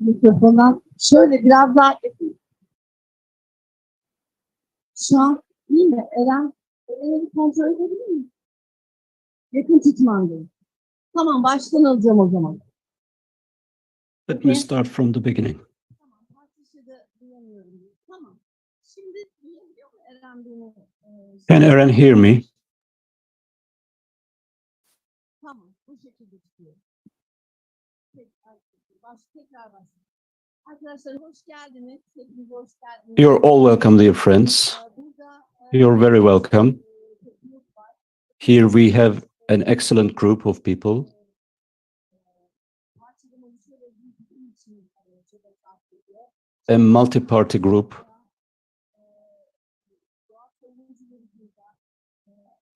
Mikrofondan şöyle biraz daha yakın. Şu an iyi mi? Eren'i kontrol edebilir miyim? Yakın tutmandayım. Tamam, baştan alacağım o zaman. Let me start from the beginning. Tamam, Patricia'da duyamıyorum. Tamam. Şimdi duyabiliyor mu Eren beni? Can Eren hear me? Tamam, bu şekilde tutuyor. Tekrar başlayalım. Arkadaşlar hoş geldiniz. Hepiniz hoş geldiniz. You're all welcome, dear friends. You're very welcome. Here we have an excellent group of people. A multi-party group.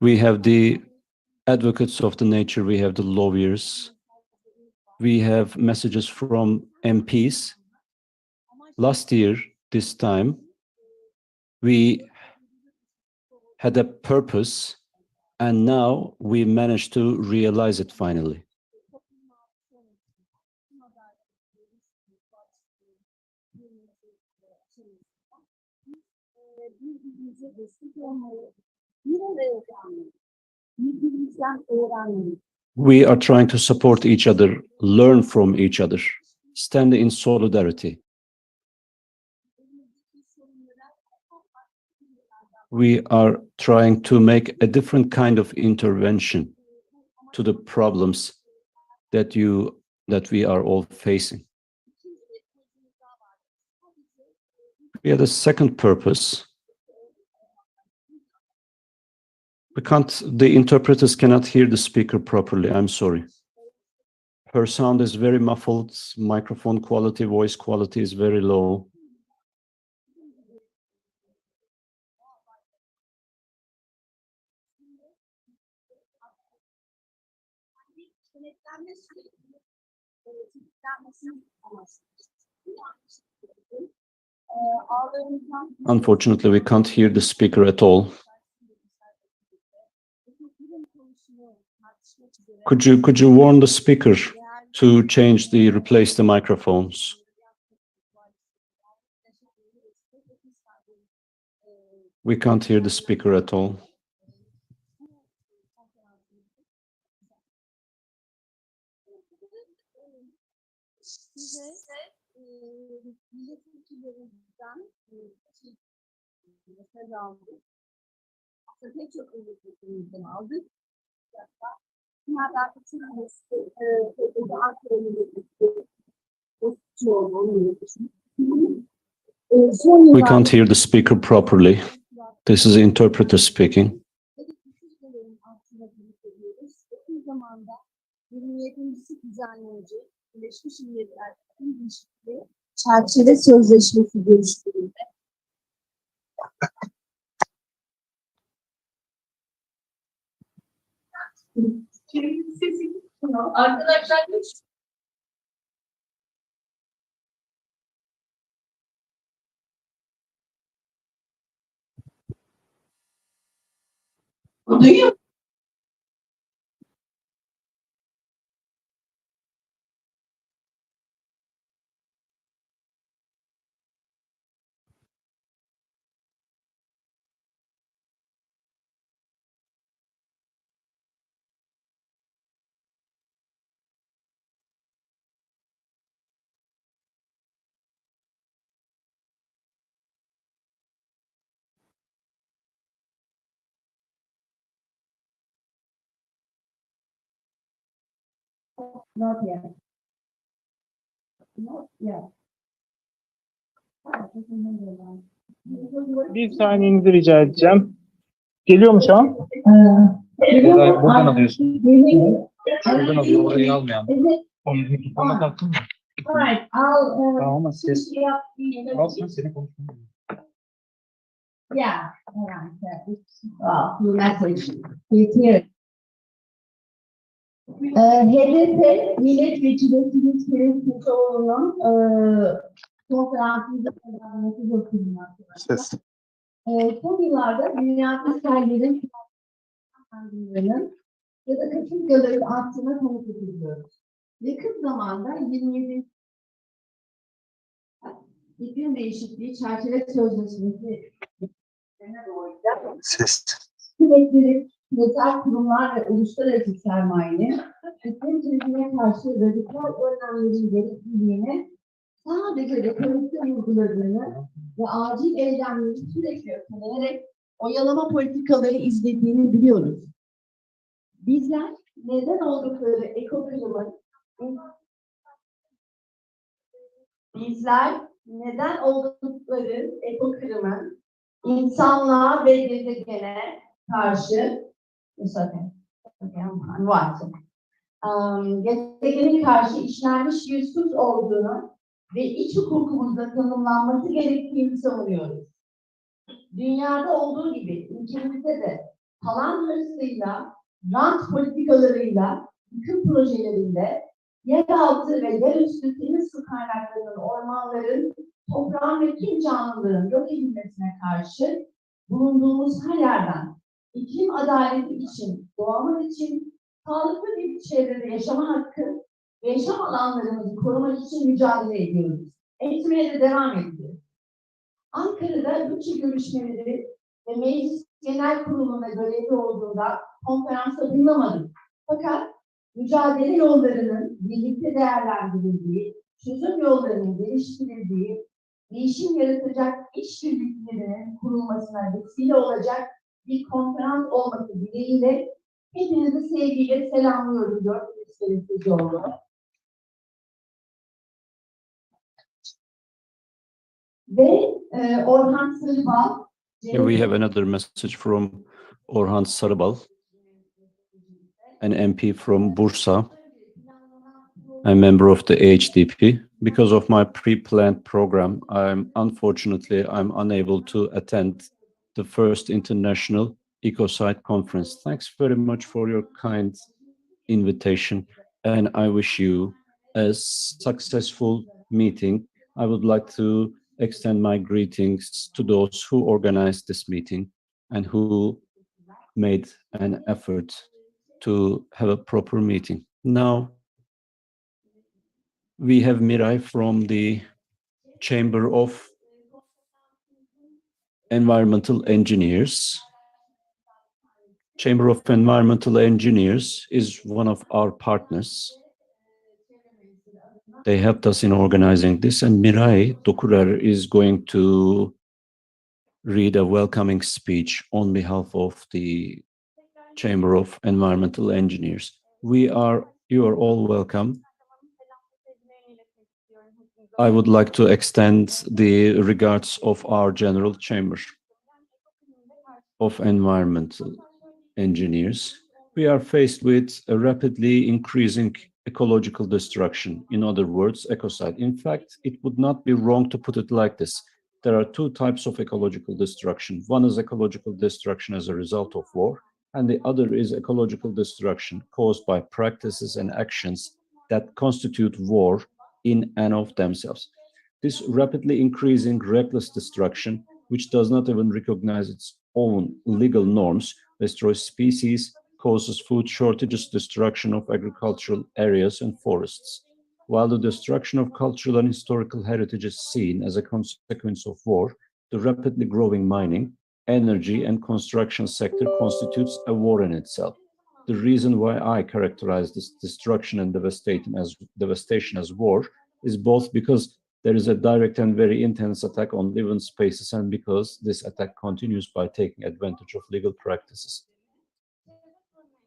We have the advocates of the nature, we have the lawyers, we have messages from MPs. Last year, this time, we had a purpose, and now we managed to realize it finally. We are trying to support each other, learn from each other, stand in solidarity. We are trying to make a different kind of intervention to the problems that we are all facing. We had a second purpose. The interpreters cannot hear the speaker properly. I'm sorry. Her sound is very muffled. Microphone quality, voice quality is very low. Unfortunately, we can't hear the speaker at all. Could you warn the speaker to replace the microphones? We can't hear the speaker at all. We can't hear the speaker properly. This is the interpreter speaking. Çerçeve Sözleşmesi görüşlerinde. Arkadaşlar duyuyor. Not yet. Not yet. Bir saniyenizi rica edeceğim. Geliyor mu şu an? Buradan alıyorsun. Şuradan alıyor, orayı almayan. Mikrofona taktın mı? Tamam ama ses. Al sen seni konuşma. Yeah, well, the message is here. HDP Milletvekili Kilis Kılıçdaroğlu'nun konferansında kazanması dokunuyor arkadaşlar. Son yıllarda dünyada sellerin ya da kasırgaların arttığına tanık ediliyoruz. Yakın zamanda 27 İklim Değişikliği Çerçeve Sözleşmesi sürekli küresel kurumlar ve uluslararası sermayenin iklim krizine karşı radikal önlemlerin gerekliliğini sadece retorikte vurguladığını ve acil eylemleri sürekli öteleyerek oyalama politikaları izlediğini biliyoruz. Bizler neden oldukları ekokırımın insanlığa ve gezegene karşı gezegenin karşı işlenmiş bir suç olduğunu ve iç hukukumuzda tanımlanması gerektiğini savunuyoruz. Dünyada olduğu gibi ülkemizde de talan hırsıyla, rant politikalarıyla, yıkım projelerinde yeraltı ve yerüstü temiz su kaynaklarının, ormanların, toprağın ve tüm canlıların yok edilmesine karşı bulunduğumuz her yerden iklim adaleti için, doğamız için, sağlıklı bir çevrede yaşama hakkı ve yaşam alanlarımızı korumak için mücadele ediyoruz. Etmeye de devam ediyoruz. Ankara'da bütçe görüşmeleri ve Meclis Genel Kurulu'nda görevli olduğunda konferansa bulunamadık. Fakat mücadele yollarının birlikte değerlendirildiği, çözüm yollarının geliştirildiği, değişim yaratacak işbirliklerinin kurulmasına vesile olacak bir konferans olması dileğiyle hepinizi sevgiyle selamlıyorum diyor Jojo. Ve Orhan Sarıbal. Here we have another message from Orhan Sarıbal, an MP from Bursa, a member of the HDP. Because of my pre-planned program, I'm unable to attend the first international Ecocide conference. Thanks very much for your kind invitation, and I wish you a successful meeting. I would like to extend my greetings to those who organized this meeting and who made an effort to have a proper meeting. Now, we have Miray from the Chamber of Environmental Engineers. Chamber of Environmental Engineers is one of our partners. They helped us in organizing this, and Miray Dokurer is going to read a welcoming speech on behalf of the Chamber of Environmental Engineers. You are all welcome. I would like to extend the regards of our General Chamber of Environmental Engineers. We are faced with a rapidly increasing ecological destruction. In other words, ecocide. In fact, it would not be wrong to put it like this. There are two types of ecological destruction. One is ecological destruction as a result of war, and the other is ecological destruction caused by practices and actions that constitute war in and of themselves. This rapidly increasing reckless destruction, which does not even recognize its own legal norms, destroys species, causes food shortages, destruction of agricultural areas and forests. While the destruction of cultural and historical heritage is seen as a consequence of war, the rapidly growing mining, energy and construction sector constitutes a war in itself. The reason why I characterize this destruction and devastation as war is both because there is a direct and very intense attack on living spaces, and because this attack continues by taking advantage of legal practices.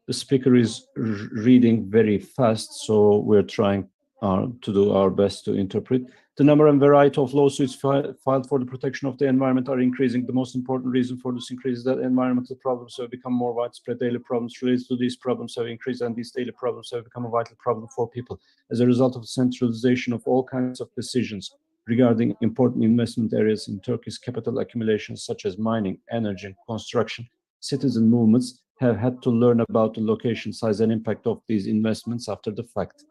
The speaker is reading very fast, so we're trying to do our best to interpret. The number and variety of lawsuits filed for the protection of the environment are increasing. The most important reason for this increase is that environmental problems have become more widespread. Daily problems related to these problems have increased, and these daily problems have become a vital problem for people. As a result of the centralization of all kinds of decisions regarding important investment areas in Turkey's capital accumulation, such as mining, energy, and construction, citizen movements have had to learn about the location, size, and impact of these investments after the fact.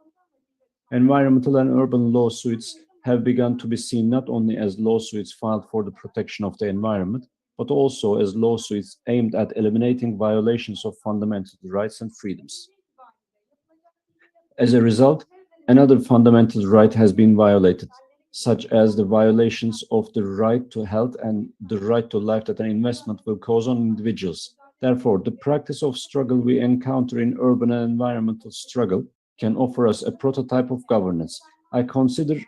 Environmental and urban lawsuits have begun to be seen not only as lawsuits filed for the protection of the environment, but also as lawsuits aimed at eliminating violations of fundamental rights and freedoms. As a result, another fundamental right has been violated, such as the violations of the right to health and the right to life that an investment will cause on individuals. Therefore, the practice of struggle we encounter in urban and environmental struggle can offer us a prototype of governance. I consider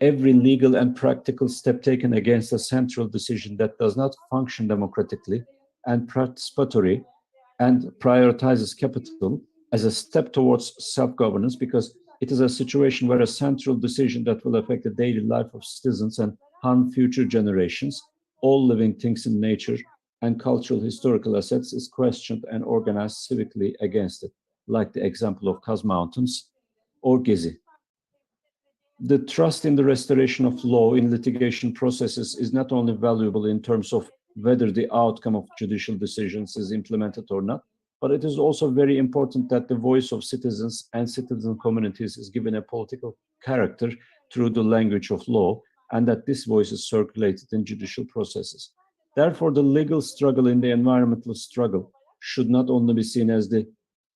every legal and practical step taken against a central decision that does not function democratically and participatory and prioritizes capital as a step towards self-governance, because it is a situation where a central decision that will affect the daily life of citizens and harm future generations, all living things in nature and cultural historical assets, is questioned and organized civically against it, like the example of Kaz Mountains or Gezi. The trust in the restoration of law in litigation processes is not only valuable in terms of whether the outcome of judicial decisions is implemented or not, but it is also very important that the voice of citizens and citizen communities is given a political character through the language of law, and that this voice is circulated in judicial processes. Therefore, the legal struggle in the environmental struggle should not only be seen as the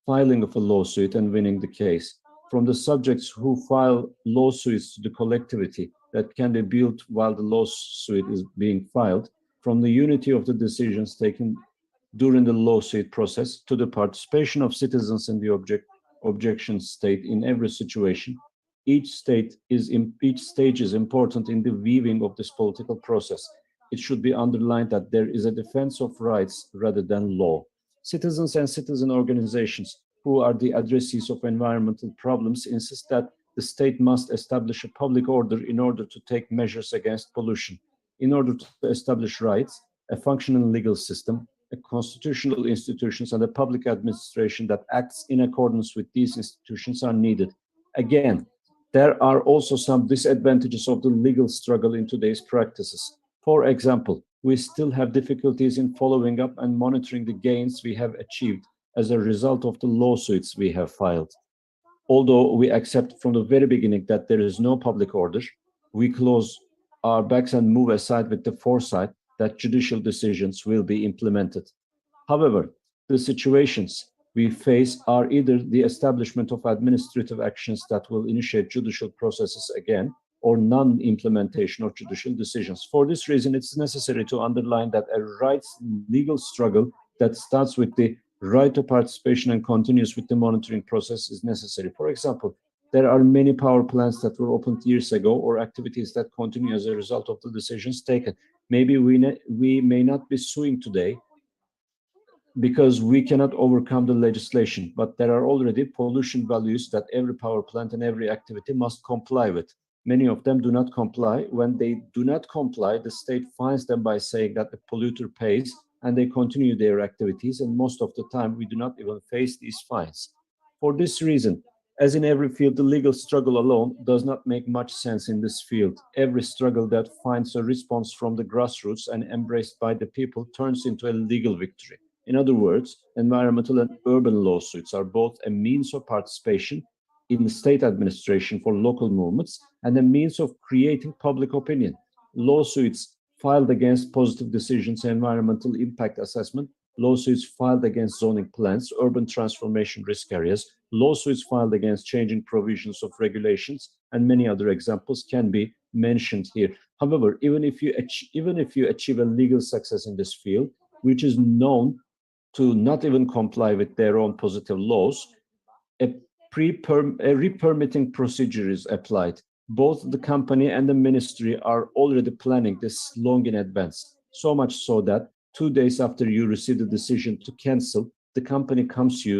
filing of a lawsuit and winning the case. From the subjects who file lawsuits to the collectivity that can be built while the lawsuit is being filed, from the unity of the decisions taken during the lawsuit process to the participation of citizens in the objection state in every situation, each stage is important in the weaving of this political process. It should be underlined that there is a defense of rights rather than law. Citizens and citizen organizations who are the addressees of environmental problems insist that the state must establish a public order in order to take measures against pollution. In order to establish rights, a functioning legal system, a constitutional institutions, and a public administration that acts in accordance with these institutions are needed. Again, there are also some disadvantages of the legal struggle in today's practices. For example, we still have difficulties in following up and monitoring the gains we have achieved as a result of the lawsuits we have filed. Although we accept from the very beginning that there is no public order, we close our backs and move aside with the foresight that judicial decisions will be implemented. However, the situations we face are either the establishment of administrative actions that will initiate judicial processes again, or non-implementation of judicial decisions. For this reason, it's necessary to underline that a rights legal struggle that starts with the right to participation and continues with the monitoring process is necessary. For example, there are many power plants that were opened years ago, or activities that continue as a result of the decisions taken. Maybe we may not be suing today because we cannot overcome the legislation, but there are already pollution values that every power plant and every activity must comply with. Many of them do not comply. When they do not comply, the state fines them by saying that the polluter pays, and they continue their activities, and most of the time we do not even face these fines. For this reason, as in every field, the legal struggle alone does not make much sense in this field. Every struggle that finds a response from the grassroots and embraced by the people turns into a legal victory. In other words, environmental and urban lawsuits are both a means of participation in state administration for local movements and a means of creating public opinion. Lawsuits filed against positive decisions, environmental impact assessment, lawsuits filed against zoning plans, urban transformation risk areas, lawsuits filed against changing provisions of regulations, and many other examples can be mentioned here. However, even if you achieve a legal success in this field, which is known to not even comply with their own positive laws, a re-permitting procedure is applied. Both the company and the ministry are already planning this long in advance, so much so that 2 days after you receive the decision to cancel, the company comes to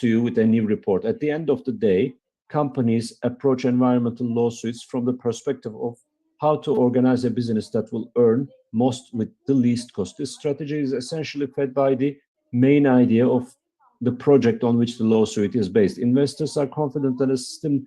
you with a new report. At the end of the day, companies approach environmental lawsuits from the perspective of how to organize a business that will earn most with the least cost. This strategy is essentially fed by the main idea of the project on which the lawsuit is based. Investors are confident that a system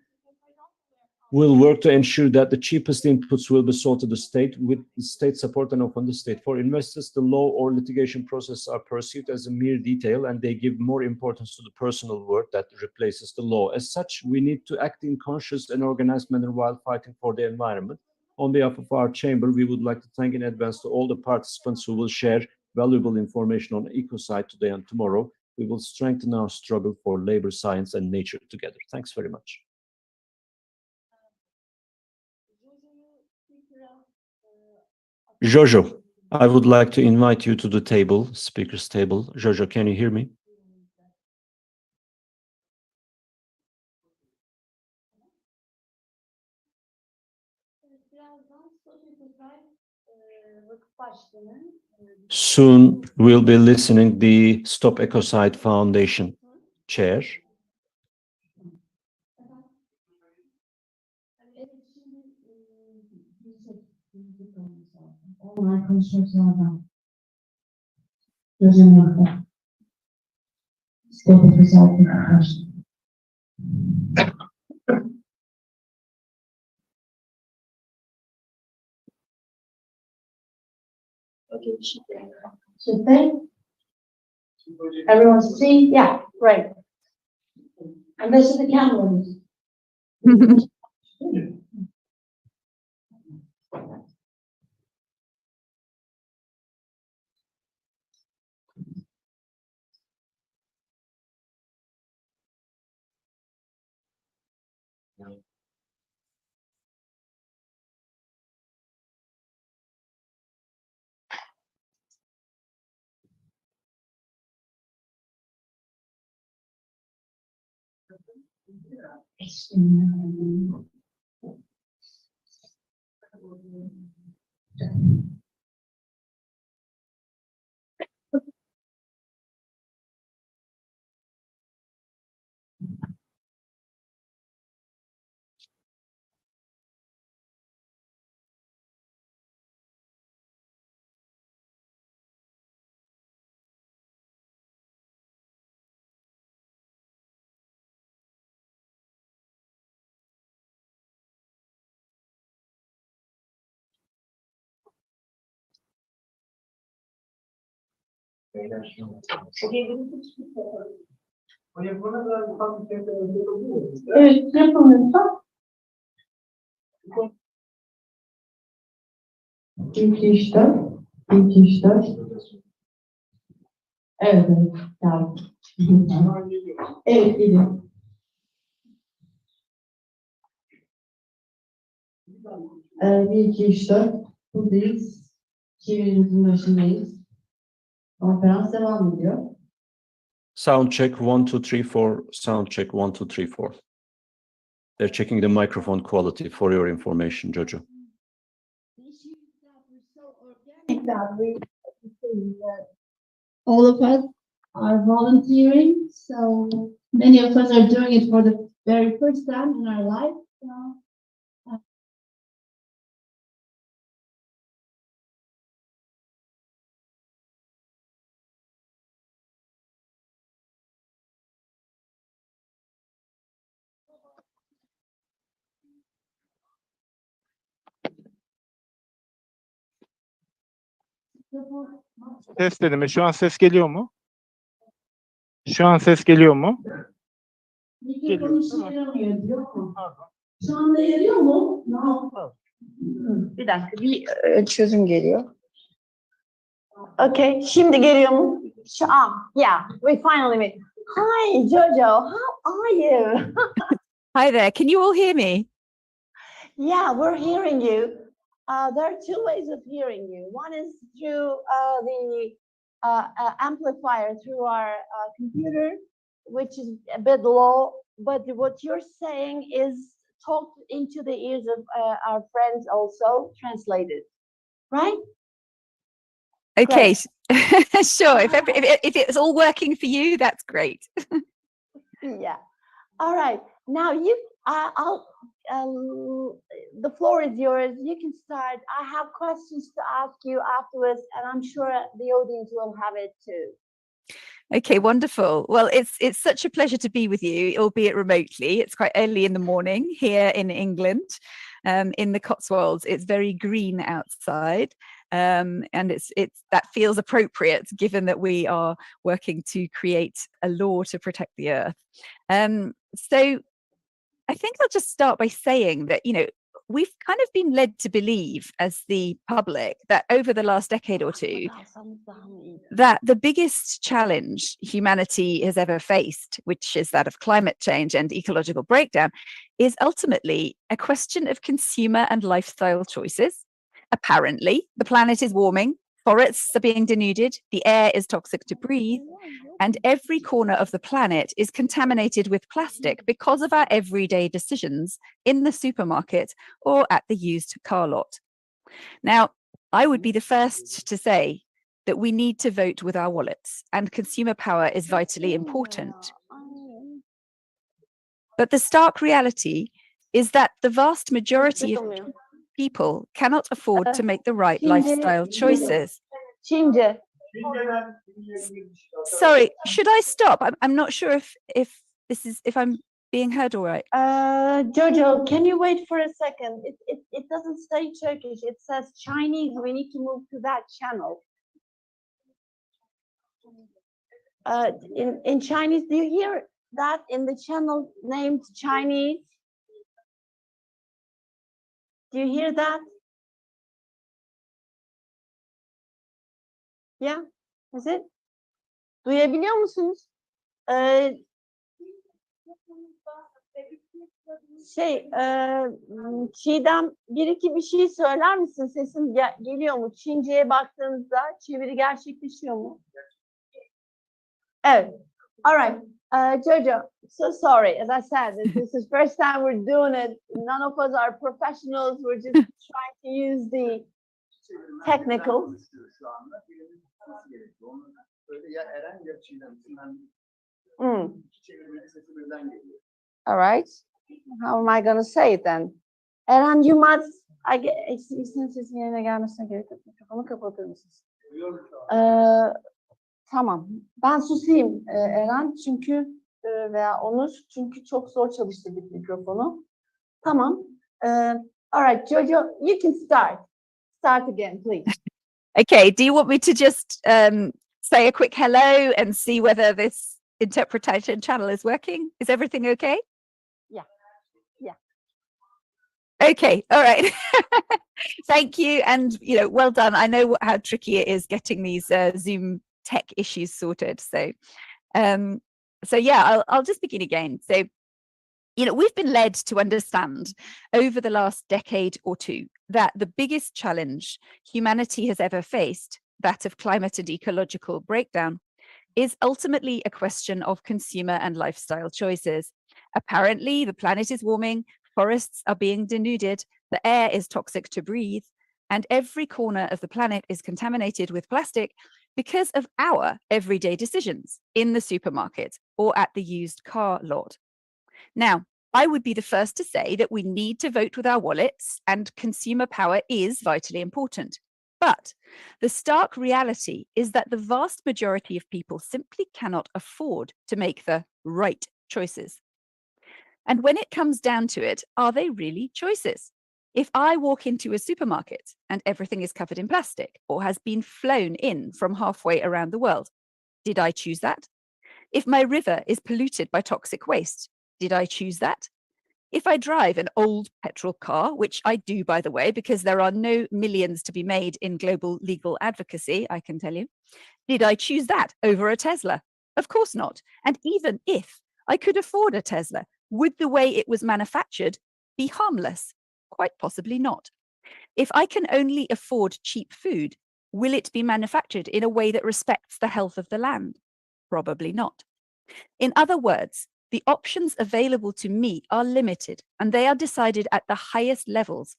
We'll work to ensure that the cheapest inputs will be sold to the state with the state support and open the state. For investors, the law or litigation process are perceived as a mere detail, and they give more importance to the personal word that replaces the law. As such, we need to act in conscious and organized manner while fighting for the environment. On behalf of our chamber, we would like to thank in advance to all the participants who will share valuable information on Ecocide today and tomorrow. We will strengthen our struggle for labor, science, and nature together. Thanks very much. Jojo, I would like to invite you to the table, speakers table. Jojo, can you hear me? Soon we'll be listening the StopEcocide Foundation chair. Onlar konuşmacılardan. Gözüm yoktu. StopEcocide Tu. Okay, should they? Everyone see? Yeah, great. And this is the cameras. Evet, yapılırsa İki işte. Evet, evet. Yani. Evet, geliyor. Bir, iki, üç, dört. Buradayız. Çevirimizin başındayız. Konferans devam ediyor. Sound check 1, 2, 3, 4. Sound check 1, 2, 3, 4. They're checking the microphone quality for your information, Jojo. That we that all of us are volunteering, so many of us are doing it for the very first time in our life. So, Ses deneme. Şu an ses geliyor mu? Şu an ses geliyor mu? mikrofon işe yaramıyor diyor mu? Şu anda yarıyor mu? No. Bir dakika, bir çözüm geliyor. Okay, şimdi geliyor mu? Yeah, we finally meet. Hi, Jojo, how are you? Hi there, can you all hear me? Yeah, we're hearing you. There are two ways of hearing you. One is through the amplifier through our computer, which is a bit low, but what you're saying is talked into the ears of our friends also, translated, right? Okay, sure, if it's all working for you, that's great. Yeah. All right. Now the floor is yours. You can start. I have questions to ask you afterwards, and I'm sure the audience will have it too. Okay, wonderful. Well, it's such a pleasure to be with you, albeit remotely. It's quite early in the morning here in England, in the Cotswolds. It's very green outside, and it's that feels appropriate given that we are working to create a law to protect the earth. So I think I'll just start by saying that, we've kind of been led to believe as the public that over the last decade or two, that the biggest challenge humanity has ever faced, which is that of climate change and ecological breakdown, is ultimately a question of consumer and lifestyle choices. Apparently, the planet is warming, forests are being denuded, the air is toxic to breathe, and every corner of the planet is contaminated with plastic because of our everyday decisions in the supermarket or at the used car lot. Now, I would be the first to say that we need to vote with our wallets, and consumer power is vitally important. But the stark reality is that the vast majority of people cannot afford to make the right lifestyle choices. Sorry, should I stop? I'm not sure if I'm being heard all right. Jojo, can you wait for a second? It doesn't say Turkish. It says Chinese. We need to move to that channel. In Chinese, do you hear that in the channel named Chinese? Do you hear that? Yeah, is it? Duyabiliyor musunuz? Çiğdem, bir şey söyler misin? Sesim geliyor mu? Çince'ye baktığınızda çeviri gerçekleşiyor mu? Evet. All right. Jojo, so sorry. As I said, this is first time we're doing it. None of us are professionals. We're just trying to use the technical. All right. How am I going to say it then? Eren, you must. Sesin yerine gelmesine gerek yok. Mikrofonu kapatır mısınız? Tamam. Ben susayım Eren çünkü veya Onur çünkü çok zor çalıştırdık mikrofonu. Tamam. All right, Jojo, you can start. Start again, please. Okay. Do you want me to just say a quick hello and see whether this interpretation channel is working? Is everything okay? Yeah. Okay. All right. Thank you. And, well done. I know how tricky it is getting these Zoom tech issues sorted. So yeah, I'll just begin again. So, we've been led to understand over the last decade or two that the biggest challenge humanity has ever faced, that of climate and ecological breakdown, is ultimately a question of consumer and lifestyle choices. Apparently, the planet is warming, forests are being denuded, the air is toxic to breathe, and every corner of the planet is contaminated with plastic because of our everyday decisions in the supermarket or at the used car lot. Now, I would be the first to say that we need to vote with our wallets, and consumer power is vitally important. But the stark reality is that the vast majority of people simply cannot afford to make the right choices. And when it comes down to it, are they really choices? If I walk into a supermarket and everything is covered in plastic or has been flown in from halfway around the world, did I choose that? If my river is polluted by toxic waste, did I choose that? If I drive an old petrol car, which I do, by the way, because there are no millions to be made in global legal advocacy, I can tell you, did I choose that over a Tesla? Of course not. And even if I could afford a Tesla, would the way it was manufactured be harmless? Quite possibly not. If I can only afford cheap food, will it be manufactured in a way that respects the health of the land? Probably not. In other words, the options available to me are limited, and they are decided at the highest levels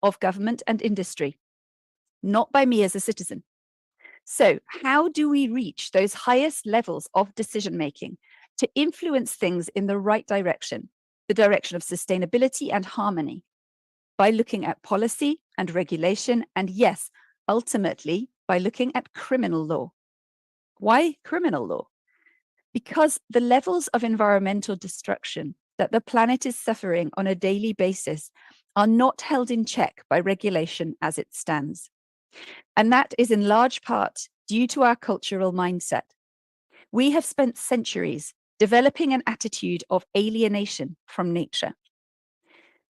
of government and industry, not by me as a citizen. So how do we reach those highest levels of decision-making to influence things in the right direction, the direction of sustainability and harmony? By looking at policy and regulation, and yes, ultimately, by looking at criminal law. Why criminal law? because the levels of environmental destruction that the planet is suffering on a daily basis are not held in check by regulation as it stands. And that is in large part due to our cultural mindset. We have spent centuries developing an attitude of alienation from nature.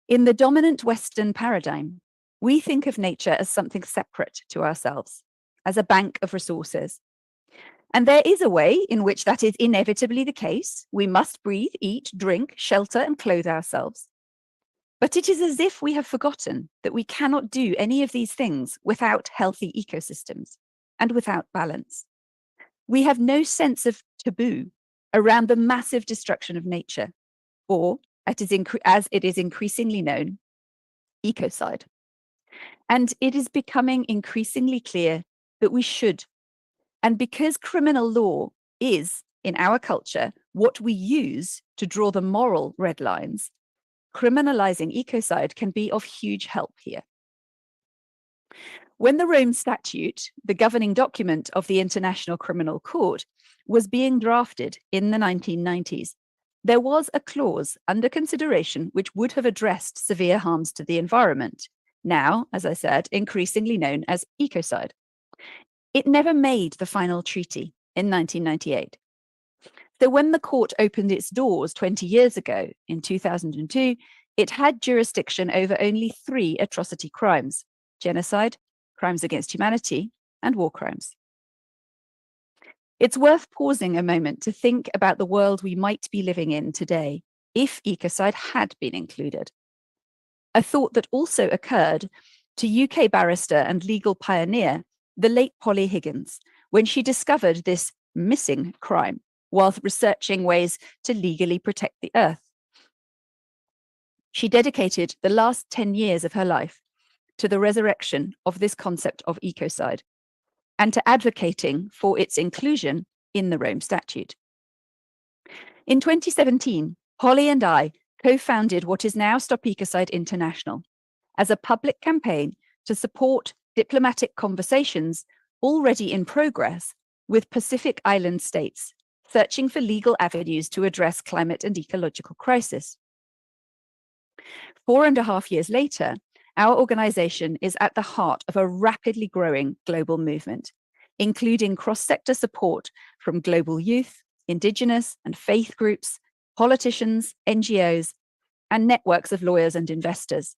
In the dominant Western paradigm, we think of nature as something separate to ourselves, as a bank of resources. And there is a way in which that is inevitably the case. We must breathe, eat, drink, shelter, and clothe ourselves. But it is as if we have forgotten that we cannot do any of these things without healthy ecosystems and without balance. We have no sense of taboo around the massive destruction of nature, or as it is increasingly known, ecocide. And it is becoming increasingly clear that we should. And because criminal law is, in our culture, what we use to draw the moral red lines, criminalizing ecocide can be of huge help here. When the Rome Statute, the governing document of the International Criminal Court, was being drafted in the 1990s, there was a clause under consideration which would have addressed severe harms to the environment, now, as I said, increasingly known as ecocide. It never made the final treaty in 1998. So when the court opened its doors 20 years ago, in 2002, it had jurisdiction over only 3 atrocity crimes: genocide, crimes against humanity, and war crimes. It's worth pausing a moment to think about the world we might be living in today if ecocide had been included. A thought that also occurred to UK barrister and legal pioneer, the late Polly Higgins, when she discovered this missing crime while researching ways to legally protect the earth. She dedicated the last 10 years of her life to the resurrection of this concept of ecocide and to advocating for its inclusion in the Rome Statute. In 2017, Polly and I co-founded what is now StopEcocide International as a public campaign to support diplomatic conversations already in progress with Pacific Island states searching for legal avenues to address climate and ecological crisis. 4.5 years later, our organization is at the heart of a rapidly growing global movement, including cross-sector support from global youth, indigenous and faith groups, politicians, NGOs, and networks of lawyers and investors.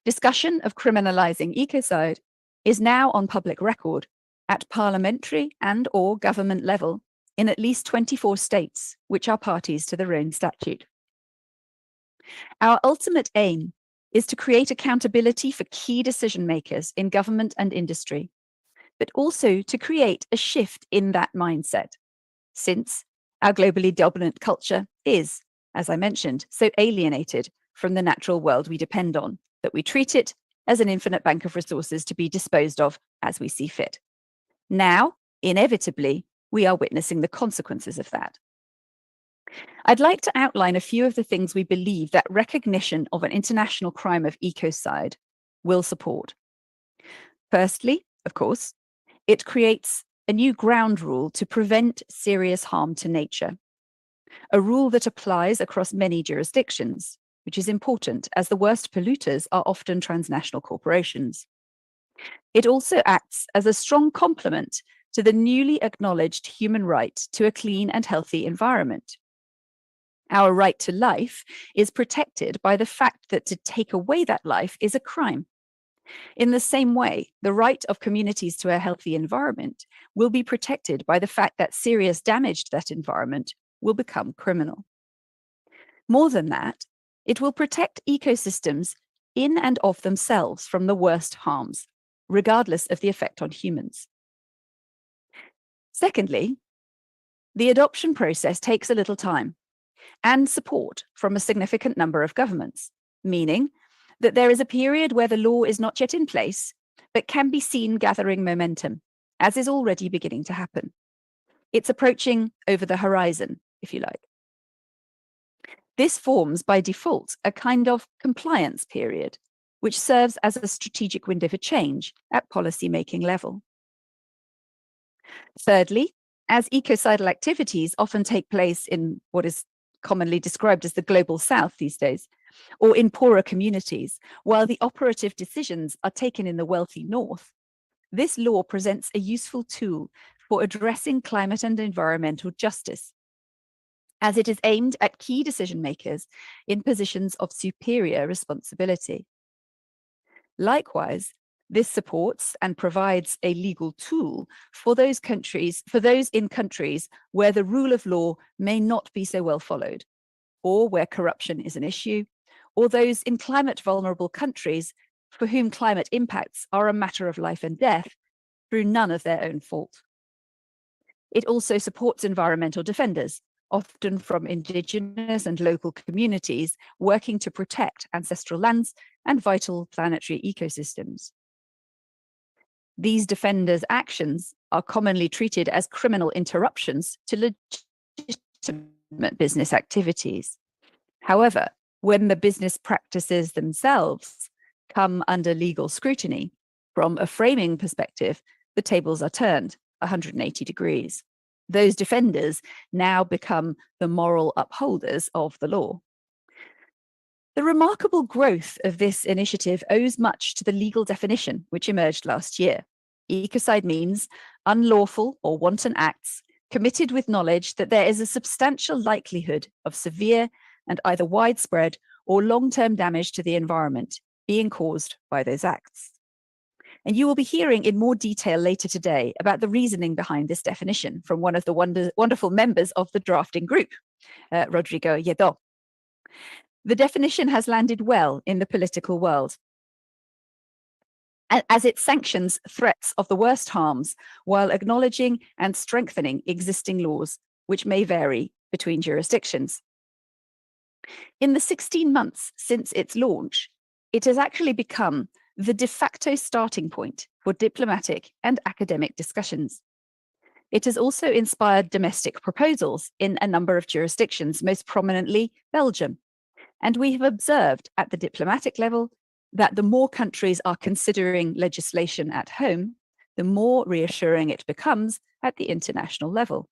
Discussion of criminalizing ecocide is now on public record at parliamentary and/or government level in at least 24 states, which are parties to the Rome Statute. Our ultimate aim is to create accountability for key decision makers in government and industry, but also to create a shift in that mindset, since our globally dominant culture is, as I mentioned, so alienated from the natural world we depend on, that we treat it as an infinite bank of resources to be disposed of as we see fit. Now, inevitably, we are witnessing the consequences of that. I'd like to outline a few of the things we believe that recognition of an international crime of ecocide will support. Firstly, of course, it creates a new ground rule to prevent serious harm to nature, a rule that applies across many jurisdictions, which is important as the worst polluters are often transnational corporations. It also acts as a strong complement to the newly acknowledged human right to a clean and healthy environment. Our right to life is protected by the fact that to take away that life is a crime. In the same way, the right of communities to a healthy environment will be protected by the fact that serious damage to that environment will become criminal. More than that, it will protect ecosystems in and of themselves from the worst harms, regardless of the effect on humans. Secondly, the adoption process takes a little time and support from a significant number of governments, meaning that there is a period where the law is not yet in place, but can be seen gathering momentum, as is already beginning to happen. It's approaching over the horizon, if you like. This forms by default a kind of compliance period, which serves as a strategic window for change at policy-making level. Thirdly, as ecocidal activities often take place in what is commonly described as the global south these days, or in poorer communities, while the operative decisions are taken in the wealthy north, this law presents a useful tool for addressing climate and environmental justice, as it is aimed at key decision makers in positions of superior responsibility. Likewise, this supports and provides a legal tool for those in countries where the rule of law may not be so well followed, or where corruption is an issue, or those in climate vulnerable countries for whom climate impacts are a matter of life and death through none of their own fault. It also supports environmental defenders, often from indigenous and local communities working to protect ancestral lands and vital planetary ecosystems. These defenders' actions are commonly treated as criminal interruptions to legitimate business activities. However, when the business practices themselves come under legal scrutiny, from a framing perspective, the tables are turned 180 degrees. Those defenders now become the moral upholders of the law. The remarkable growth of this initiative owes much to the legal definition which emerged last year. Ecocide means unlawful or wanton acts committed with knowledge that there is a substantial likelihood of severe and either widespread or long-term damage to the environment being caused by those acts. And you will be hearing in more detail later today about the reasoning behind this definition from one of the wonderful members of the drafting group, Rodrigo Lledo. The definition has landed well in the political world, as it sanctions threats of the worst harms while acknowledging and strengthening existing laws, which may vary between jurisdictions. In the 16 months since its launch, it has actually become the de facto starting point for diplomatic and academic discussions. It has also inspired domestic proposals in a number of jurisdictions, most prominently Belgium. And we have observed at the diplomatic level that the more countries are considering legislation at home, the more reassuring it becomes at the international level.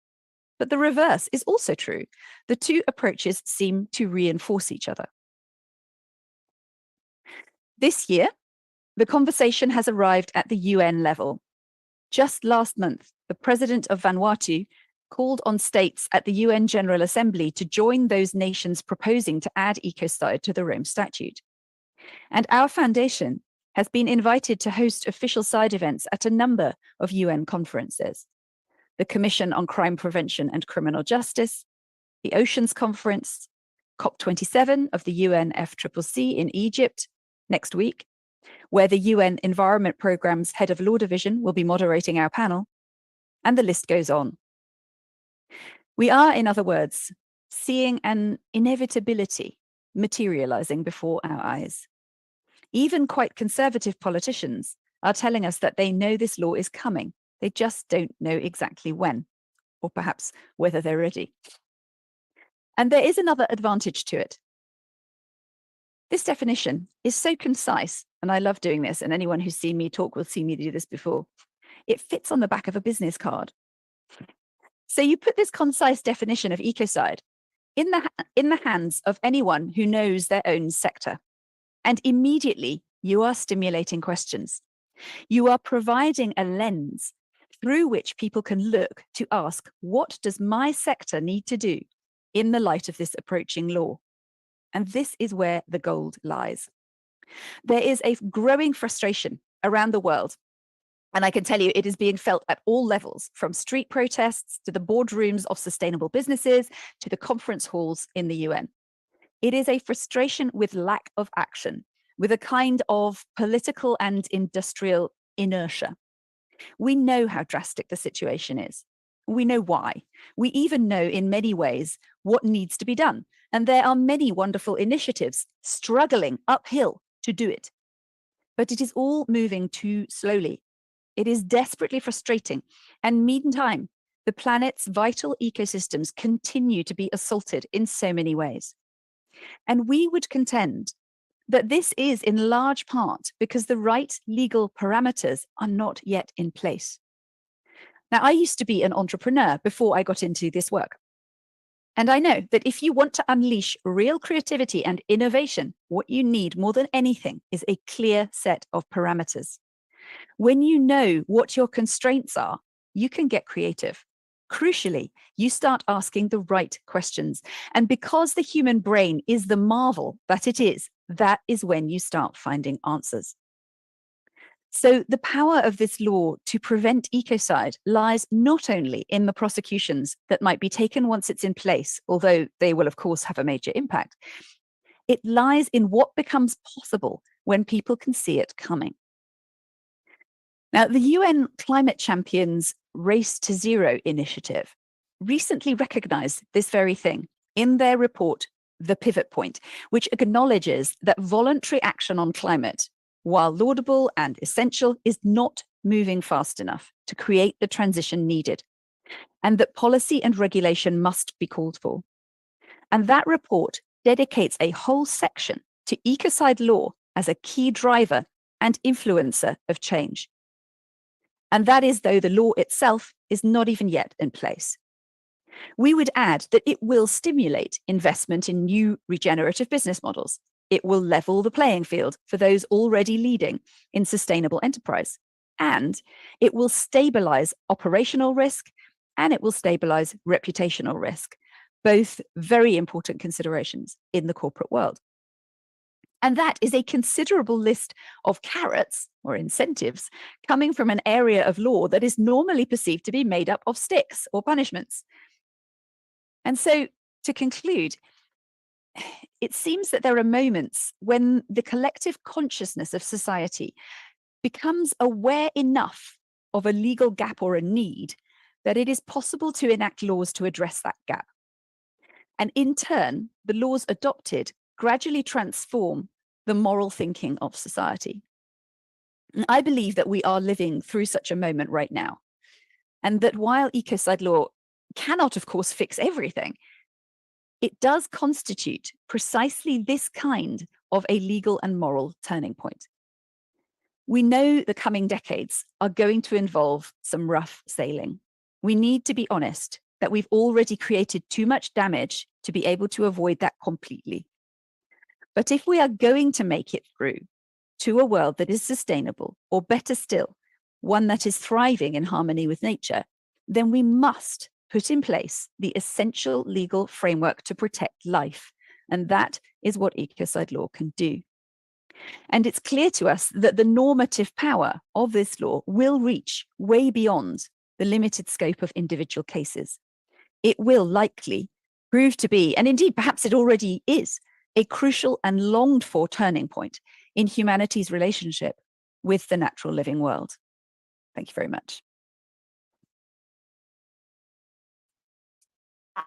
But the reverse is also true. The two approaches seem to reinforce each other. This year, the conversation has arrived at the UN level. Just last month, the president of Vanuatu called on states at the UN General Assembly to join those nations proposing to add ecocide to the Rome Statute. And our foundation has been invited to host official side events at a number of UN conferences. The Commission on Crime Prevention and Criminal Justice, the Oceans Conference, COP27 of the UNFCCC in Egypt next week, where the UN Environment Programme's Head of Law Division will be moderating our panel, and the list goes on. We are, in other words, seeing an inevitability materializing before our eyes. Even quite conservative politicians are telling us that they know this law is coming. They just don't know exactly when, or perhaps whether they're ready. And there is another advantage to it. This definition is so concise, and I love doing this, and anyone who's seen me talk will see me do this before. It fits on the back of a business card. So you put this concise definition of ecocide in the hands of anyone who knows their own sector, and immediately you are stimulating questions. You are providing a lens through which people can look to ask, what does my sector need to do in the light of this approaching law? And this is where the gold lies. There is a growing frustration around the world, and I can tell you it is being felt at all levels, from street protests to the boardrooms of sustainable businesses to the conference halls in the UN. It is a frustration with lack of action, with a kind of political and industrial inertia. We know how drastic the situation is. We know why. We even know in many ways what needs to be done. And there are many wonderful initiatives struggling uphill to do it. But it is all moving too slowly. It is desperately frustrating. And meantime, the planet's vital ecosystems continue to be assaulted in so many ways. And we would contend that this is in large part because the right legal parameters are not yet in place. Now, I used to be an entrepreneur before I got into this work. And I know that if you want to unleash real creativity and innovation, what you need more than anything is a clear set of parameters. When you know what your constraints are, you can get creative. Crucially, you start asking the right questions. And because the human brain is the marvel that it is, that is when you start finding answers. So the power of this law to prevent ecocide lies not only in the prosecutions that might be taken once it's in place, although they will of course have a major impact. It lies in what becomes possible when people can see it coming. Now, the UN Climate Champions Race to Zero initiative recently recognized this very thing in their report, The Pivot Point, which acknowledges that voluntary action on climate, while laudable and essential, is not moving fast enough to create the transition needed, and that policy and regulation must be called for. And that report dedicates a whole section to ecocide law as a key driver and influencer of change. And that is though the law itself is not even yet in place. We would add that it will stimulate investment in new regenerative business models. It will level the playing field for those already leading in sustainable enterprise. And it will stabilize operational risk, and it will stabilize reputational risk, both very important considerations in the corporate world. And that is a considerable list of carrots or incentives coming from an area of law that is normally perceived to be made up of sticks or punishments. And so, to conclude, it seems that there are moments when the collective consciousness of society becomes aware enough of a legal gap or a need that it is possible to enact laws to address that gap. And in turn, the laws adopted gradually transform the moral thinking of society. And I believe that we are living through such a moment right now. And that while ecocide law cannot, of course, fix everything, it does constitute precisely this kind of a legal and moral turning point. We know the coming decades are going to involve some rough sailing. We need to be honest that we've already created too much damage to be able to avoid that completely. But if we are going to make it through to a world that is sustainable, or better still, one that is thriving in harmony with nature, then we must put in place the essential legal framework to protect life. And that is what ecocide law can do. And it's clear to us that the normative power of this law will reach way beyond the limited scope of individual cases. It will likely prove to be, and indeed perhaps it already is, a crucial and longed for turning point in humanity's relationship with the natural living world. Thank you very much.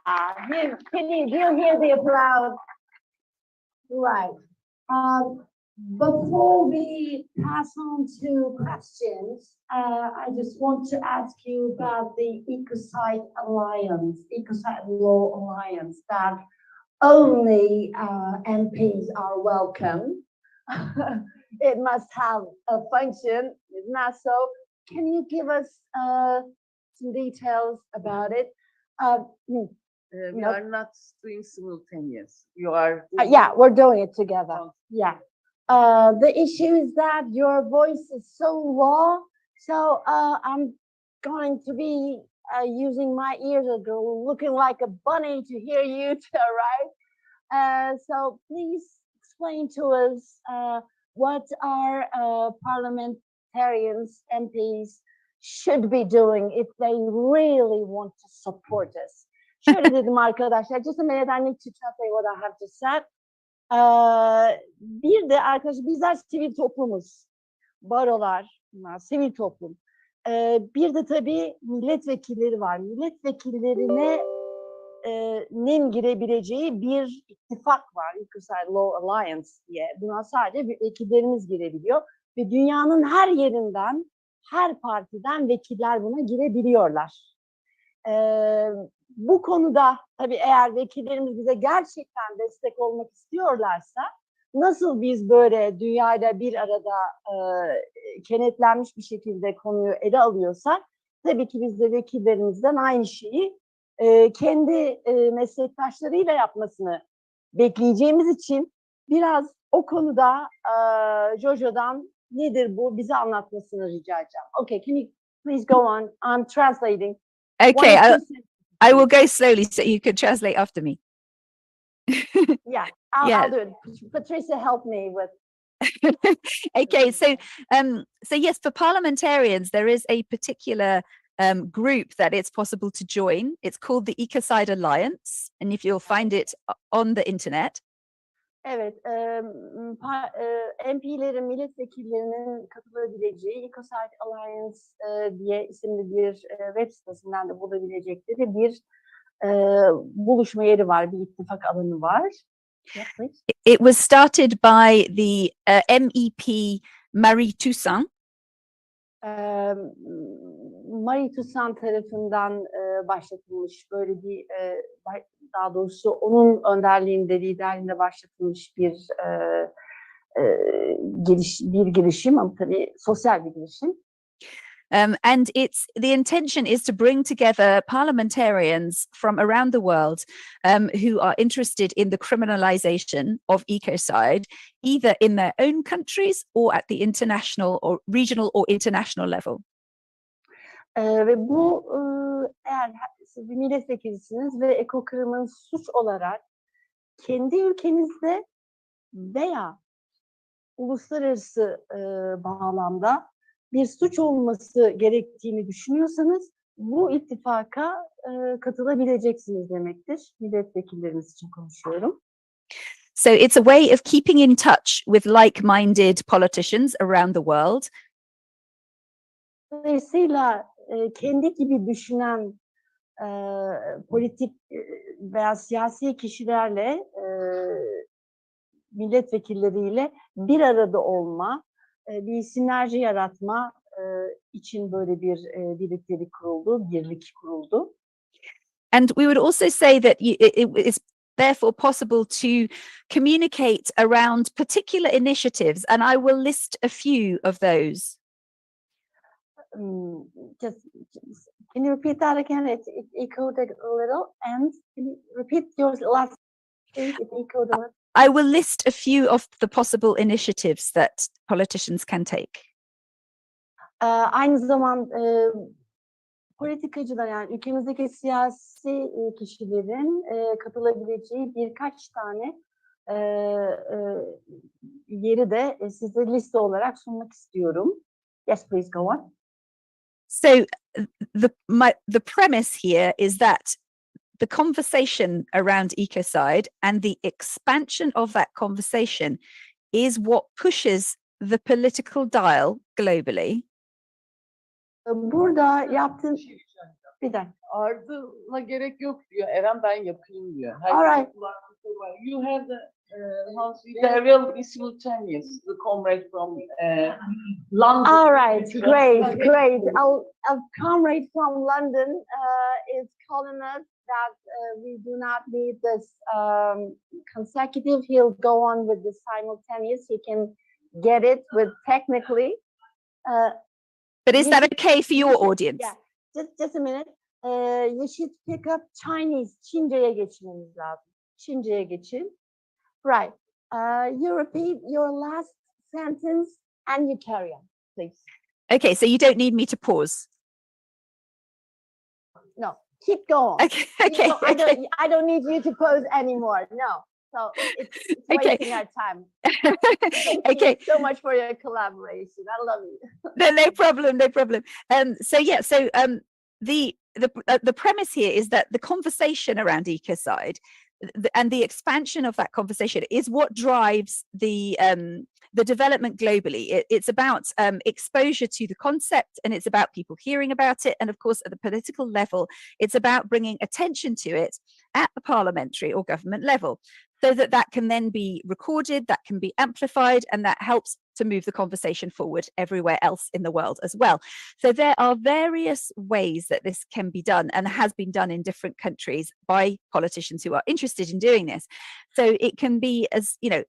Do you hear the applause? Right. Before we pass on to questions, I just want to ask you about the Ecocide Alliance, Ecocide Law Alliance, that only MPs are welcome. It must have a function, it's not so. Can you give us some details about it? We are not doing simultaneous. You are. Yeah, we're doing it together. Yeah. The issue is that your voice is so low, so I'm going to be using my ears, looking like a bunny to hear you, right? So please explain to us what our parliamentarians, MPs, should be doing if they really want to support us. Şöyle dedim arkadaşlar, just a minute, I need to translate what I have just said. Bir de arkadaşlar bizler sivil toplumuz, barolar, sivil toplum. Bir de tabii milletvekilleri var. Milletvekillerinin girebileceği bir ittifak var, Ecocide Law Alliance diye. Buna sadece vekillerimiz girebiliyor ve dünyanın her yerinden, her partiden vekiller buna girebiliyorlar. Bu konuda tabii eğer vekillerimiz bize gerçekten destek olmak istiyorlarsa, nasıl biz böyle dünyayla bir arada kenetlenmiş bir şekilde konuyu ele alıyorsak, tabii ki biz de vekillerimizden aynı şeyi kendi meslektaşlarıyla yapmasını bekleyeceğimiz için biraz o konuda Jojo'dan nedir bu bize anlatmasını rica edeceğim. Okay, can you please go on? I'm translating. Okay, One or two I will go slowly so you can translate after me. Yeah, Yeah. I'll do it. Patricia, help me with. Okay, so yes, for parliamentarians, there is a particular group that it's possible to join. It's called the Ecocide Alliance, and if you'll find it on the internet. Evet, MP'lerin, milletvekillerinin katılabileceği Ecocide Alliance diye isimli bir web sitesinden de bulabilecekleri bir buluşma yeri var, bir ittifak alanı var. Yeah, please. It was started by the MEP Marie Toussaint. Marie Toussaint tarafından başlatılmış böyle bir, daha doğrusu onun önderliğinde, liderliğinde başlatılmış bir girişim ama tabii sosyal bir girişim. And the intention is to bring together parliamentarians from around the world who are interested in the criminalization of ecocide, either in their own countries or at the international or regional or international level. Ve bu eğer siz bir milletvekilisiniz ve ekokırımın suç olarak kendi ülkenizde veya uluslararası bağlamda bir suç olması gerektiğini düşünüyorsanız bu ittifaka katılabileceksiniz demektir. Milletvekillerimiz için konuşuyorum. So it's a way of keeping in touch with like-minded politicians around the world. Dolayısıyla kendi gibi düşünen politik veya siyasi kişilerle, milletvekilleriyle bir arada olma, bir sinerji yaratma için böyle bir birliktelik kuruldu, birlik kuruldu. And we would also say that it is therefore possible to communicate around particular initiatives, and I will list a few of those. Just can you repeat that again? It echoed a little, and can you repeat your last thing? It echoed a little. I will list a few of the possible initiatives that politicians can take. Aynı zamanda politikacılar, yani ülkemizdeki siyasi kişilerin katılabileceği birkaç tane yeri de size liste olarak sunmak istiyorum. Yes, please go on. So the premise here is that the conversation around ecocide and the expansion of that conversation is what pushes the political dial globally. Burada yaptığım bir dakika. Ardına gerek yok diyor. Eren ben yapayım diyor. Alright. You have the there will be simultaneous. The comrade from London. All right, great. A comrade from London is calling us that we do not need this consecutive. He'll go on with the simultaneous. He can get it with technically. But is that okay for your audience? Yeah, just a minute. You should pick up Chinese. Çince'ye geçmemiz lazım. Çince'ye geçin. Right. You repeat your last sentence and you carry on, please. Okay, so you don't need me to pause. No, keep going. Okay. I don't need you to pause anymore. No. So it's wasting our time. Thank you so much for your collaboration. I love you. No problem. The premise here is that the conversation around ecocide and the expansion of that conversation is what drives the development globally. It's about exposure to the concept, and it's about people hearing about it. And of course, at the political level, it's about bringing attention to it at the parliamentary or government level, so that can then be recorded, that can be amplified, and that helps to move the conversation forward everywhere else in the world as well. So there are various ways that this can be done and has been done in different countries by politicians who are interested in doing this. So it can be, as you know,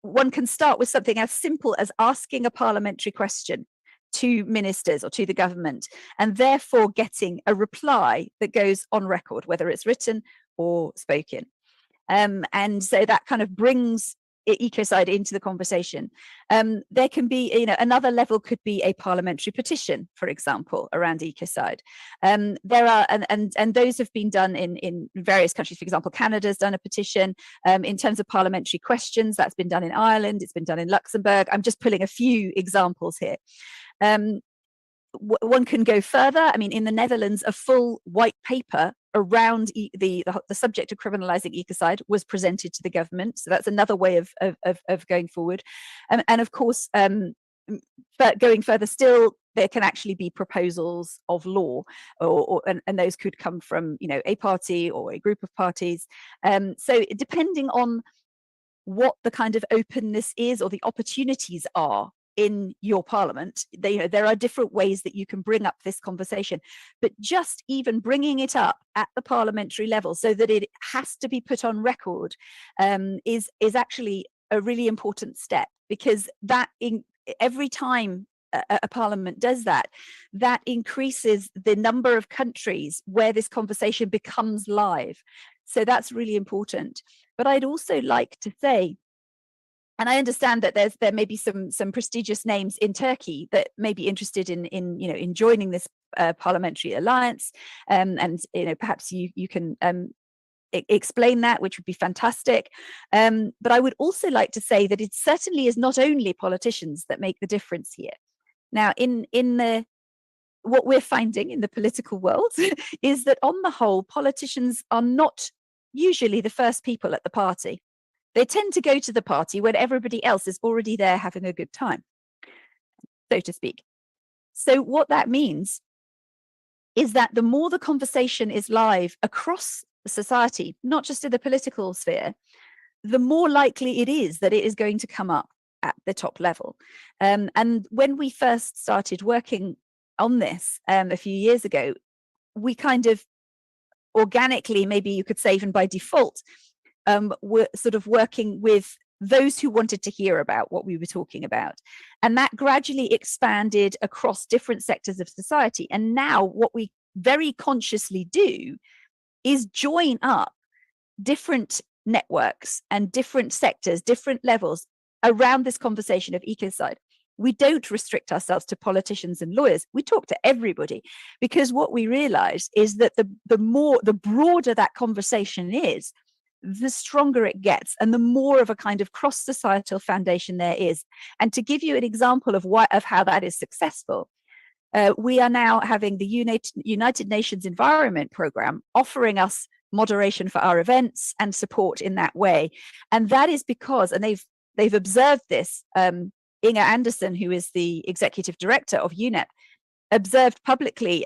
one can start with something as simple as asking a parliamentary question to ministers or to the government, and therefore getting a reply that goes on record, whether it's written or spoken. And so that kind of brings Ecocide into the conversation. There can be, another level could be a parliamentary petition, for example, around Ecocide. There are, and those have been done in various countries. For example, Canada's done a petition. In terms of parliamentary questions, that's been done in Ireland, it's been done in Luxembourg. I'm just pulling a few examples here. One can go further. I mean, in the Netherlands, a full white paper around the subject of criminalizing ecocide was presented to the government. So that's another way of going forward. And of course, but going further still, there can actually be proposals of law, and those could come from, a party or a group of parties. So depending on what the kind of openness is or the opportunities are in your parliament, there are different ways that you can bring up this conversation, but just even bringing it up at the parliamentary level so that it has to be put on record is actually a really important step, because that every time a parliament does that, that increases the number of countries where this conversation becomes live. So that's really important. But I'd also like to say, and I understand that there may be some prestigious names in Turkey that may be interested in joining this parliamentary alliance, and perhaps you can explain that, which would be fantastic. But I would also like to say that it certainly is not only politicians that make the difference here. Now, what we're finding in the political world is that on the whole, politicians are not usually the first people at the party. They tend to go to the party when everybody else is already there having a good time, so to speak. So what that means is that the more the conversation is live across society, not just in the political sphere, the more likely it is that it is going to come up at the top level. And when we first started working on this a few years ago, we kind of organically, maybe you could say even by default, were sort of working with those who wanted to hear about what we were talking about. And that gradually expanded across different sectors of society. And now what we very consciously do is join up different networks and different sectors, different levels around this conversation of ecocide. We don't restrict ourselves to politicians and lawyers. We talk to everybody, because what we realize is that the broader that conversation is, the stronger it gets, and the more of a kind of cross-societal foundation there is. And to give you an example of how that is successful, we are now having the United Nations Environment Programme offering us moderation for our events and support in that way. And that is because, and they've observed this, Inga Anderson, who is the executive director of UNEP, observed publicly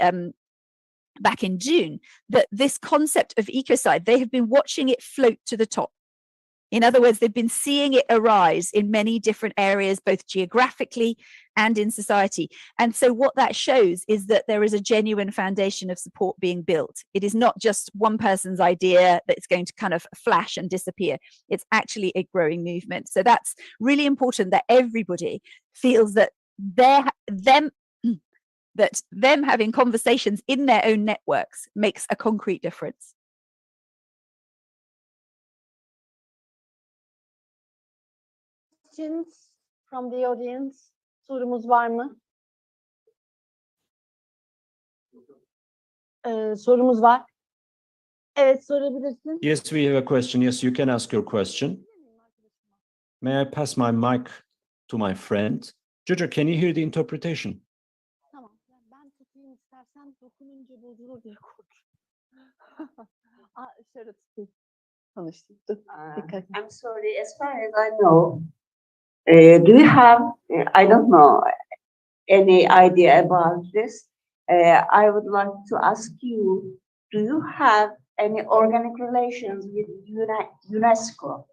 back in June that this concept of ecocide, they have been watching it float to the top. In other words, they've been seeing it arise in many different areas, both geographically and in society. And so what that shows is that there is a genuine foundation of support being built. It is not just one person's idea that's going to kind of flash and disappear. It's actually a growing movement. So that's really important, that everybody feels that them having conversations in their own networks makes a concrete difference. Questions from the audience? Sorumuz var mı? Sorumuz var. Evet, sorabilirsin. Yes, we have a question. Yes, you can ask your question. May I pass my mic to my friend? Jojo, can you hear the interpretation? Tamam. Ben tutayım istersen, dokununca bozulur diye korkuyorum. Şöyle tutayım. Konuştuk. I'm sorry, as far as I know, do you have, I don't know, any idea about this? I would like to ask you, do you have any organic relations with UNESCO,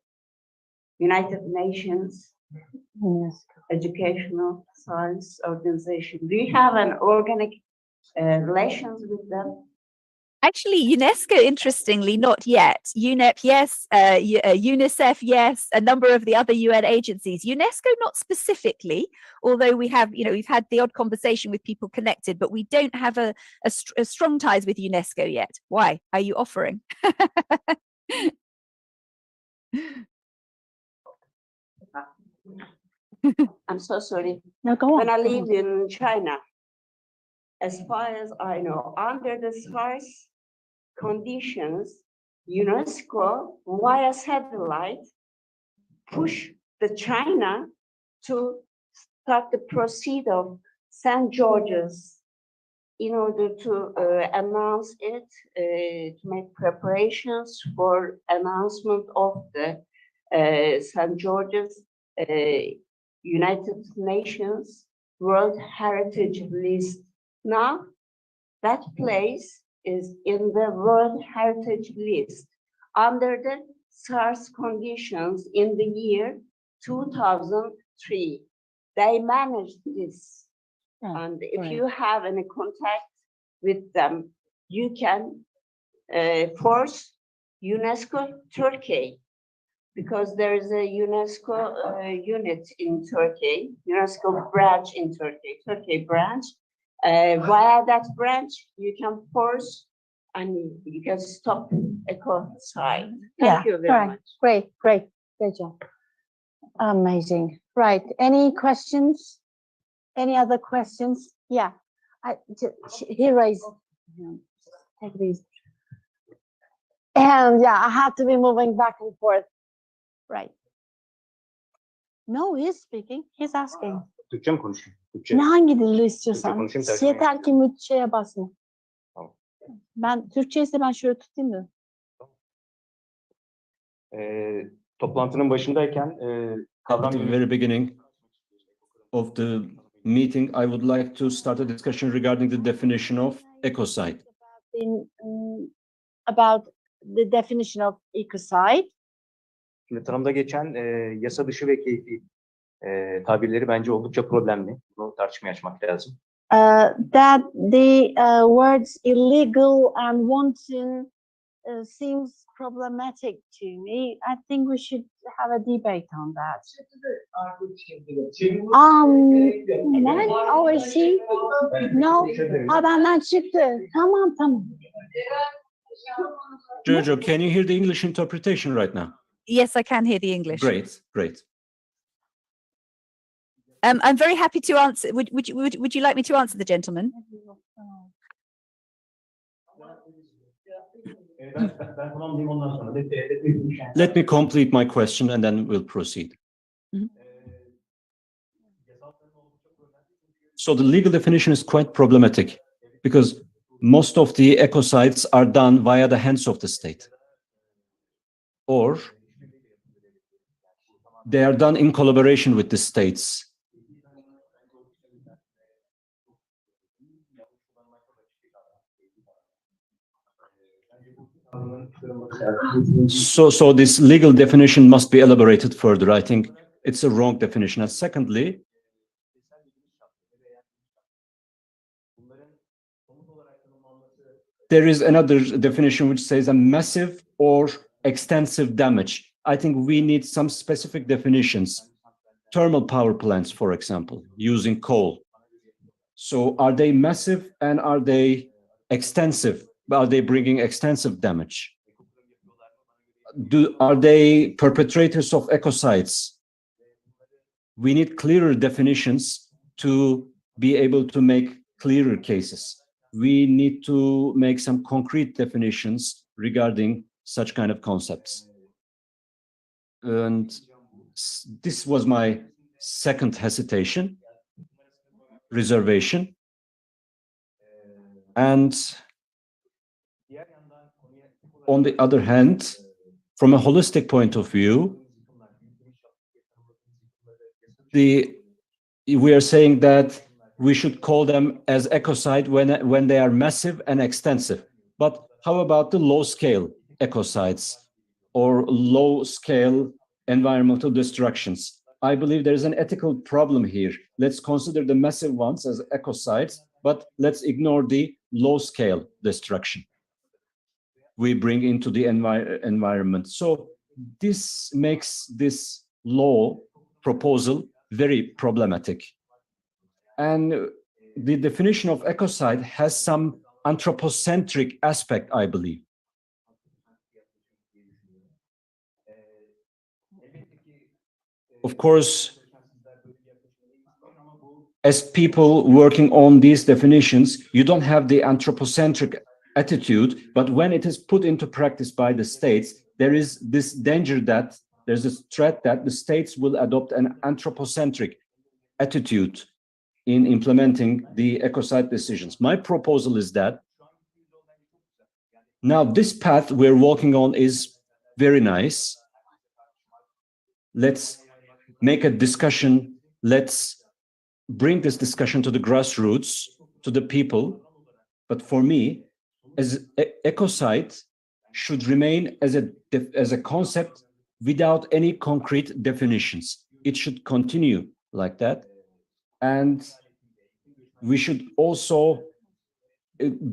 United Nations Educational Science Organization? Do you have an organic relations with them? Actually, UNESCO, interestingly, not yet. UNEP, yes. UNICEF, yes. A number of the other UN agencies. UNESCO, not specifically, although we have, we've had the odd conversation with people connected, but we don't have a strong ties with UNESCO yet. Why? Are you offering? I'm so sorry. No, go on. When I go on. lived in China, as far as I know, under the SARS conditions, UNESCO via satellite push the China to start the proceed of St. George's in order to announce it, to make preparations for announcement of the St. George's United Nations World Heritage List. Now, that place is in the World Heritage List under the SARS conditions in the year 2003. They managed this. And if right. you have any contact with them, you can force UNESCO Turkey, because there is a UNESCO unit in Turkey, UNESCO branch in Turkey, Turkey branch. Via that branch, you can force and you can stop ecocide. Thank you very much. Great job. Amazing. Right. Any questions? Any other questions? Yeah. He raised. Take these. And yeah, I have to be moving back and forth. Right. No, he's speaking. He's asking. Türkçe mi konuşayım? Türkçe. Ne hangi dili istiyorsan. konuşayım, tercüme Yeter ki şeye basma. Tamam. Ben Türkçe ise ben şöyle tutayım da. Toplantının başındayken At the very beginning of the meeting, I would like to start a discussion regarding the definition of ecocide. About the definition of ecocide. Şimdi tanımda geçen yasa dışı ve keyfi tabirleri bence oldukça problemli. Bunu tartışmaya açmak lazım. That the words illegal and wanton seems problematic to me. I think we should have a debate on that. Neden? Oh, is she? No. Benden çıktı. Tamam. Jojo, can you hear the English interpretation right now? Yes, I can hear the English. Great. I'm very happy to answer. Would you like me to answer the gentleman? Let me complete my question and then we'll proceed. Mhm. So the legal definition is quite problematic because most of the ecocides are done via the hands of the state, or they are done in collaboration with the states. So this legal definition must be elaborated further. I think it's a wrong definition. And secondly, there is another definition which says a massive or extensive damage. I think we need some specific definitions. Thermal power plants, for example, using coal. So are they massive and are they extensive? Are they bringing extensive damage? Are they perpetrators of ecocides? We need clearer definitions to be able to make clearer cases. We need to make some concrete definitions regarding such kind of concepts. And this was my second hesitation, reservation. And on the other hand, from a holistic point of view, we are saying that we should call them as ecocide when they are massive and extensive. But how about the low-scale ecocides or low-scale environmental destructions? I believe there is an ethical problem here. Let's consider the massive ones as ecocides, but let's ignore the low-scale destruction. we bring into the environment. So this makes this law proposal very problematic. And the definition of ecocide has some anthropocentric aspect, I believe. Of course, as people working on these definitions, you don't have the anthropocentric attitude, but when it is put into practice by the states, there is this danger that there's a threat that the states will adopt an anthropocentric attitude in implementing the ecocide decisions. My proposal is that now this path we're walking on is very nice. Let's make a discussion. Let's bring this discussion to the grassroots, to the people. But for me, as ecocide should remain as a concept without any concrete definitions. It should continue like that. And we should also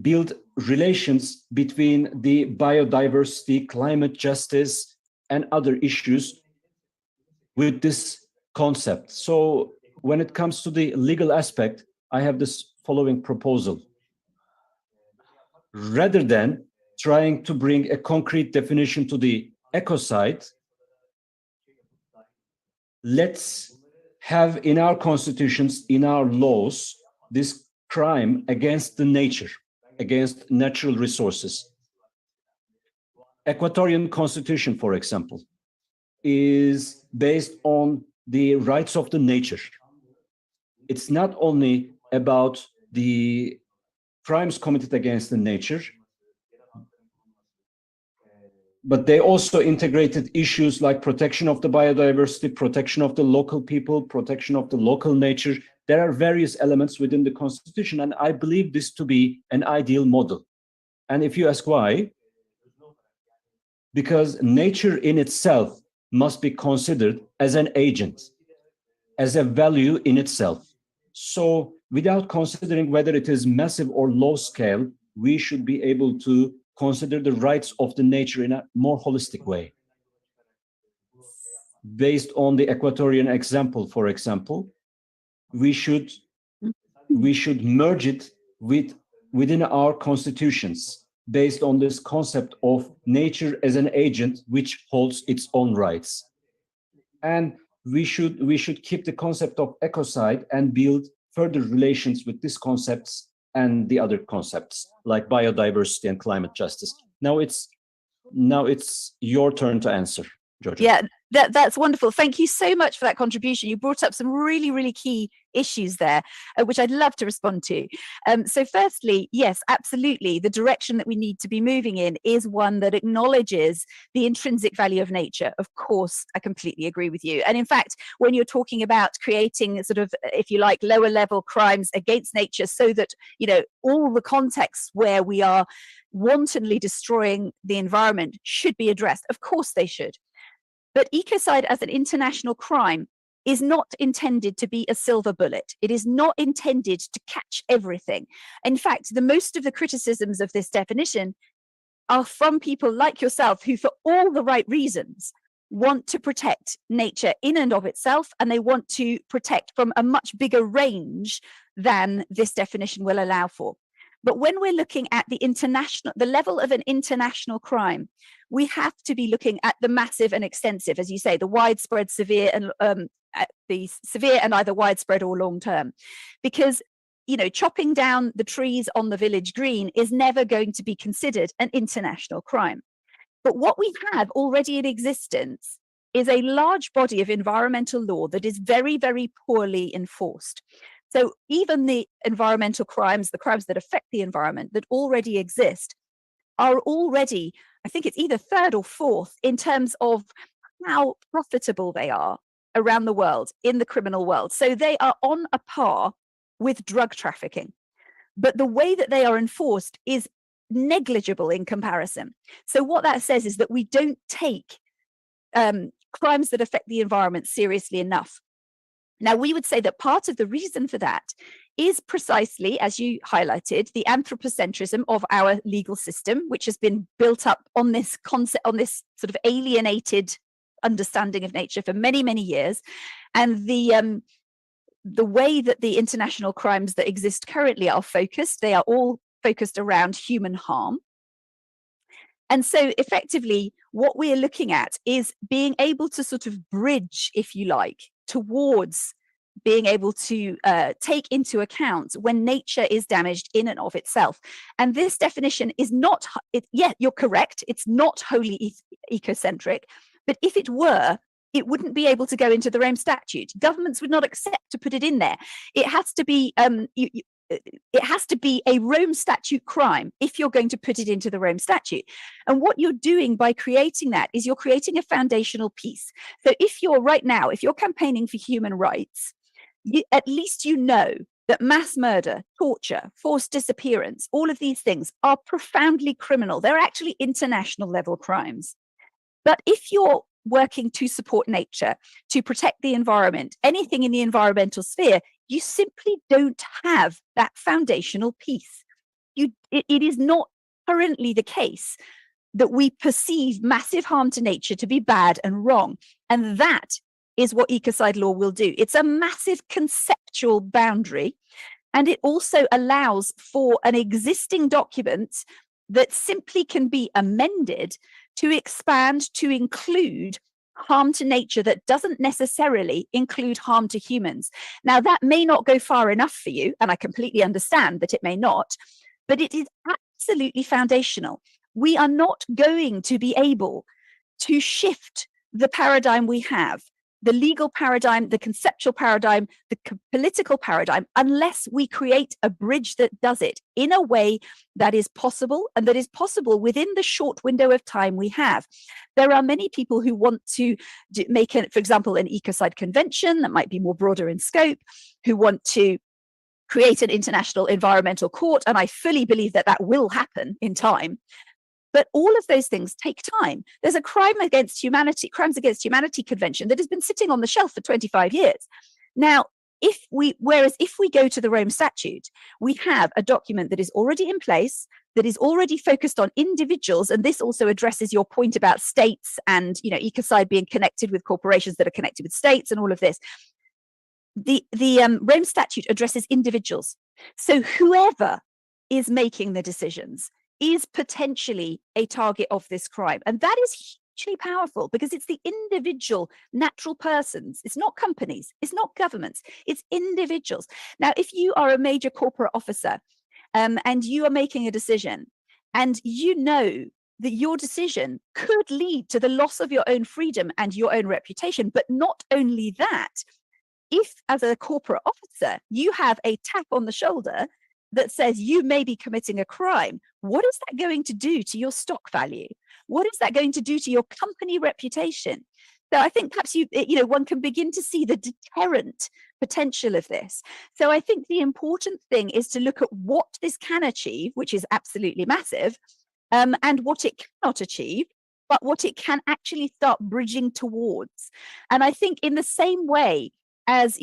build relations between the biodiversity, climate justice, and other issues with this concept. So when it comes to the legal aspect, I have this following proposal. Rather than trying to bring a concrete definition to the ecocide, let's have in our constitutions, in our laws, this crime against the nature, against natural resources. Ecuadorian constitution, for example, is based on the rights of the nature. It's not only about the crimes committed against the nature, but they also integrated issues like protection of the biodiversity, protection of the local people, protection of the local nature. There are various elements within the constitution, and I believe this to be an ideal model. And if you ask why, because nature in itself must be considered as an agent, as a value in itself. So without considering whether it is massive or low scale, we should be able to consider the rights of the nature in a more holistic way. Based on the Ecuadorian example, for example, we should merge it within our constitutions based on this concept of nature as an agent which holds its own rights. And we should keep the concept of ecocide and build further relations with these concepts and the other concepts like biodiversity and climate justice. Now it's your turn to answer, Jojo. Yeah, that's wonderful. Thank you so much for that contribution. You brought up some really, really key issues there, which I'd love to respond to. So firstly, yes, absolutely. The direction that we need to be moving in is one that acknowledges the intrinsic value of nature. Of course, I completely agree with you. And in fact, when you're talking about creating sort of, if you like, lower level crimes against nature so that, you know, all the contexts where we are wantonly destroying the environment should be addressed. Of course they should. But ecocide as an international crime is not intended to be a silver bullet. It is not intended to catch everything. In fact, most of the criticisms of this definition are from people like yourself who, for all the right reasons, want to protect nature in and of itself, and they want to protect from a much bigger range than this definition will allow for. But when we're looking at the level of an international crime, we have to be looking at the massive and extensive, as you say, the widespread, severe, and the severe and either widespread or long term, because, you know, chopping down the trees on the village green is never going to be considered an international crime. But what we have already in existence is a large body of environmental law that is very, very poorly enforced. So even the environmental crimes, the crimes that affect the environment that already exist, are already, I think it's either third or fourth in terms of how profitable they are around the world, in the criminal world. So they are on a par with drug trafficking. But the way that they are enforced is negligible in comparison. So what that says is that we don't take crimes that affect the environment seriously enough. Now, we would say that part of the reason for that is precisely, as you highlighted, the anthropocentrism of our legal system, which has been built up on this concept, on this sort of alienated understanding of nature for many, many years. And the way that the international crimes that exist currently are focused, they are all focused around human harm. And so effectively, what we're looking at is being able to sort of bridge, if you like, towards being able to take into account when nature is damaged in and of itself. And this definition is not, yeah, you're correct, it's not wholly ecocentric, but if it were, it wouldn't be able to go into the Rome Statute. Governments would not accept to put it in there. It has to be it has to be a Rome Statute crime if you're going to put it into the Rome Statute. And what you're doing by creating that is you're creating a foundational piece. So if you're right now, if you're campaigning for human rights, at least you know that mass murder, torture, forced disappearance, all of these things are profoundly criminal. They're actually international level crimes. But if you're working to support nature, to protect the environment, anything in the environmental sphere, you simply don't have that foundational piece. It is not currently the case that we perceive massive harm to nature to be bad and wrong. And that is what ecocide law will do. It's a massive conceptual boundary, and it also allows for an existing document that simply can be amended to expand to include harm to nature that doesn't necessarily include harm to humans. Now, that may not go far enough for you, and I completely understand that it may not, but it is absolutely foundational. We are not going to be able to shift the paradigm we have, the legal paradigm, the conceptual paradigm, the political paradigm, unless we create a bridge that does it in a way that is possible, and that is possible within the short window of time we have. There are many people who want to make, for example, an Ecocide convention that might be more broader in scope, who want to create an international environmental court, and I fully believe that that will happen in time. But all of those things take time. There's a crimes against humanity convention that has been sitting on the shelf for 25 years. Now, whereas if we go to the Rome Statute, we have a document that is already in place, that is already focused on individuals, and this also addresses your point about states and, you know, ecocide being connected with corporations that are connected with states and all of this. The Rome Statute addresses individuals. So whoever is making the decisions is potentially a target of this crime. And that is hugely powerful because it's the individual natural persons. It's not companies, it's not governments, it's individuals. Now, if you are a major corporate officer and you are making a decision and you know that your decision could lead to the loss of your own freedom and your own reputation, but not only that, if as a corporate officer, you have a tap on the shoulder that says you may be committing a crime, what is that going to do to your stock value? What is that going to do to your company reputation? So I think perhaps one can begin to see the deterrent potential of this. So I think the important thing is to look at what this can achieve, which is absolutely massive, and what it cannot achieve, but what it can actually start bridging towards. And I think in the same way as,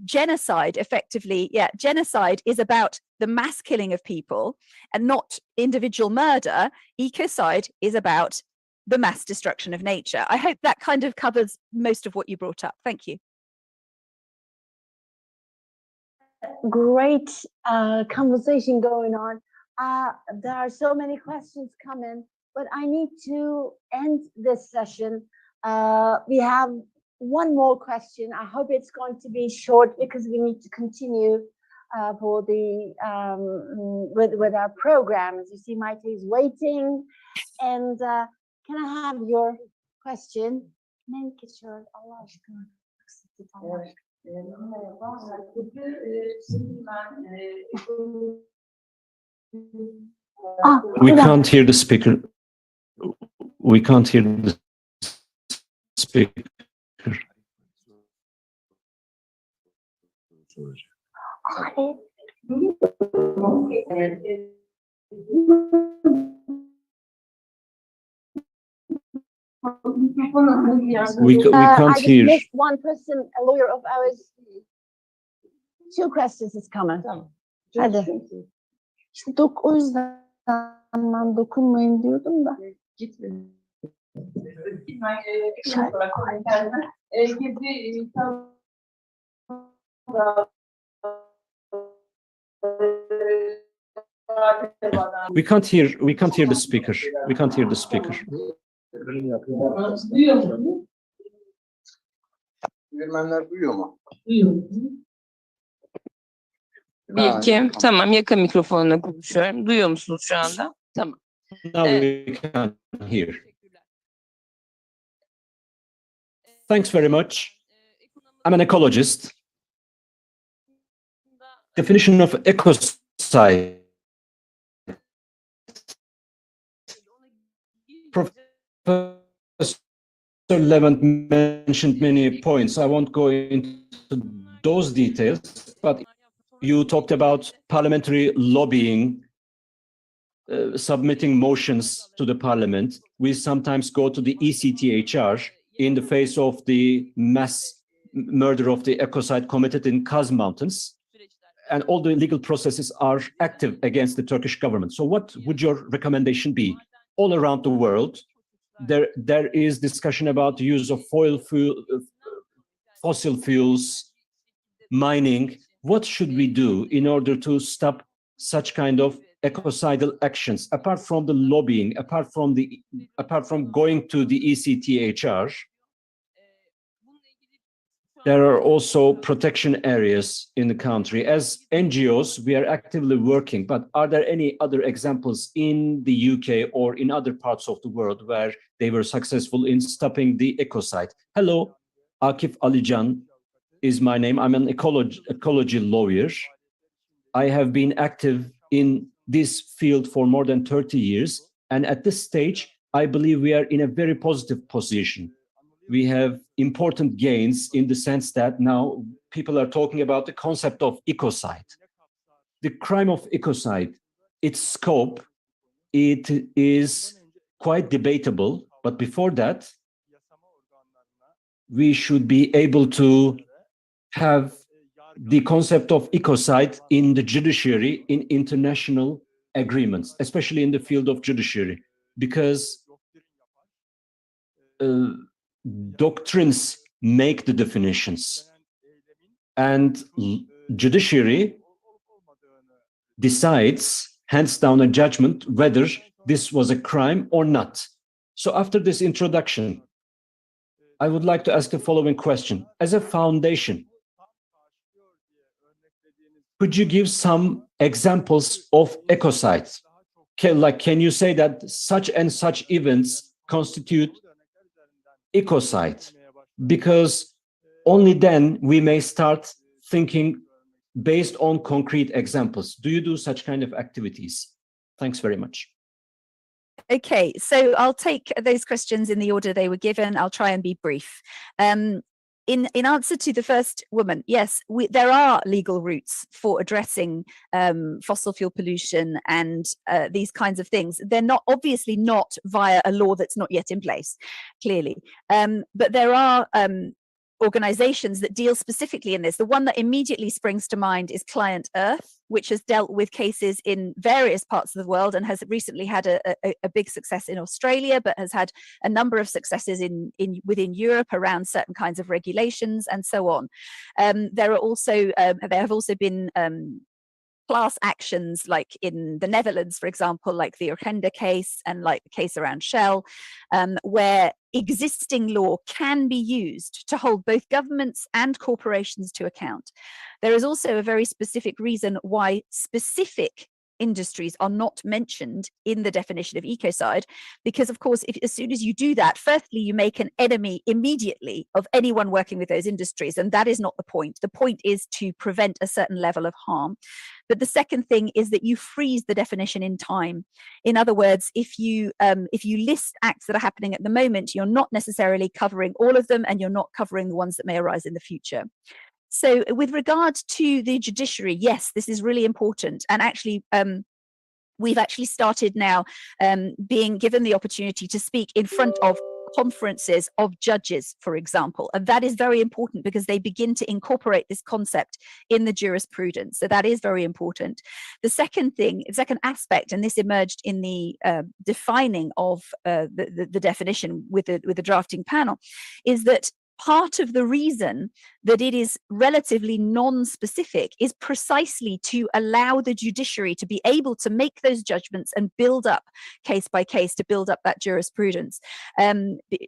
genocide effectively, genocide is about the mass killing of people and not individual murder. Ecocide is about the mass destruction of nature. I hope that kind of covers most of what you brought up. Thank you. Great conversation going on. There are so many questions coming, but I need to end this session. We have one more question. I hope it's going to be short because we need to continue for the with our programs. You see, Maite is waiting, and can I have your question? We can't hear the speaker. We can't hear the speaker. We can't I just hear. missed one person, a lawyer of ours. two questions is coming. Tamam. Hadi. İşte o yüzden ben dokunmayın diyordum da. Gitme. Ben ekran olarak kendime girdi We can't hear the speaker. We can't hear the speaker. Duyuyor musun? Çevirmenler duyuyor mu? Duyuyor. Ha, Bir, iki. Tamam, yakın mikrofonla konuşuyorum. Duyuyor musunuz şu anda? Tamam. Now we can hear. Thanks very much. I'm an ecologist. Definition of ecocide. Professor Levent mentioned many points. I won't go into those details, but you talked about parliamentary lobbying, submitting motions to the parliament. We sometimes go to the ECTEA in the face of the mass murder of the ecocide committed in Kaz Mountains. And all the legal processes are active against the Turkish government. So what would your recommendation be? All around the world, there is discussion about the use of fossil fuels, mining. What should we do in order to stop such kind of ecocidal actions, apart from the lobbying, apart from going to the ECTEA? There are also protection areas in the country. As NGOs, we are actively working, but are there any other examples in the UK or in other parts of the world where they were successful in stopping the ecocide? Hello, Akif Alican is my name. I'm an ecology lawyer. I have been active in this field for more than 30 years. And at this stage, I believe we are in a very positive position. We have important gains in the sense that now people are talking about the concept of ecocide. The crime of ecocide, its scope, it is quite debatable. But before that, we should be able to have the concept of ecocide in the judiciary, in international agreements, especially in the field of judiciary, because doctrines make the definitions, and judiciary decides, hands down a judgment whether this was a crime or not. So after this introduction, I would like to ask the following question. As a foundation, could you give some examples of ecocides? Can you say that such and such events constitute ecocide? Because only then we may start thinking based on concrete examples. Do you do such kind of activities? Thanks very much. Okay, so I'll take those questions in the order they were given. I'll try and be brief. In answer to the first woman, yes, there are legal routes for addressing fossil fuel pollution and these kinds of things. They're not obviously not via a law that's not yet in place, clearly. But there are organizations that deal specifically in this. The one that immediately springs to mind is Client Earth, which has dealt with cases in various parts of the world and has recently had a big success in Australia, but has had a number of successes within Europe around certain kinds of regulations and so on. There have also been class actions, like in the Netherlands, for example, like the Urgenda case and like the case around Shell, where existing law can be used to hold both governments and corporations to account. There is also a very specific reason why specific industries are not mentioned in the definition of ecocide, because of course, as soon as you do that, firstly, you make an enemy immediately of anyone working with those industries, and that is not the point. The point is to prevent a certain level of harm. But the second thing is that you freeze the definition in time. In other words, if you list acts that are happening at the moment, you're not necessarily covering all of them, and you're not covering the ones that may arise in the future. So with regard to the judiciary, yes, this is really important. And actually, we've actually started now being given the opportunity to speak in front of conferences of judges, for example. And that is very important because they begin to incorporate this concept in the jurisprudence. So that is very important. The second aspect, and this emerged in the defining of the definition with the drafting panel, is that part of the reason that it is relatively non-specific is precisely to allow the judiciary to be able to make those judgments and build up case by case, to build up that jurisprudence,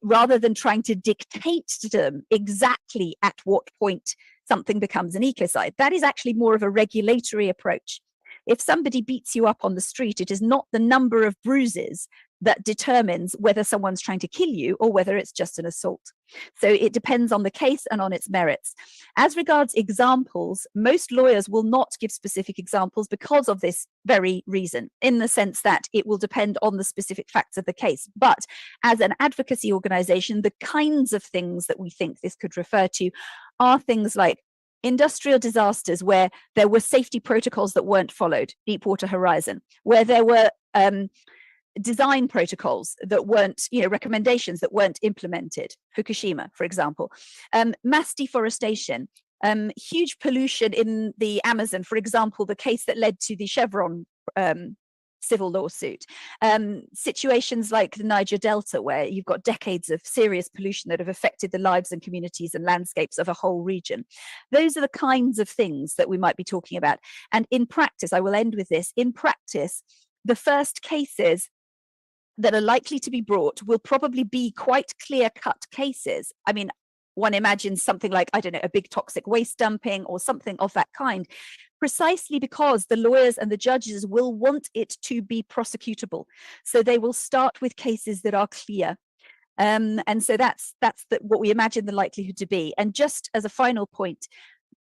rather than trying to dictate to them exactly at what point something becomes an ecocide. That is actually more of a regulatory approach. If somebody beats you up on the street, it is not the number of bruises that determines whether someone's trying to kill you or whether it's just an assault. So it depends on the case and on its merits. As regards examples, most lawyers will not give specific examples because of this very reason, in the sense that it will depend on the specific facts of the case. But as an advocacy organization, the kinds of things that we think this could refer to are things like industrial disasters where there were safety protocols that weren't followed, Deepwater Horizon, where there were design protocols that weren't, recommendations that weren't implemented, Fukushima, for example, mass deforestation, huge pollution in the Amazon, for example, the case that led to the Chevron civil lawsuit, situations like the Niger Delta, where you've got decades of serious pollution that have affected the lives and communities and landscapes of a whole region. Those are the kinds of things that we might be talking about. And in practice, I will end with this, in practice, the first cases that are likely to be brought will probably be quite clear-cut cases. I mean, one imagines something like, I don't know, a big toxic waste dumping or something of that kind, precisely because the lawyers and the judges will want it to be prosecutable. So they will start with cases that are clear. And so that's what we imagine the likelihood to be. And just as a final point,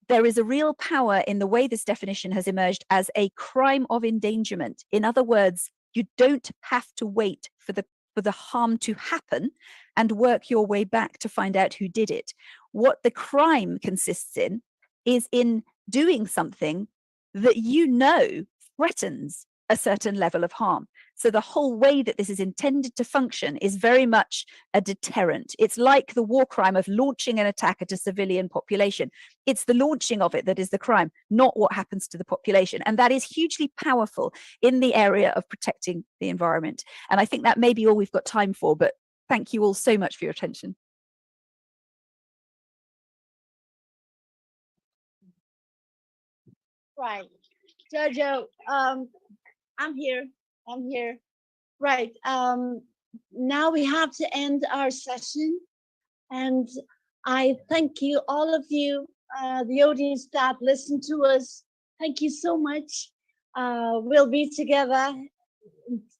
there is a real power in the way this definition has emerged as a crime of endangerment. In other words, you don't have to wait for the harm to happen and work your way back to find out who did it. What the crime consists in is in doing something that threatens a certain level of harm. So the whole way that this is intended to function is very much a deterrent. It's like the war crime of launching an attack at a civilian population. It's the launching of it that is the crime, not what happens to the population. And that is hugely powerful in the area of protecting the environment. And I think that may be all we've got time for, but thank you all so much for your attention. Right. Jojo, I'm here. Right. Now we have to end our session. And I thank you, all of you, the audience that listened to us. Thank you so much. We'll be together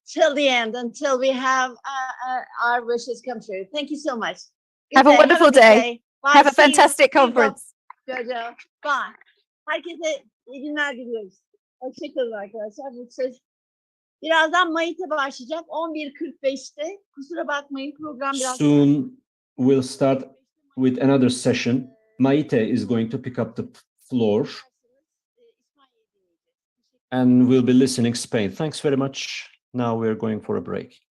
till the end, until we have our wishes come true. Thank you so much. Have a wonderful day. Bye. Have a See you. fantastic See you, conference. Jojo. Bye. Herkese iyi günler diliyoruz. Hoşçakalın arkadaşlar. Bu ses birazdan Maite başlayacak. 11:45'te. Kusura bakmayın, program biraz... Soon we'll start with another session. Maite is going to pick up the floor and we'll be listening Spain. Thanks very much. Now we're going for a break.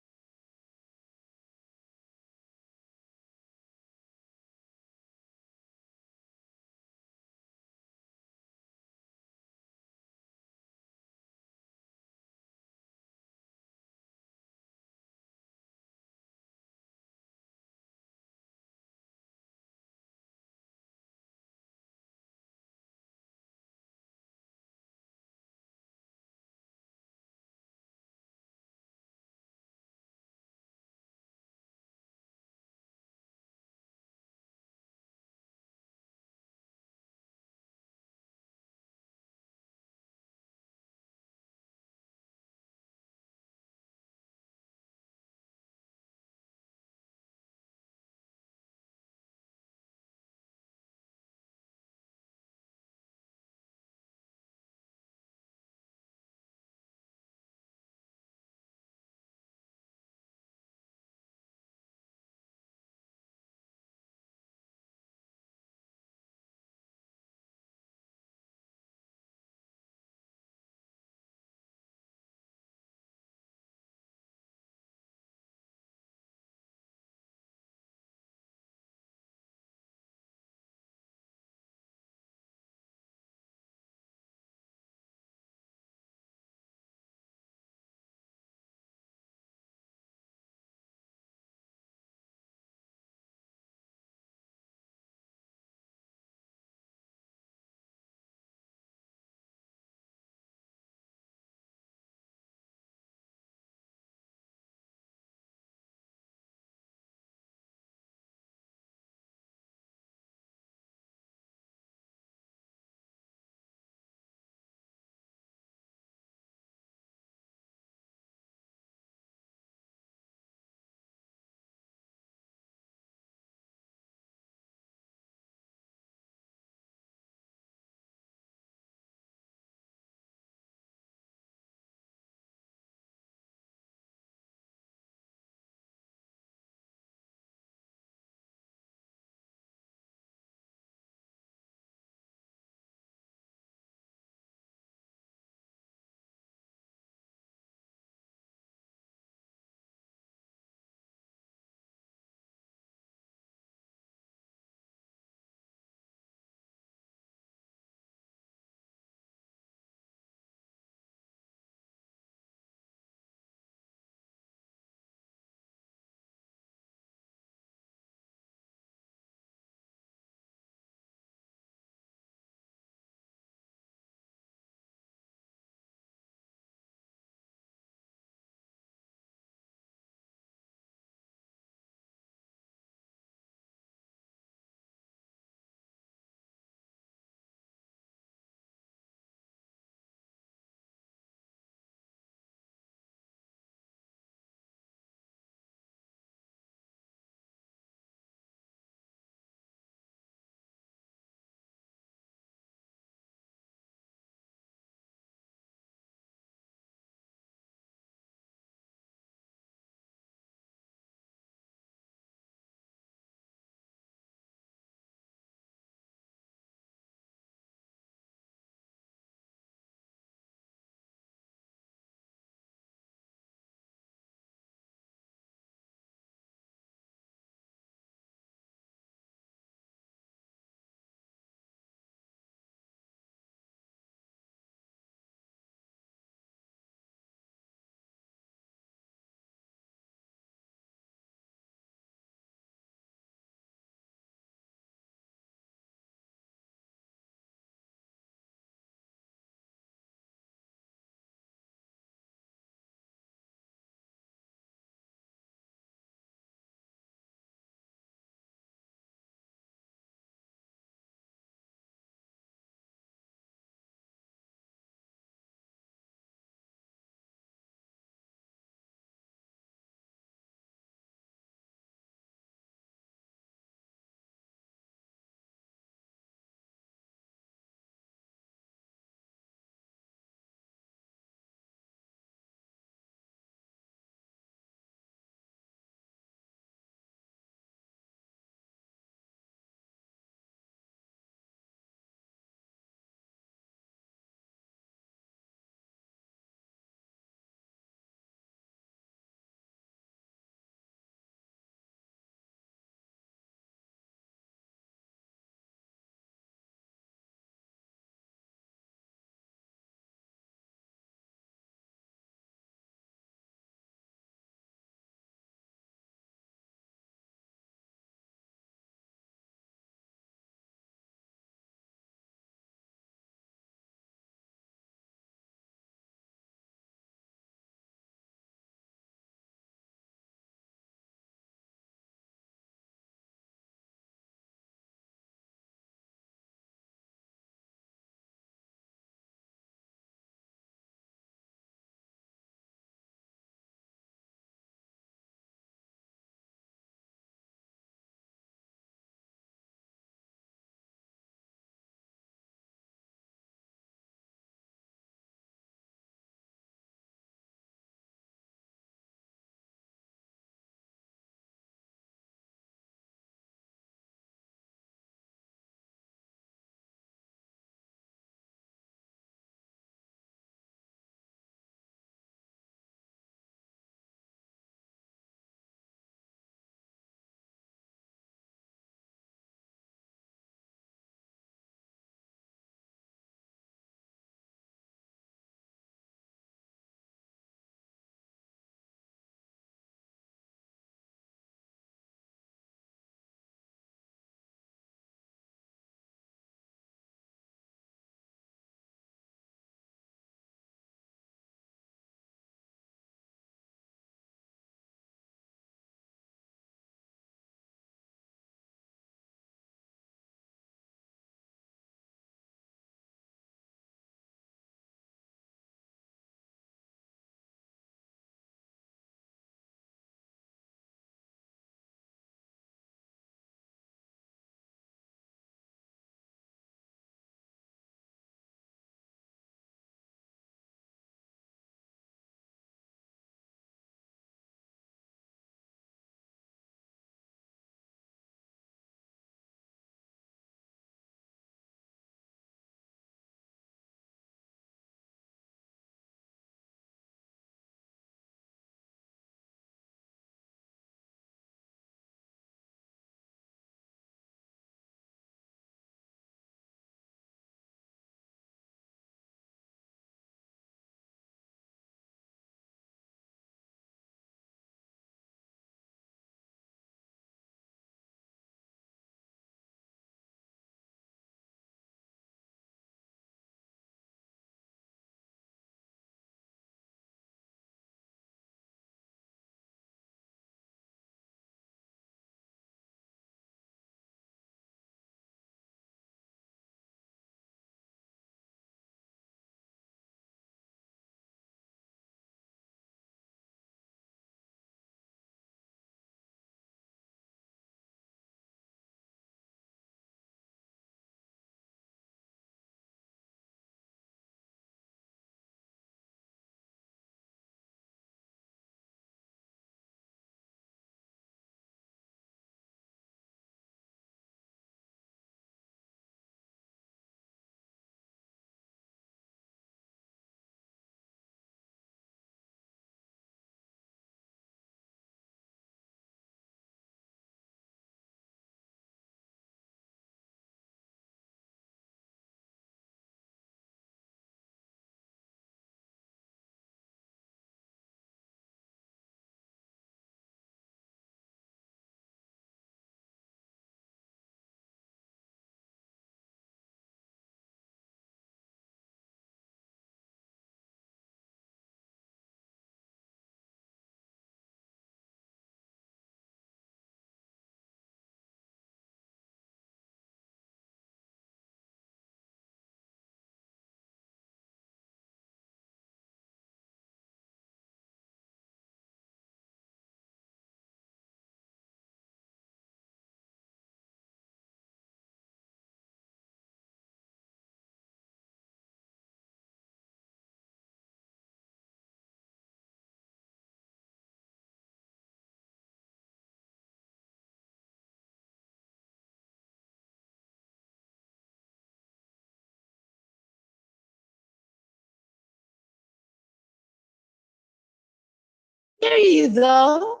hear you though.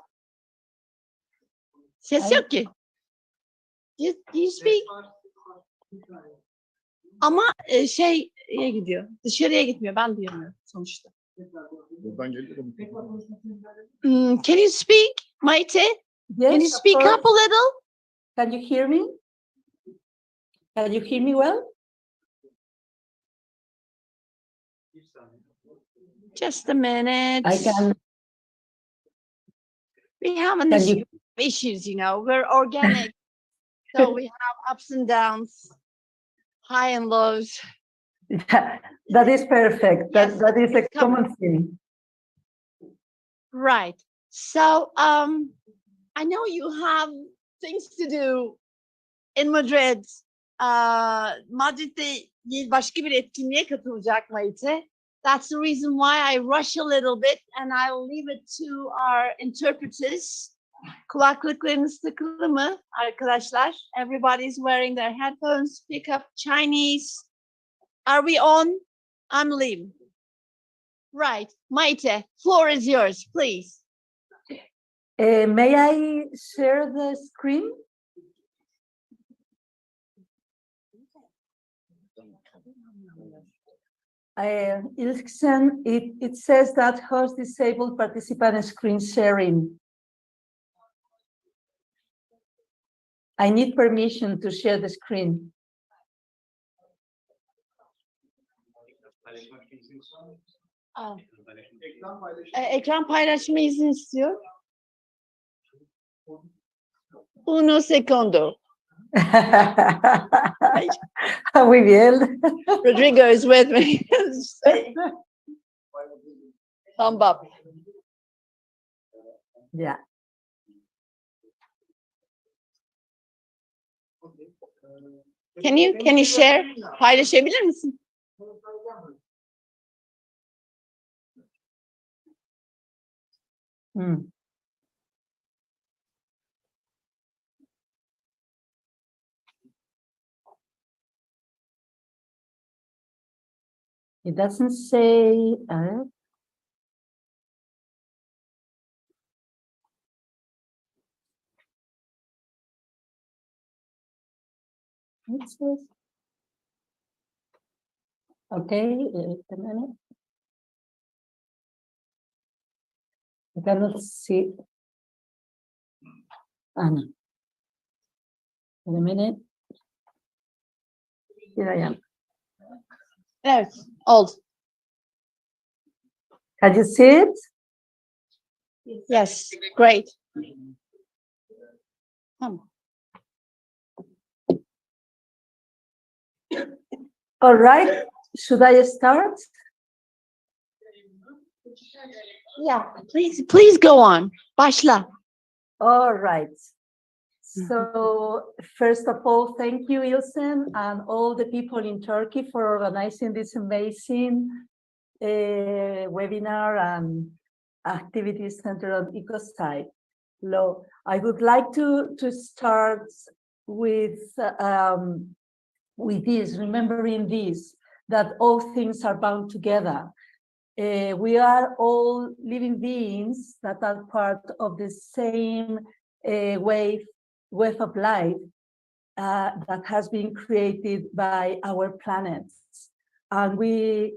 Ses yok ki. You speak. Ama şeye gidiyor. Dışarıya gitmiyor. Ben duyamıyorum sonuçta. Buradan geliyorum. Can you speak, Maite? Yes, Can you of speak course. up a little? Can you hear me? Can you hear me well? Just a minute. I can. We have an Can issue, you? issues, you know. We're organic, so we have ups and downs, high and lows. That is perfect. Yes, That is a it's coming. common thing. Right. So, I know you have things to do in Madrid. Madrid'de başka bir etkinliğe katılacak Maite. That's the reason why I rush a little bit and I'll leave it to our interpreters. Kulaklıklarınız takılı mı arkadaşlar? Everybody's wearing their headphones. Pick up Chinese. Are we on? I'm leaving. Right. Maite, floor is yours, please. May I share the screen? İlksen, it says that host disabled participant screen sharing. I need permission to share the screen. Ekran paylaşma izni istiyor. Uno segundo. Muy bien. Rodrigo is with me. Thumb up. Yeah. Can you share? Paylaşabilir misin? It doesn't say. It says. Okay, a minute. I cannot see. No. In a minute. Here I am. Evet, oldu. Can you see it? Yes, great. All right. Should I start? Yeah, please go on. Başla. All right. So first of all, thank you, İlksen, and all the people in Turkey for organizing this amazing webinar and activities centered on Ecocide law. I would like to start with this, remembering this, that all things are bound together. We are all living beings that are part of the same wave of life that has been created by our planets. And we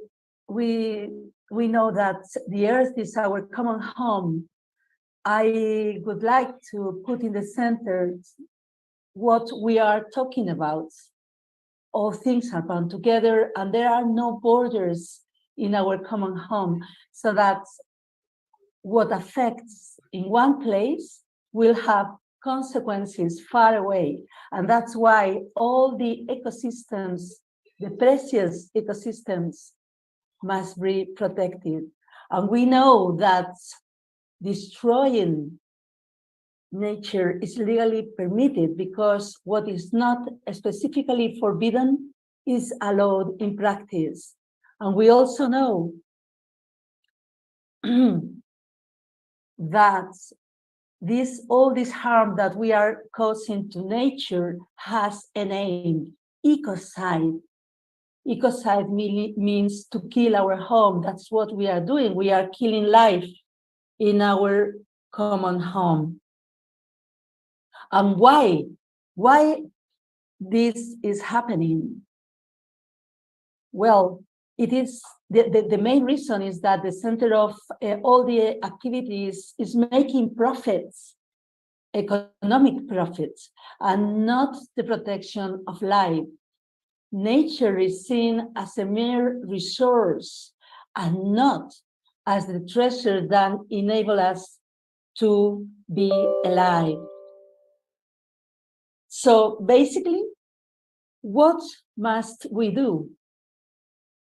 know that the Earth is our common home. I would like to put in the center what we are talking about. All things are bound together and there are no borders in our common home, so that what affects in one place will have consequences far away. And that's why all the ecosystems, the precious ecosystems, must be protected. And we know that destroying nature is legally permitted, because what is not specifically forbidden is allowed in practice. And we also know that all this harm that we are causing to nature has a name: ecocide. Ecocide means to kill our home. That's what we are doing. We are killing life in our common home. And why? Why this is happening? Well, it is the main reason is that the center of all the activities is making profits, economic profits, and not the protection of life. Nature is seen as a mere resource and not as the treasure that enable us to be alive. So basically, what must we do?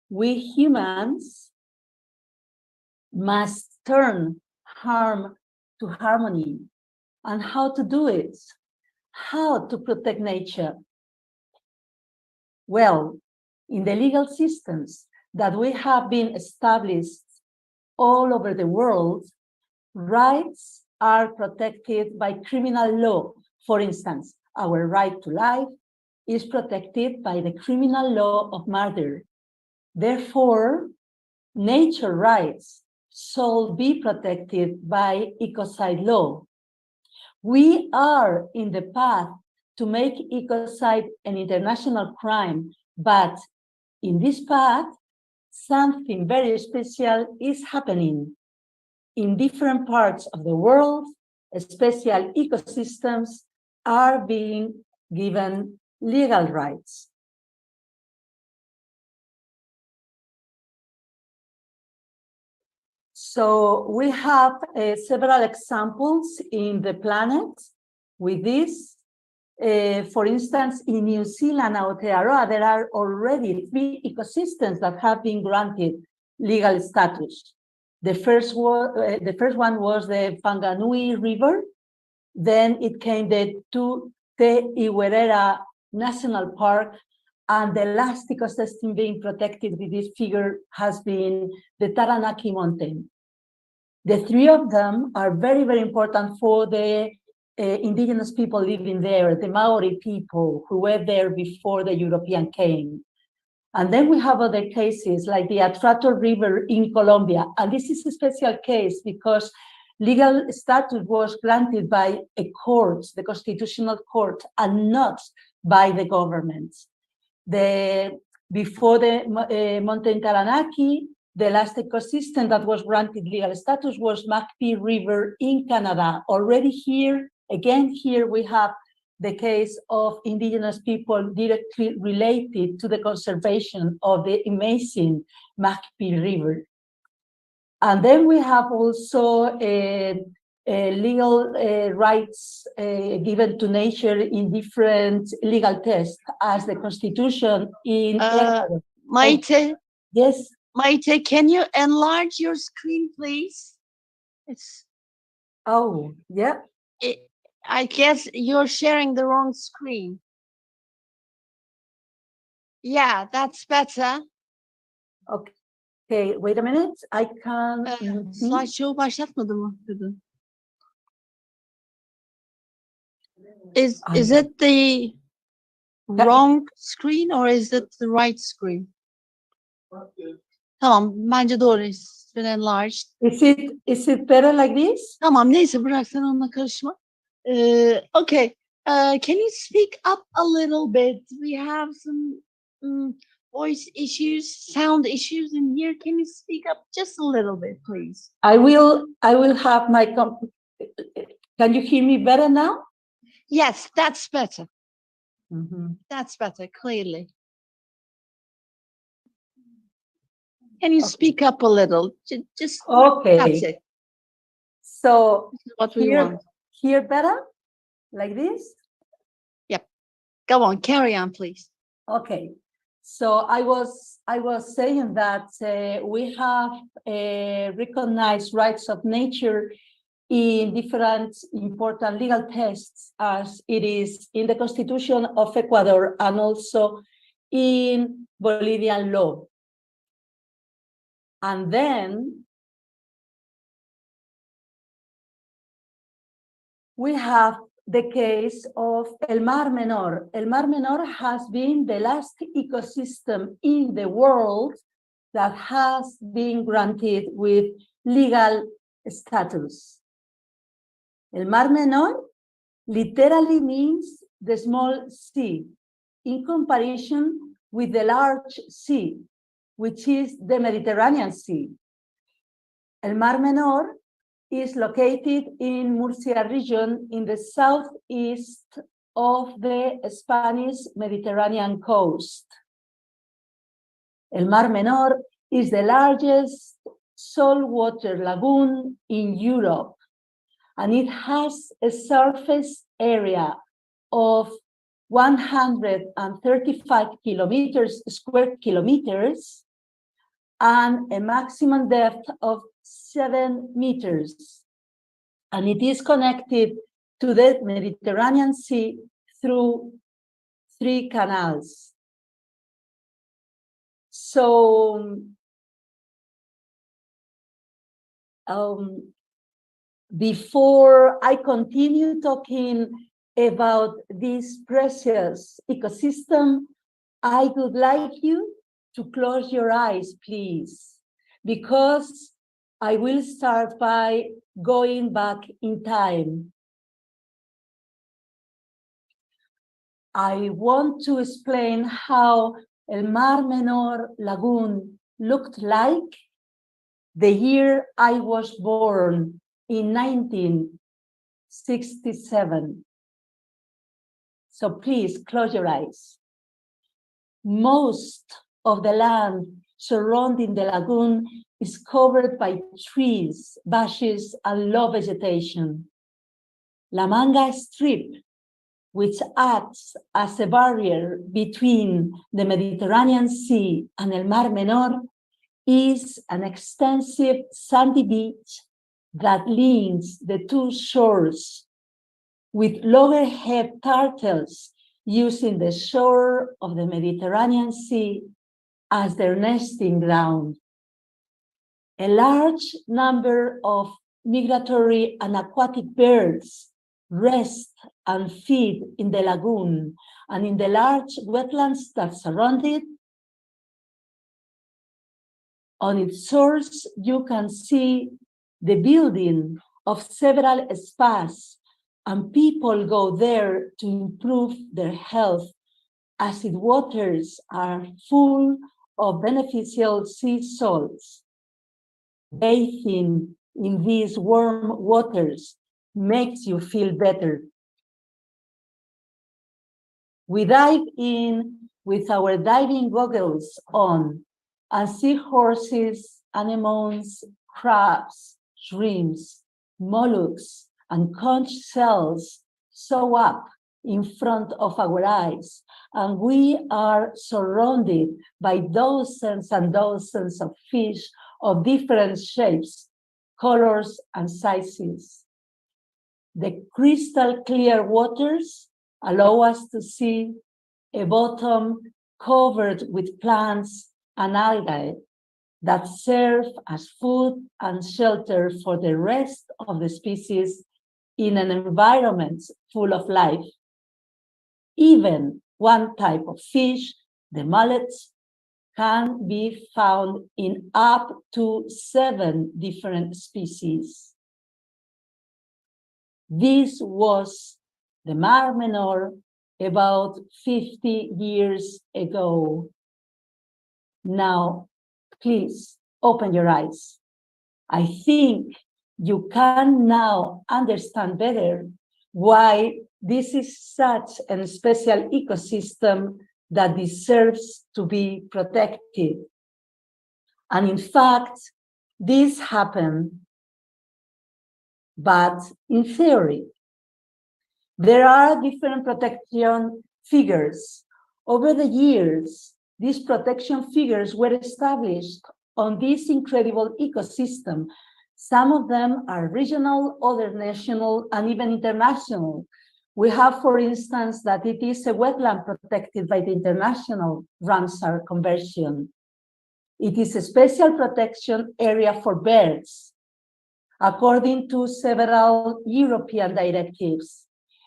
We humans must turn harm to harmony. And how to do it? How to protect nature? Well, in the legal systems that we have been established all over the world, rights are protected by criminal law. For instance, our right to life is protected by the criminal law of murder. Therefore, nature rights shall be protected by Ecocide law. We are in the path to make ecocide an international crime, but in this path, something very special is happening. In different parts of the world, special ecosystems are being given legal rights. So we have several examples in the planet with this. For instance, in New Zealand, Aotearoa, there are already 3 ecosystems that have been granted legal status. The first one was the Whanganui River. Then it came the Te Iwerera National Park. And the last ecosystem being protected with this figure has been the Taranaki Mountain. The 3 of them are very, very important for the indigenous people living there, the Maori people who were there before the European came. And then we have other cases like the Atrato River in Colombia. And this is a special case because legal status was granted by a court, the Constitutional Court, and not by the government. Before the Mountain Taranaki, the last ecosystem that was granted legal status was Magpie River in Canada. Already here, again, here we have the case of indigenous people directly related to the conservation of the amazing Magpie River. And then we have also legal rights given to nature in different legal tests, as the Constitution in Ecuador. Maite, Yes. Maite, can you enlarge your screen, please? Oh, yeah. I guess you're sharing the wrong screen. Yeah, that's better. Okay, wait a minute. I can. Slideshow başlatmadı mı? Is it the wrong screen or is it the right screen? Tamam, bence doğru. It's been enlarged. Is it better like this? Tamam, neyse bırak sen onunla karışma. Okay, can you speak up a little bit? We have some voice issues, sound issues in here. Can you speak up just a little bit, please? I will have my. Can you hear me better now? Yes, that's better. Mm-hmm. That's better, clearly. Can you speak up a little? Just okay. That's it. So this is what we want. Here better, like this. Yep. Go on, carry on, please. Okay. So I was saying that we have recognized rights of nature in different important legal texts, as it is in the Constitution of Ecuador and also in Bolivian law. And then we have the case of El Mar Menor. El Mar Menor has been the last ecosystem in the world that has been granted with legal status. El Mar Menor literally means the small sea, in comparison with the large sea, which is the Mediterranean Sea. El Mar Menor is located in Murcia region in the southeast of the Spanish Mediterranean coast. El Mar Menor is the largest saltwater lagoon in Europe, and it has a surface area of 135 square kilometers and a maximum depth of 7 meters. And it is connected to the Mediterranean Sea through 3 canals. So, before I continue talking about this precious ecosystem, I would like you to close your eyes, please, because I will start by going back in time. I want to explain how El Mar Menor Lagoon looked like the year I was born in 1967. So please close your eyes. Most of the land surrounding the lagoon is covered by trees, bushes, and low vegetation. La Manga Strip, which acts as a barrier between the Mediterranean Sea and El Mar Menor, is an extensive sandy beach that links the 2 shores, with loggerhead turtles using the shore of the Mediterranean Sea as their nesting ground. A large number of migratory and aquatic birds rest and feed in the lagoon and in the large wetlands that surround it. On its source, you can see the building of several spas, and people go there to improve their health, as its waters are full of beneficial sea salts. Bathing in these warm waters makes you feel better. We dive in with our diving goggles on and see horses, anemones, crabs, shrimps, mollusks, and conch shells sew up in front of our eyes, and we are surrounded by dozens and dozens of fish of different shapes, colors, and sizes. The crystal clear waters allow us to see a bottom covered with plants and algae that serve as food and shelter for the rest of the species in an environment full of life. Even one type of fish, the mullets, can be found in up to 7 different species. This was the Mar Menor about 50 years ago. Now, please open your eyes. I think you can now understand better why this is such a special ecosystem that deserves to be protected. And in fact, this happened, but in theory. There are different protection figures. Over the years, these protection figures were established on this incredible ecosystem. Some of them are regional, other national, and even international. We have, for instance, that it is a wetland protected by the International Ramsar Convention. It is a special protection area for birds, according to several European directives.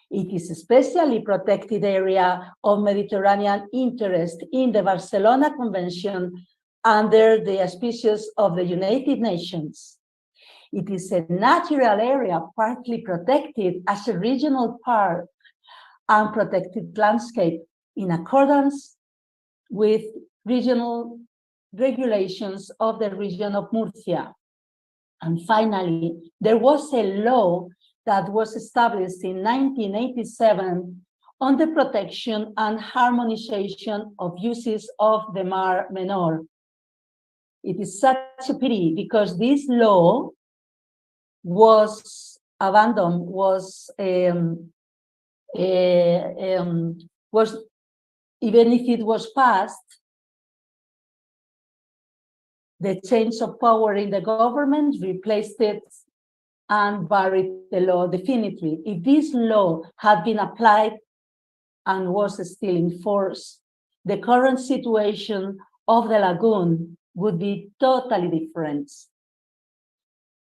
It is a specially protected area of Mediterranean interest in the Barcelona Convention under the auspices of the United Nations. It is a natural area partly protected as a regional park and protected landscape in accordance with regional regulations of the region of Murcia. And finally, there was a law that was established in 1987 on the protection and harmonization of uses of the Mar Menor. It is such a pity because this law was abandoned, was even if it was passed, the change of power in the government replaced it and buried the law definitively. If this law had been applied and was still in force, the current situation of the lagoon would be totally different.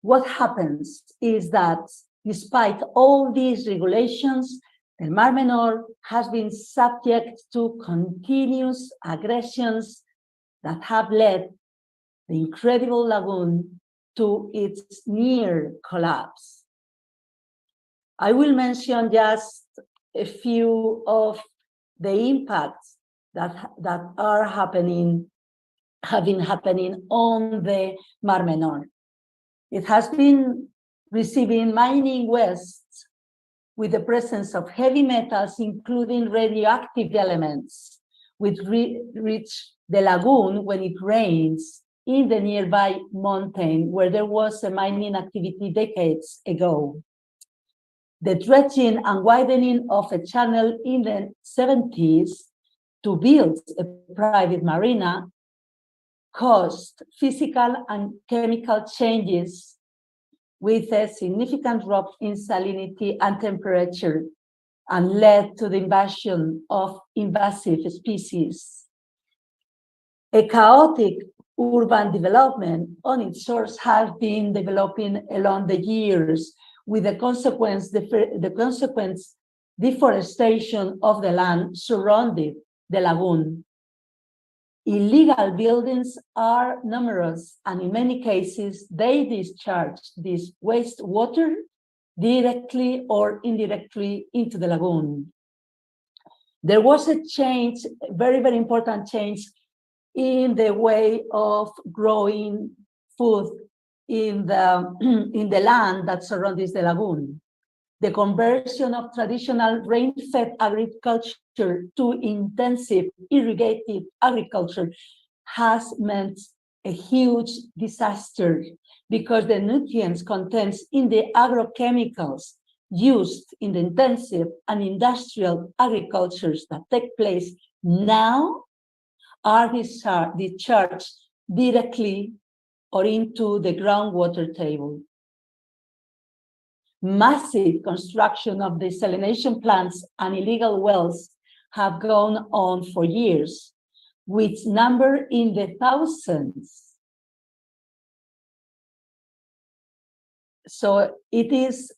What happens is that despite all these regulations, the Mar Menor has been subject to continuous aggressions that have led the incredible lagoon to its near collapse. I will mention just a few of the impacts that are have been happening on the Mar Menor. It has been receiving mining wastes with the presence of heavy metals, including radioactive elements, which reach the lagoon when it rains in the nearby mountain where there was a mining activity decades ago. The dredging and widening of a channel in the 70s to build a private marina caused physical and chemical changes with a significant drop in salinity and temperature and led to the invasion of invasive species. A chaotic urban development on its shores has been developing along the years with the consequence deforestation of the land surrounding the lagoon. Illegal buildings are numerous, and in many cases, they discharge this wastewater directly or indirectly into the lagoon. There was a change, a very, very important change in the way of growing food in the land that surrounds the lagoon. The conversion of traditional rain-fed agriculture to intensive irrigated agriculture has meant a huge disaster because the nutrients content in the agrochemicals used in the intensive and industrial agricultures that take place now are discharged directly or into the groundwater table. Massive construction of desalination plants and illegal wells have gone on for years, which number in the thousands. So it is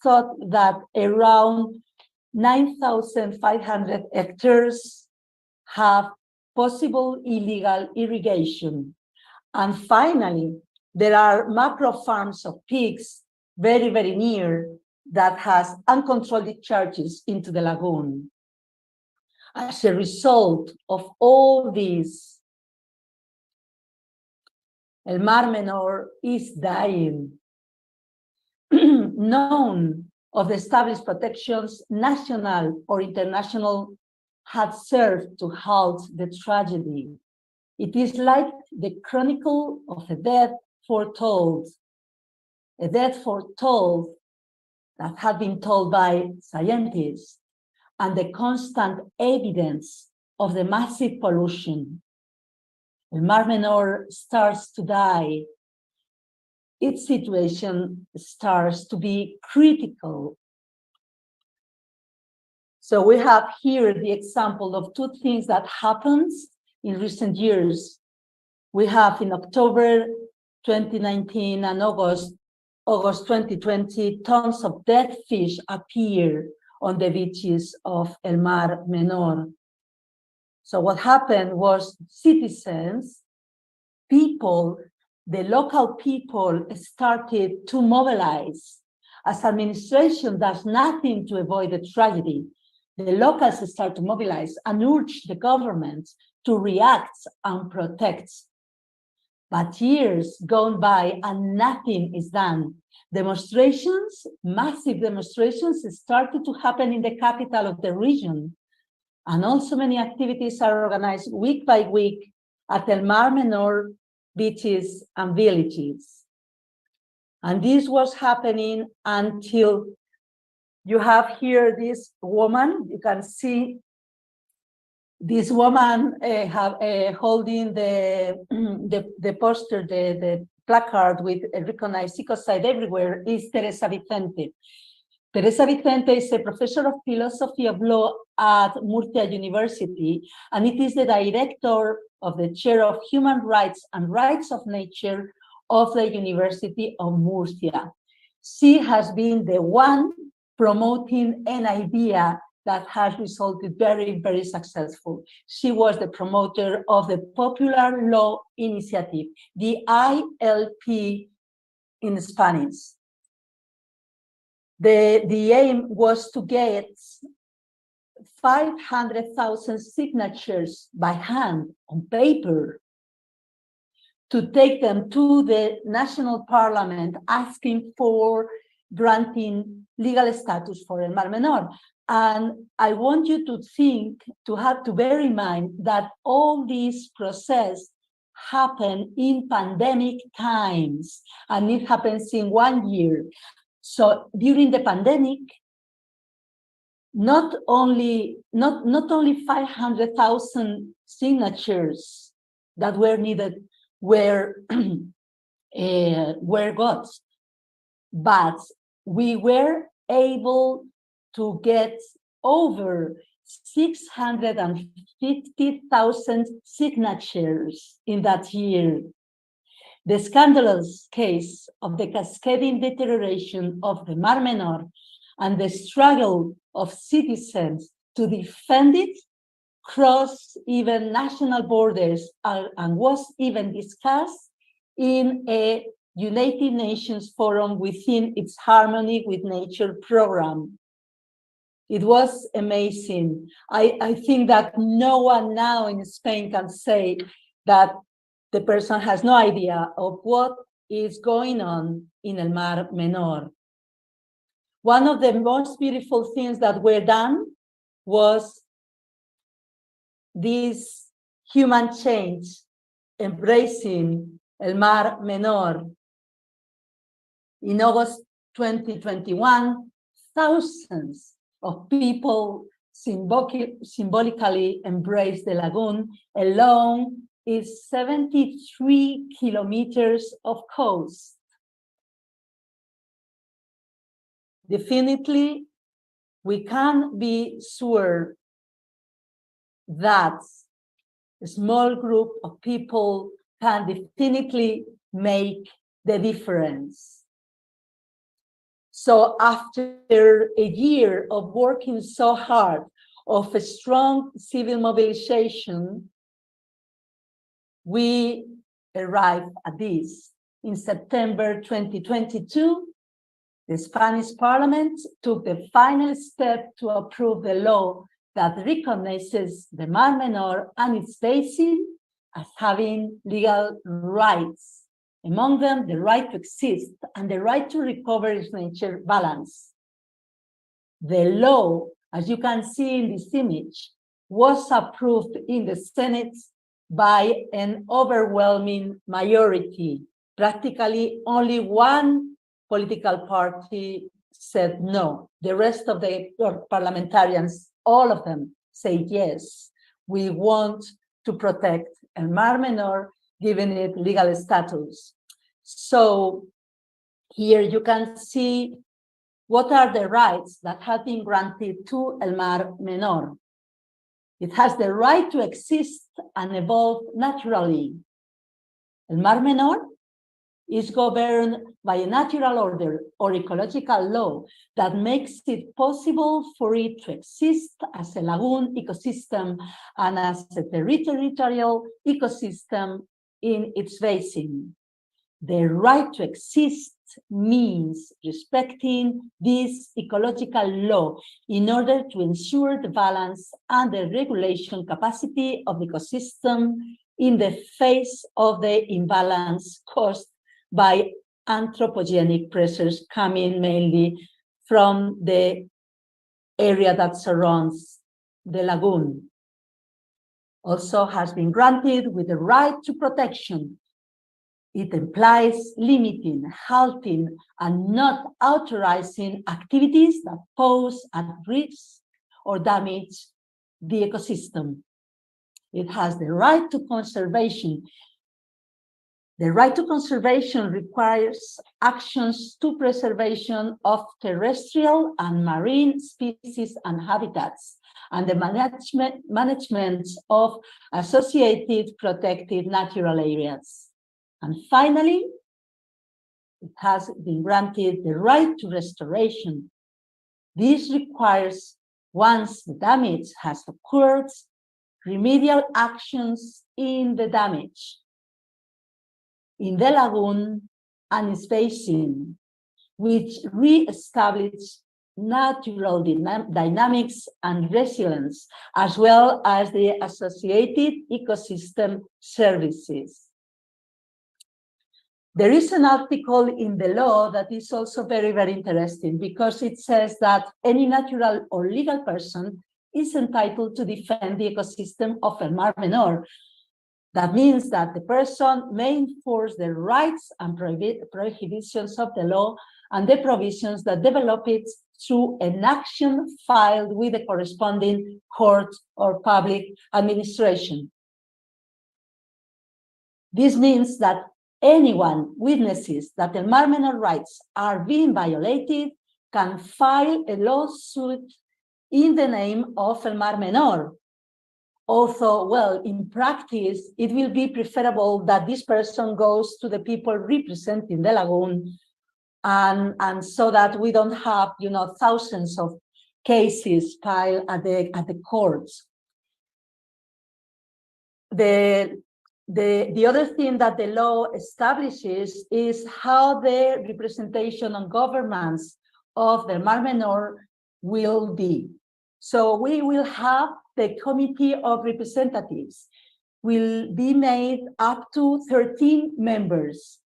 thought that around 9,500 hectares have possible illegal irrigation. And finally, there are macro farms of pigs very, very near that has uncontrolled discharges into the lagoon. As a result of all this, El Mar Menor is dying. None of the established protections, national or international, had served to halt the tragedy. It is like the chronicle of a death foretold that had been told by scientists, and the constant evidence of the massive pollution. The Mar Menor starts to die. Its situation starts to be critical. So we have here the example of two things that happened in recent years. We have in October 2019 and August 2020, tons of dead fish appear on the beaches of El Mar Menor. So what happened was citizens, people the local people started to mobilize. As administration does nothing to avoid the tragedy, the locals start to mobilize and urge the government to react and protect. But years gone by and nothing is done. Demonstrations, massive demonstrations started to happen in the capital of the region. And also many activities are organized week by week at the Mar Menor beaches and villages. And this was happening until you have here this woman. You can see this woman holding the poster, the placard with recognize ecocide everywhere is Teresa Vicente. Teresa Vicente is a professor of philosophy of law at Murcia University, and it is the director of the chair of human rights and rights of nature of the University of Murcia. She has been the one promoting an idea that has resulted very, very successful. She was the promoter of the Popular Law Initiative, the ILP in Spanish. The aim was to get 500,000 signatures by hand on paper to take them to the national parliament asking for granting legal status for El Mar Menor. And I want you to think, to bear in mind that all this process happened in pandemic times, and it happens in 1 year. So during the pandemic, not only 500,000 signatures that were needed were got, but we were able to get over 650,000 signatures in that year. The scandalous case of the cascading deterioration of the Mar Menor and the struggle of citizens to defend it crossed even national borders and was even discussed in a United Nations forum within its Harmony with Nature program. It was amazing. I think that no one now in Spain can say that the person has no idea of what is going on in El Mar Menor. One of the most beautiful things that were done was this human change, embracing El Mar Menor. In August 2021, thousands of people symbolically embraced the lagoon along its 73 kilometers of coast. Definitely, we can be sure that a small group of people can definitely make the difference. So after a year of working so hard, of a strong civil mobilization, we arrived at this. In September 2022, the Spanish Parliament took the final step to approve the law that recognizes the Mar Menor and its basin as having legal rights. Among them, the right to exist and the right to recover its nature balance. The law, as you can see in this image, was approved in the Senate by an overwhelming majority. Practically only one political party said no. The rest of the parliamentarians, all of them, say yes. We want to protect El Mar Menor, giving it legal status. So here you can see what are the rights that have been granted to El Mar Menor. It has the right to exist and evolve naturally. El Mar Menor is governed by a natural order or ecological law that makes it possible for it to exist as a lagoon ecosystem and as a territorial ecosystem in its basin. The right to exist means respecting this ecological law in order to ensure the balance and the regulation capacity of the ecosystem in the face of the imbalance caused by anthropogenic pressures coming mainly from the area that surrounds the lagoon. Also has been granted with the right to protection. It implies limiting, halting, and not authorizing activities that pose at risk or damage the ecosystem. It has the right to conservation. The right to conservation requires actions to preservation of terrestrial and marine species and habitats, and the management of associated protected natural areas. And finally, it has been granted the right to restoration. This requires, once the damage has occurred, remedial actions in the damage, in the lagoon and its basin, which re-establish natural dynamics and resilience, as well as the associated ecosystem services. There is an article in the law that is also very, very interesting, because it says that any natural or legal person is entitled to defend the ecosystem of el Mar Menor. That means that the person may enforce the rights and prohibitions of the law and the provisions that develop it through an action filed with the corresponding court or public administration. This means that anyone witnesses that the Mar Menor rights are being violated can file a lawsuit in the name of el Mar Menor. Although, well, in practice, it will be preferable that this person goes to the people representing the lagoon, and so that we don't have, thousands of cases filed at the courts. The other thing that the law establishes is how the representation on governments of the Mar Menor will be. So we will have the Committee of Representatives will be made up to 13 members,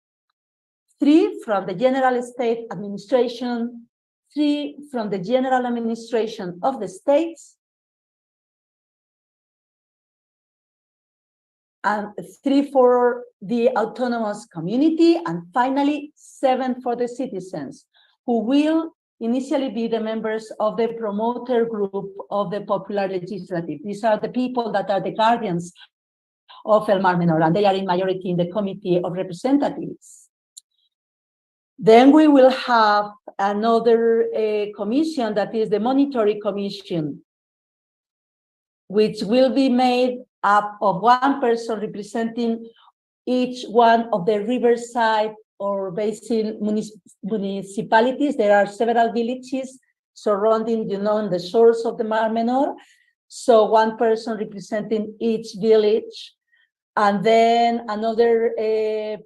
3 from the General State Administration, 3 from the General Administration of the states, and 3 for the autonomous community, and finally 7 for the citizens, who will initially be the members of the promoter group of the popular legislative. These are the people that are the guardians of el Mar Menor, and they are in majority in the Committee of Representatives. Then we will have another commission, that is the Monitoring Commission, which will be made up of 1 person representing each one of the riverside or basin municipalities. There are several villages surrounding, in the shores of the Mar Menor. So 1 person representing each village, and then another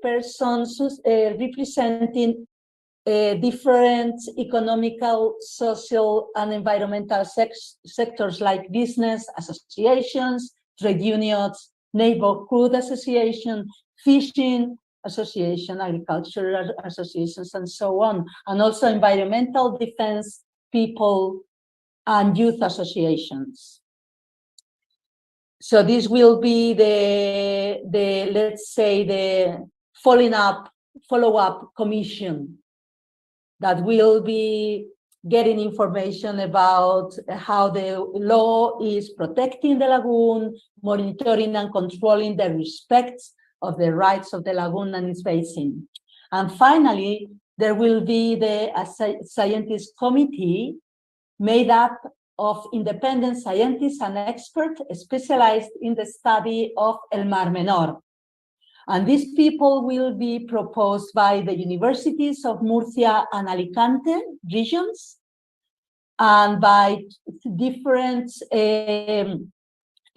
person representing different economical, social, and environmental sectors like business associations, trade unions, neighborhood association, fishing association, agricultural associations, and so on, and also environmental defense people and youth associations. So this will be the let's say the follow-up commission that will be getting information about how the law is protecting the lagoon, monitoring and controlling the respect of the rights of the lagoon and its basin. And finally, there will be the scientist committee made up of independent scientists and experts specialized in the study of el Mar Menor. And these people will be proposed by the universities of Murcia and Alicante regions, and by different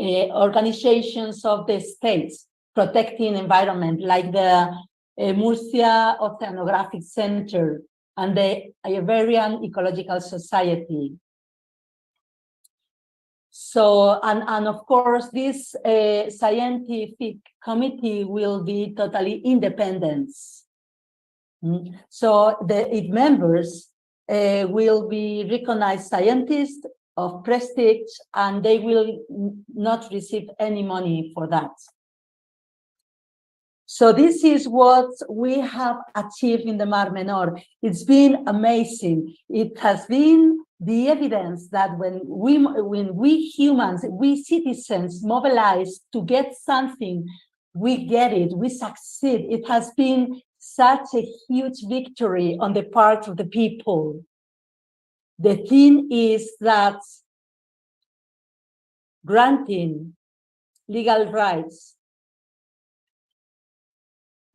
organizations of the states protecting environment, like the Murcia Oceanographic Center, and the Iberian Ecological Society. So, and of course, this scientific committee will be totally independent. So its members will be recognized scientists of prestige, and they will not receive any money for that. So this is what we have achieved in the Mar Menor. It's been amazing. It has been the evidence that when we humans, we citizens mobilize to get something, we get it, we succeed. It has been such a huge victory on the part of the people. The thing is that granting legal rights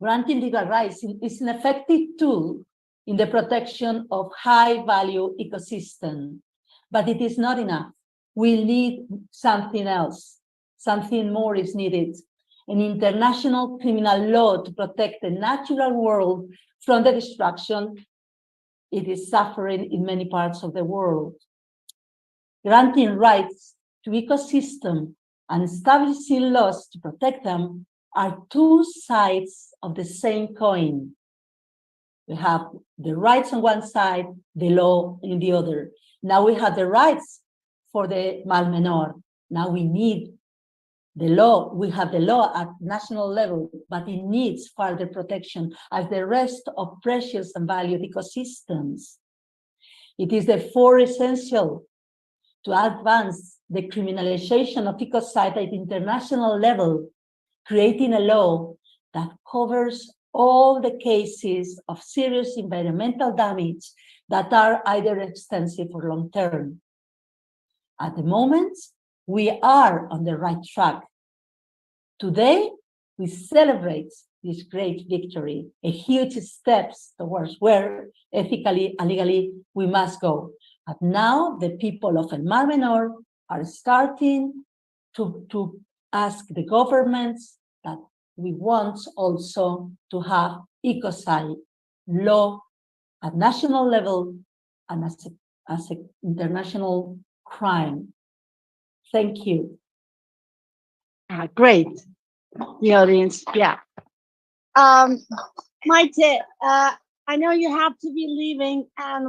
is an effective tool in the protection of high-value ecosystem, but it is not enough. We need something else. Something more is needed. An international criminal law to protect the natural world from the destruction it is suffering in many parts of the world. Granting rights to ecosystem and establishing laws to protect them are two sides of the same coin. We have the rights on one side, the law in the other. Now we have the rights for the Mar Menor. Now we need the law. We have the law at national level, but it needs further protection as the rest of precious and valued ecosystems. It is therefore essential to advance the criminalization of ecocide at international level, creating a law that covers all the cases of serious environmental damage that are either extensive or long-term. At the moment, we are on the right track. Today, we celebrate this great victory, a huge step towards where ethically and legally we must go. But now the people of El Mar Menor are starting to ask the governments that we want also to have ecocide law at national level and as an international crime. Thank you. Great. The audience, yeah. Maite, I know you have to be leaving, and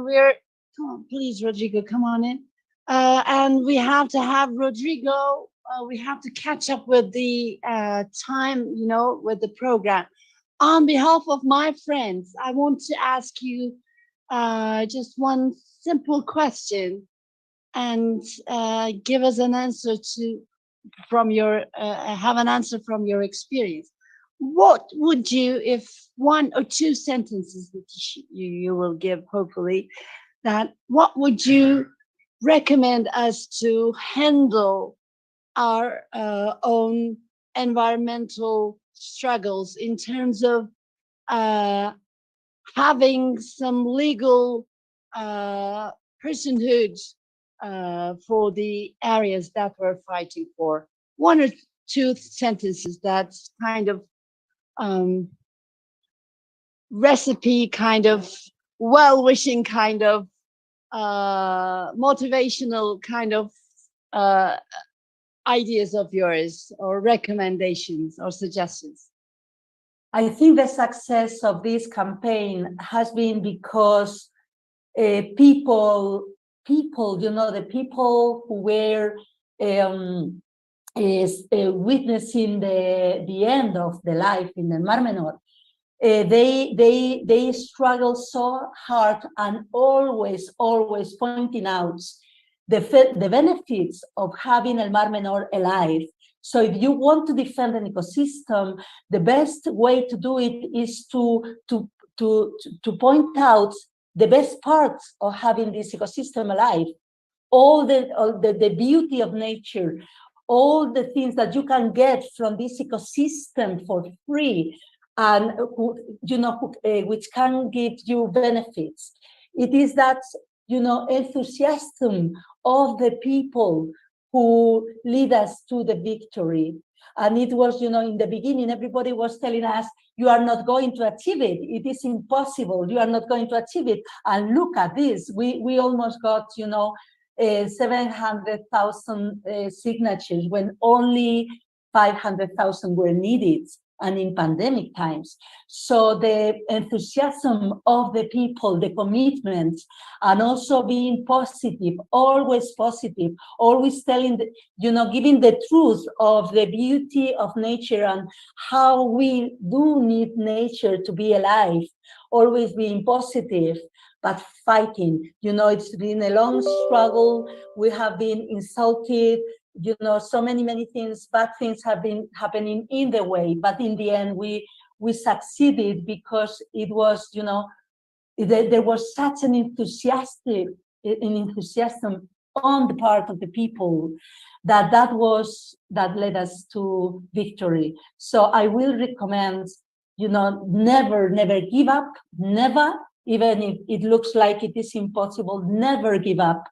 come on, please, Rodrigo, come on in. And we have to have Rodrigo, we have to catch up with the time, with the program. On behalf of my friends, I want to ask you just one simple question and give us an answer have an answer from your experience. What would you, if one or two sentences that you will give, hopefully, what would you recommend us to handle our own environmental struggles in terms of having some legal personhood for the areas that we're fighting for? One or two sentences that's kind of recipe, kind of well-wishing, kind of motivational kind of ideas of yours, or recommendations or suggestions. I think the success of this campaign has been because people, the people who were witnessing the end of the life in the Mar Menor, they struggle so hard and always pointing out the benefits of having El Mar Menor alive. So if you want to defend an ecosystem, the best way to do it is to point out the best parts of having this ecosystem alive, all the beauty of nature, all the things that you can get from this ecosystem for free, and which can give you benefits. It is that enthusiasm of the people who lead us to the victory. And it was, in the beginning, everybody was telling us, you are not going to achieve it. It is impossible. You are not going to achieve it. And look at this. We almost got, 700,000 signatures when only 500,000 were needed, and in pandemic times. So the enthusiasm of the people, the commitment, and also being positive, always telling, giving the truth of the beauty of nature and how we do need nature to be alive, always being positive, but fighting. It's been a long struggle. We have been insulted, so many things, bad things have been happening in the way, but in the end, we succeeded because it was, there was such an enthusiasm on the part of the people that led us to victory. So I will recommend, never give up, never, even if it looks like it is impossible, never give up,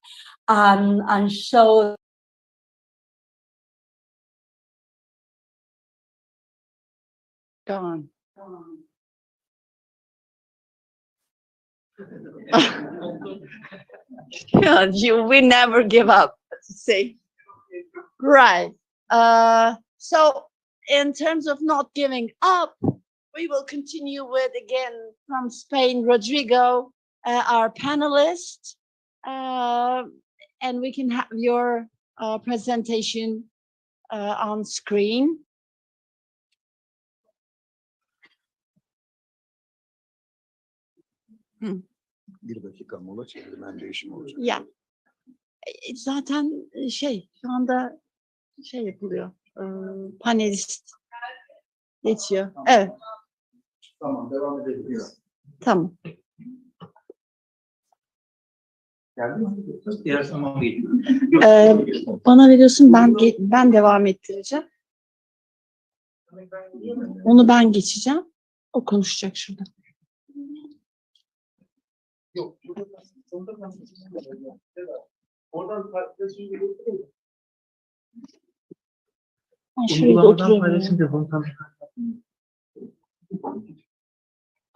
and show. Gone. Yeah, we never give up. See, right. So in terms of not giving up, we will continue with, again, from Spain, Rodrigo, our panelist, and we can have your presentation on screen. Bir dakika mola çekildi. Ben değişim olacak. Ya, zaten şu anda yapılıyor. Panelist geçiyor. Evet. Tamam, devam edebiliriz. Tamam. Diğer zaman geliyor. Bana veriyorsun, ben devam ettireceğim. Onu ben geçeceğim. O konuşacak şurada. Yok. Oradan Ben şurada oturuyorum.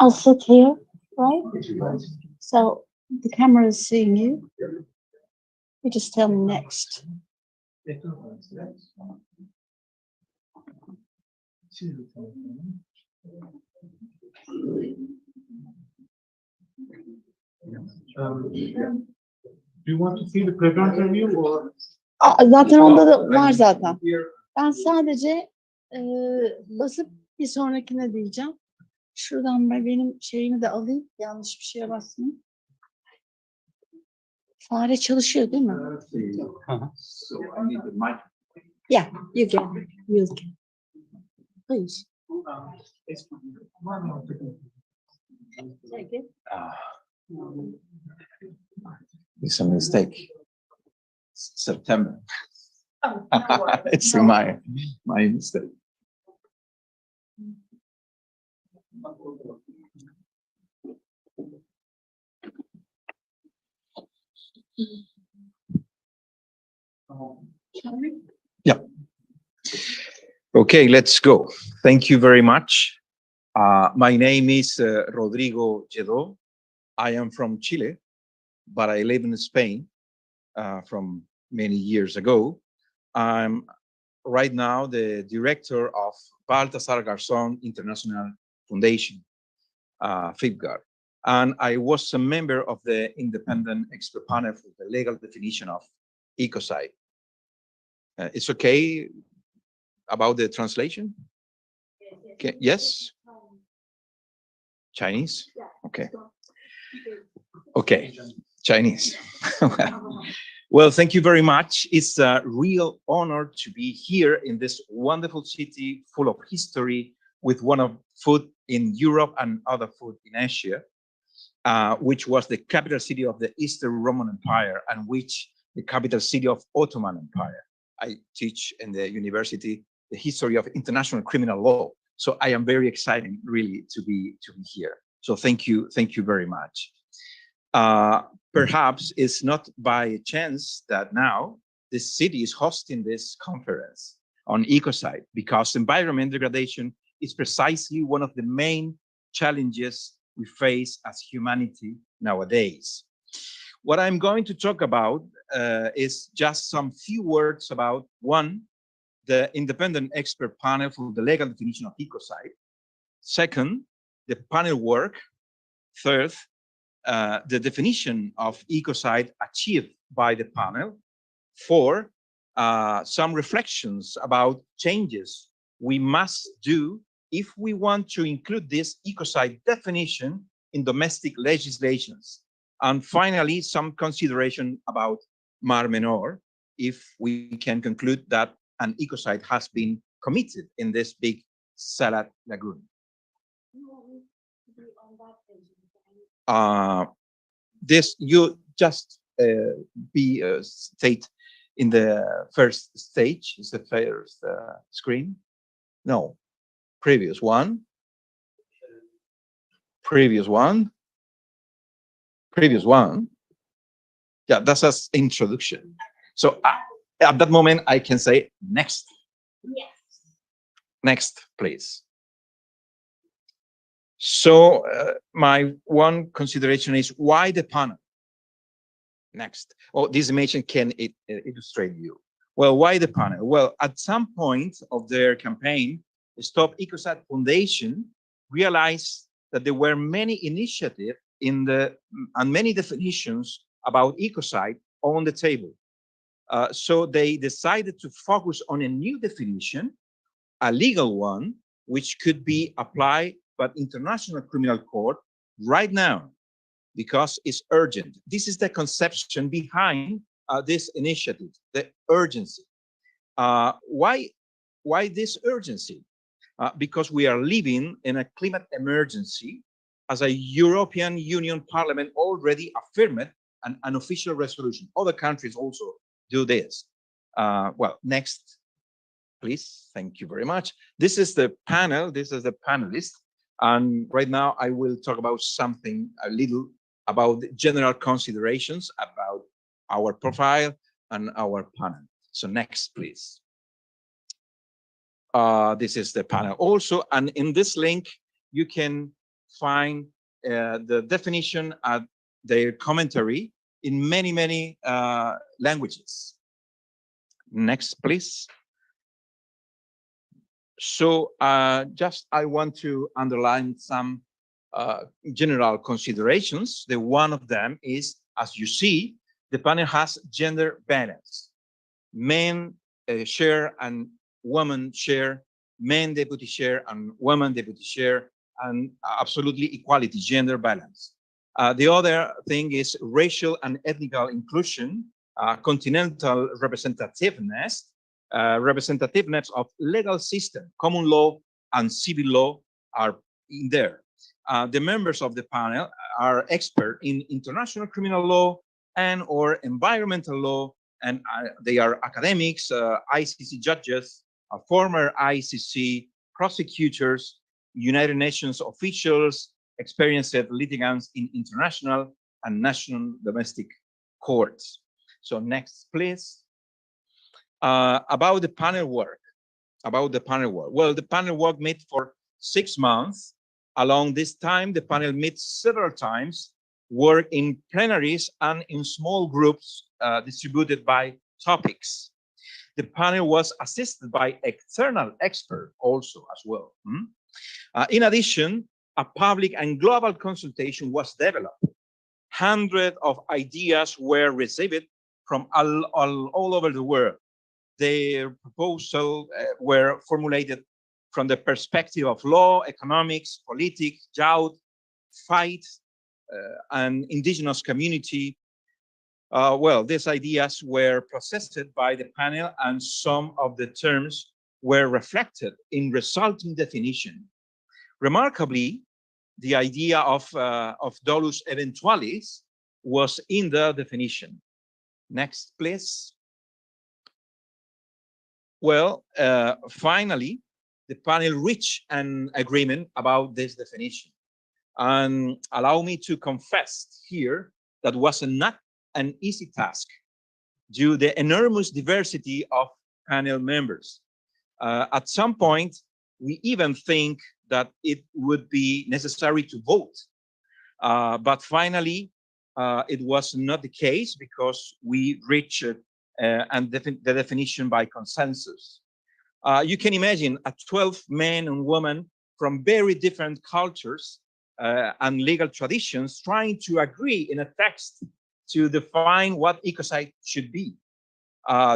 I'll sit here, right? So the camera is seeing you. You just tell me next. Do you want to see the presenter view or? Zaten onda da var zaten. Ben sadece basıp bir sonrakine diyeceğim. Şuradan benim şeyimi de alayım. Yanlış bir şeye basmayayım. Fare çalışıyor değil mi? Yeah, you can. You can. Please. Take it. It's a mistake. September. Oh, no worries. It's my mistake. Yeah. Okay, let's go. Thank you very much. My name is Rodrigo Lledo. I am from Chile, but I live in Spain from many years ago. I'm right now the director of Baltasar Garzón International Foundation, FIPGAR. And I was a member of the independent expert panel for the legal definition of ecocide. It's okay about the translation? Okay. Yes? Chinese? Okay. Okay, Chinese. Well, thank you very much. It's a real honor to be here in this wonderful city full of history, with one of food in Europe and other food in Asia, which was the capital city of the Eastern Roman Empire, and which the capital city of Ottoman Empire. I teach in the university the history of international criminal law. So I am very excited really to be here. So thank you very much. Perhaps it's not by chance that now this city is hosting this conference. on ecocide, because environment degradation is precisely one of the main challenges we face as humanity nowadays. What I'm going to talk about is just some few words about, one, the independent expert panel for the legal definition of ecocide. Second, the panel work. Third, the definition of ecocide achieved by the panel. Four, some reflections about changes we must do if we want to include this ecocide definition in domestic legislations. And finally, some consideration about Mar Menor, if we can conclude that an ecocide has been committed in this big salad lagoon. This you just state in the first stage, is the first screen? No, previous one. Previous one. Previous one. Yeah, that's an introduction. So at that moment, I can say next. Yes. Next, please. So my one consideration is why the panel? Next. Oh, this image can illustrate you. Well, why the panel? Well, at some point of their campaign, the StopEcocide Foundation realized that there were many initiatives in the and many definitions about ecocide on the table. So they decided to focus on a new definition, a legal one, which could be applied by International Criminal Court right now, because it's urgent. This is the conception behind this initiative, the urgency. Why this urgency? Because we are living in a climate emergency, as a European Union Parliament already affirmed an official resolution. Other countries also do this. Well, next, please. Thank you very much. This is the panel. This is the panelist. And right now I will talk about something a little about the general considerations about our profile and our panel. So next, please. This is the panel also. And in this link, you can find the definition and their commentary in many languages. Next, please. So just I want to underline some general considerations. The one of them is, as you see, the panel has gender balance. Men share and women share, men deputy chair and women deputy chair, and absolutely equality, gender balance. The other thing is racial and ethnical inclusion, continental representativeness, representativeness of legal system, common law and civil law are in there. The members of the panel are expert in international criminal law and or environmental law, and they are academics, ICC judges, former ICC prosecutors, United Nations officials, experienced litigants in international and national domestic courts. So next, please. About the panel work. Well, the panel work met for 6 months. Along this time, the panel met several times, work in plenaries and in small groups distributed by topics. The panel was assisted by external experts also as well. In addition, a public and global consultation was developed. Hundreds of ideas were received from all over the world. Their proposals were formulated from the perspective of law, economics, politics, youth, fight, and indigenous community. Well, these ideas were processed by the panel, and some of the terms were reflected in resulting definition. Remarkably, the idea of dolus eventualis was in the definition. Next, please. Well, finally, the panel reached an agreement about this definition. And allow me to confess here that was not an easy task due to the enormous diversity of panel members. At some point, we even think that it would be necessary to vote. But finally, it was not the case because we reached the definition by consensus. You can imagine 12 men and women from very different cultures and legal traditions trying to agree in a text to define what ecocide should be.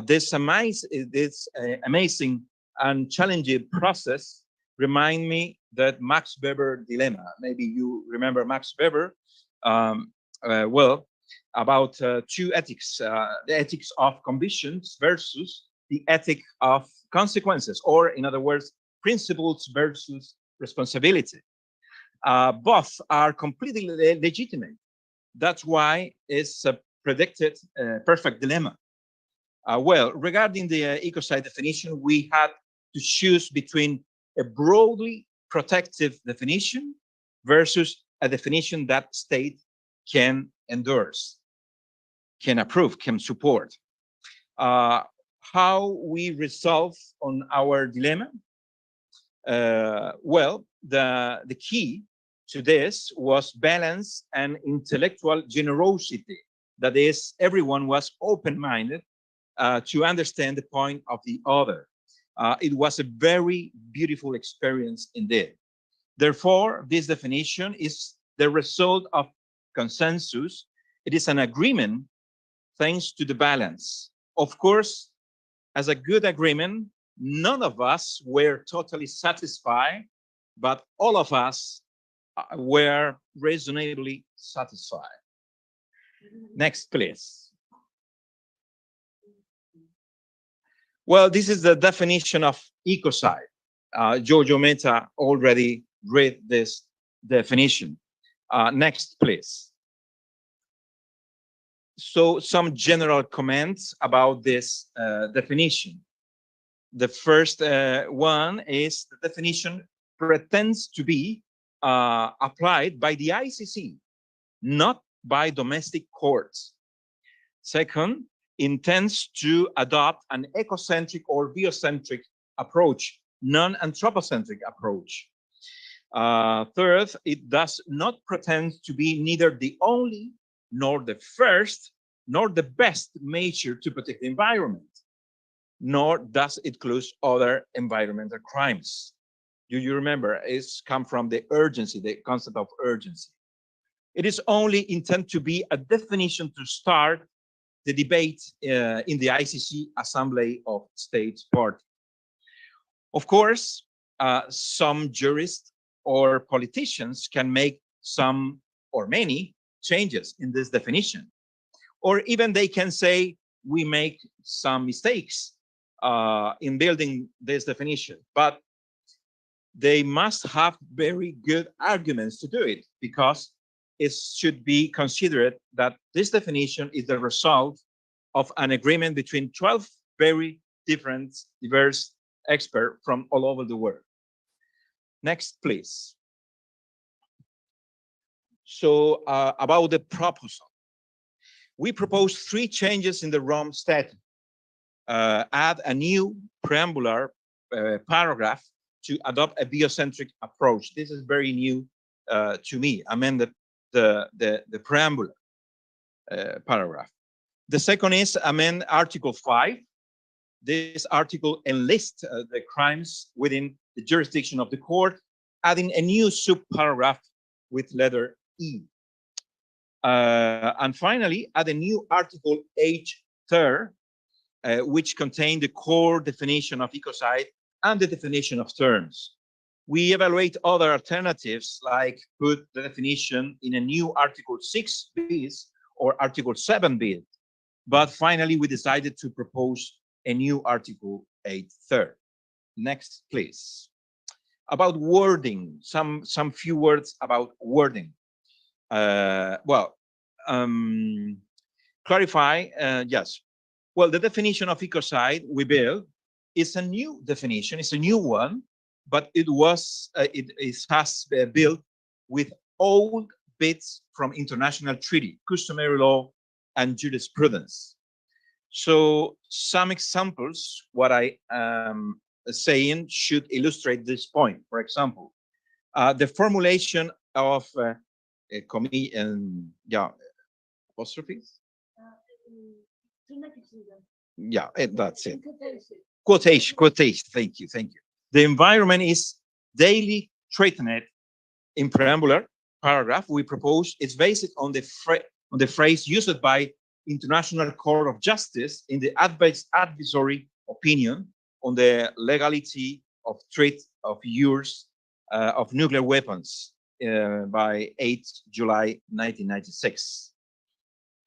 This amazing and challenging process remind me that Max Weber dilemma. Maybe you remember Max Weber. Well, about two ethics, the ethics of convictions versus the ethic of consequences, or in other words, principles versus responsibility. Both are completely legitimate. That's why it's a predicted perfect dilemma. Well, regarding the ecocide definition, we had to choose between a broadly protective definition versus a definition that state can endorse, can approve, can support. How we resolve on our dilemma? Well, the key to this was balance and intellectual generosity. That is, everyone was open-minded to understand the point of the other. It was a very beautiful experience indeed. Therefore, this definition is the result of consensus. It is an agreement thanks to the balance. Of course, as a good agreement, none of us were totally satisfied, but all of us were reasonably satisfied. Next, please. Well, this is the definition of ecocide. Jojo Mehta already read this definition. Next, please. So some general comments about this definition. The first one is the definition pretends to be applied by the ICC, not by domestic courts. Second, intends to adopt an ecocentric or biocentric approach, non-anthropocentric approach. Third, it does not pretend to be neither the only, nor the first, nor the best measure to protect the environment, nor does it close other environmental crimes. Do you remember? It's come from the urgency, the concept of urgency. It is only intended to be a definition to start the debate in the ICC Assembly of States Party. Of course, some jurists or politicians can make some or many changes in this definition. Or even they can say, we make some mistakes in building this definition, but they must have very good arguments to do it, because it should be considered that this definition is the result of an agreement between 12 very different, diverse experts from all over the world. Next, please. So about the proposal. We propose 3 changes in the Rome Statute. Add a new preambular paragraph to adopt a biocentric approach. This is very new to me. Amend the preambular paragraph. The second is amend Article 5. This article enlists the crimes within the jurisdiction of the court, adding a new subparagraph with letter E. And finally, add a new Article H3, which contains the core definition of ecocide and the definition of terms. We evaluate other alternatives, like put the definition in a new Article 6 bis or Article 7 bis. But finally, we decided to propose a new Article 8.3. Next, please. About wording, some few words about wording. Clarify, yes. Well, the definition of ecocide we built is a new definition, it's a new one, but it has been built with old bits from international treaty, customary law, and jurisprudence. So some examples, what I saying should illustrate this point. For example, the formulation of apostrophes. Yeah, that's it. Quotation. Thank you. The environment is daily threatened. In preambular paragraph, we propose it's based on the phrase used by International Court of Justice in the advisory opinion on the legality of threat of use of nuclear weapons by 8 July 1996.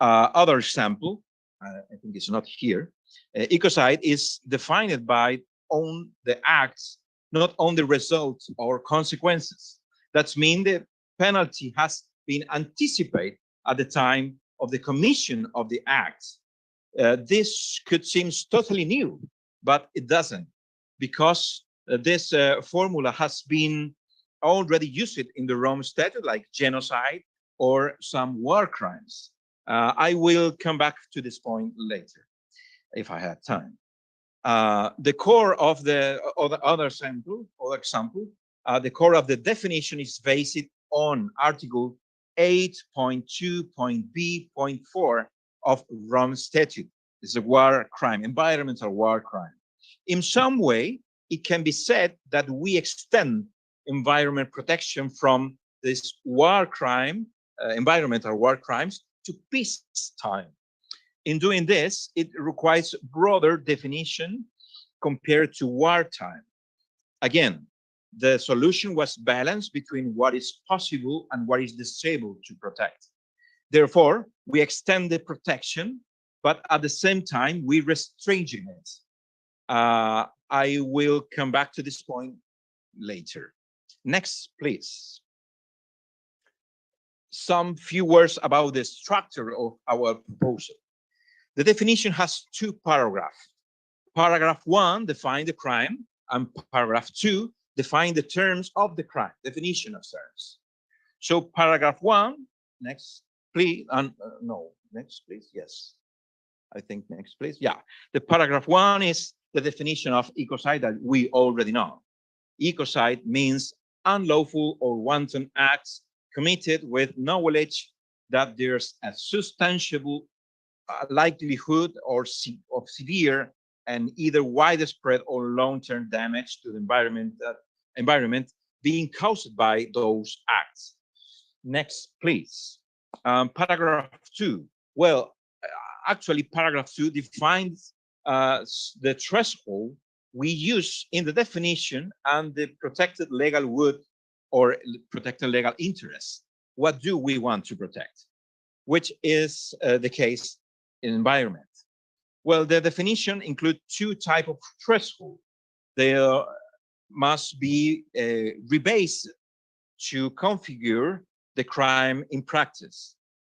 Other example, I think it's not here. Ecocide is defined by on the acts, not on the results or consequences. That means the penalty has been anticipated at the time of the commission of the act. This could seem totally new, but it doesn't, because this formula has been already used in the Rome Statute, like genocide or some war crimes. I will come back to this point later, if I have time. The core of the other example, the core of the definition is based on Article 8.2.b.4 of Rome Statute. It's a war crime, environmental war crime. In some way, it can be said that we extend environment protection from this war crime, environmental war crimes, to peacetime. In doing this, it requires broader definition compared to wartime. Again, the solution was balanced between what is possible and what is disabled to protect. Therefore, we extend the protection, but at the same time, we restrain it. I will come back to this point later. Next, please. Some few words about the structure of our proposal. The definition has two paragraphs. Paragraph 1 defines the crime, and paragraph 2 defines the terms of the crime, definition of terms. So paragraph 1, next, please, no, next, please, yes. I think next, please, yeah. The paragraph 1 is the definition of ecocide that we already know. Ecocide means unlawful or wanton acts committed with knowledge that there's a substantial likelihood of severe and either widespread or long-term damage to the environment being caused by those acts. Next, please. Paragraph 2. Well, actually, paragraph 2 defines the threshold we use in the definition and the protected legal good or protected legal interest. What do we want to protect? Which is the case in environment. Well, the definition includes two types of threshold. They must be rebased to configure the crime in practice.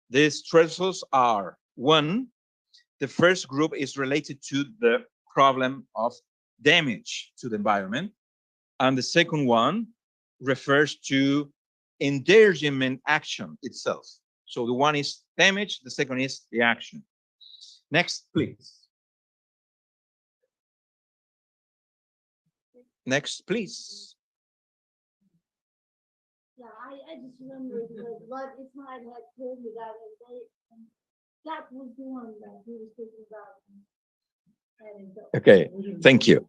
These thresholds are: 1, the first group is related to the problem of damage to the environment, and the second one refers to endangerment action itself. So the one is damage, the second is the action. Next, please. Next, please. Yeah, I just remembered what Ismail had told me that, and that was the one that he was thinking about. Okay, thank you.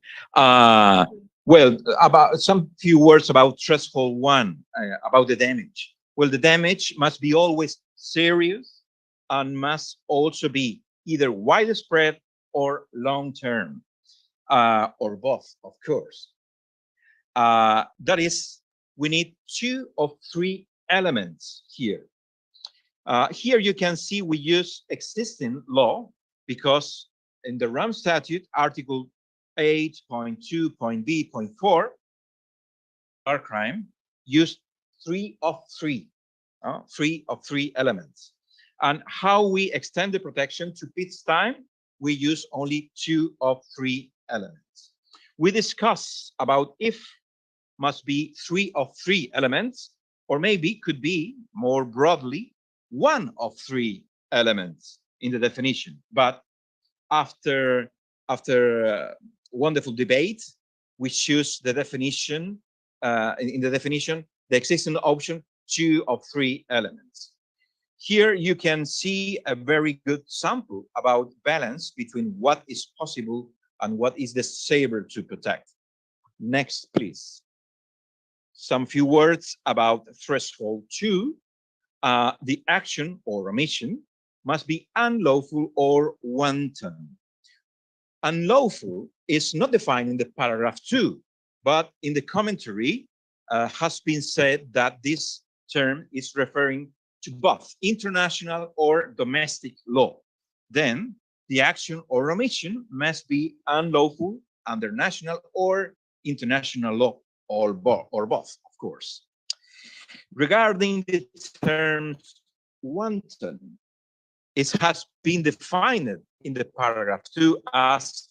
Well, about some few words about threshold 1, about the damage. Well, the damage must be always serious and must also be either widespread or long-term, or both, of course. That is, we need 2 of 3 elements here. Here you can see we use existing law because in the Rome Statute, Article 8.2.b.4, our crime used 3 of 3 elements. And how we extend the protection to peacetime, we use only 2 of 3 elements. We discuss about if must be 3 of 3 elements, or maybe could be more broadly 1 of 3 elements in the definition. But after wonderful debate, we choose the definition, in the definition, the existing option, 2 of 3 elements. Here you can see a very good sample about balance between what is possible and what is desirable to protect. Next, please. Some few words about threshold 2. The action or omission must be unlawful or wanton. Unlawful is not defined in the paragraph 2, but in the commentary has been said that this term is referring to both international or domestic law. Then the action or omission must be unlawful under national or international law, or both, of course. Regarding the terms wanton, it has been defined in the paragraph 2 as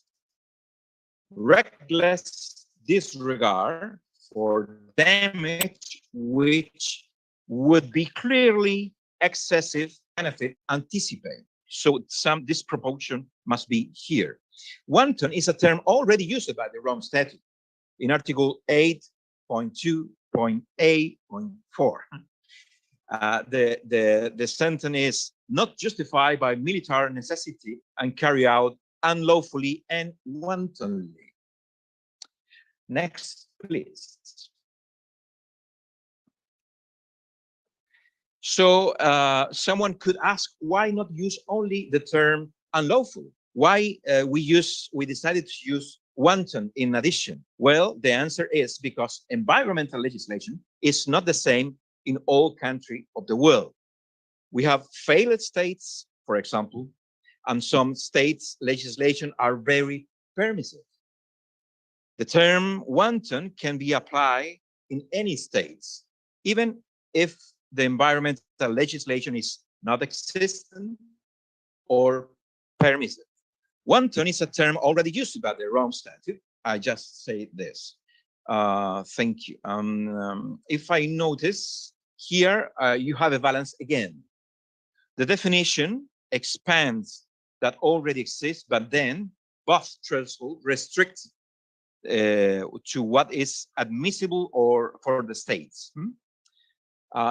reckless disregard for damage which would be clearly excessive benefit anticipated. So some disproportion must be here. Wanton is a term already used by the Rome Statute in Article 8.2.A.4. The sentence is not justified by military necessity and carry out unlawfully and wantonly. Next, please. So someone could ask, why not use only the term unlawful? Why we decided to use wanton in addition? Well, the answer is because environmental legislation is not the same in all countries of the world. We have failed states, for example, and some states' legislation are very permissive. The term wanton can be applied in any states, even if the environmental legislation is not existent or permissive. Wanton is a term already used by the Rome Statute. I just say this. Thank you. If I notice here, you have a balance again. The definition expands that already exists, but then both thresholds restrict to what is admissible or for the states.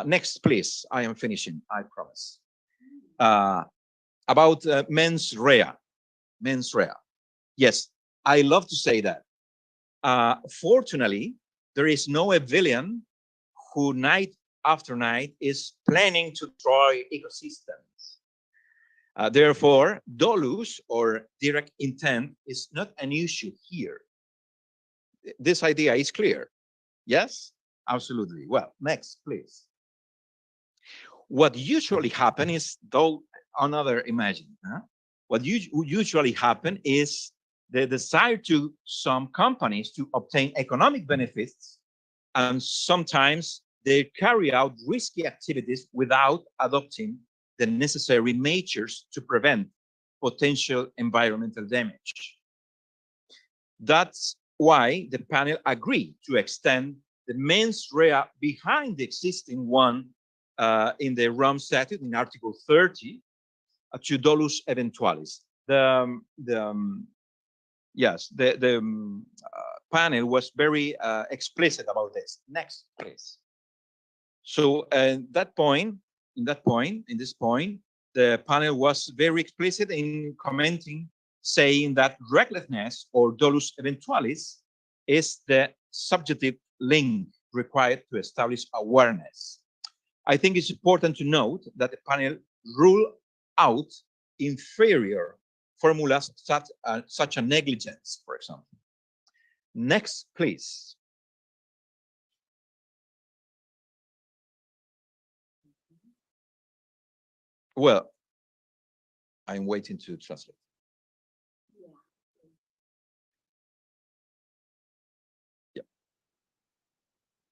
Next, please. I am finishing, I promise. About mens rea. Mens rea. Yes, I love to say that. Fortunately, there is no villain who night after night is planning to destroy ecosystems. Therefore, dolus or direct intent is not an issue here. This idea is clear. Yes, absolutely. Well, next, please. What usually happens is, though another imagine, what usually happens is the desire to some companies to obtain economic benefits, and sometimes they carry out risky activities without adopting the necessary measures to prevent potential environmental damage. That's why the panel agreed to extend the mens rea behind the existing one in the Rome Statute in Article 30 to dolus eventualis. The panel was very explicit about this. Next, please. So in this point, the panel was very explicit in commenting, saying that recklessness or dolus eventualis is the subjective link required to establish awareness. I think it's important to note that the panel ruled out inferior formulas such as negligence, for example. Next, please. Well, I'm waiting to translate. Yeah.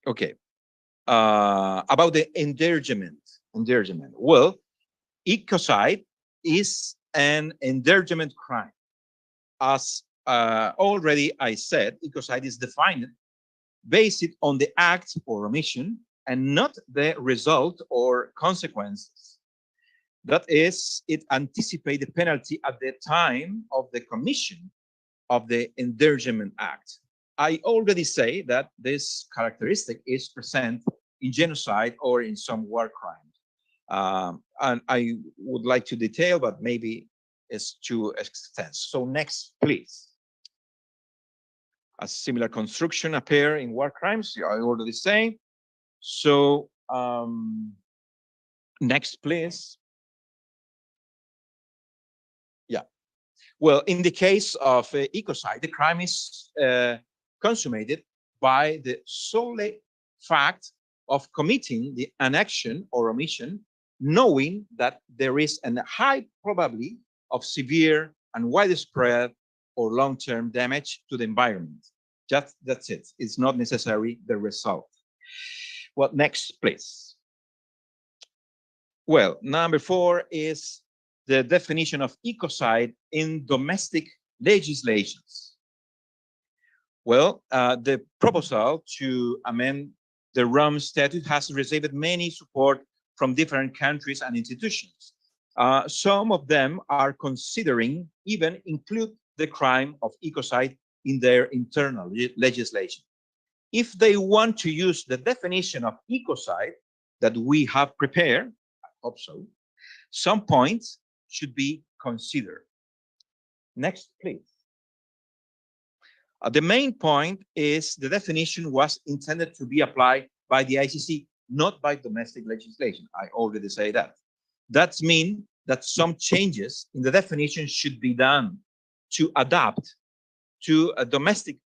Okay. About the endangerment. Well, ecocide is an endangerment crime. As already I said, ecocide is defined based on the act or omission and not the result or consequences. That is, it anticipates the penalty at the time of the commission of the endangerment act I already say that this characteristic is present in genocide or in some war crimes. And I would like to detail, but maybe it's too extensive. So next, please. A similar construction appear in war crimes, I already say. So next, please. Yeah. Well, in the case of ecocide, the crime is consummated by the solely fact of committing an action or omission, knowing that there is a high probability of severe and widespread or long-term damage to the environment. Just that's it. It's not necessarily the result. Well, next, please. Well, number 4 is the definition of ecocide in domestic legislations. Well, the proposal to amend the Rome Statute has received many support from different countries and institutions. Some of them are considering even include the crime of ecocide in their internal legislation. If they want to use the definition of ecocide that we have prepared, I hope so, some points should be considered. Next, please. The main point is the definition was intended to be applied by the ICC, not by domestic legislation. I already say that. That means that some changes in the definition should be done to adapt to a domestic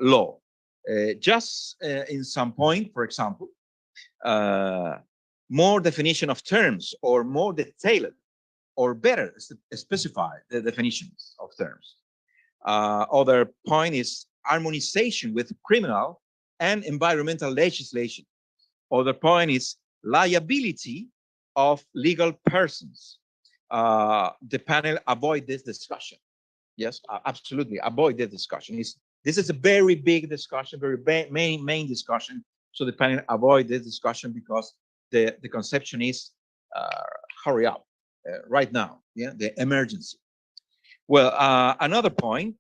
law. Just in some point, for example, more definition of terms or more detailed or better specify the definitions of terms. Other point is harmonization with criminal and environmental legislation. Other point is liability of legal persons. The panel avoid this discussion. Yes, absolutely, avoid this discussion. This is a very big discussion, very main discussion. So the panel avoid this discussion because the conception is hurry up right now. Yeah, the emergency. Well, another point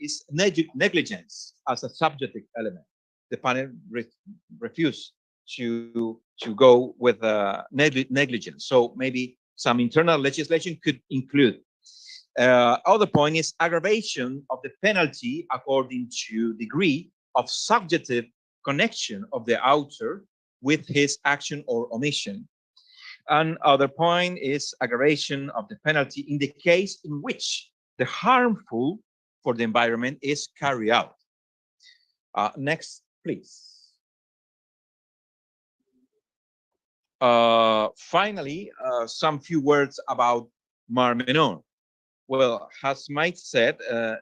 is negligence as a subjective element. The panel refused to go with negligence. So maybe some internal legislation could include. Other point is aggravation of the penalty according to degree of subjective connection of the author with his action or omission. And other point is aggravation of the penalty in the case in which the harmful for the environment is carried out. Next, please. Finally, some few words about Mar Menor. Well, as Maite said,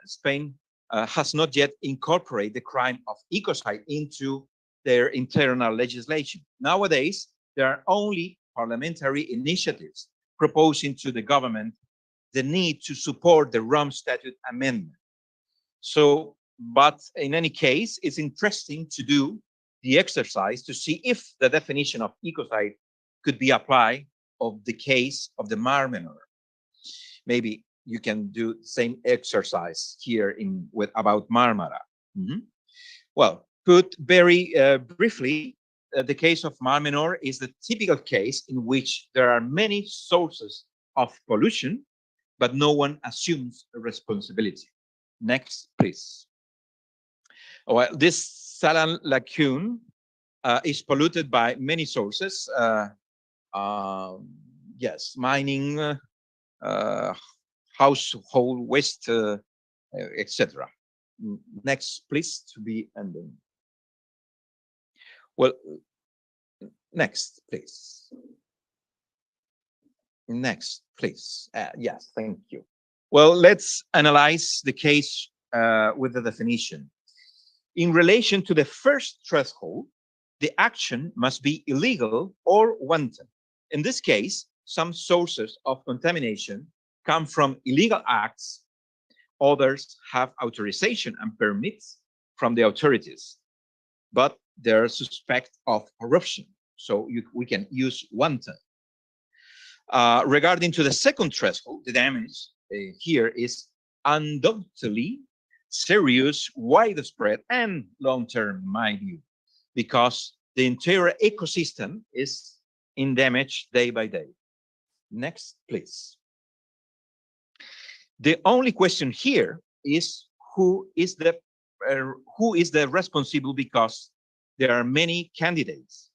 Spain has not yet incorporated the crime of ecocide into their internal legislation. Nowadays, there are only parliamentary initiatives proposing to the government the need to support the Rome Statute amendment. So, but in any case, it's interesting to do the exercise to see if the definition of ecocide could be applied of the case of the Mar Menor. Maybe you can do the same exercise here about Marmara. Well, put very briefly, the case of Mar Menor is the typical case in which there are many sources of pollution, but no one assumes a responsibility. Next, please. Well, this Saltwater Lagoon is polluted by many sources. Yes, mining, household waste, etc. Next, please, to be ending. Well, next, please. Next, please. Yes, thank you. Well, let's analyze the case with the definition. In relation to the first threshold, the action must be illegal or wanton. In this case, some sources of contamination come from illegal acts. Others have authorization and permits from the authorities, but they're suspect of corruption. So we can use wanton. Regarding to the second threshold, the damage here is undoubtedly serious, widespread, and long-term, in my view, because the entire ecosystem is in damage day by day. Next, please. The only question here is who is the responsible, because there are many candidates.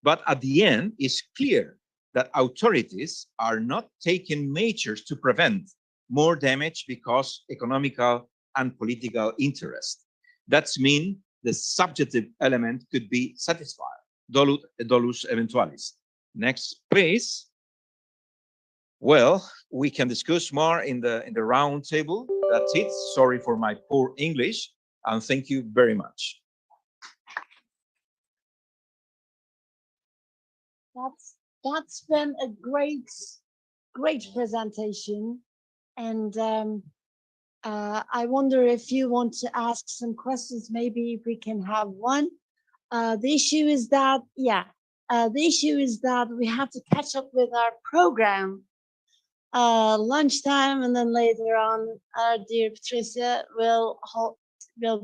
But at the end, it's clear that authorities are not taking measures to prevent more damage because economical and political interest. That means the subjective element could be satisfied. Dolus eventualis. Next, please. Well, we can discuss more in the round table. That's it. Sorry for my poor English, and thank you very much. That's been a great presentation, and I wonder if you want to ask some questions. Maybe if we can have one. The issue is that we have to catch up with our program. Lunchtime, and then later on, our dear Patricia will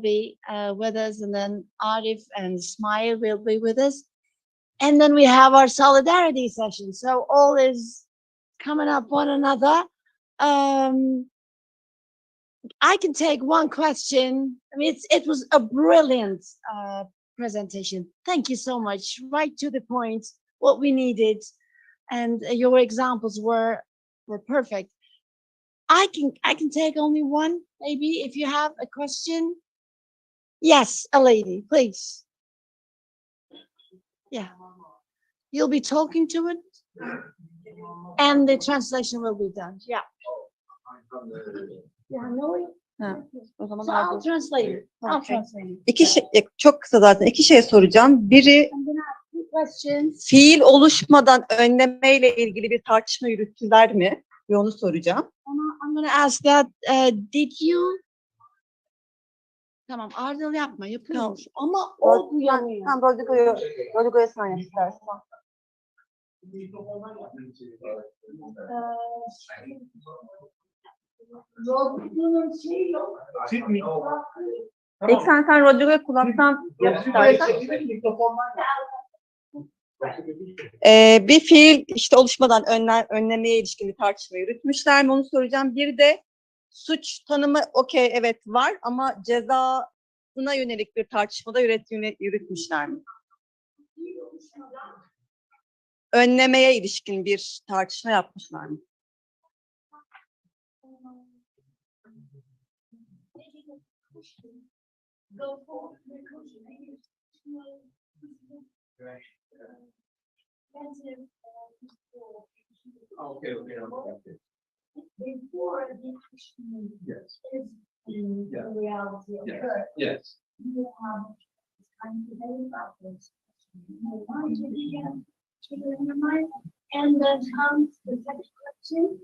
be with us, and then Arif and Smile will be with us. And then we have our solidarity session. So all is coming up one another. I can take one question. I mean, it was a brilliant presentation. Thank you so much. Right to the point, what we needed. And your examples were perfect. I can take only one, maybe, if you have a question. Yes, a lady, please. Yeah. You'll be talking to it, and the translation will be done. Yeah. Yeah, no. O zaman So I'll translate it. I'll translate it. İki şey, çok kısa zaten iki şey soracağım. Biri, fiil oluşmadan önlemeyle ilgili bir tartışma yürüttüler mi? Bir onu soracağım. I'm going to ask that, did you? Tamam, ardıl yapma, yapıyormuş. Ama o duyamıyor. Tamam, Rodrigo'ya sen yap istersen. Rodrigo'nun şeyi yok. İlk sen Rodrigo'ya kulaktan yap istersen. Bir fiil işte oluşmadan önlemeye ilişkin bir tartışma yürütmüşler mi, onu soracağım. Bir de suç tanımı okey, evet var, ama cezasına yönelik bir tartışmada yürütmüşler mi? Önlemeye ilişkin bir tartışma yapmışlar mı? Okay. Before the action Yes. is in reality occurred. Yes. You have time to think about this. You want to begin to your mind, and then comes the second question.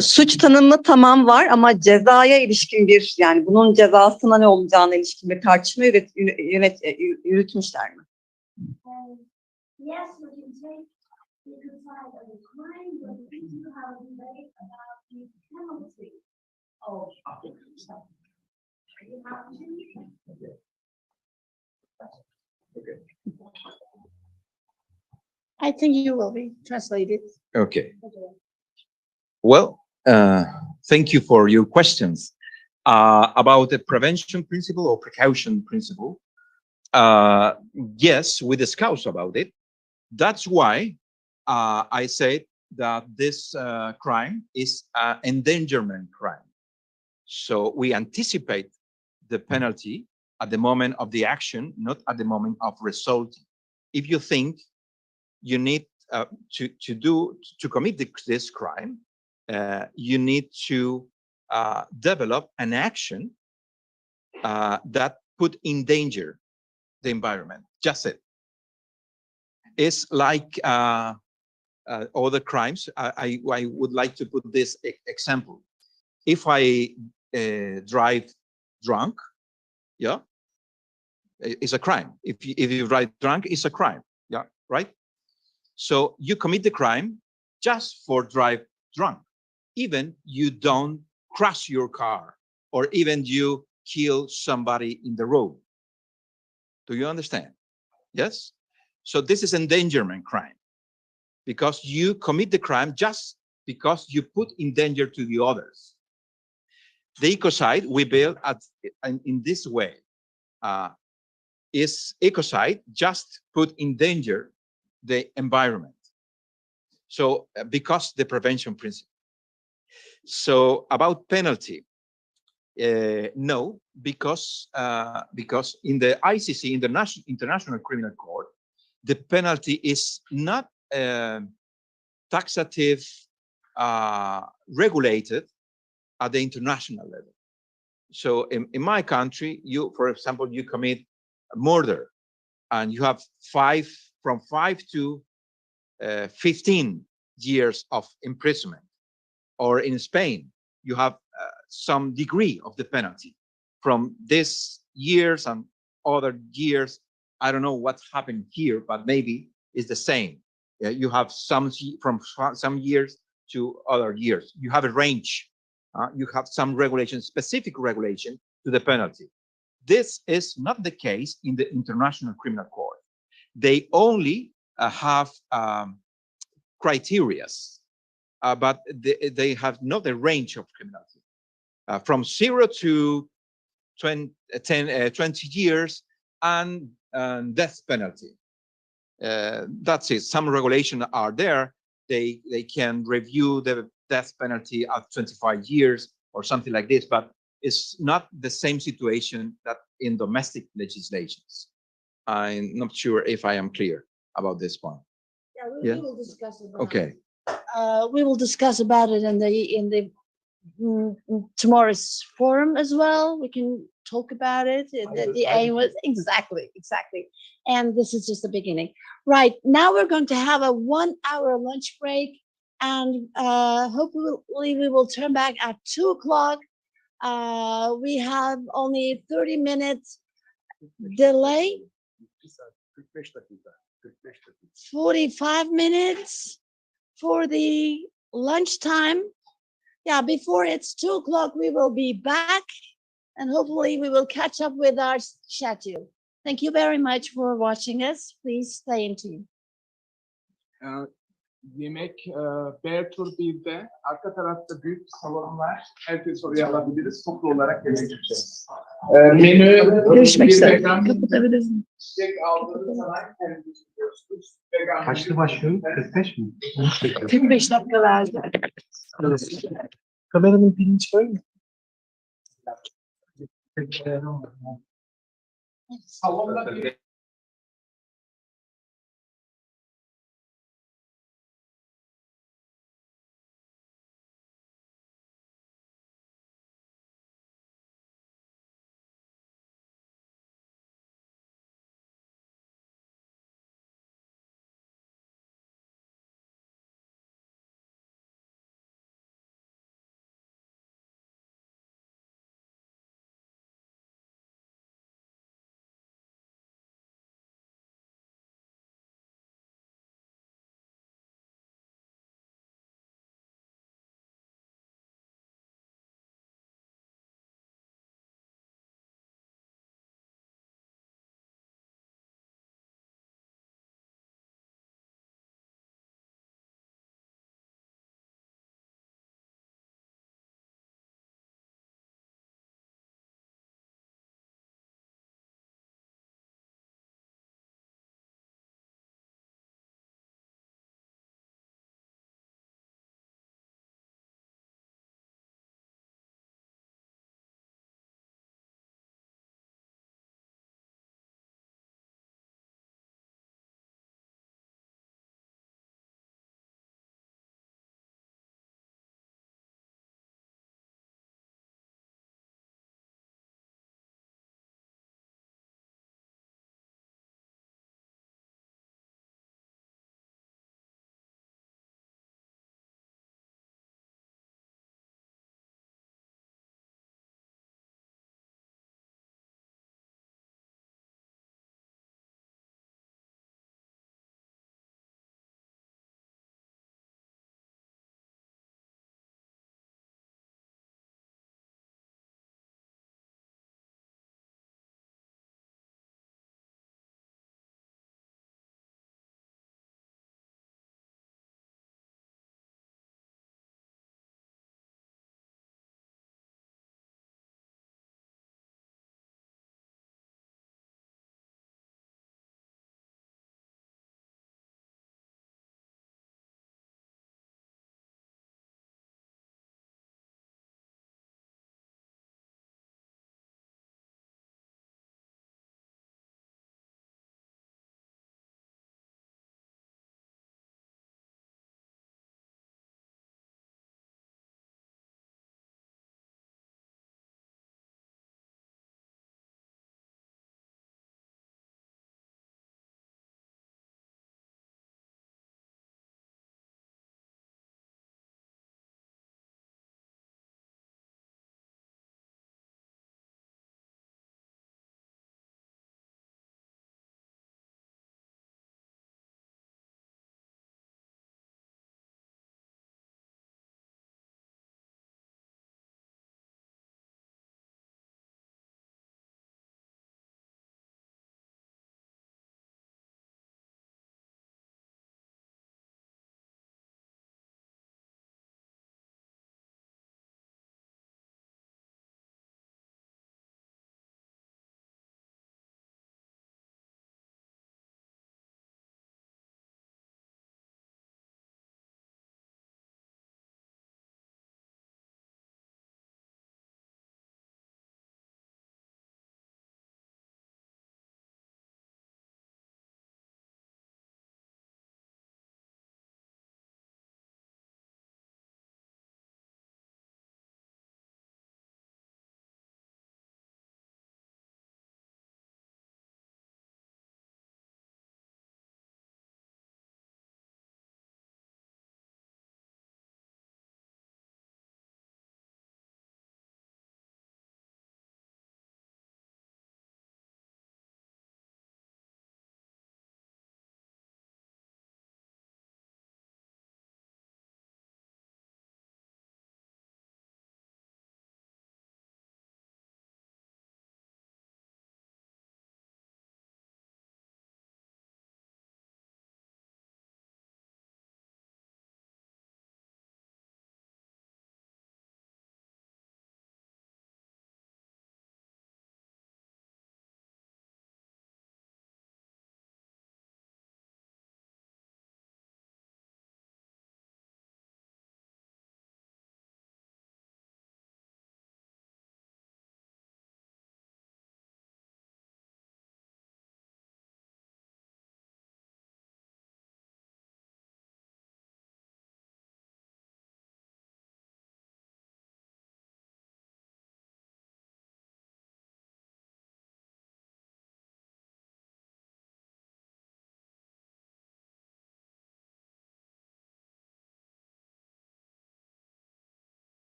Suç tanımı tamam var, ama cezaya ilişkin bir, yani bunun cezasına ne olacağına ilişkin bir tartışma yürütmüşler mi? Yes, we can take the good side of the crime, but we do have a debate about the penalty of ecocide. Are you happy? Okay. I think you will be translated. Okay. Well, thank you for your questions about the prevention principle or precaution principle. Yes, we discussed about it. That's why I said that this crime is an endangerment crime. So we anticipate the penalty at the moment of the action, not at the moment of result. If you think you need to commit this crime, you need to develop an action that put in danger the environment. Just it. It's like other crimes. I would like to put this example. If I drive drunk, yeah, it's a crime. If you drive drunk, it's a crime. Yeah, right. So you commit the crime just for drive drunk. Even you don't crash your car, or even you kill somebody in the road. Do you understand? Yes? So this is endangerment crime, because you commit the crime just because you put in danger to the others. The ecocide we build in this way is ecocide just put in danger the environment. So because the prevention principle. So about penalty, no, because in the ICC, in the International Criminal Court, the penalty is not taxative, regulated at the international level. So in my country, for example, you commit a murder and you have from 5 to 15 years of imprisonment. Or in Spain, you have some degree of the penalty from this years and other years. I don't know what's happened here, but maybe it's the same. You have some from some years to other years. You have a range. You have some regulation, specific regulation to the penalty. This is not the case in the International Criminal Court. They only have criteria, but they have not a range of criminality. From 0 to 20 years and death penalty. That's it. Some regulations are there. They can review the death penalty at 25 years or something like this, but it's not the same situation that in domestic legislations. I'm not sure if I am clear about this point. Yeah, we will discuss about okay. We will discuss about it in the tomorrow's forum as well. We can talk about it. The aim was exactly. And this is just the beginning. Right, now we're going to have a 1-hour lunch break, and hopefully we will turn back at 2 o'clock. We have only 30 minutes delay. 45 minutes for the lunchtime. Yeah, before it's 2 o'clock, we will be back, and hopefully we will catch up with our schedule. Thank you very much for watching us. Please stay in tune. Yemek B tur 1'de. Arka tarafta büyük salon var. Herkes oraya alabiliriz. Toplu olarak yemek yiyeceğiz. Menü Görüşmek üzere. Kapatabilirsin. Çiçek aldığınız zaman kendiniz biliyorsunuz. Kaçta başlıyor? 45 mi? 45 dakika verdi. Kameranın pilini çıkarır mı? Salonda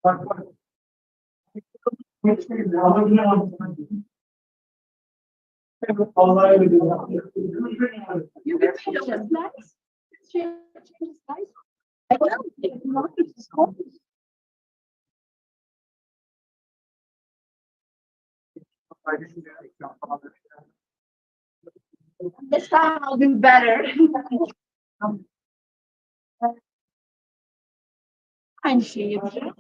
You can change the slides. Change the slides. I will. If you want to score. This time I'll do better. Aynı şeyi yapacağım.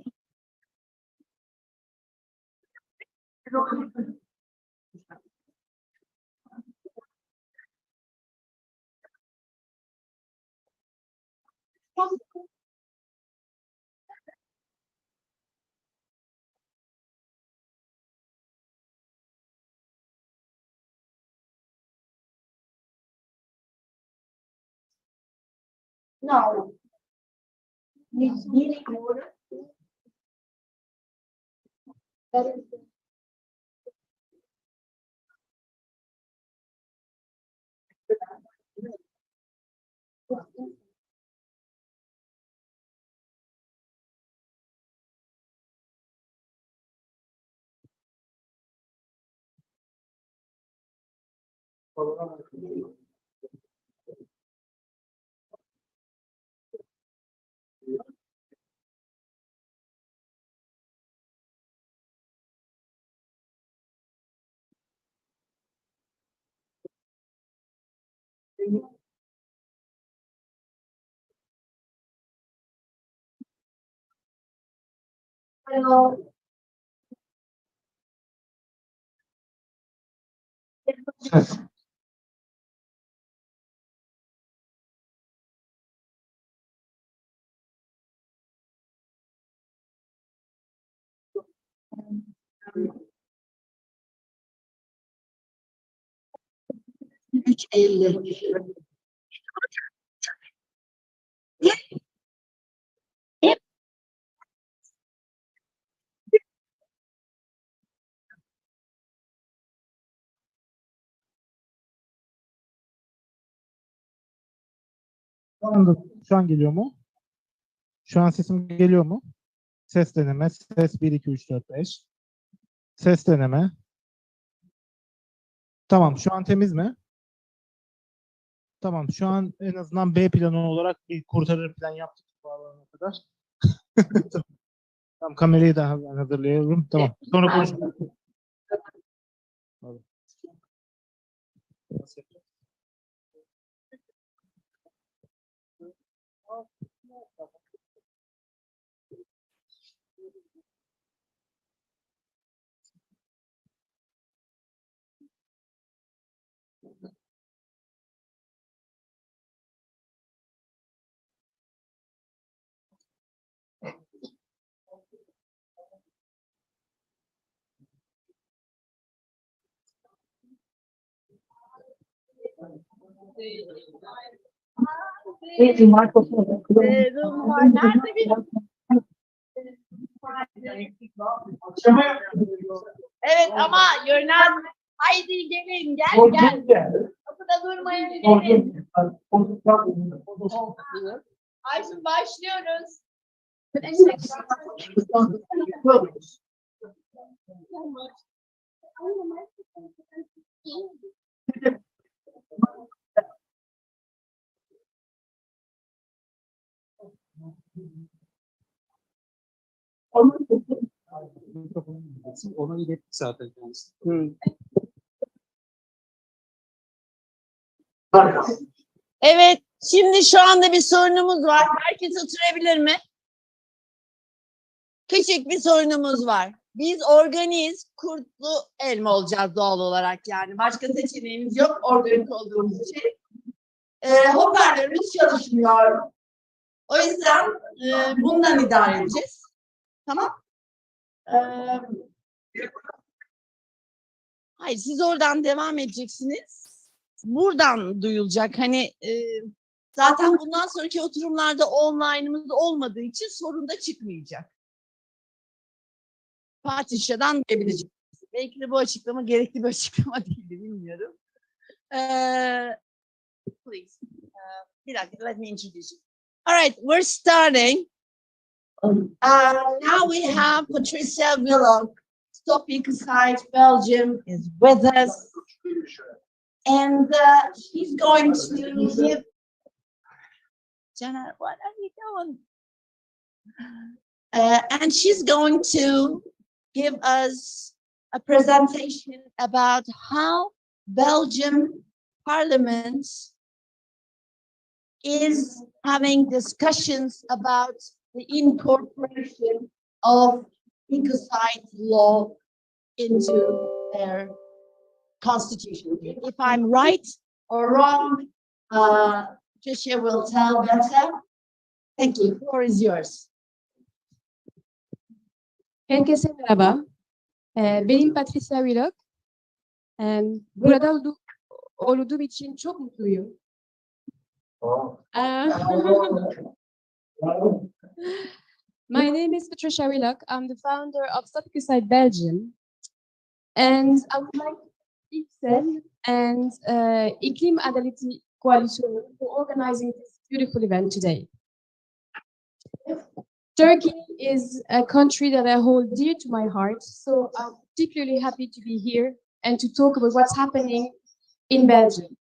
No. Needs meeting order. That is. Hello. Üç elle. Şu an geliyor mu? Şu an sesim geliyor mu? Ses deneme. Ses 1, 2, 3, 4, 5. Ses deneme. Tamam. Şu an temiz mi? Tamam. Şu an en azından B planı olarak bir kurtarır plan yaptık bu alana kadar. Tamam. Kamerayı da hazırlayalım. Tamam. Sonra konuşalım. Evet ama Yönel, haydi gelin, gel. Kapıda durmayın, gelin. Aysun başlıyoruz. Ona ilettik zaten kendisi. Evet, şimdi şu anda bir sorunumuz var. Herkes oturabilir mi? Küçük bir sorunumuz var. Biz organiz, kurtlu elma olacağız doğal olarak yani. Başka seçeneğimiz yok organik olduğumuz için. Hoparlörümüz çalışmıyor. O yüzden bundan idare edeceğiz. Tamam. Hayır, siz oradan devam edeceksiniz. Buradan duyulacak. Hani zaten bundan sonraki oturumlarda online'ımız olmadığı için sorun da çıkmayacak. Patricia'dan diyebileceksiniz. Belki de bu açıklama gerekli bir açıklama değildi, bilmiyorum. Please. Bir dakika, let me introduce you. All right, we're starting. Now we have Patricia Willocq, StopEcocide Belgium is with us. And she's going to give, Jenna, what are you doing? And she's going to give us a presentation about how Belgium Parliament is having discussions about the incorporation of ecocide law into their constitution. If I'm right or wrong, Patricia will tell better. Thank you. The floor is yours. Herkese merhaba. Benim Patricia Willocq. Burada olduğum için çok mutluyum. My name is Patricia Willocq. I'm the founder of StopEcocide Belgium. And I would like to thank İklim and İklim Adaleti Coalition for organizing this beautiful event today. Turkey is a country that I hold dear to my heart, so I'm particularly happy to be here and to talk about what's happening in Belgium.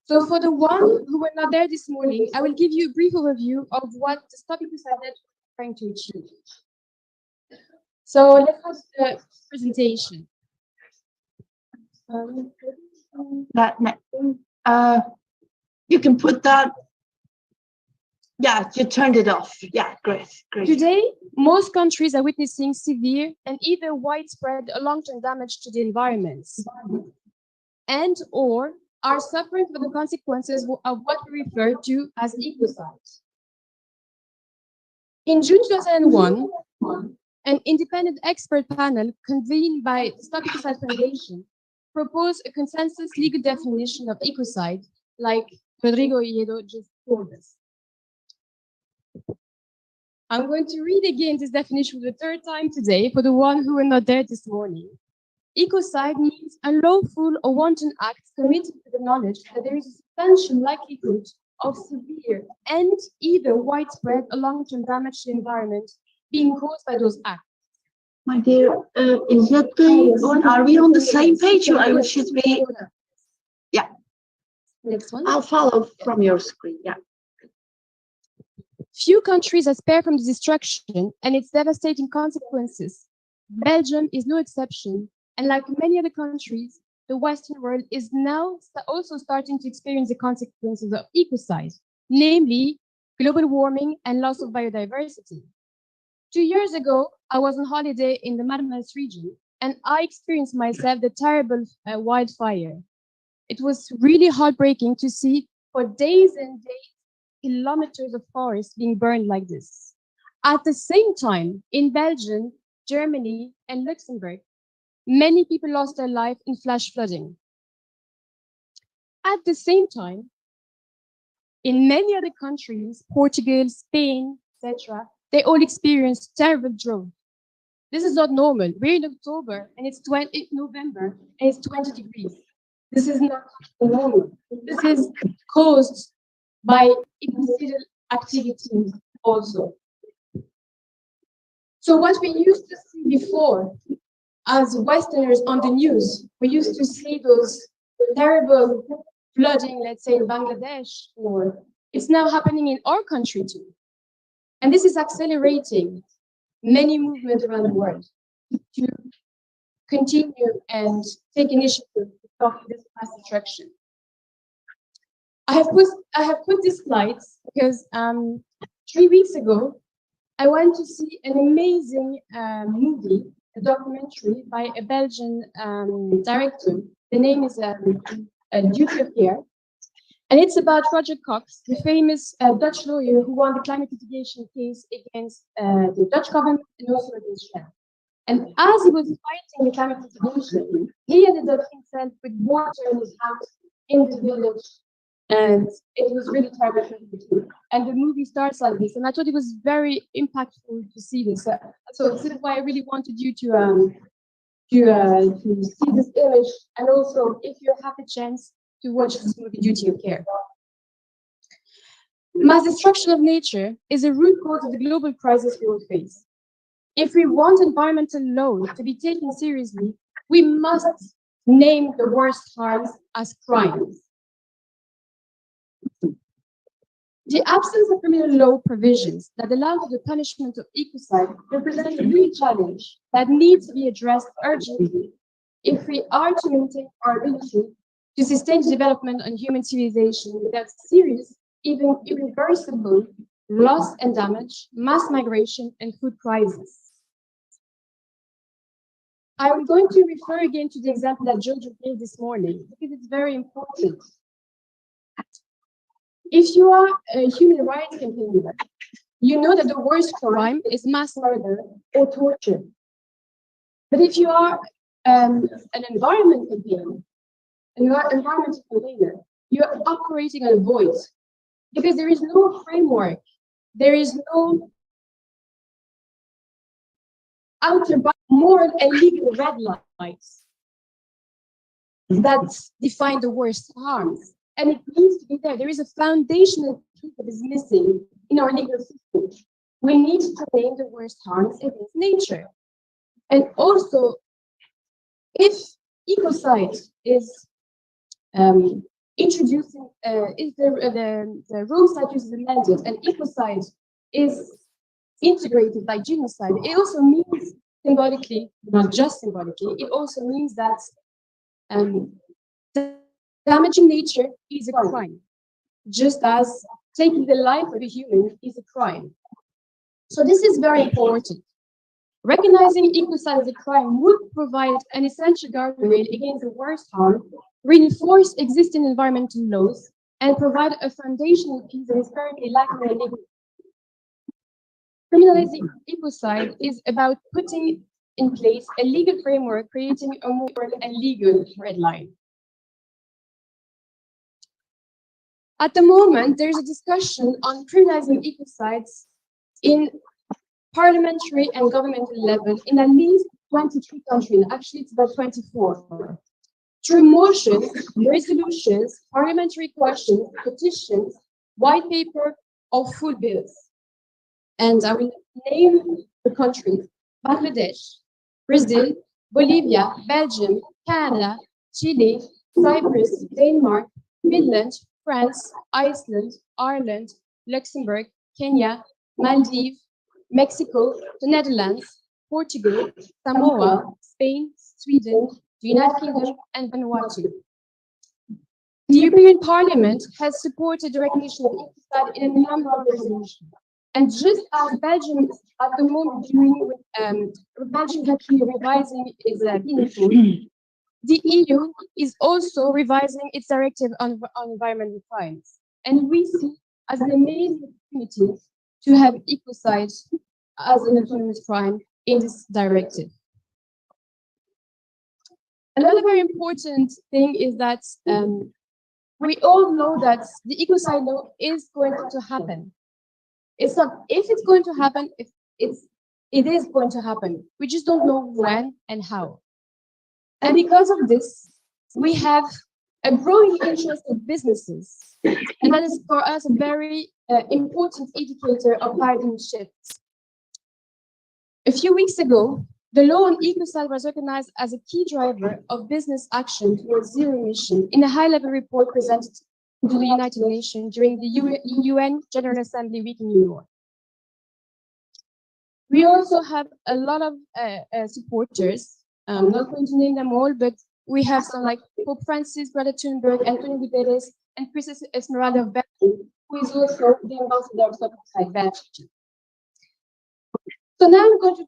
So for the one who were not there this morning, I will give you a brief overview of what the StopEcocide is trying to achieve. So let's have the presentation. You can put that. Yeah, you turned it off. Yeah, great. Today, most countries are witnessing severe and either widespread or long-term damage to the environment, and or are suffering from the consequences of what we refer to as ecocide. In June 2001, an independent expert panel convened by the StopEcocide Foundation proposed a consensus legal definition of ecocide, like Rodrigo Lledo just told us. I'm going to read again this definition for the third time today for the one who were not there this morning. Ecocide means unlawful or wanton acts committed with the knowledge that there is a substantial likelihood of severe and either widespread or long-term damage to the environment being caused by those acts. My dear, is that the one? Are we on the same page or I should be? Yeah. Next one. I'll follow from your screen. Yeah. Few countries are spared from the destruction and its devastating consequences. Belgium is no exception, and like many other countries, the Western world is now also starting to experience the consequences of ecocide, namely global warming and loss of biodiversity. 2 years ago, I was on holiday in the Mar Menor region, and I experienced myself the terrible wildfire. It was really heartbreaking to see for days and days kilometers of forest being burned like this. At the same time, in Belgium, Germany, and Luxembourg, many people lost their life in flash flooding. At the same time, in many other countries, Portugal, Spain, etc., they all experienced terrible drought. This is not normal. We're in October and it's November and it's 20 degrees. This is not normal. This is caused by ecocide activities also. So what we used to see before as Westerners on the news, we used to see those terrible flooding, let's say in Bangladesh, or it's now happening in our country too. And this is accelerating many movements around the world to continue and take initiative to stop this mass destruction. I have put these slides because 3 weeks ago, I went to see an amazing movie, a documentary by a Belgian director. The name is Duty of Care. And it's about Roger Cox, the famous Dutch lawyer who won the climate mitigation case against the Dutch government and also against Shell. And as he was fighting the climate mitigation, he ended up himself with water in his house in the village. And it was really terrible. And the movie starts like this. And I thought it was very impactful to see this. So this is why I really wanted you to see this image. And also, if you have the chance, to watch this movie, Duty of Care. Mass destruction of nature is a root cause of the global crisis we all face. If we want environmental law to be taken seriously, we must name the worst harms as crimes. The absence of criminal law provisions that allow for the punishment of ecocide represents a real challenge that needs to be addressed urgently if we are to maintain our ability to sustain the development of human civilization without serious, even irreversible loss and damage, mass migration, and food crisis. I'm going to refer again to the example that Jojo gave this morning because it's very important. If you are a human rights campaigner, you know that the worst crime is mass murder or torture. But if you are an environment campaigner, environmental campaigner, you are operating on a void because there is no framework, there is no outer moral and legal red lines that define the worst harms. And it needs to be there. There is a foundational truth that is missing in our legal system. We need to name the worst harms against nature. And also, if ecocide is introducing, if the Rome Statute is amended and ecocide is integrated by genocide, it also means symbolically, not just symbolically, it also means that damaging nature is a crime, just as taking the life of a human is a crime. So this is very important. Recognizing ecocide as a crime would provide an essential guardrail against the worst harm, reinforce existing environmental laws, and provide a foundational piece that is currently lacking in legal. Criminalizing ecocide is about putting in place a legal framework, creating a moral and legal red line. At the moment, there is a discussion on criminalizing ecocides in parliamentary and governmental level in at least 23 countries. Actually, it's about 24. Through motions, resolutions, parliamentary questions, petitions, white paper, or full bills. And I will name the countries: Bangladesh, Brazil, Bolivia, Belgium, Canada, Chile, Cyprus, Denmark, Finland, France, Iceland, Ireland, Luxembourg, Kenya, Maldives, Mexico, the Netherlands, Portugal, Samoa, Spain, Sweden, the United Kingdom, and Vanuatu. The European Parliament has supported the recognition of ecocide in a number of resolutions. And just as Belgium is at the moment Belgium actually revising its penal code, the EU is also revising its directive on environmental crimes. And we see as an amazing opportunity to have ecocide as an autonomous crime in this directive. Another very important thing is that we all know that the ecocide law is going to happen. It's not if it's going to happen, it is going to happen. We just don't know when and how. And because of this, we have a growing interest of businesses. And that is for us a very important indicator of paradigm shifts. A few weeks ago, the law on ecocide was recognized as a key driver of business action towards zero emission in a high-level report presented to the United Nations during the UN General Assembly Week in New York. We also have a lot of supporters. I'm not going to name them all, but we have some like Pope Francis, Greta Thunberg, Antonio Guterres, and Princess Esmeralda of Belgium, who is also the ambassador of StopEcocide Belgium. So now I'm going to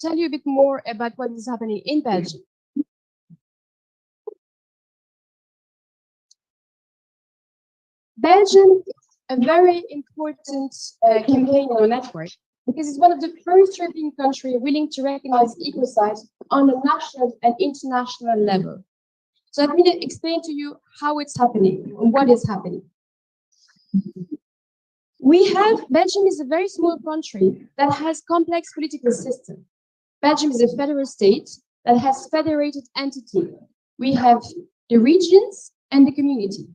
tell you a bit more about what is happening in Belgium. Belgium is a very important campaign or network because it's one of the first European countries willing to recognize ecocide on a national and international level. So let me explain to you how it's happening and what is happening. Belgium is a very small country that has complex political system. Belgium is a federal state that has federated entity. We have the regions and the community.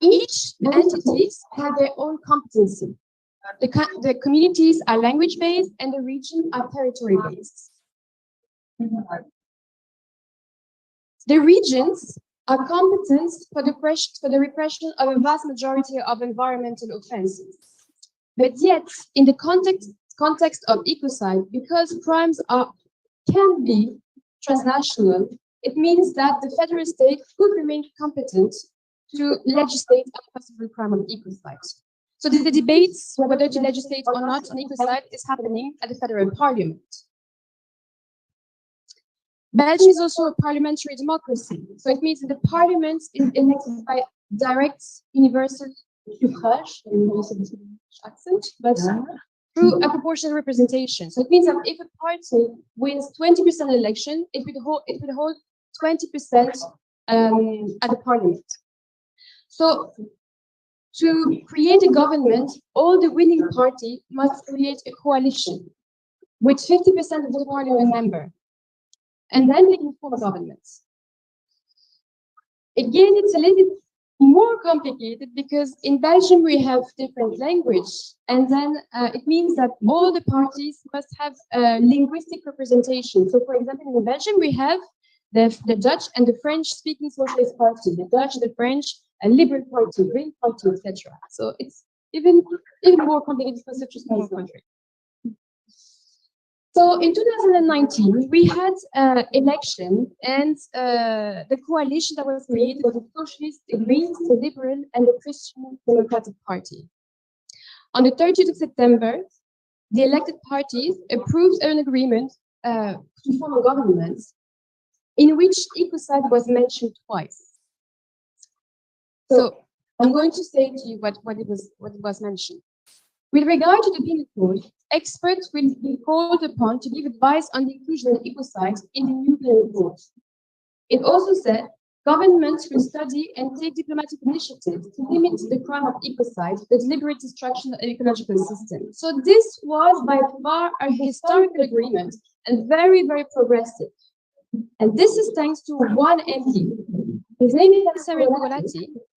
Each entities have their own competency. The communities are language-based and the region are territory-based. The regions are competent for the repression of a vast majority of environmental offenses. But yet, in the context of ecocide, because crimes can be transnational, it means that the federal state could remain competent to legislate on a possible crime of ecocide. So the debates whether to legislate or not on ecocide is happening at the federal parliament. Belgium is also a parliamentary democracy. So it means that the parliament is elected by direct universal suffrage, accent, but through a proportional representation. So it means that if a party wins 20% election, it would hold 20% at the parliament. So to create a government, all the winning party must create a coalition with 50% of the parliament member. And then they can form a government. Again, it's a little bit more complicated because in Belgium we have different language, and then it means that all the parties must have linguistic representation. So, for example, in Belgium we have the Dutch and the French-speaking Socialist Party, the Dutch, the French, a Liberal Party, Green Party, etc. So it's even more complicated for such a small country. So in 2019, we had election, and the coalition that was created was the Socialist, the Greens, the Liberal, and the Christian Democratic Party. On the 30th of September, the elected parties approved an agreement to form a government in which ecocide was mentioned twice. So I'm going to say to you what it was mentioned. With regard to the penal code, experts will be called upon to give advice on the inclusion of ecocide in the new penal code. It also said governments will study and take diplomatic initiatives to limit the crime of ecocide, the deliberate destruction of an ecological system. So this was by far a historical agreement and very, very progressive. And this is thanks to one MP. His name is Ahmet.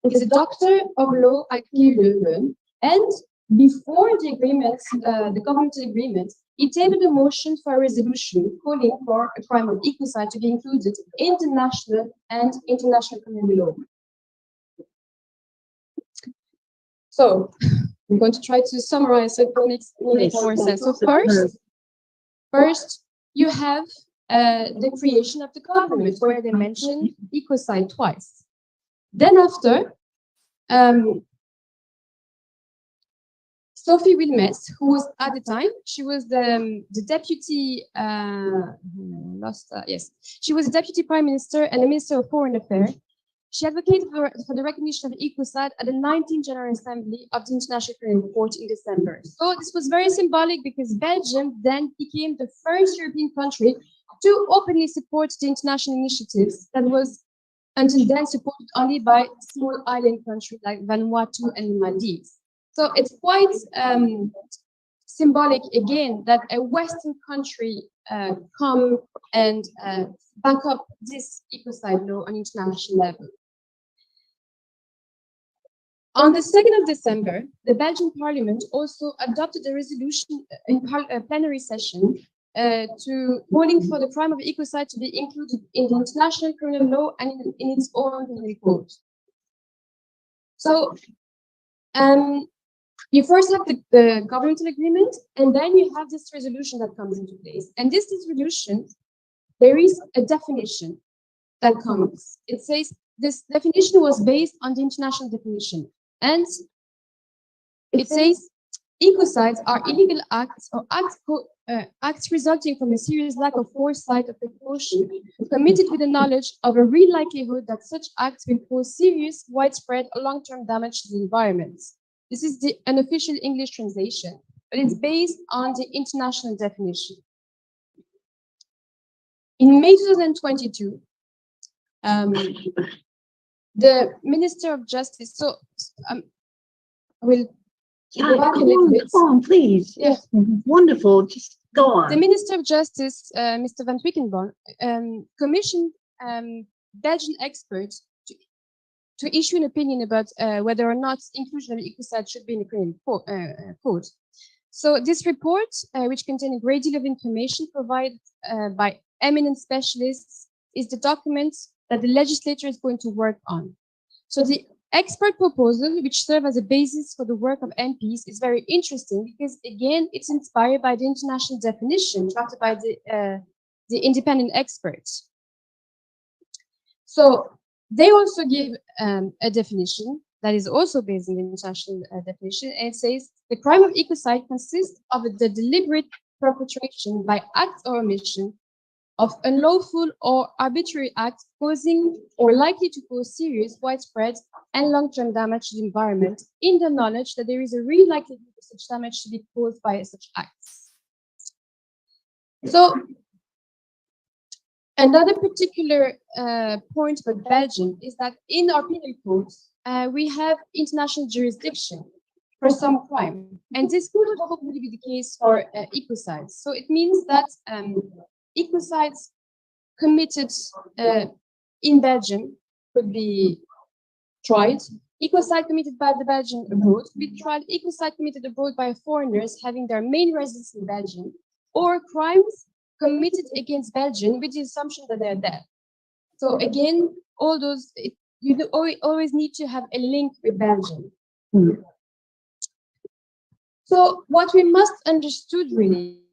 He's a doctor of law at Lledo, and before the agreement, the government agreement, he tabled a motion for a resolution calling for a crime of ecocide to be included in the national and international criminal law. So I'm going to try to summarize it to make more sense. So first, you have the creation of the government, where they mention ecocide twice. Then after, Sophie Wilmette, who was at the time, she was the deputy, she was the deputy prime minister and the minister of foreign affairs. She advocated for the recognition of ecocide at the 19th General Assembly of the International Criminal Court in December. So this was very symbolic because Belgium then became the first European country to openly support the international initiatives that was until then supported only by small island countries like Vanuatu and the Maldives. So it's quite symbolic again that a Western country come and back up this ecocide law on international level. On the 2nd of December, the Belgian Parliament also adopted a resolution in a plenary session to calling for the crime of ecocide to be included in the international criminal law and in its own penal code. So you first have the governmental agreement, and then you have this resolution that comes into place. And this resolution, there is a definition that comes. It says this definition was based on the international definition. And it says ecocides are illegal acts or acts resulting from a serious lack of foresight or precaution committed with the knowledge of a real likelihood that such acts will cause serious, widespread, or long-term damage to the environment. This is the unofficial English translation, but it's based on the international definition. In May 2022, the Minister of Justice, so I will go back a little bit. Go on, please. Yeah. Wonderful. Just go on. The Minister of Justice, Mr. Van Quickenborn, commissioned Belgian experts to issue an opinion about whether or not inclusion of ecocide should be in the criminal code. So this report, which contains a great deal of information provided by eminent specialists, is the document that the legislature is going to work on. So the expert proposal, which serves as a basis for the work of MPs, is very interesting because, again, it's inspired by the international definition drafted by the independent experts. So they also give a definition that is also based on the international definition, and it says the crime of ecocide consists of the deliberate perpetration by act or omission of unlawful or arbitrary act causing or likely to cause serious, widespread, and long-term damage to the environment in the knowledge that there is a real likelihood of such damage to be caused by such acts. So, another particular point about Belgium is that in our penal codes, we have international jurisdiction for some crime, and this could hopefully be the case for ecocides. So it means that ecocides committed in Belgium could be tried. Ecocide committed by the Belgian abroad could be tried. Ecocide committed abroad by foreigners having their main residence in Belgium, or crimes committed against Belgium with the assumption that they're dead. So again, all those, you always need to have a link with Belgium. So what we must understood really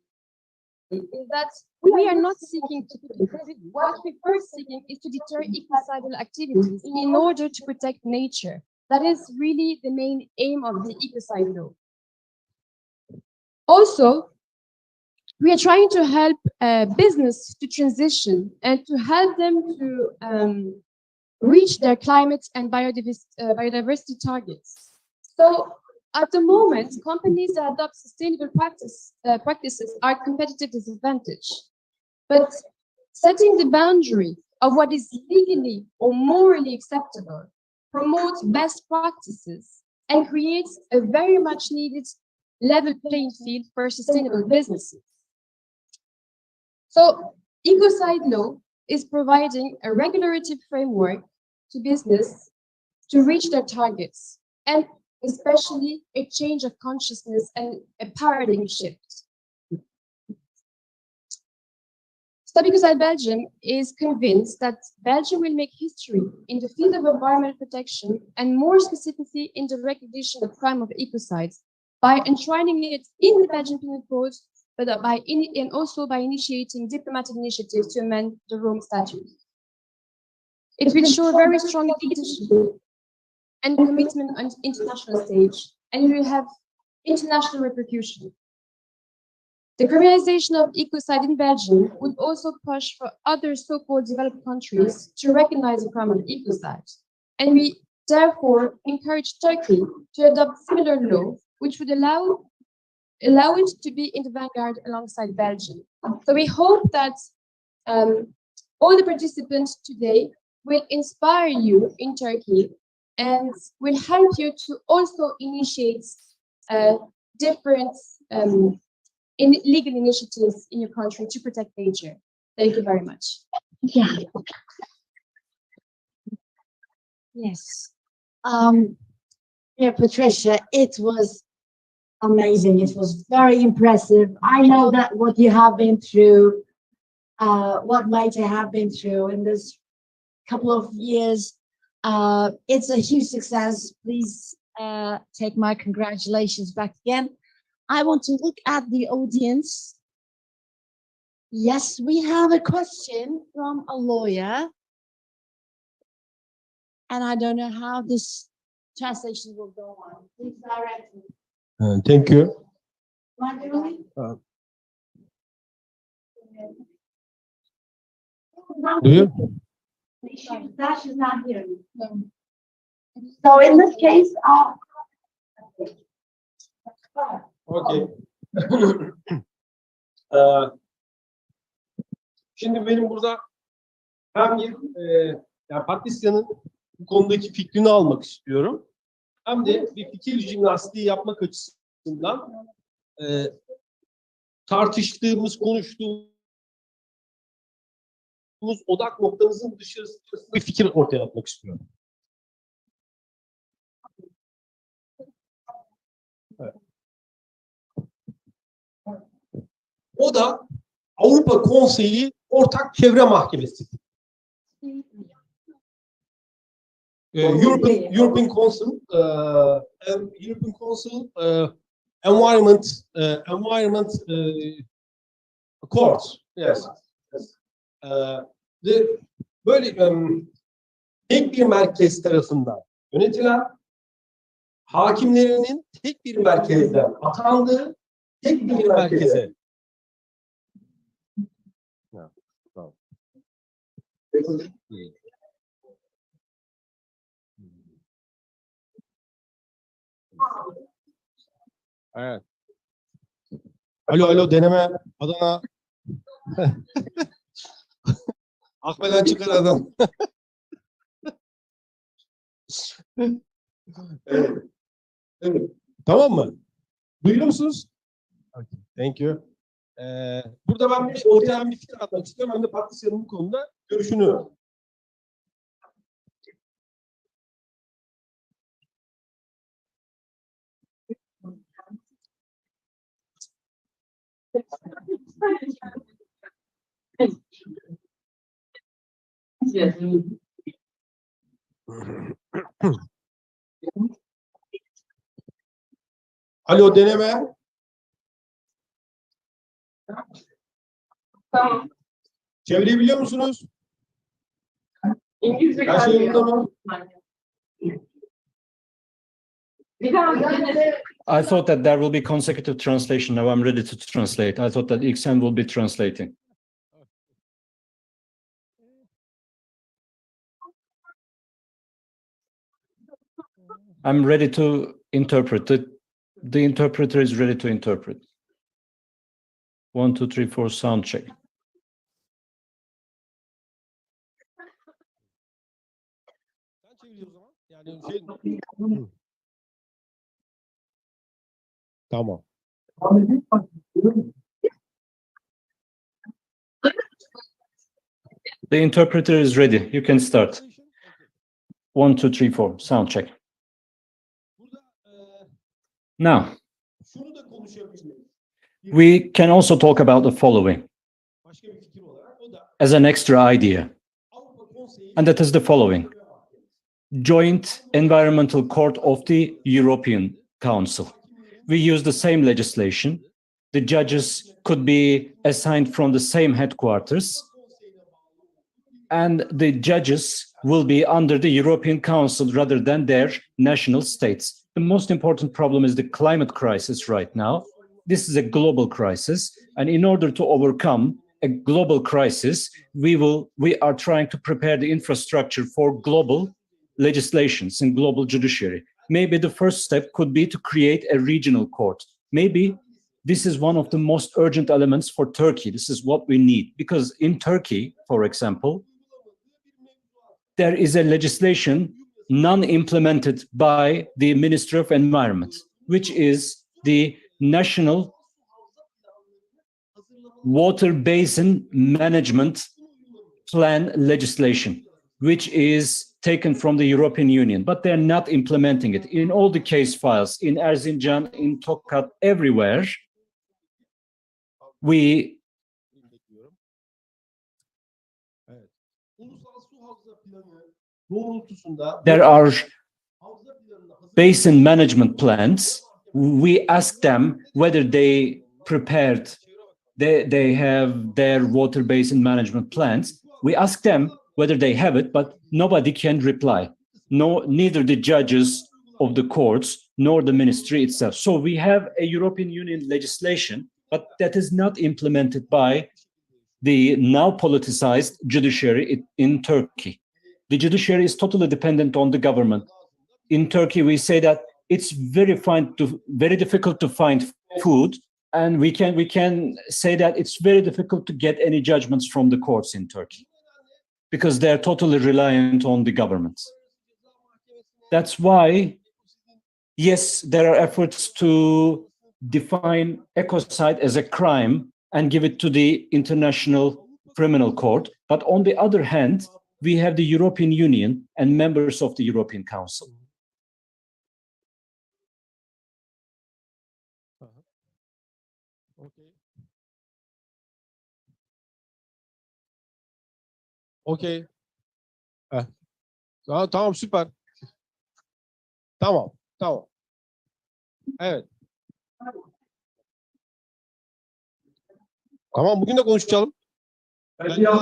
is that we are not seeking to put in prison. What we first seeking is to deter ecocidal activities in order to protect nature. That is really the main aim of the ecocide law. Also, we are trying to help business to transition and to help them to reach their climate and biodiversity targets. So at the moment, companies that adopt sustainable practices are at competitive disadvantage. But setting the boundary of what is legally or morally acceptable promotes best practices and creates a very much needed level playing field for sustainable businesses. So ecocide law is providing a regulative framework to business to reach their targets, and especially a change of consciousness and a paradigm shift. StopEcocide Belgium is convinced that Belgium will make history in the field of environmental protection, and more specifically in the recognition of crime of ecocides, by enshrining it in the Belgian Penal Code, but and also by initiating diplomatic initiatives to amend the Rome Statute. It will show a very strong leadership and commitment on the international stage, and it will have international repercussions. The criminalization of ecocide in Belgium would also push for other so-called developed countries to recognize the crime of ecocide. And we therefore encourage Turkey to adopt similar law, which would allow it to be in the vanguard alongside Belgium. So we hope that all the participants today will inspire you in Turkey and will help you to also initiate different legal initiatives in your country to protect nature. Thank you very much. Yeah. Yes. Yeah, Patricia, it was amazing. It was very impressive. I know that what you have been through, what Maite have been through in this couple of years, it's a huge success. Please take my congratulations back again. I want to look at the audience. Yes, we have a question from a lawyer. And I don't know how this translation will go on. Please direct me. Thank you. Do you? She's not here. So in this case, Okay. Şimdi benim burada hem yani Patricia'nın bu konudaki fikrini almak istiyorum. Hem de bir fikir jimnastiği yapmak açısından tartıştığımız, konuştuğumuz odak noktamızın dışarısında bir fikir ortaya atmak istiyorum. O da Avrupa Konseyi Ortak Çevre Mahkemesi. European Council, European Council Environment Court. Yes. Böyle tek bir merkez tarafından yönetilen, hakimlerinin tek bir merkezden atandığı, tek bir merkeze. Evet. Alo deneme Adana. Akbelen çıkar adam. Evet. Tamam mı? Duyuyor musunuz? Okay. Thank you. Burada ben ortaya bir fikir atmak istiyorum. Hem de Patricia'nın bu konuda görüşünü. Alo deneme. Tamam. Çevirebiliyor musunuz? İngilizce Her şey yolunda mı? I thought that there will be consecutive translation. Now I'm ready to translate. I thought that İklim will be translating. I'm ready to interpret it. The interpreter is ready to interpret. 1, 2, 3, 4, sound check. Tamam. The interpreter is ready. You can start. 1, 2, 3, 4, sound check. Now, we can also talk about the following as an extra idea, and that is the following. Joint Environmental Court of the European Council. We use the same legislation. The judges could be assigned from the same headquarters, and the judges will be under the European Council rather than their national states. The most important problem is the climate crisis right now. This is a global crisis, and in order to overcome a global crisis, we are trying to prepare the infrastructure for global legislations and global judiciary. Maybe the first step could be to create a regional court. Maybe this is one of the most urgent elements for Turkey. This is what we need, because in Turkey, for example, there is a legislation non-implemented by the Ministry of Environment, which is the National Water Basin Management Plan legislation, which is taken from the European Union, but they're not implementing it. In all the case files, in Erzincan, in Tokat, everywhere, there are basin management plans. We ask them whether they prepared, they have their water basin management plans. We ask them whether they have it, but nobody can reply. No, neither the judges of the courts nor the ministry itself. So we have a European Union legislation, but that is not implemented by the now politicized judiciary in Turkey. The judiciary is totally dependent on the government. In Turkey, we say that it's very difficult to find food, and we can say that it's very difficult to get any judgments from the courts in Turkey, because they're totally reliant on the government. That's why, yes, there are efforts to define ecocide as a crime and give it to the International Criminal Court. But on the other hand, we have the European Union and members of the European Council. Okey. Tamam süper. Tamam. Evet. Tamam bugün de konuşalım.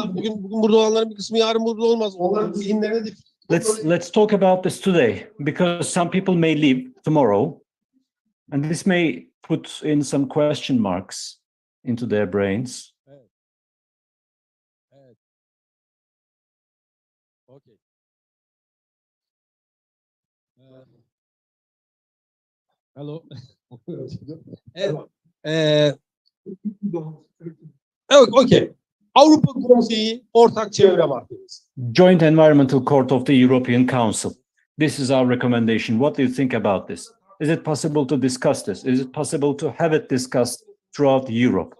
Bugün burada olanların bir kısmı yarın burada olmaz. Onların zihinlerine de Let's talk about this today because some people may leave tomorrow, and this may put in some question marks into their brains. Evet. Okay. Hello. Evet. Evet, okay. Avrupa Konseyi Ortak Çevre Mahkemesi. Joint Environmental Court of the European Council. This is our recommendation. What do you think about this? Is it possible to discuss this? Is it possible to have it discussed throughout Europe?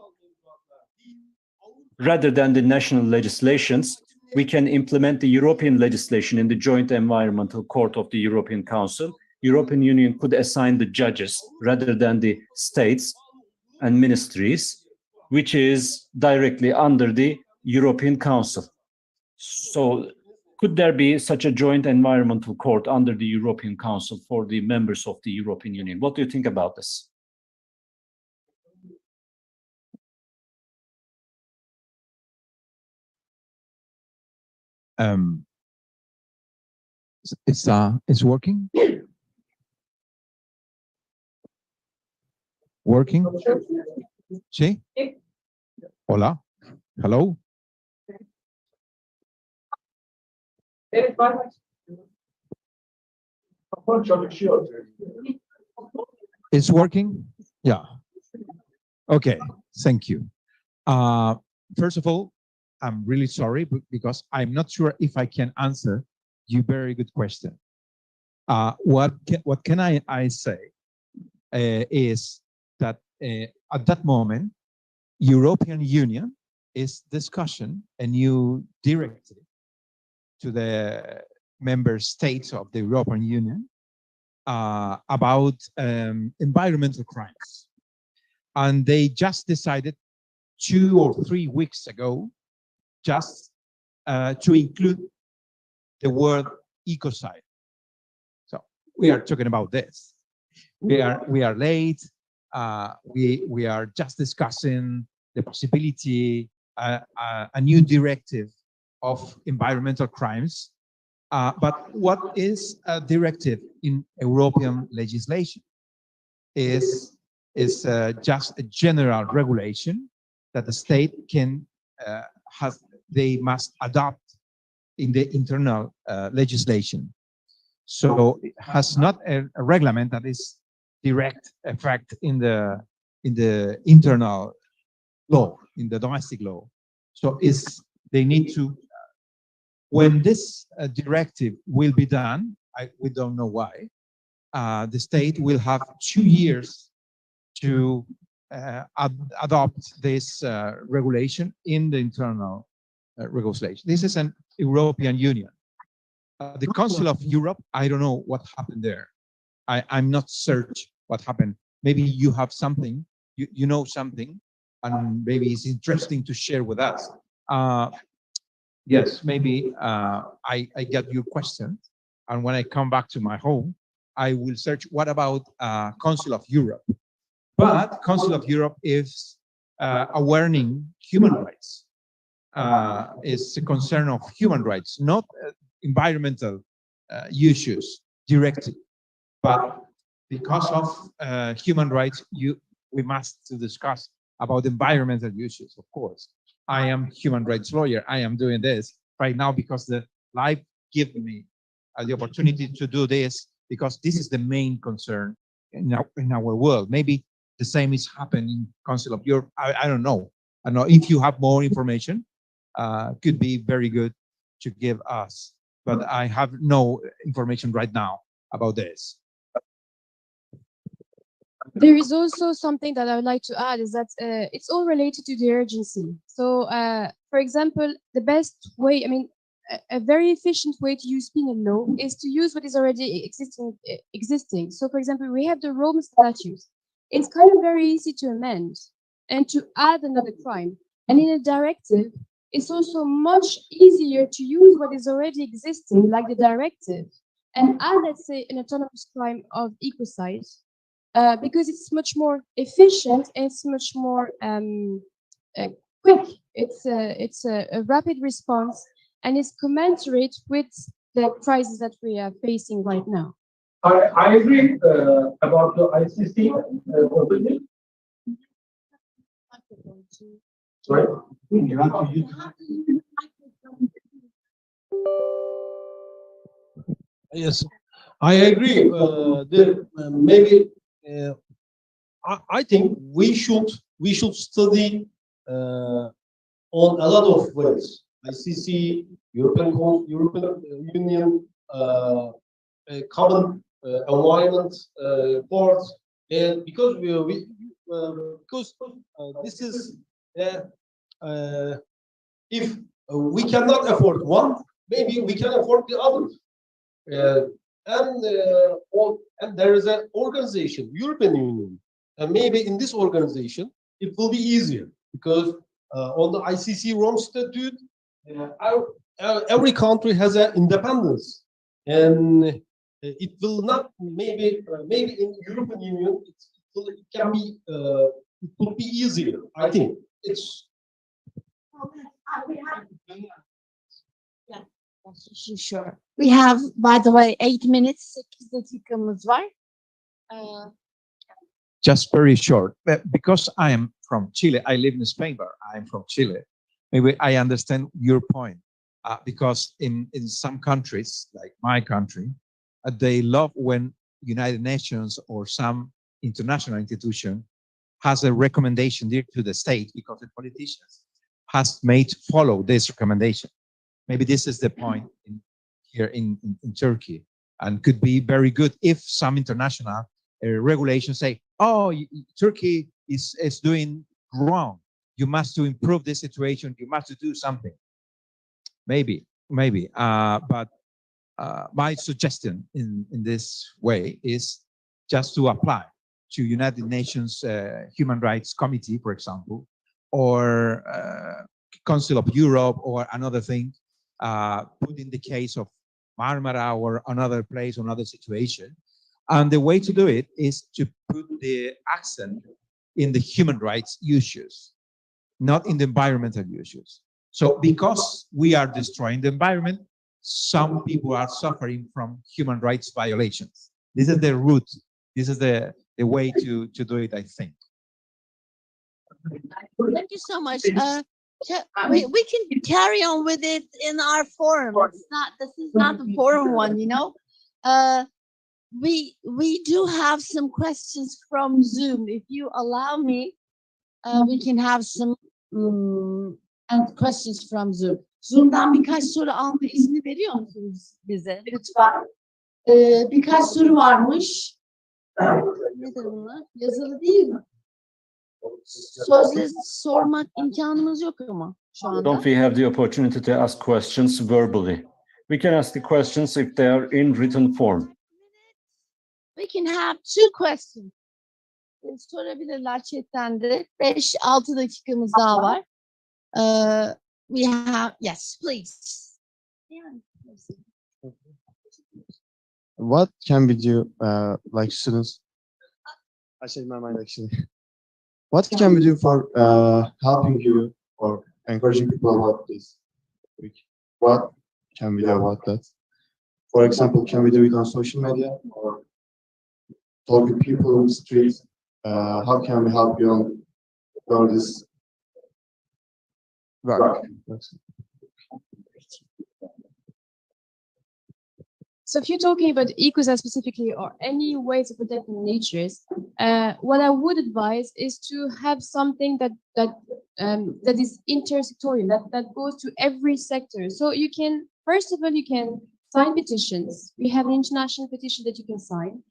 Rather than the national legislations, we can implement the European legislation in the Joint Environmental Court of the European Council. European Union could assign the judges rather than the states and ministries, which is directly under the European Council. So could there be such a joint environmental court under the European Council for the members of the European Union? What do you think about this? It's working? Working? Sí? Hola? Hello? Evet, çalışıyor. It's working? Yeah. Okay, thank you. First of all, I'm really sorry because I'm not sure if I can answer your very good question. What can I say is that at that moment, European Union is discussing a new directive to the member states of the European Union about environmental crimes. And they just decided 2 or 3 weeks ago just to include the word ecocide. So we are talking about this. We are late. We are just discussing the possibility a new directive of environmental crimes. But what is a directive in European legislation is just a general regulation that the state can they must adopt in the internal legislation. So it has not a reglement that is direct effect in the internal law, in the domestic law. So they need to, when this directive will be done, we don't know why, the state will have 2 years to adopt this regulation in the internal regulation. This is an European Union. The Council of Europe, I don't know what happened there. I'm not search what happened. Maybe you have something, you know something, and maybe it's interesting to share with us. Yes, maybe I get your question, and when I come back to my home, I will search what about Council of Europe. But Council of Europe is awareing human rights. It's a concern of human rights, not environmental issues directly. But because of human rights, we must discuss about environmental issues, of course. I am human rights lawyer. I am doing this right now because the life gives me the opportunity to do this, because this is the main concern in our world. Maybe the same is happening in Council of Europe. I don't know. I don't know if you have more information. Could be very good to give us, but I have no information right now about this. There is also something that I would like to add, is that it's all related to the urgency. So, for example, the best way, I mean, a very efficient way to use penal law is to use what is already existing. So, for example, we have the Rome statutes. It's kind of very easy to amend and to add another crime. And in a directive, it's also much easier to use what is already existing, like the directive, and add, let's say, an autonomous crime of ecocide, because it's much more efficient and it's much more quick. It's a rapid response and it's commensurate with the crisis that we are facing right now. I agree about the ICC. Sorry? Yes, I agree. Maybe I think we should study on a lot of ways. ICC, European Union, common environment court, and because this is if we cannot afford one, maybe we can afford the other. And there is an organization, European Union, and maybe in this organization it will be easier because on the ICC Rome Statute, every country has an independence, and it will not maybe in European Union it could be easier. I think it's. Sure. We have, by the way, 8 minutes, 8 dakikamız var. Just very short, because I am from Chile. I live in Spain, but I am from Chile. Maybe I understand your point, because in some countries, like my country, they love when United Nations or some international institution has a recommendation to the state because the politicians has made follow this recommendation. Maybe this is the point here in Turkey, and could be very good if some international regulations say, oh, Turkey is doing wrong. You must to improve this situation. You must to do something. Maybe. But my suggestion in this way is just to apply to United Nations Human Rights Committee, for example, or Council of Europe or another thing, put in the case of Marmara or another place, another situation. And the way to do it is to put the accent in the human rights issues, not in the environmental issues. So because we are destroying the environment, some people are suffering from human rights violations. This is the root. This is the way to do it, I think. Thank you so much. We can carry on with it in our forum. This is not the forum one, you know. We do have some questions from Zoom. If you allow me, we can have some questions from Zoom. Zoom'dan birkaç soru alma izni veriyor musunuz bize? Lütfen. Birkaç soru varmış. Nedir bunlar? Yazılı değil mi? Sözle sormak imkanımız yok ama şu anda. Don't we have the opportunity to ask questions verbally? We can ask the questions if they are in written form. We can have 2 questions. Sorabilirler chatten de. 5-6 dakikamız daha var. We have, yes, please. What can we do, like students? I changed my mind actually. What can we do for helping you or encouraging people about this? What can we do about that? For example, can we do it on social media or talk with people on the street? How can we help you on this work? So if you're talking about ecocide specifically or any ways of protecting natures, what I would advise is to have something that is intersectorial, that goes to every sector. So you can, first of all, you can sign petitions. We have an international petition that you can sign.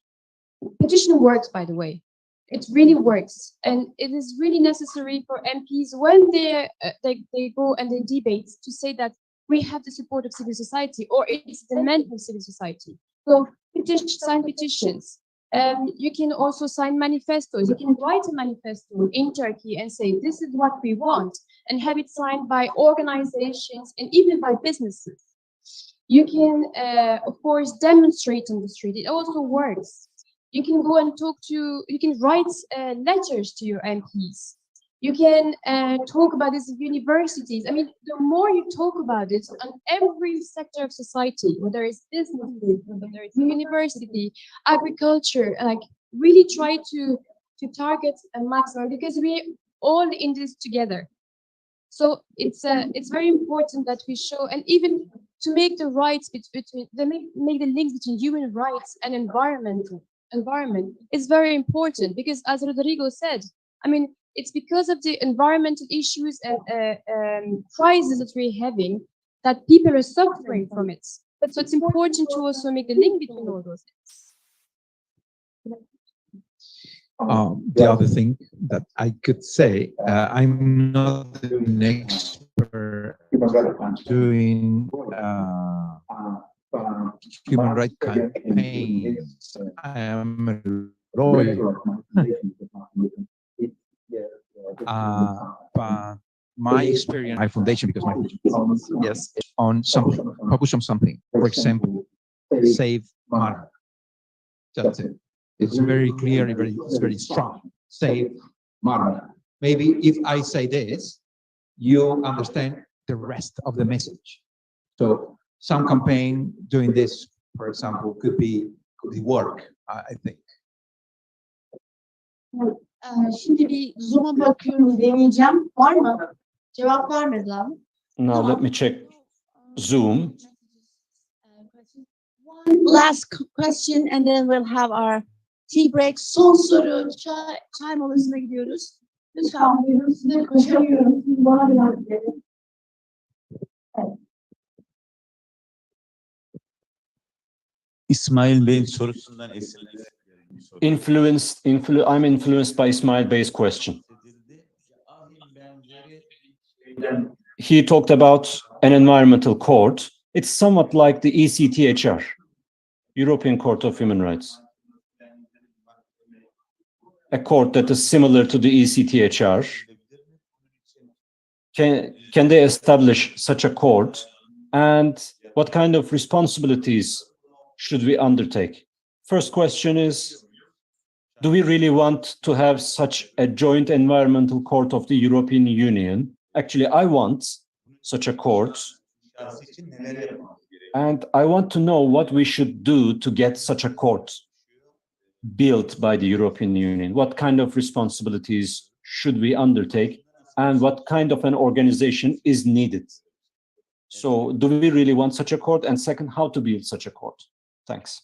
Petition works, by the way. It really works, and it is really necessary for MPs when they go and they debate to say that we have the support of civil society, or it's the demand of civil society. So sign petitions. You can also sign manifestos. You can write a manifesto in Turkey and say, this is what we want, and have it signed by organizations and even by businesses. You can, of course, demonstrate on the street. It also works. You can go and talk to, you can write letters to your MPs. You can talk about this in universities. I mean, the more you talk about it on every sector of society, whether it's business, whether it's university, agriculture, like really try to target a maximum, because we're all in this together. So it's very important that we show, and even to make the rights between, make the links between human rights and environment is very important, because as Rodrigo said, I mean, it's because of the environmental issues and crises that we're having that people are suffering from it. So it's important to also make the link between all those things. The other thing that I could say, I'm not an expert doing human rights campaigns. I am a lawyer. But my experience, my foundation, because my yes, on something, focus on something. For example, save Mar. That's it. It's very clear, it's very strong. Save Mar. Maybe if I say this, you understand the rest of the message. So some campaign doing this, for example, could work, I think. Şimdi bir Zoom'a bakıyorum, deneyeceğim. Var mı? Cevap vermediler mi? Now let me check Zoom. One last question and then we'll have our tea break. Son soru, çay molasına gidiyoruz. Lütfen buyurun, size koşamıyorum. Siz bana biraz verin. İsmail Bey'in sorusundan esinlenerek I'm influenced by Ismail Bey's question. He talked about an environmental court. It's somewhat like the ECTHR, European Court of Human Rights. A court that is similar to the ECTHR. Can they establish such a court? And what kind of responsibilities should we undertake? First question is, do we really want to have such a joint environmental court of the European Union? Actually, I want such a court. And I want to know what we should do to get such a court built by the European Union. What kind of responsibilities should we undertake? And what kind of an organization is needed? So do we really want such a court? And second, how to build such a court? Thanks.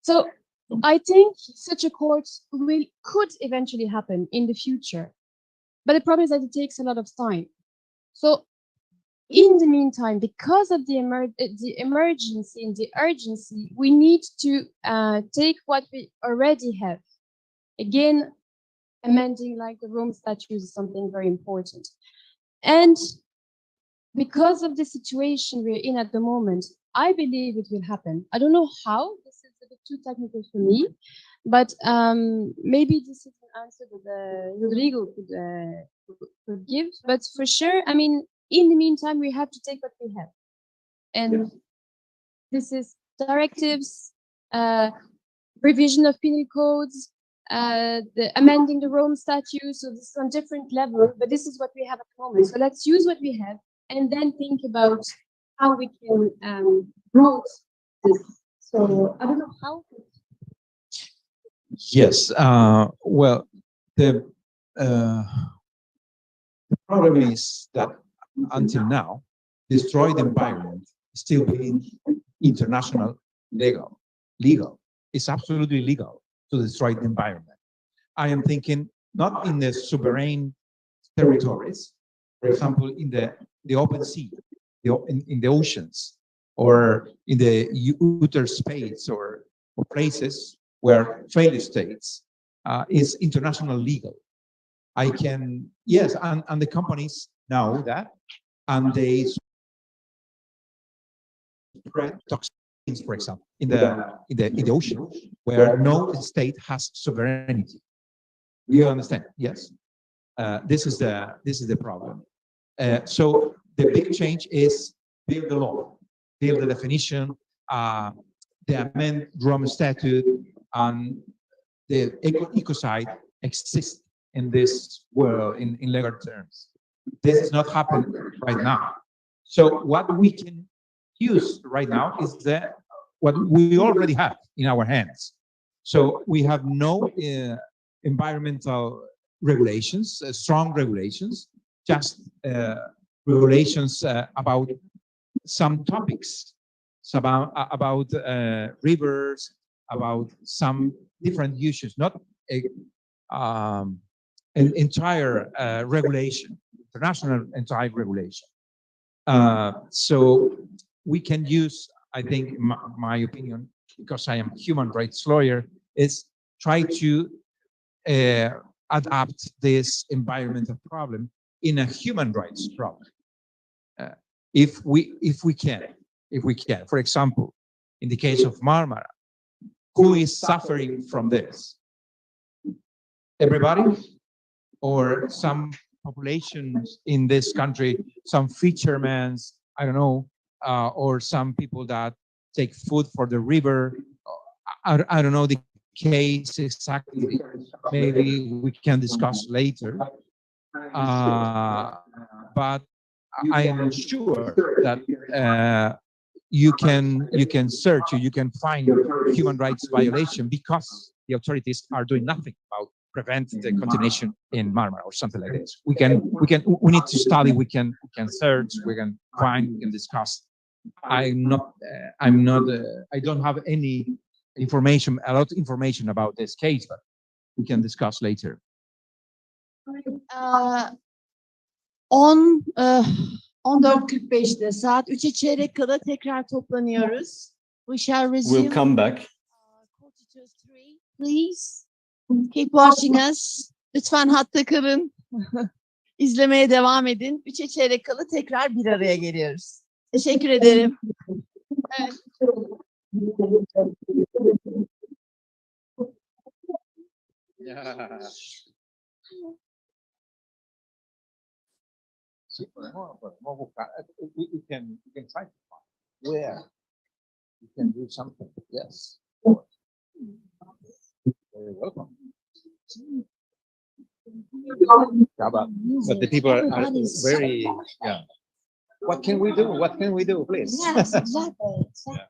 So I think such a court could eventually happen in the future, but the problem is that it takes a lot of time. So in the meantime, because of the emergency and the urgency, we need to take what we already have. Again, amending like the Rome Statute is something very important. And because of the situation we're in at the moment, I believe it will happen. I don't know how, this is a bit too technical for me, but maybe this is an answer that Rodrigo could give. But for sure, I mean, in the meantime, we have to take what we have. And this is directives, revision of penal codes, amending the Rome Statute. So this is on different levels, but this is what we have at the moment. So let's use what we have and then think about how we can promote this. So I don't know how. Yes. Well, the problem is that until now, destroyed environment still being international legal. It's absolutely legal to destroy the environment. I am thinking not in the sovereign territories, for example, in the open sea, in the oceans, or in the outer space, or places where failed states is international legal. I can, yes, and the companies know that, and they spread toxins, for example, in the ocean, where no state has sovereignty. You understand? Yes. This is the problem. So the big change is build the law, build the definition, the amend Rome Statute, and the ecocide exists in this world in legal terms. This is not happening right now. So what we can use right now is what we already have in our hands. So we have no environmental regulations, strong regulations, just regulations about some topics, about rivers, about some different issues, not an entire regulation, international entire regulation. So we can use, I think, my opinion, because I am a human rights lawyer, is try to adapt this environmental problem in a human rights problem. If we can. For example, in the case of Marmara, who is suffering from this? Everybody? Or some populations in this country, some fishermen, I don't know, or some people that take food for the river. I don't know the case exactly. Maybe we can discuss later. But I am sure that you can search, you can find human rights violation because the authorities are doing nothing about prevent the contamination in Marmara or something like this. We need to study, we can search, we can find, we can discuss. I don't have any information, a lot of information about this case, but we can discuss later. 14:45'te saat 3'e çeyrek kala tekrar toplanıyoruz. We shall resume. We'll come back. Please keep watching us. Lütfen hatta kalın. İzlemeye devam edin. 3'e çeyrek kala tekrar bir araya geliyoruz. Teşekkür ederim. Evet. We can try to find where we can do something. Yes. Very welcome. But the people are very, yeah. What can we do? What can we do, please? Yes, exactly. Yeah.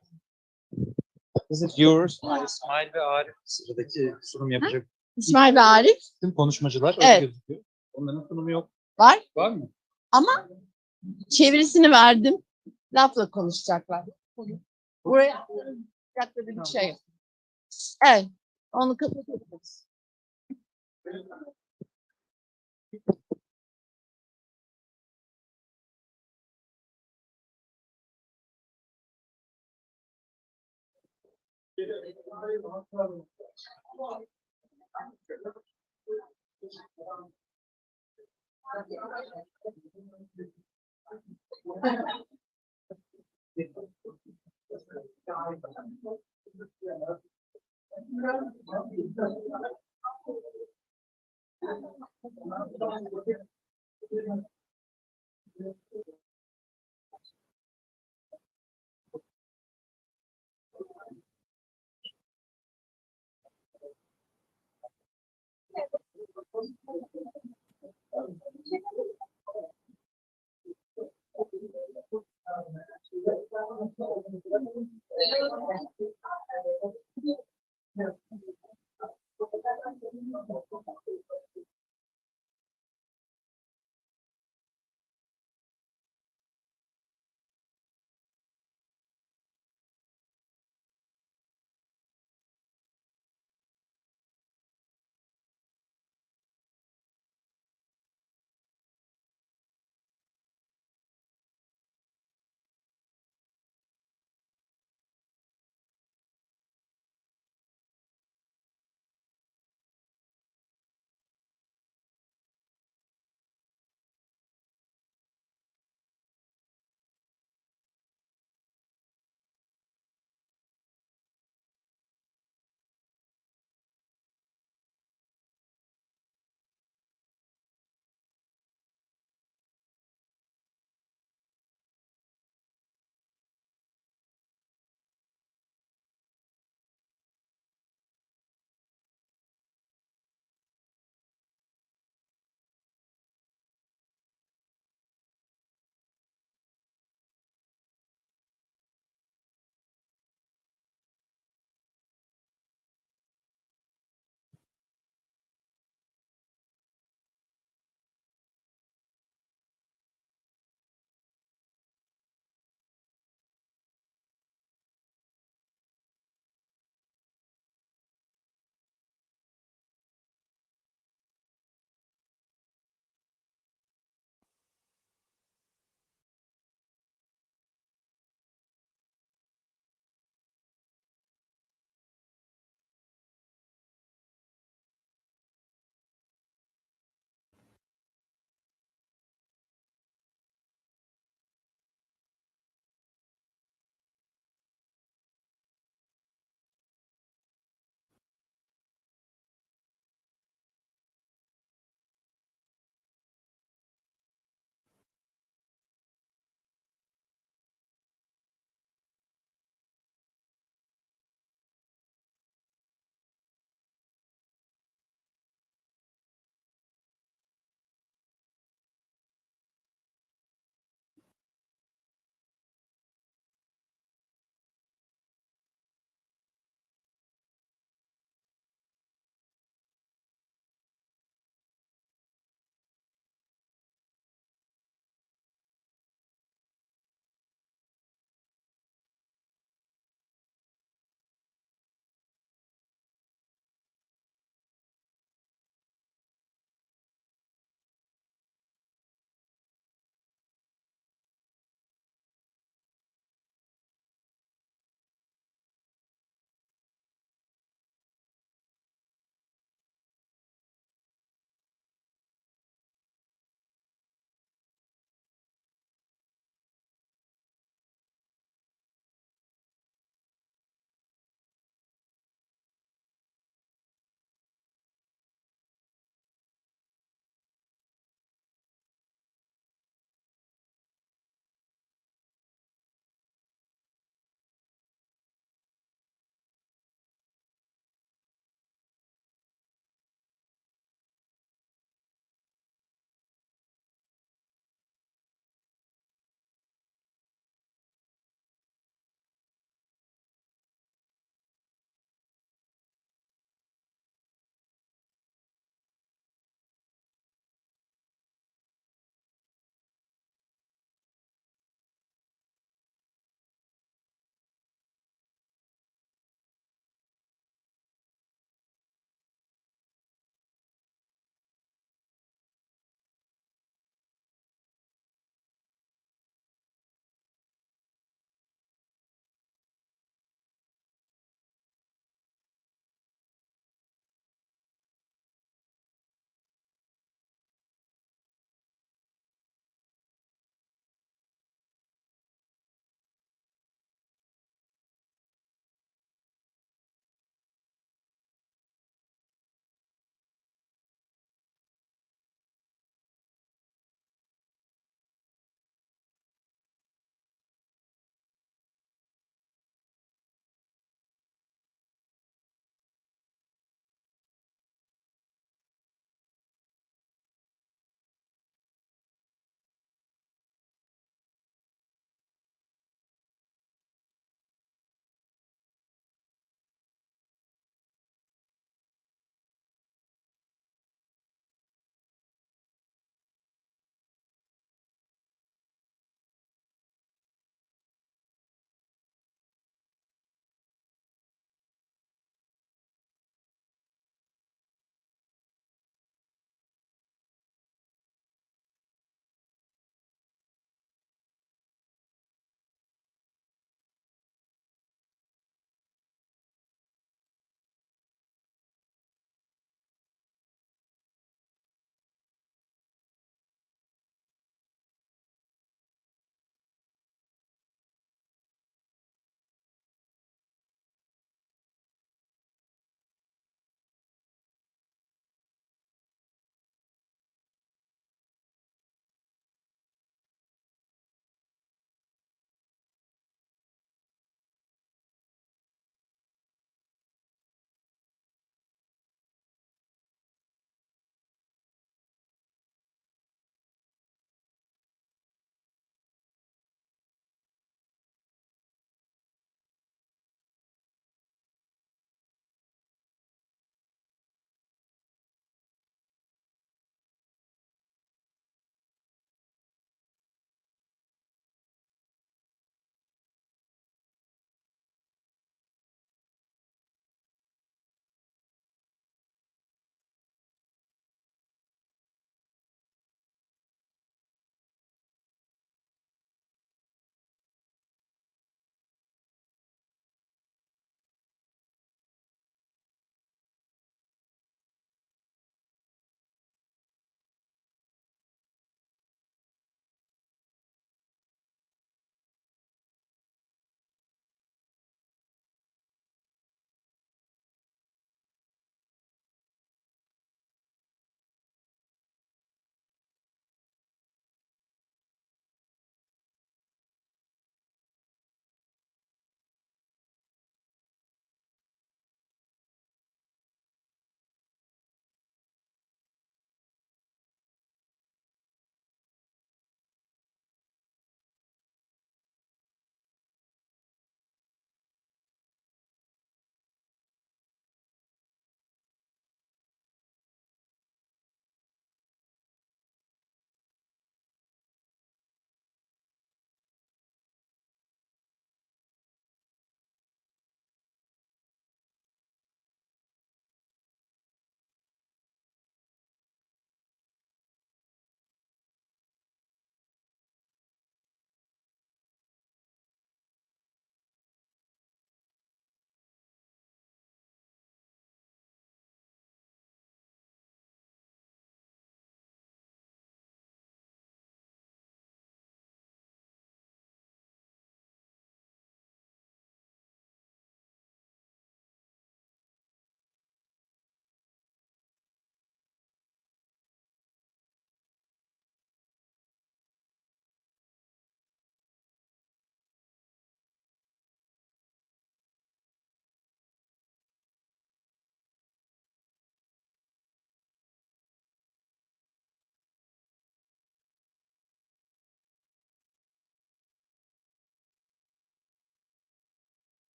Is it yours? İsmail ve Arif sıradaki sunum yapacak. İsmail ve Arif. Tüm konuşmacılar Evet. öyle gözüküyor. Onların sunumu yok. Var. Var mı? Ama çevirisini verdim. Lafla konuşacaklar. Buraya dikkatli bir şey yok. Evet. Onu kapatabiliriz.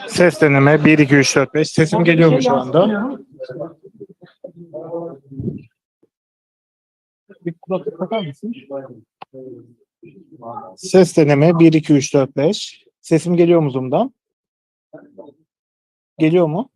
Ses deneme 1, 2, 3, 4, 5. Sesim geliyor mu şu anda? Bir kulaklık takar mısın? Ses deneme 1, 2, 3, 4, 5. Sesim geliyor mu Zoom'dan? Geliyor mu?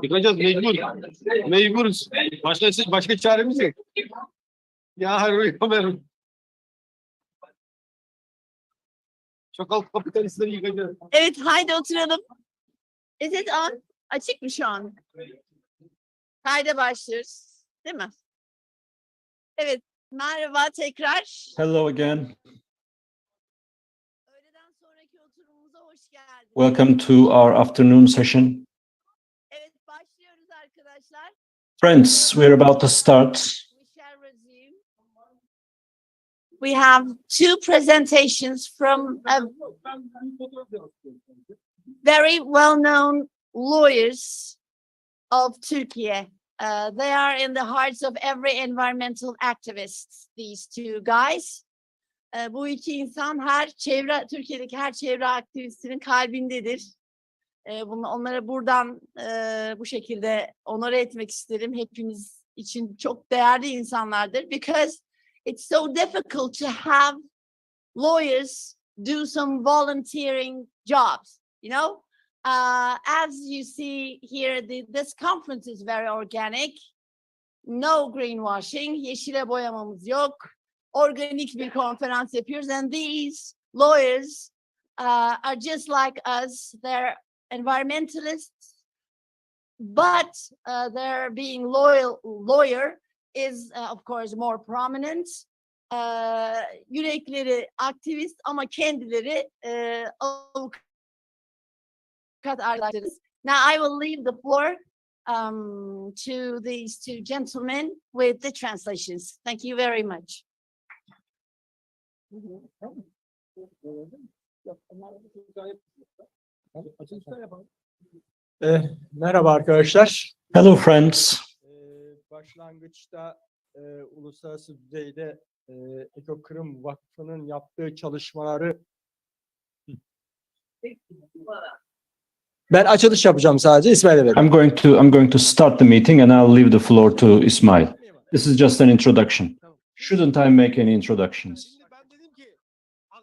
Yıkacağız mecbur. Mecburuz. Başka çaremiz yok. Ya Haruyu Çok alt kapitalistleri yıkacağız. Evet, haydi oturalım. Is it on? Açık mı şu an? Kayda başlıyoruz. Değil mi? Evet. Merhaba tekrar. Hello again. Öğleden sonraki oturumumuza hoş geldiniz. Welcome to our afternoon session. Evet, başlıyoruz arkadaşlar. Friends, we're about to start. We shall resume. We have two presentations from a very well-known lawyers of Turkey. They are in the hearts of every environmental activist, these two guys. Bu iki insan Türkiye'deki her çevre aktivistinin kalbindedir. Onlara buradan bu şekilde onore etmek isterim. Hepimiz için çok değerli insanlardır. Because it's so difficult to have lawyers do some volunteering jobs, you know? As you see here, this conference is very organic. No greenwashing, yeşile boyamamız yok. Organik bir konferans yapıyoruz. And these lawyers are just like us. They're environmentalists, but their being lawyer is of course more prominent. Yürekleri aktivist ama kendileri avukat arkadaşlarız. Now I will leave the floor to these two gentlemen with the translations. Thank you very much. Merhaba arkadaşlar. Hello friends. Başlangıçta uluslararası düzeyde Ecocide Vakfı'nın yaptığı çalışmaları ben açılış yapacağım sadece İsmail'e veriyorum. I'm going to start the meeting and I'll leave the floor to Ismail. This is just an introduction. Shouldn't I make any introductions?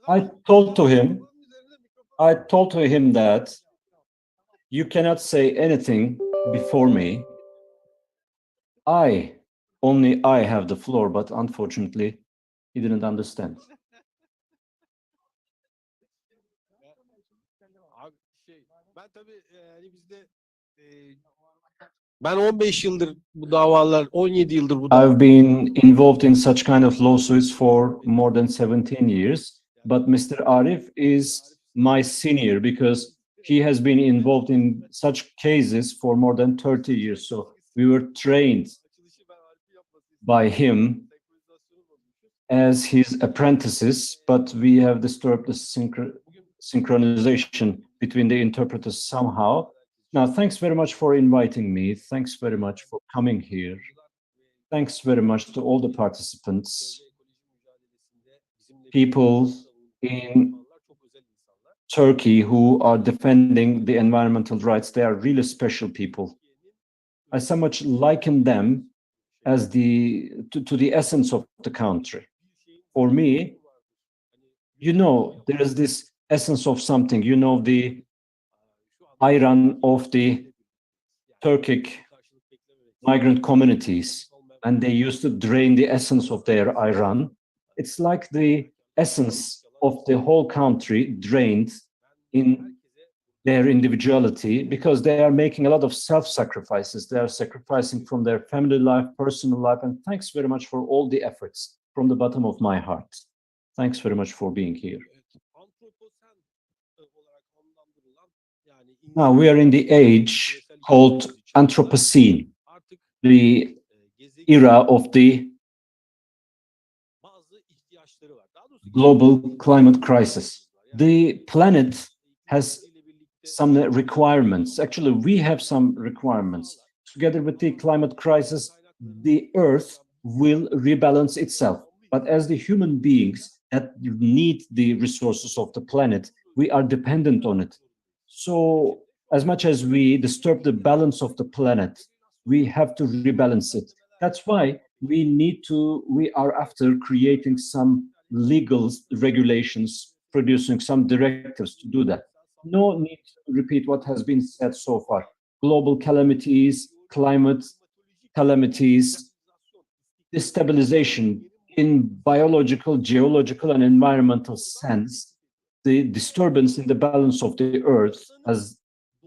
I told to him that you cannot say anything before me. Only I have the floor, but unfortunately he didn't understand. Ben 15 yıldır bu davalar, 17 yıldır bu I've been involved in such kind of lawsuits for more than 17 years, but Mr. Arif is my senior because he has been involved in such cases for more than 30 years. So we were trained by him as his apprentices, but we have disturbed the synchronization between the interpreters somehow. Now, thanks very much for inviting me. Thanks very much for coming here. Thanks very much to all the participants, people in Turkey who are defending the environmental rights. They are really special people. I so much liken them as to the essence of the country. For me, you know, there is this essence of something, you know, the iron of the Turkic migrant communities, and they used to drain the essence of their iron. It's like the essence of the whole country drained in their individuality, because they are making a lot of self-sacrifices. They are sacrificing from their family life, personal life, and thanks very much for all the efforts from the bottom of my heart. Thanks very much for being here. Now we are in the age called Anthropocene, the era of the global climate crisis. The planet has some requirements. Actually, we have some requirements. Together with the climate crisis, the Earth will rebalance itself. But as the human beings that need the resources of the planet, we are dependent on it. So as much as we disturb the balance of the planet, we have to rebalance it. That's why we are after creating some legal regulations, producing some directives to do that. No need to repeat what has been said so far. Global calamities, climate calamities, destabilization in biological, geological, and environmental sense. The disturbance in the balance of the Earth has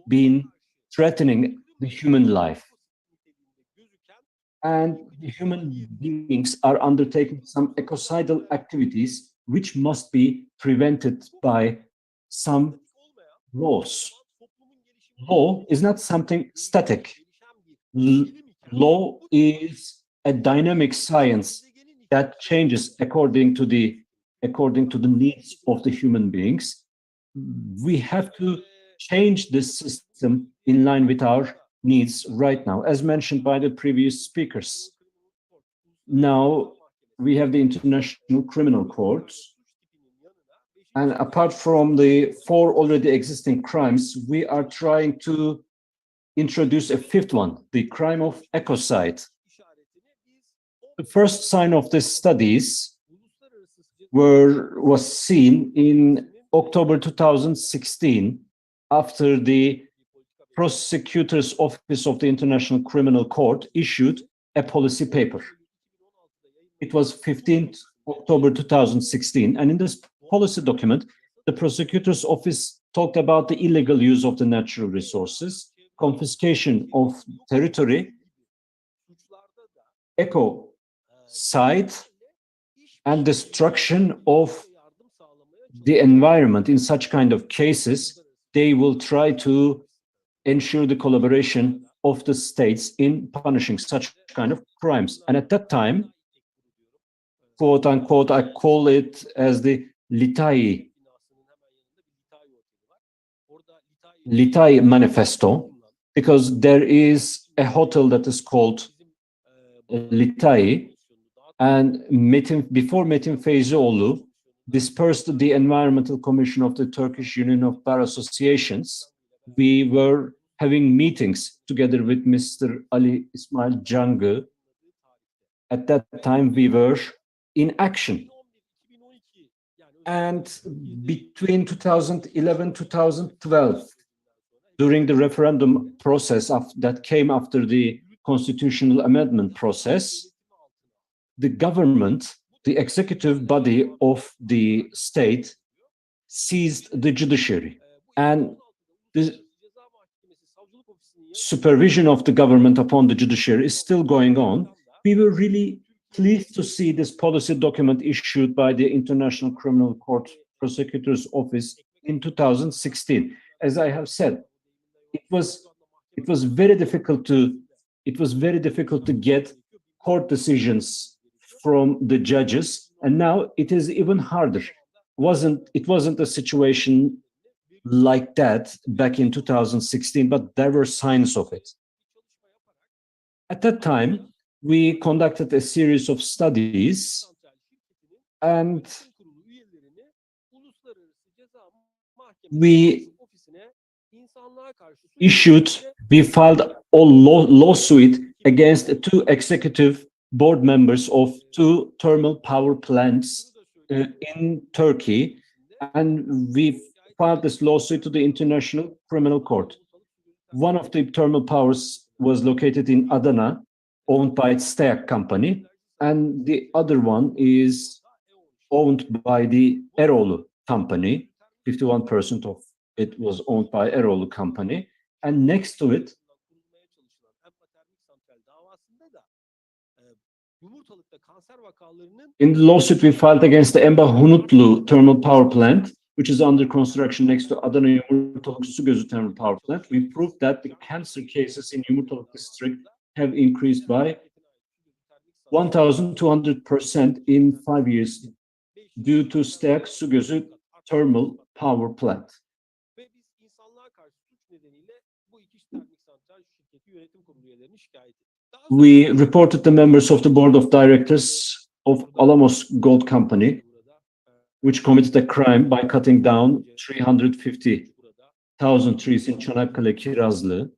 been threatening the human life. And the human beings are undertaking some ecocidal activities which must be prevented by some laws. Law is not something static. Law is a dynamic science that changes according to the needs of the human beings. We have to change this system in line with our needs right now, as mentioned by the previous speakers. Now we have the International Criminal Court, and apart from the 4 already existing crimes, we are trying to introduce a 5th one, the crime of ecocide. The first sign of the studies was seen in October 2016 after the Prosecutor's Office of the International Criminal Court issued a policy paper. It was 15th October 2016, and in this policy document, the Prosecutor's Office talked about the illegal use of the natural resources, confiscation of territory, ecocide, and destruction of the environment. In such kind of cases, they will try to ensure the collaboration of the states in punishing such kind of crimes. And at that time, quote unquote, I call it as the lksen manifesto, because there is a hotel that is called lksen, and before Metin Feyzioğlu dispersed the Environmental Commission of the Turkish Union of Bar Associations, we were having meetings together with Mr. Ali Ismail Cangı. At that time, we were in action. And between 2011-2012, during the referendum process that came after the constitutional amendment process, the government, the executive body of the state, seized the judiciary. And the supervision of the government upon the judiciary is still going on. We were really pleased to see this policy document issued by the International Criminal Court Prosecutor's Office in 2016. As I have said, it was very difficult to get court decisions from the judges, and now it is even harder. It wasn't a situation like that back in 2016, but there were signs of it. At that time, we conducted a series of studies, and we filed a lawsuit against 2 executive board members of 2 thermal power plants in Turkey, and we filed this lawsuit to the International Criminal Court. One of the thermal powers was located in Adana, owned by StopEcocide company, and the other one is owned by the Eroğlu company. 51% of it was owned by Eroğlu company, and next to it, in the lawsuit we filed against the Embahunutlu thermal power plant, which is under construction next to Adana Yumurtalık Su Gözü thermal power plant, we proved that the cancer cases in Yumurtalık district have increased by 1,200% in 5 years due to StopEcocide Su Gözü thermal power plant. We reported the members of the board of directors of Alamos Gold Company, which committed a crime by cutting down 350,000 trees in Çanakkale, Kirazlı.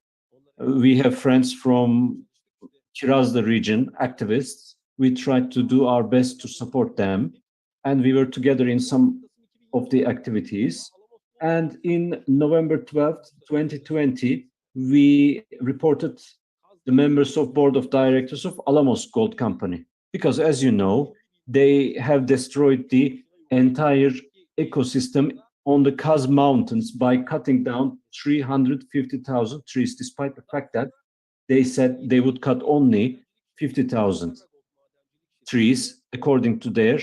We have friends from Kirazlı region, activists. We tried to do our best to support them, and we were together in some of the activities. And in November 12th, 2020, we reported the members of board of directors of Alamos Gold Company, because as you know, they have destroyed the entire ecosystem on the Kaz Mountains by cutting down 350,000 trees, despite the fact that they said they would cut only 50,000 trees according to their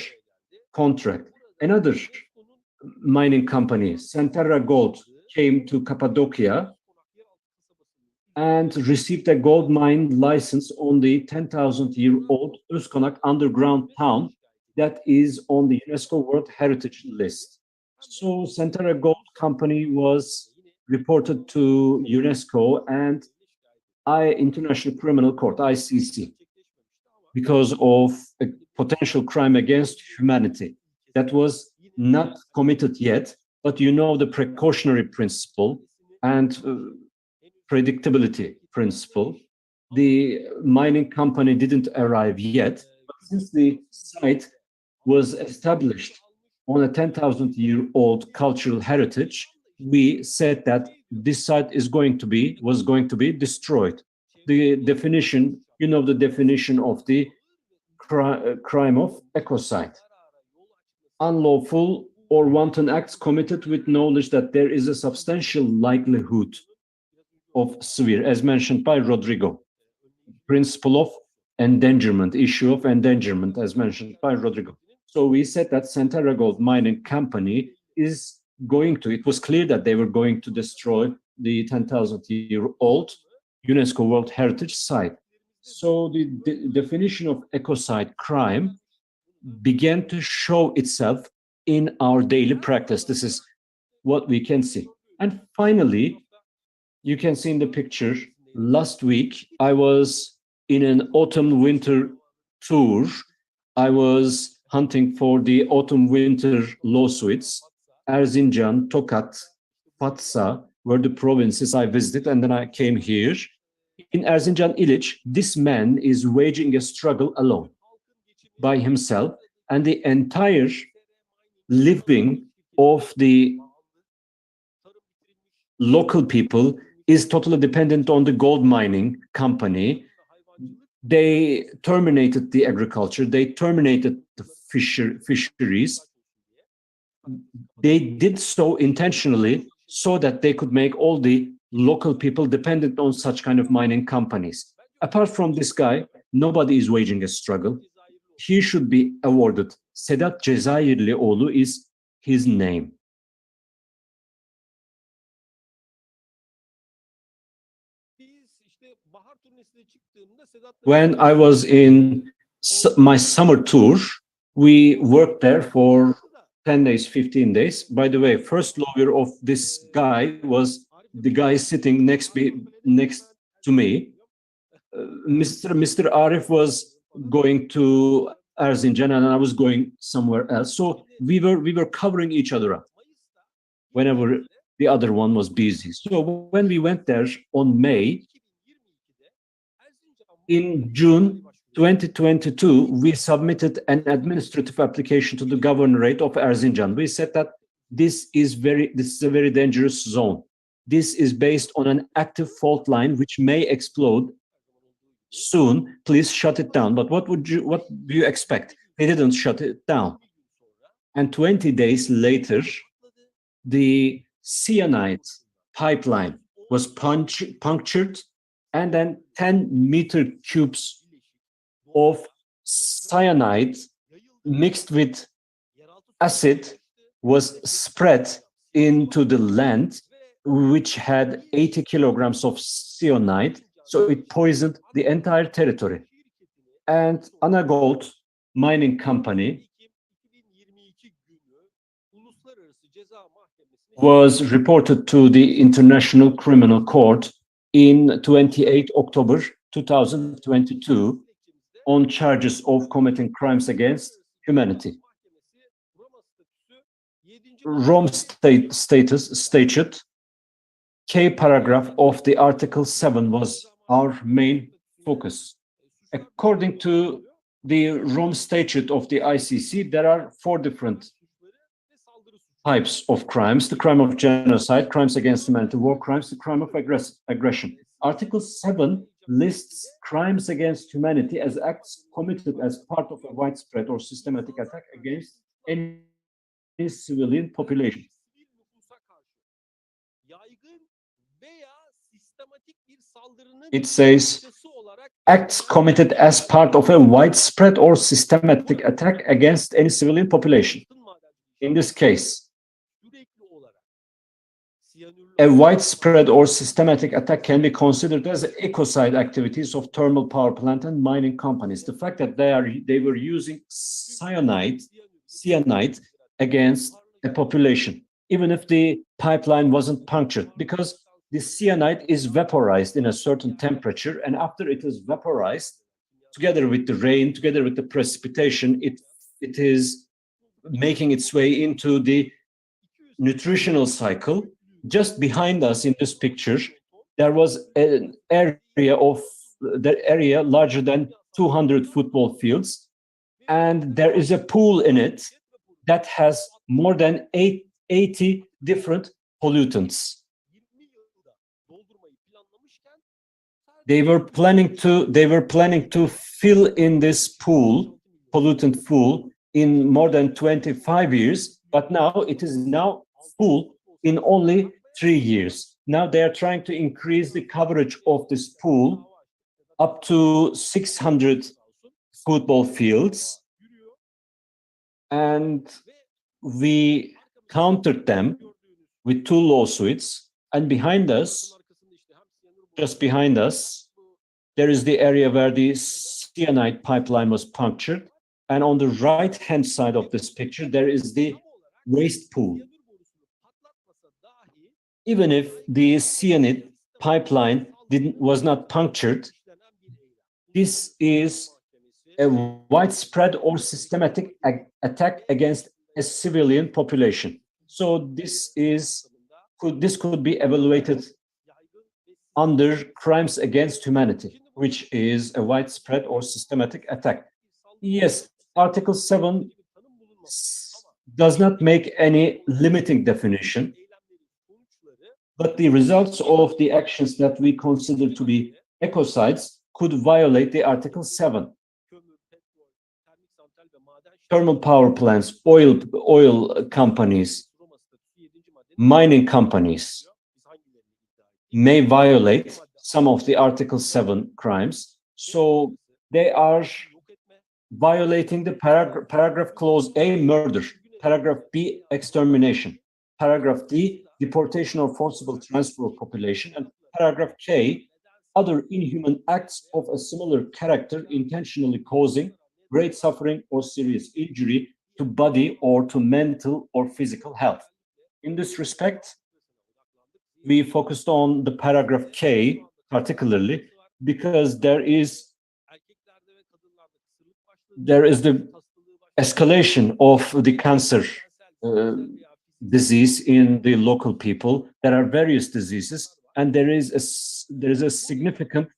contract. Another mining company, Centerra Gold, came to Cappadocia and received a gold mine license on the 10,000-year-old Özkonak underground town that is on the UNESCO World Heritage List. So Centerra Gold Company was reported to UNESCO and International Criminal Court, ICC, because of a potential crime against humanity that was not committed yet, but you know the precautionary principle and predictability principle. The mining company didn't arrive yet, but since the site was established on a 10,000-year-old cultural heritage, we said that this site was going to be destroyed. The definition, you know, the definition of the crime of ecocide: unlawful or wanton acts committed with knowledge that there is a substantial likelihood of severe, as mentioned by Rodrigo. Principle of endangerment, issue of endangerment, as mentioned by Rodrigo. So we said that Centerra Gold Mining Company is going to, it was clear that they were going to destroy the 10,000-year-old UNESCO World Heritage Site. So the definition of ecocide crime began to show itself in our daily practice. This is what we can see. And finally, you can see in the picture, last week, I was in an autumn-winter tour. I was hunting for the autumn-winter lawsuits. Erzincan, Tokat, Fatsa were the provinces I visited, and then I came here. In Erzincan İliç, this man is waging a struggle alone, by himself, and the entire living of the local people is totally dependent on the gold mining company. They terminated the agriculture, they terminated the fisheries. They did so intentionally so that they could make all the local people dependent on such kind of mining companies. Apart from this guy, nobody is waging a struggle. He should be awarded. Sedat Cezayirlioğlu is his name. When I was in my summer tour, we worked there for 10 days, 15 days. By the way, first lawyer of this guy was the guy sitting next to me. Mr. Arif was going to Erzincan and I was going somewhere else. So we were covering each other up whenever the other one was busy. So when we went there on May, in June 2022, we submitted an administrative application to the governorate of Erzincan. We said that this is a very dangerous zone. This is based on an active fault line which may explode soon. Please shut it down. But what do you expect? They didn't shut it down. And 20 days later, the cyanide pipeline was punctured, and then 10 meter cubes of cyanide mixed with acid was spread into the land, which had 80 kilograms of cyanide. So it poisoned the entire territory. And Anagold Mining Company was reported to the International Criminal Court in 28 October 2022 on charges of committing crimes against humanity. Rome statute, K paragraph of the Article 7 was our main focus. According to the Rome statute of the ICC, there are 4 different types of crimes: the crime of genocide, crimes against humanity, war crimes, the crime of aggression. Article 7 lists crimes against humanity as acts committed as part of a widespread or systematic attack against any civilian population. It says, acts committed as part of a widespread or systematic attack against any civilian population. In this case, a widespread or systematic attack can be considered as ecocide activities of thermal power plant and mining companies. The fact that they were using cyanide against a population, even if the pipeline wasn't punctured, because the cyanide is vaporized in a certain temperature, and after it is vaporized, together with the rain, together with the precipitation, it is making its way into the nutritional cycle. Just behind us in this picture, there was an area larger than 200 football fields, and there is a pool in it that has more than 80 different pollutants. They were planning to fill in this pollutant pool, in more than 25 years, but now it is now full in only 3 years. Now they are trying to increase the coverage of this pool up to 600 football fields, and we countered them with 2 lawsuits. And behind us, just behind us, there is the area where the cyanide pipeline was punctured. And on the right-hand side of this picture, there is the waste pool. Even if the cyanide pipeline was not punctured, this is a widespread or systematic attack against a civilian population. So this could be evaluated under crimes against humanity, which is a widespread or systematic attack. Yes, Article 7 does not make any limiting definition, but the results of the actions that we consider to be ecocides could violate the Article 7. Thermal power plants, oil companies, mining companies may violate some of the Article 7 crimes. So they are violating the paragraph clause A, murder, paragraph B, extermination, paragraph D, deportation or forcible transfer of population, and paragraph K, other inhuman acts of a similar character intentionally causing great suffering or serious injury to body or to mental or physical health. In this respect, we focused on the paragraph K particularly because there is the escalation of the cancer disease in the local people. There are various diseases, and there is a significant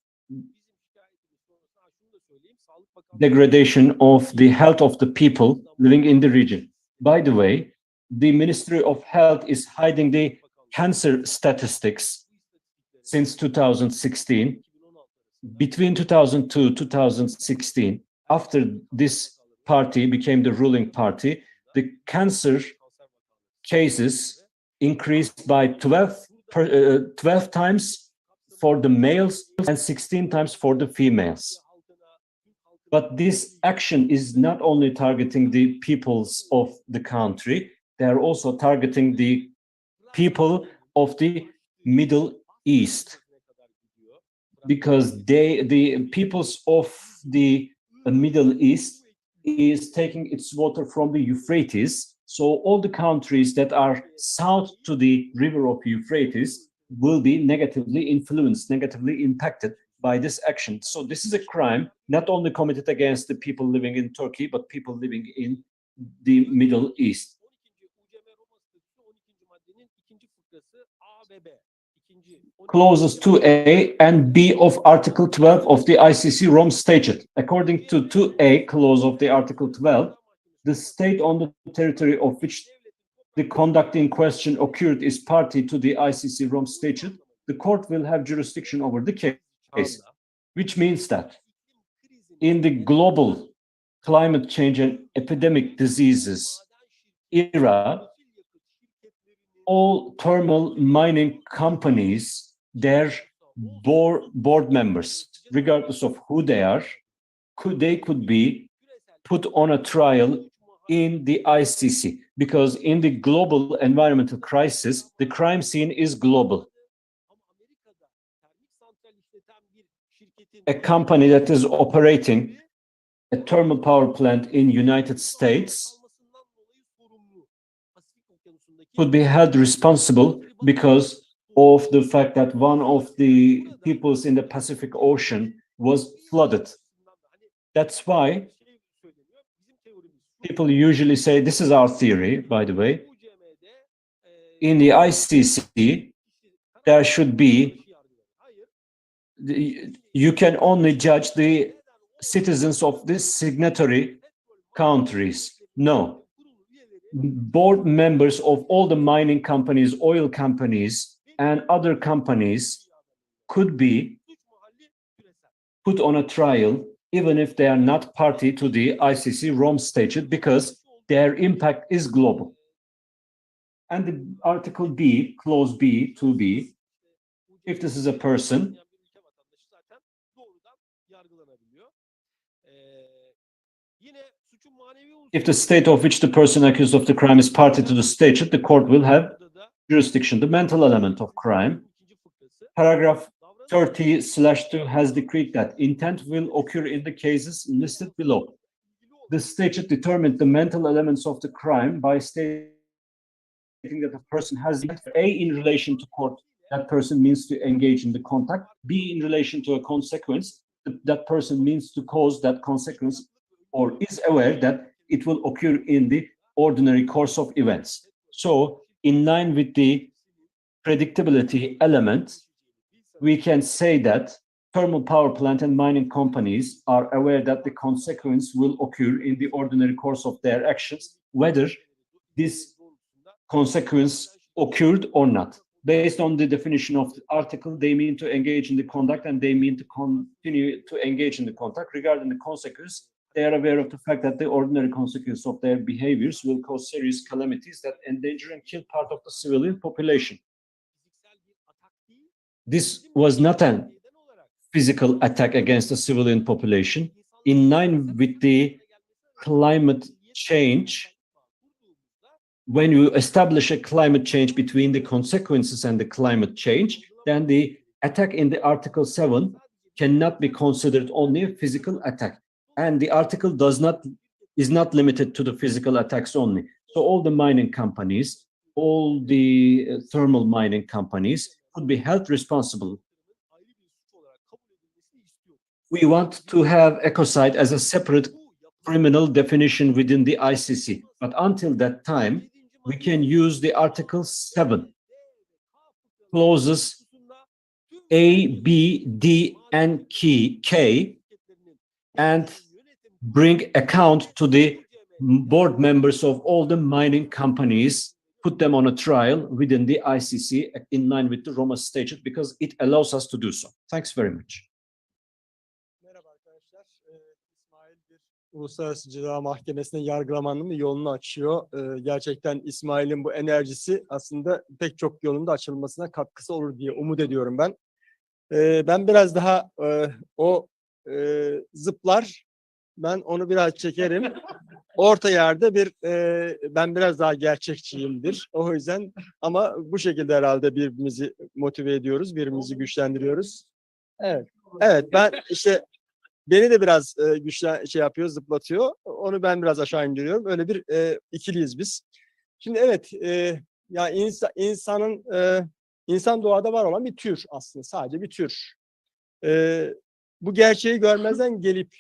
degradation of the health of the people living in the region. By the way, the Ministry of Health is hiding the cancer statistics since 2016. Between 2002 2016, after this party became the ruling party, the cancer cases increased by 12 times for the males and 16 times for the females. But this action is not only targeting the peoples of the country, they are also targeting the people of the Middle East, because the peoples of the Middle East is taking its water from the Euphrates. So all the countries that are south to the river of Euphrates will be negatively influenced, negatively impacted by this action. So this is a crime not only committed against the people living in Turkey, but people living in the Middle East. Clauses 2A and B of Article 12 of the ICC Rome Statute. According to 2A clause of the Article 12, the state on the territory of which the conduct in question occurred is party to the ICC Rome Statute. The court will have jurisdiction over the case, which means that in the global climate change and epidemic diseases era, all thermal mining companies, their board members, regardless of who they are, they could be put on a trial in the ICC, because in the global environmental crisis, the crime scene is global. A company that is operating a thermal power plant in United States could be held responsible because of the fact that one of the peoples in the Pacific Ocean was flooded. That's why people usually say, this is our theory, by the way, in the ICC, there should be, you can only judge the citizens of these signatory countries. No. Board members of all the mining companies, oil companies, and other companies could be put on a trial, even if they are not party to the ICC Rome Statute, because their impact is global. And the Article B, Clause B, 2B, if this is a person, if the state of which the person accused of the crime is party to the statute, the court will have jurisdiction. The mental element of crime, paragraph 30/2 has decreed that intent will occur in the cases listed below. The statute determined the mental elements of the crime by stating that a person has A, in relation to court, that person means to engage in the contact, B, in relation to a consequence, that person means to cause that consequence, or is aware that it will occur in the ordinary course of events. So, in line with the predictability element, we can say that thermal power plant and mining companies are aware that the consequence will occur in the ordinary course of their actions, whether this consequence occurred or not. Based on the definition of the article, they mean to engage in the conduct and they mean to continue to engage in the conduct. Regarding the consequence, they are aware of the fact that the ordinary consequence of their behaviors will cause serious calamities that endanger and kill part of the civilian population. This was not a physical attack against the civilian population. In line with the climate change, when you establish a climate change between the consequences and the climate change, then the attack in the Article 7 cannot be considered only a physical attack. And the article is not limited to the physical attacks only. So all the mining companies, all the thermal mining companies could be held responsible. We want to have ecocide as a separate criminal definition within the ICC. But until that time, we can use the Article 7, clauses A, B, D, and K, and bring account to the board members of all the mining companies, put them on a trial within the ICC in line with the Roma Statute, because it allows us to do so. Thanks very much. Uluslararası Ceza Mahkemesi'ne yargılamanın yolunu açıyor. Gerçekten İsmail'in bu enerjisi aslında pek çok yolun da açılmasına katkısı olur diye umut ediyorum ben. Ben biraz daha zıplar, ben onu biraz çekerim. Orta yerde ben biraz daha gerçekçiyimdir. O yüzden ama bu şekilde herhalde birbirimizi motive ediyoruz, birbirimizi güçlendiriyoruz. Evet, evet ben işte beni de biraz yapıyor, zıplatıyor. Onu ben biraz aşağı indiriyorum. Öyle bir ikiliyiz biz. Şimdi evet, ya insan doğada var olan bir tür aslında, sadece bir tür. Bu gerçeği görmezden gelip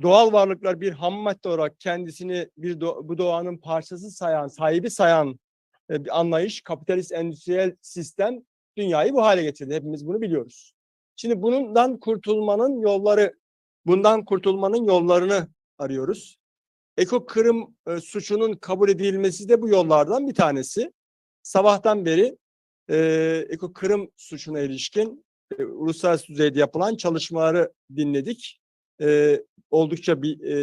doğal varlıklar bir ham madde olarak kendisini bu doğanın parçası sayan, sahibi sayan bir anlayış, kapitalist endüstriyel sistem dünyayı bu hale getirdi. Hepimiz bunu biliyoruz. Şimdi bundan kurtulmanın yollarını arıyoruz. Ekokırım suçunun kabul edilmesi de bu yollardan bir tanesi. Sabahtan beri ekokırım suçuna ilişkin uluslararası düzeyde yapılan çalışmaları dinledik. Oldukça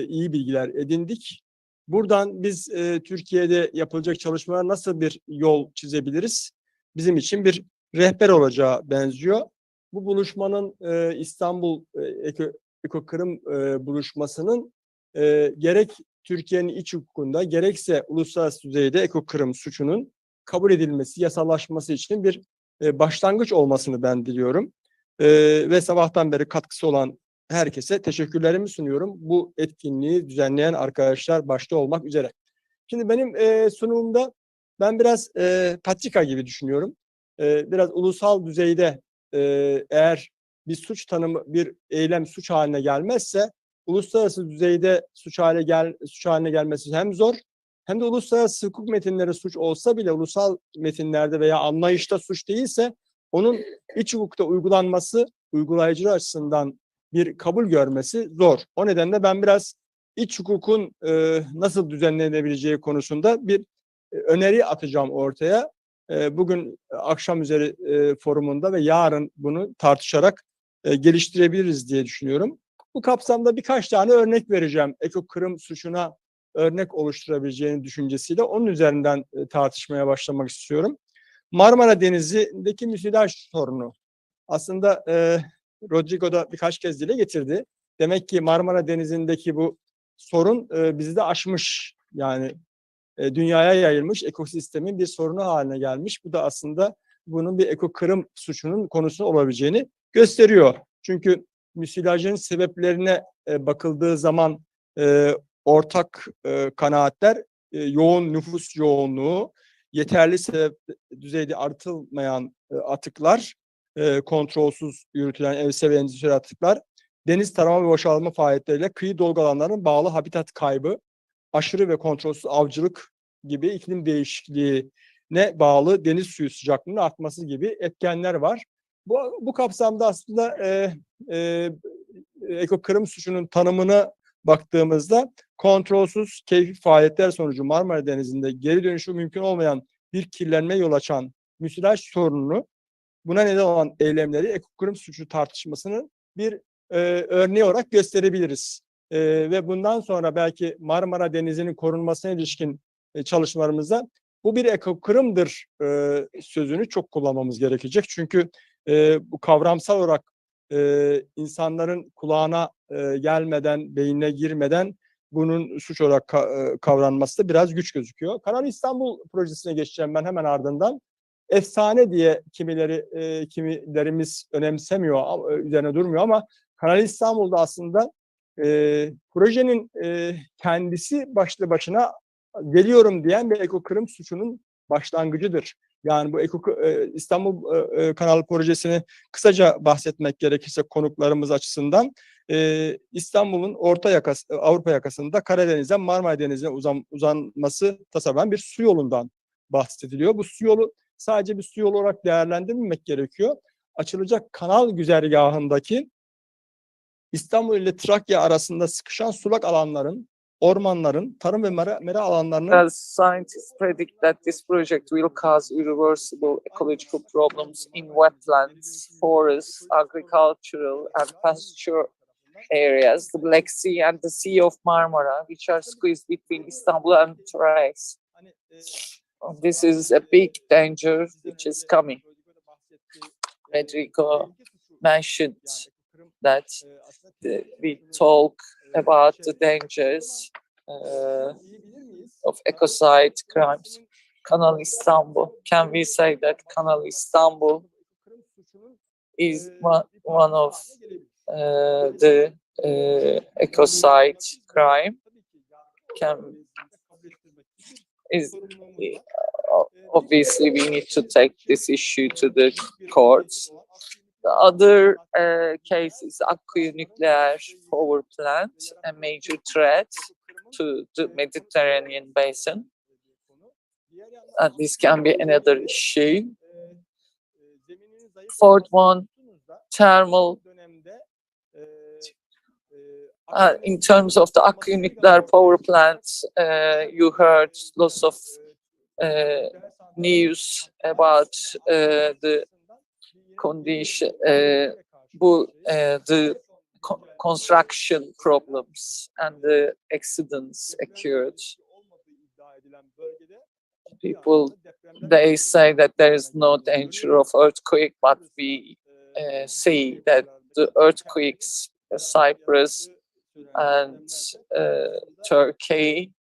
iyi bilgiler edindik. Buradan biz Türkiye'de yapılacak çalışmalara nasıl bir yol çizebiliriz? Bizim için bir rehber olacağı benziyor. Bu buluşmanın İstanbul Ekokırım buluşmasının gerek Türkiye'nin iç hukukunda gerekse uluslararası düzeyde ekokırım suçunun kabul edilmesi, yasallaşması için bir başlangıç olmasını ben diliyorum. Ve sabahtan beri katkısı olan herkese teşekkürlerimi sunuyorum. Bu etkinliği düzenleyen arkadaşlar başta olmak üzere. Şimdi benim sunumumda ben biraz patika gibi düşünüyorum. Biraz ulusal düzeyde eğer bir suç tanımı, bir eylem suç haline gelmezse uluslararası düzeyde suç haline gelmesi hem zor hem de uluslararası hukuk metinleri suç olsa bile ulusal metinlerde veya anlayışta suç değilse onun iç hukukta uygulanması, uygulayıcı açısından bir kabul görmesi zor. O nedenle ben biraz iç hukukun nasıl düzenlenebileceği konusunda bir öneri atacağım ortaya. Bugün akşam üzeri forumunda ve yarın bunu tartışarak geliştirebiliriz diye düşünüyorum. Bu kapsamda birkaç tane örnek vereceğim. Ekokırım suçuna örnek oluşturabileceğini düşüncesiyle onun üzerinden tartışmaya başlamak istiyorum. Marmara Denizi'ndeki müsilaj sorunu. Aslında Rodrigo da birkaç kez dile getirdi. Demek ki Marmara Denizi'ndeki bu sorun bizi de aşmış. Yani dünyaya yayılmış ekosistemin bir sorunu haline gelmiş. Bu da aslında bunun bir ekokırım suçunun konusu olabileceğini gösteriyor. Çünkü müsilajın sebeplerine bakıldığı zaman ortak kanaatler yoğun nüfus yoğunluğu, yeterli düzeyde artılmayan atıklar, kontrolsüz yürütülen evsel ve endüstriyel atıklar, deniz tarama ve boşaltma faaliyetleriyle kıyı dolgu alanlarının bağlı habitat kaybı, aşırı ve kontrolsüz avcılık gibi iklim değişikliğine bağlı deniz suyu sıcaklığının artması gibi etkenler var. Bu kapsamda aslında ekokırım suçunun tanımına baktığımızda kontrolsüz keyfi faaliyetler sonucu Marmara Denizi'nde geri dönüşü mümkün olmayan bir kirlenme yol açan müsilaj sorununu, buna neden olan eylemleri ekokırım suçu tartışmasının bir örneği olarak gösterebiliriz. Ve bundan sonra belki Marmara Denizi'nin korunmasına ilişkin çalışmalarımızda bu bir ekokırımdır sözünü çok kullanmamız gerekecek. Çünkü bu kavramsal olarak insanların kulağına gelmeden, beynine girmeden bunun suç olarak kavranması da biraz güç gözüküyor. Kanal İstanbul projesine geçeceğim ben hemen ardından. Efsane diye kimilerimiz önemsemiyor, üzerine durmuyor ama Kanal İstanbul'da aslında projenin kendisi başlı başına geliyorum diyen bir ekokırım suçunun başlangıcıdır. Yani bu İstanbul Kanalı projesini kısaca bahsetmek gerekirse konuklarımız açısından İstanbul'un orta yakası, Avrupa yakasında Karadeniz'den Marmara Denizi'ne uzanması tasarlanan bir su yolundan bahsediliyor. Bu su yolu sadece bir su yolu olarak değerlendirmemek gerekiyor. Açılacak kanal güzergahındaki İstanbul ile Trakya arasında sıkışan sulak alanların, ormanların, tarım ve mera alanlarının... As scientists predict that this project will cause irreversible ecological problems in wetlands, forests, agricultural and pasture areas, the Black Sea and the Sea of Marmara, which are squeezed between Istanbul and Thrace. This is a big danger which is coming. Rodrigo mentioned that we talk about the dangers of ecocide crimes. Kanal İstanbul. Can we say that Kanal İstanbul is one of the ecocide crime? Obviously, we need to take this issue to the courts. The other case is Akkuyu nuclear power plant, a major threat to the Mediterranean basin. And this can be another issue. Fourth one, thermal. In terms of the Akkuyu nuclear power plant, you heard lots of news about the condition, the construction problems and the accidents occurred. People they say that there is no danger of earthquake, but we see that the earthquakes, Cyprus and Turkey,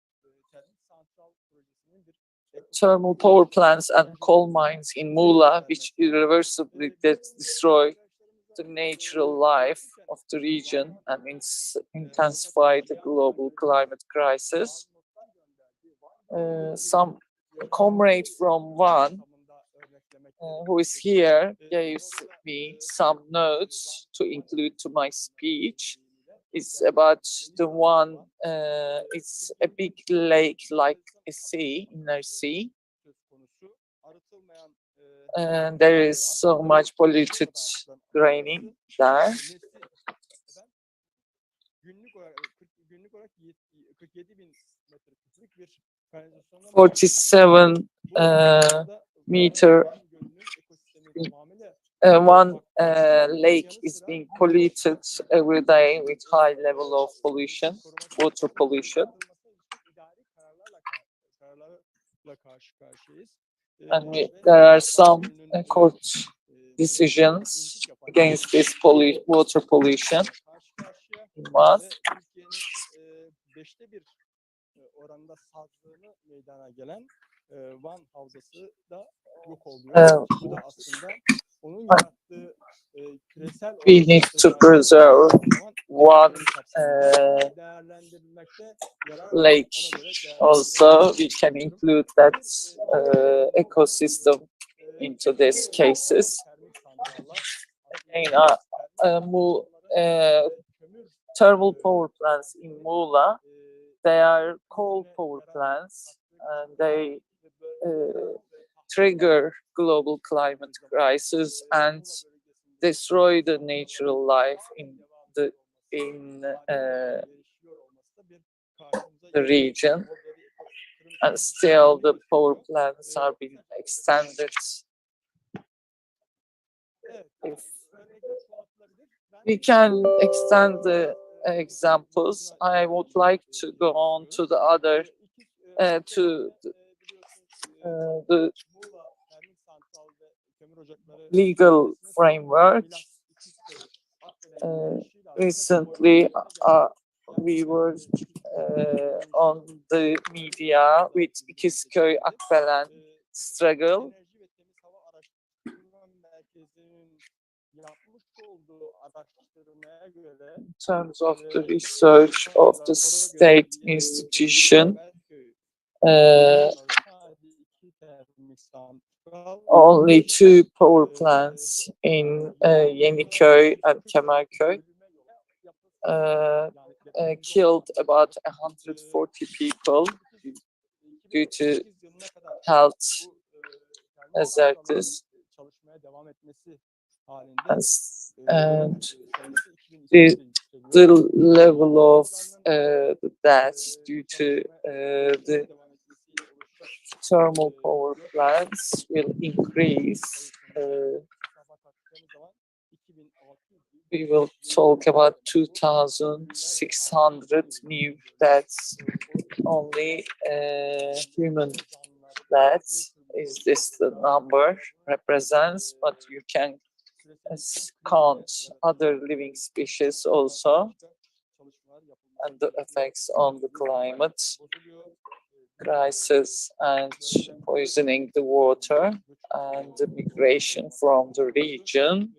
thermal power plants and coal mines in Muğla, which irreversibly destroy the natural life of the region and intensify the global climate crisis. Some comrade from Van, who is here, gave me some notes to include to my speech. It's about the one, it's a big lake like a sea, inner sea. And there is so much polluted raining there. 47 meter. One lake is being polluted every day with high level of pollution, water pollution. And there are some court decisions against this water pollution in Van. We need to preserve one lake. Also, we can include that ecosystem into these cases. Again, thermal power plants in Muğla, they are coal power plants, and they trigger global climate crisis and destroy the natural life in the region. And still, the power plants are being extended. If we can extend the examples, I would like to go on to the other, to the legal framework. Recently, we were on the media with İkizköy Akbelen struggle. In terms of the research of the state institution, only 2 power plants in Yeniköy and Kemerköy killed about 140 people due to health hazards. And the level of the deaths due to the thermal power plants will increase. We will talk about 2,600 new deaths, only human deaths. Is this the number represents? But you can count other living species also, and the effects on the climate crisis and poisoning the water and the migration from the region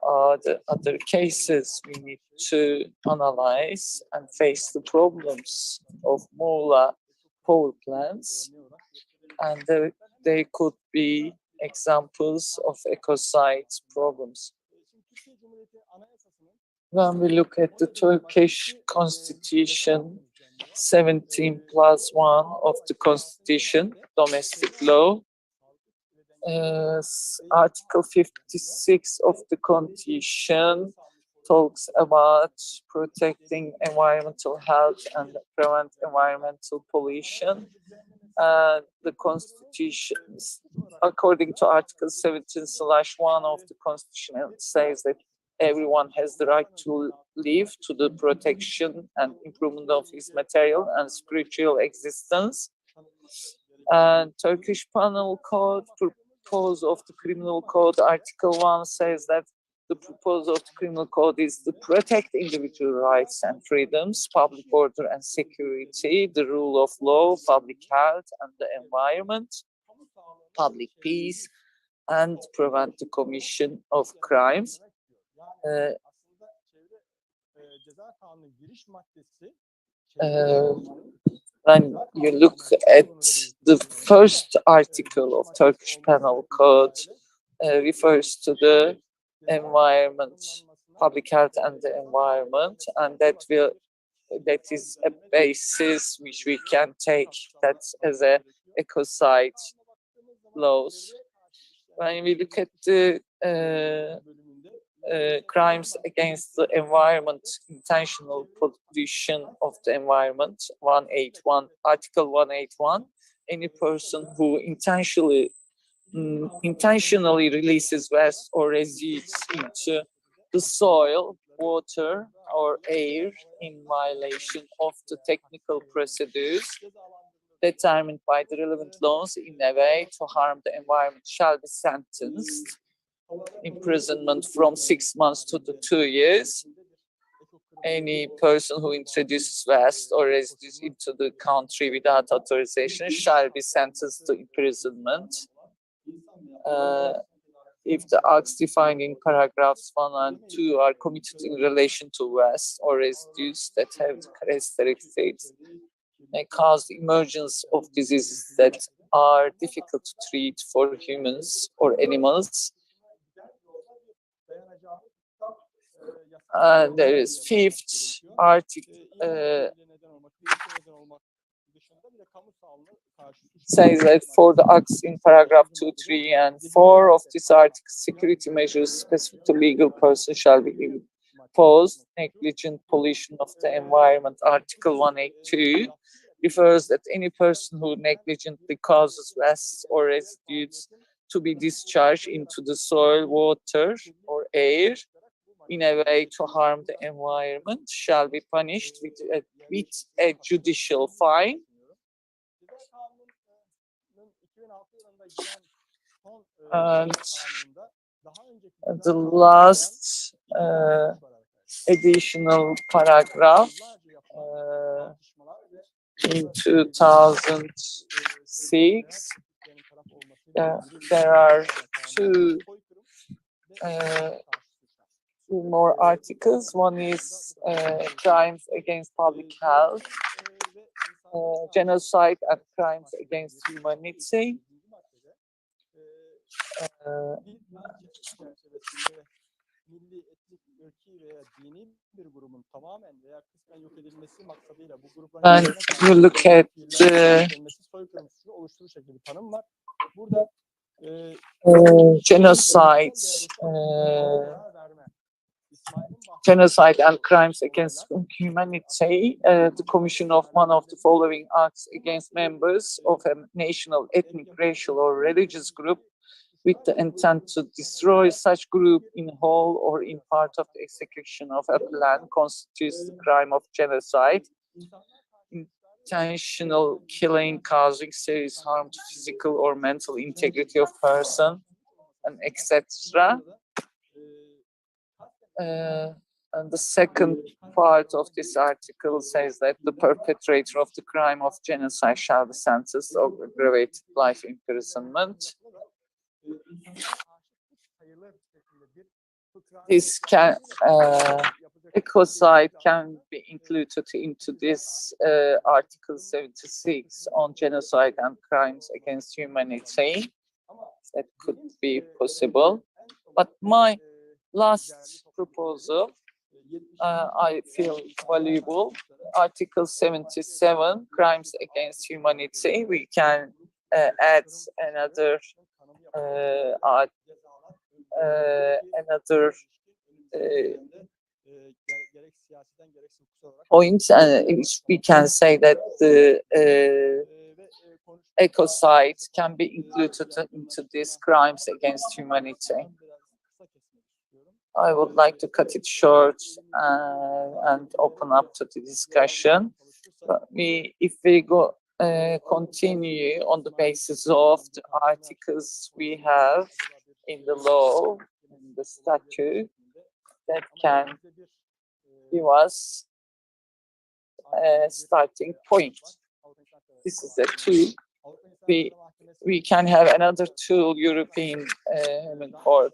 are the other cases we need to analyze and face the problems of Muğla power plants, and they could be examples of ecocide problems. When we look at the Turkish constitution, 17+1 of the constitution, domestic law, Article 56 of the constitution talks about protecting environmental health and prevent environmental pollution. The constitution, according to Article 17/1 of the constitution, it says that everyone has the right to live, to the protection and improvement of his material and spiritual existence. And Turkish Penal Code, purpose of the Criminal Code, Article 1 says that the purpose of the Criminal Code is to protect individual rights and freedoms, public order and security, the rule of law, public health and the environment, public peace, and prevent the commission of crimes. When you look at the first article of Turkish Penal Code, refers to the environment, public health and the environment, and that is a basis which we can take that as a ecocide laws. When we look at the crimes against the environment, intentional pollution of the environment, 181, Article 181, any person who intentionally releases waste or residues into the soil, water, or air in violation of the technical procedures determined by the relevant laws in a way to harm the environment shall be sentenced imprisonment from 6 months to 2 years. Any person who introduces waste or residues into the country without authorization shall be sentenced to imprisonment. If the acts defined in paragraphs 1 and 2 are committed in relation to waste or residues that have the characteristics may cause the emergence of diseases that are difficult to treat for humans or animals. There is fifth article says that for the acts in paragraph 2, 3, and 4 of this article, security measures specific to legal persons shall be imposed. Negligent pollution of the environment, Article 182, refers that any person who negligently causes waste or residues to be discharged into the soil, water, or air in a way to harm the environment shall be punished with a judicial fine. And the last additional paragraph in 2006, there are two more articles. One is crimes against public health, genocide and crimes against humanity. And you look at genocide and crimes against humanity, the commission of one of the following acts against members of a national, ethnic, racial, or religious group with the intent to destroy such group in whole or in part of the execution of a plan constitutes the crime of genocide. Intentional killing causing serious harm to physical or mental integrity of person, and etc. And the second part of this article says that the perpetrator of the crime of genocide shall be sentenced of aggravated life imprisonment. This can ecocide can be included into this Article 76 on genocide and crimes against humanity. That could be possible. But my last proposal, I feel valuable. Article 77, crimes against humanity. We can add another point, and we can say that the ecocide can be included into these crimes against humanity. I would like to cut it short and open up to the discussion. But if we go continue on the basis of the articles we have in the law, in the statute, that can give us a starting point. This is a tool. We can have another tool, European Human Court.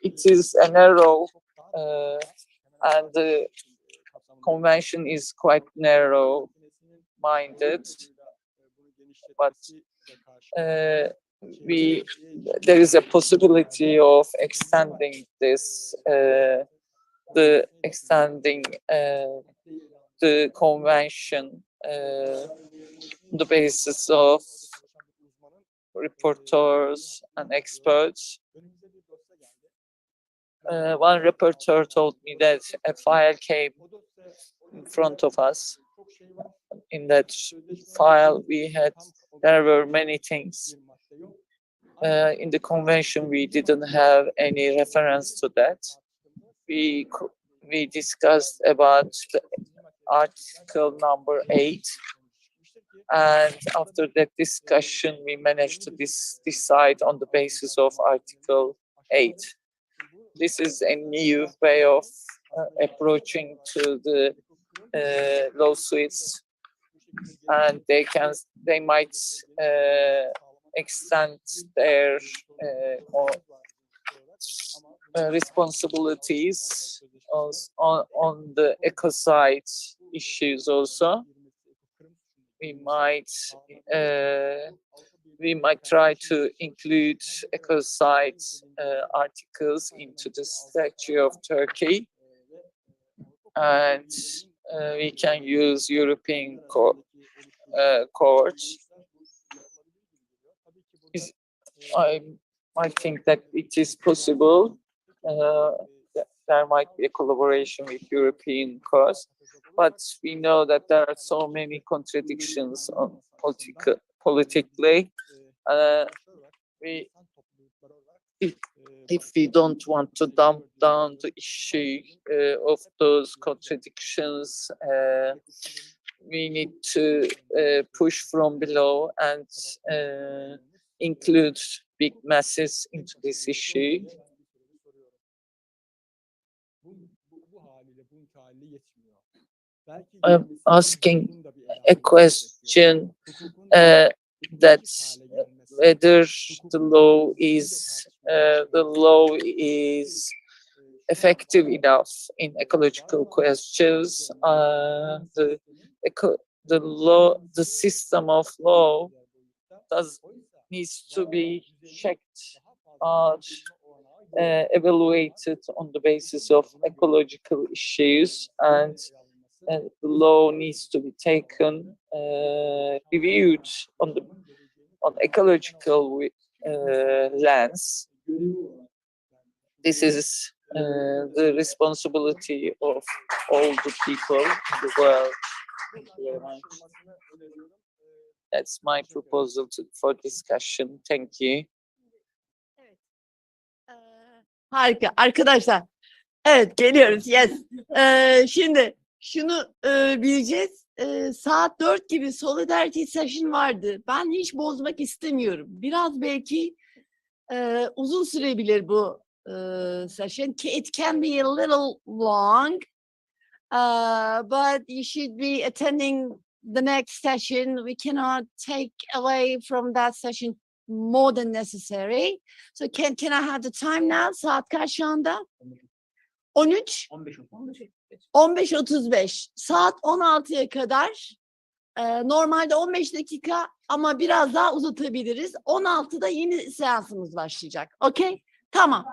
It is a narrow, and the convention is quite narrow-minded, but there is a possibility of extending this, the convention on the basis of reporters and experts. One reporter told me that a file came in front of us. In that file, there were many things. In the convention, we didn't have any reference to that. We discussed about the article number 8, and after that discussion, we managed to decide on the basis of article 8. This is a new way of approaching to the lawsuits, and they might extend their responsibilities on the ecocide issues also. We might try to include ecocide articles into the statute of Turkey, and we can use European courts. I think that it is possible. There might be a collaboration with European courts, but we know that there are so many contradictions on politically. If we don't want to dump down the issue of those contradictions, we need to push from below and include big masses into this issue. I'm asking a question that whether the law is effective enough in ecological questions. The system of law needs to be checked out, evaluated on the basis of ecological issues, and the law needs to be taken, reviewed on ecological lens. This is the responsibility of all the people in the world. Thank you very much. That's my proposal for discussion. Thank you. Harika. Arkadaşlar. Evet, geliyoruz. Yes. Şimdi şunu bileceğiz. Saat 4 gibi Solidarity Session vardı. Ben hiç bozmak istemiyorum. Biraz belki uzun sürebilir bu session. It can be a little long, but you should be attending the next session. We cannot take away from that session more than necessary. So can I have the time now? Saat kaç şu anda? 13? 15.35. Saat 16'ya kadar. Normalde 15 dakika ama biraz daha uzatabiliriz. 16'da yeni seansımız başlayacak. Okay? Tamam.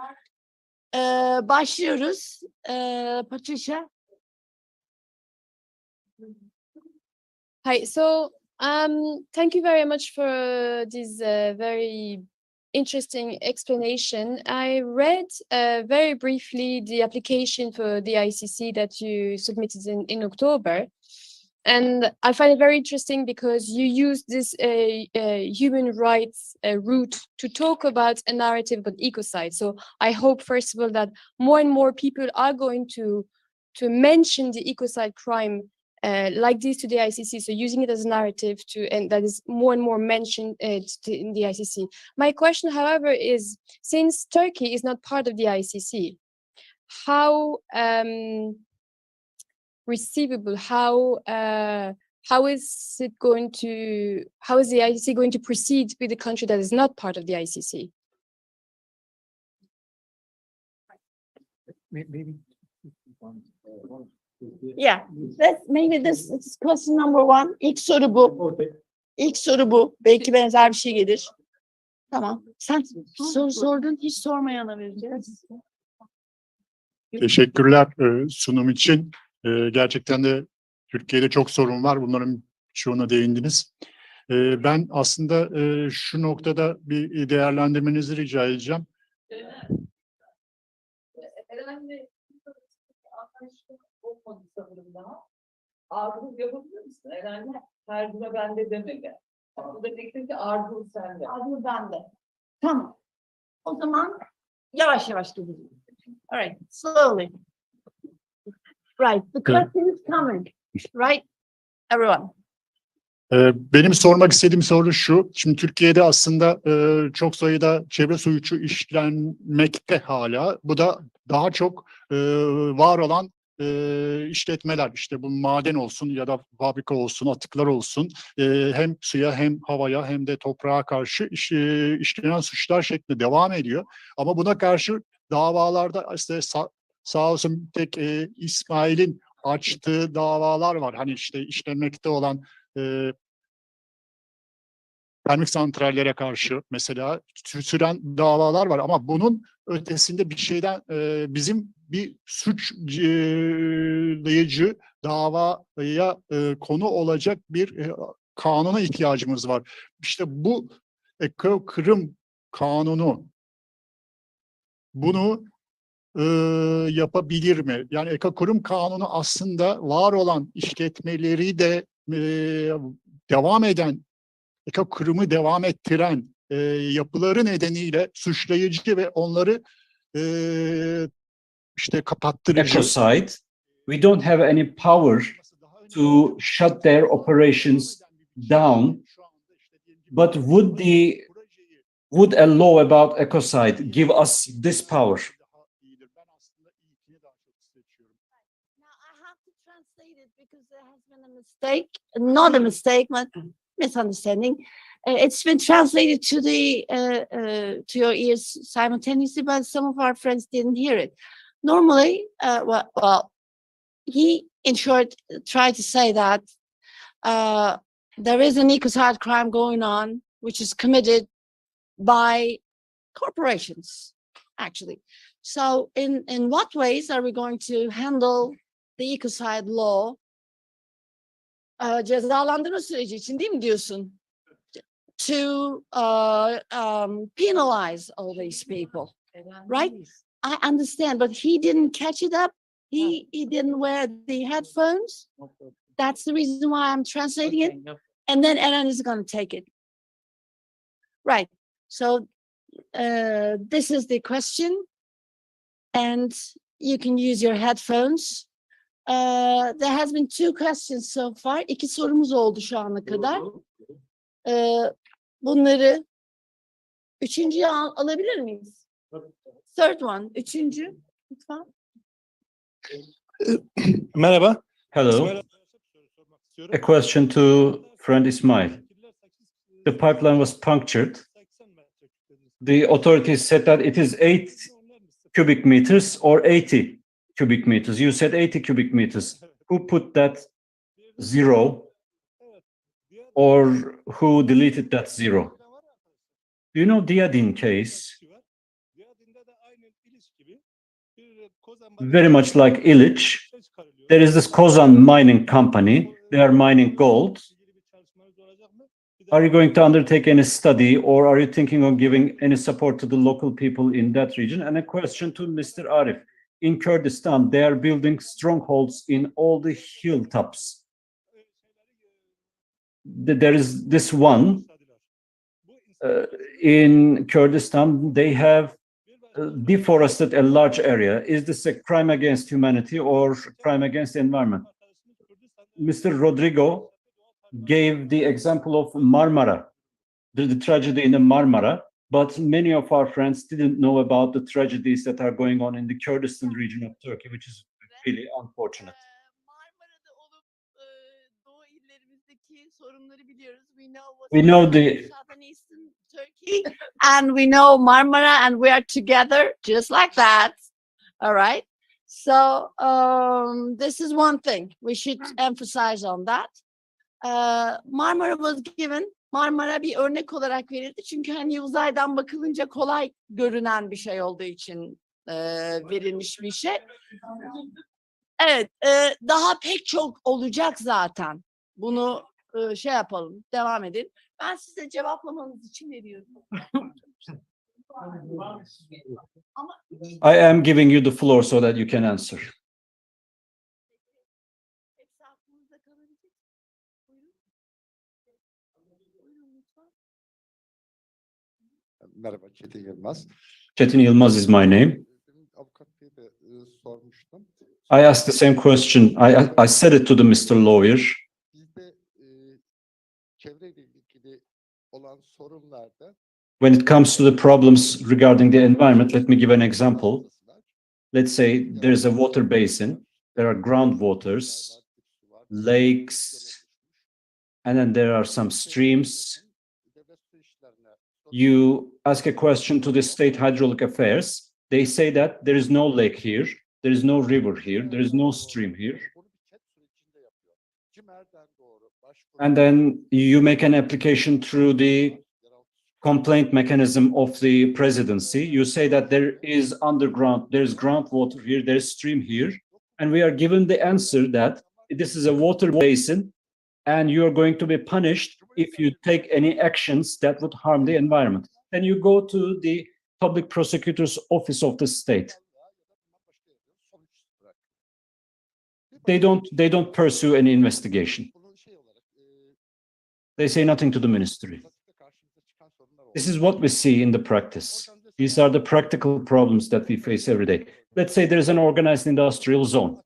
Başlıyoruz. Patricia. Hi, so thank you very much for this very interesting explanation. I read very briefly the application for the ICC that you submitted in October. And I find it very interesting because you use this human rights route to talk about a narrative about ecocide. So I hope, first of all, that more and more people are going to mention the ecocide crime like this to the ICC, so using it as a narrative and that is more and more mentioned in the ICC. My question, however, is since Turkey is not part of the ICC, how receivable, how is the ICC going to proceed with a country that is not part of the ICC? Maybe. Yeah, maybe this is question number one. İlk soru bu. İlk soru bu. Belki benzer bir şey gelir. Tamam. Sen soru sordun, hiç sormayana vereceğiz. Teşekkürler sunum için. Gerçekten de Türkiye'de çok sorun var. Bunların çoğuna değindiniz. Ben aslında şu noktada bir değerlendirmenizi rica edeceğim. Herhangi anlaşma olmadı sanırım daha. Arzu yapabilir misin? Herhangi tercüme bende demedi. Burada diyecektim ki arzu sende. Arzu bende. Tamam. O zaman yavaş yavaş gidelim. All right, slowly. Right, the question is coming. Right, everyone. Benim sormak istediğim soru şu. Şimdi Türkiye'de aslında çok sayıda çevre suçu işlenmekte hala. Bu da daha çok var olan işletmeler, işte bu maden olsun ya da fabrika olsun, atıklar olsun, hem suya hem havaya hem de toprağa karşı işlenen suçlar şeklinde devam ediyor. Ama buna karşı davalarda işte sağ olsun tek İsmail'in açtığı davalar var. Hani işte işlenmekte olan termik santrallere karşı mesela süren davalar var ama bunun ötesinde bir şeyden bizim bir suçlayıcı davaya konu olacak bir kanuna ihtiyacımız var. İşte bu Ecocide kanunu bunu yapabilir mi? Yani Ecocide kanunu aslında var olan işletmeleri de devam eden Ecocide'ı devam ettiren yapıları nedeniyle suçlayıcı ve onları işte kapattırıcı. Ecocide, we don't have any power to shut their operations down, but would a law about ecocide give us this power? Mistake, not a mistake, but misunderstanding. It's been translated to to your ears simultaneously, but some of our friends didn't hear it. Normally, well, he in short tried to say that there is an ecocide crime going on, which is committed by corporations, actually. So, in what ways are we going to handle the ecocide law? Cezalandırma süreci için değil mi diyorsun? To penalize all these people, right? I understand, but he didn't catch it up. He didn't wear the headphones. That's the reason why I'm translating it. And then Eren is going to take it. Right. So this is the question, and you can use your headphones. There has been 2 questions so far. 2 sorumuz oldu şu ana kadar. Bunları üçüncüyü alabilir miyiz? Third one. Üçüncü. Lütfen. Merhaba. Hello. A question to friend Ismail. The pipeline was punctured. The authorities said that it is 8 cubic meters or 80 cubic meters. You said 80 cubic meters. Who put that 0? Or who deleted that 0? Do you know Dinc case? Very much like İklim. There is this Kozan mining company. They are mining gold. Are you going to undertake any study, or are you thinking of giving any support to the local people in that region? And a question to Mr. Arif. In Kurdistan, they are building strongholds in all the hilltops. There is this one in Kurdistan. They have deforested a large area. Is this a crime against humanity or crime against the environment? Mr. Rodrigo gave the example of Marmara, the tragedy in the Marmara, but many of our friends didn't know about the tragedies that are going on in the Kurdistan region of Turkey, which is really unfortunate. We know the Southeastern Turkey, and we know Marmara, and we are together just like that. All right. So this is one thing we should emphasize on that. Marmara was given. Marmara bir örnek olarak verildi. Çünkü hani uzaydan bakılınca kolay görünen bir şey olduğu için verilmiş bir şey. Evet, daha pek çok olacak zaten. Bunu şey yapalım, devam edin. Ben size cevaplamanız için veriyorum. I am giving you the floor so that you can answer. Merhaba, Çetin Yılmaz. Çetin Yılmaz is my name. Avukat Bey'e de sormuştum. I asked the same question. I said it to the Mr. Lawyer. Bizde çevreyle ilgili olan sorunlarda When it comes to the problems regarding the environment, let me give an example. Let's say there's a water basin, there are groundwaters, lakes, and then there are some streams. You ask a question to the State Hydraulic Affairs. They say that there is no lake here, there is no river here, there is no stream here. And then you make an application through the complaint mechanism of the presidency. You say that there is underground, there's groundwater here, there's stream here, and we are given the answer that this is a water basin and you are going to be punished if you take any actions that would harm the environment. Then you go to the public prosecutor's office of the state. They don't pursue any investigation. They say nothing to the ministry. This is what we see in the practice. These are the practical problems that we face every day. Let's say there's an organized industrial zone.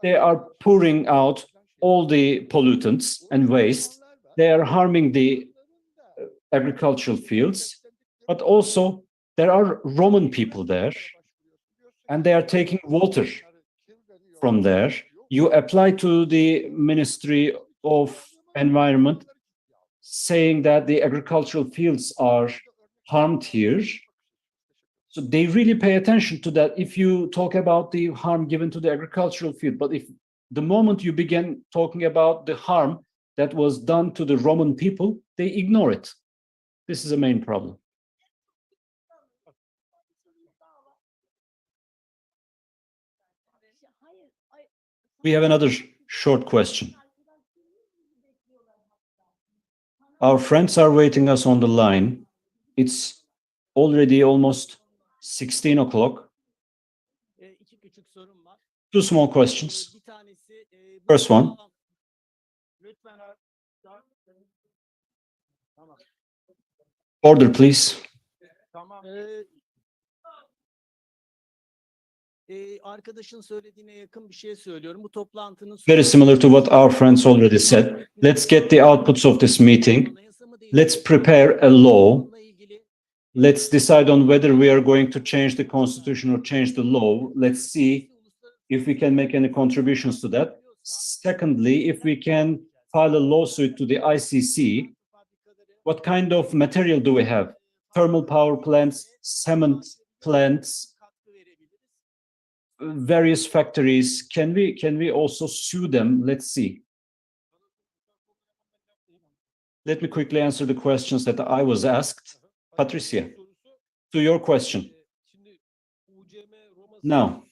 They are pouring out all the pollutants and waste. They are harming the agricultural fields, but also there are Roman people there, and they are taking water from there. You apply to the Ministry of Environment saying that the agricultural fields are harmed here. So they really pay attention to that if you talk about the harm given to the agricultural field. But if the moment you begin talking about the harm that was done to the Roman people, they ignore it. This is a main problem. We have another short question. Our friends are waiting us on the line. It's already almost 16 o'clock. Two small questions. First one. Order, please. Arkadaşın söylediğine yakın bir şey söylüyorum. Bu toplantının Very similar to what our friends already said. Let's get the outputs of this meeting. Let's prepare a law. Let's decide on whether we are going to change the constitution or change the law. Let's see if we can make any contributions to that. Secondly, if we can file a lawsuit to the ICC, what kind of material do we have? Thermal power plants, cement plants, various factories. Can we also sue them? Let's see. Let me quickly answer the questions that I was asked. Patricia, to your question. Now,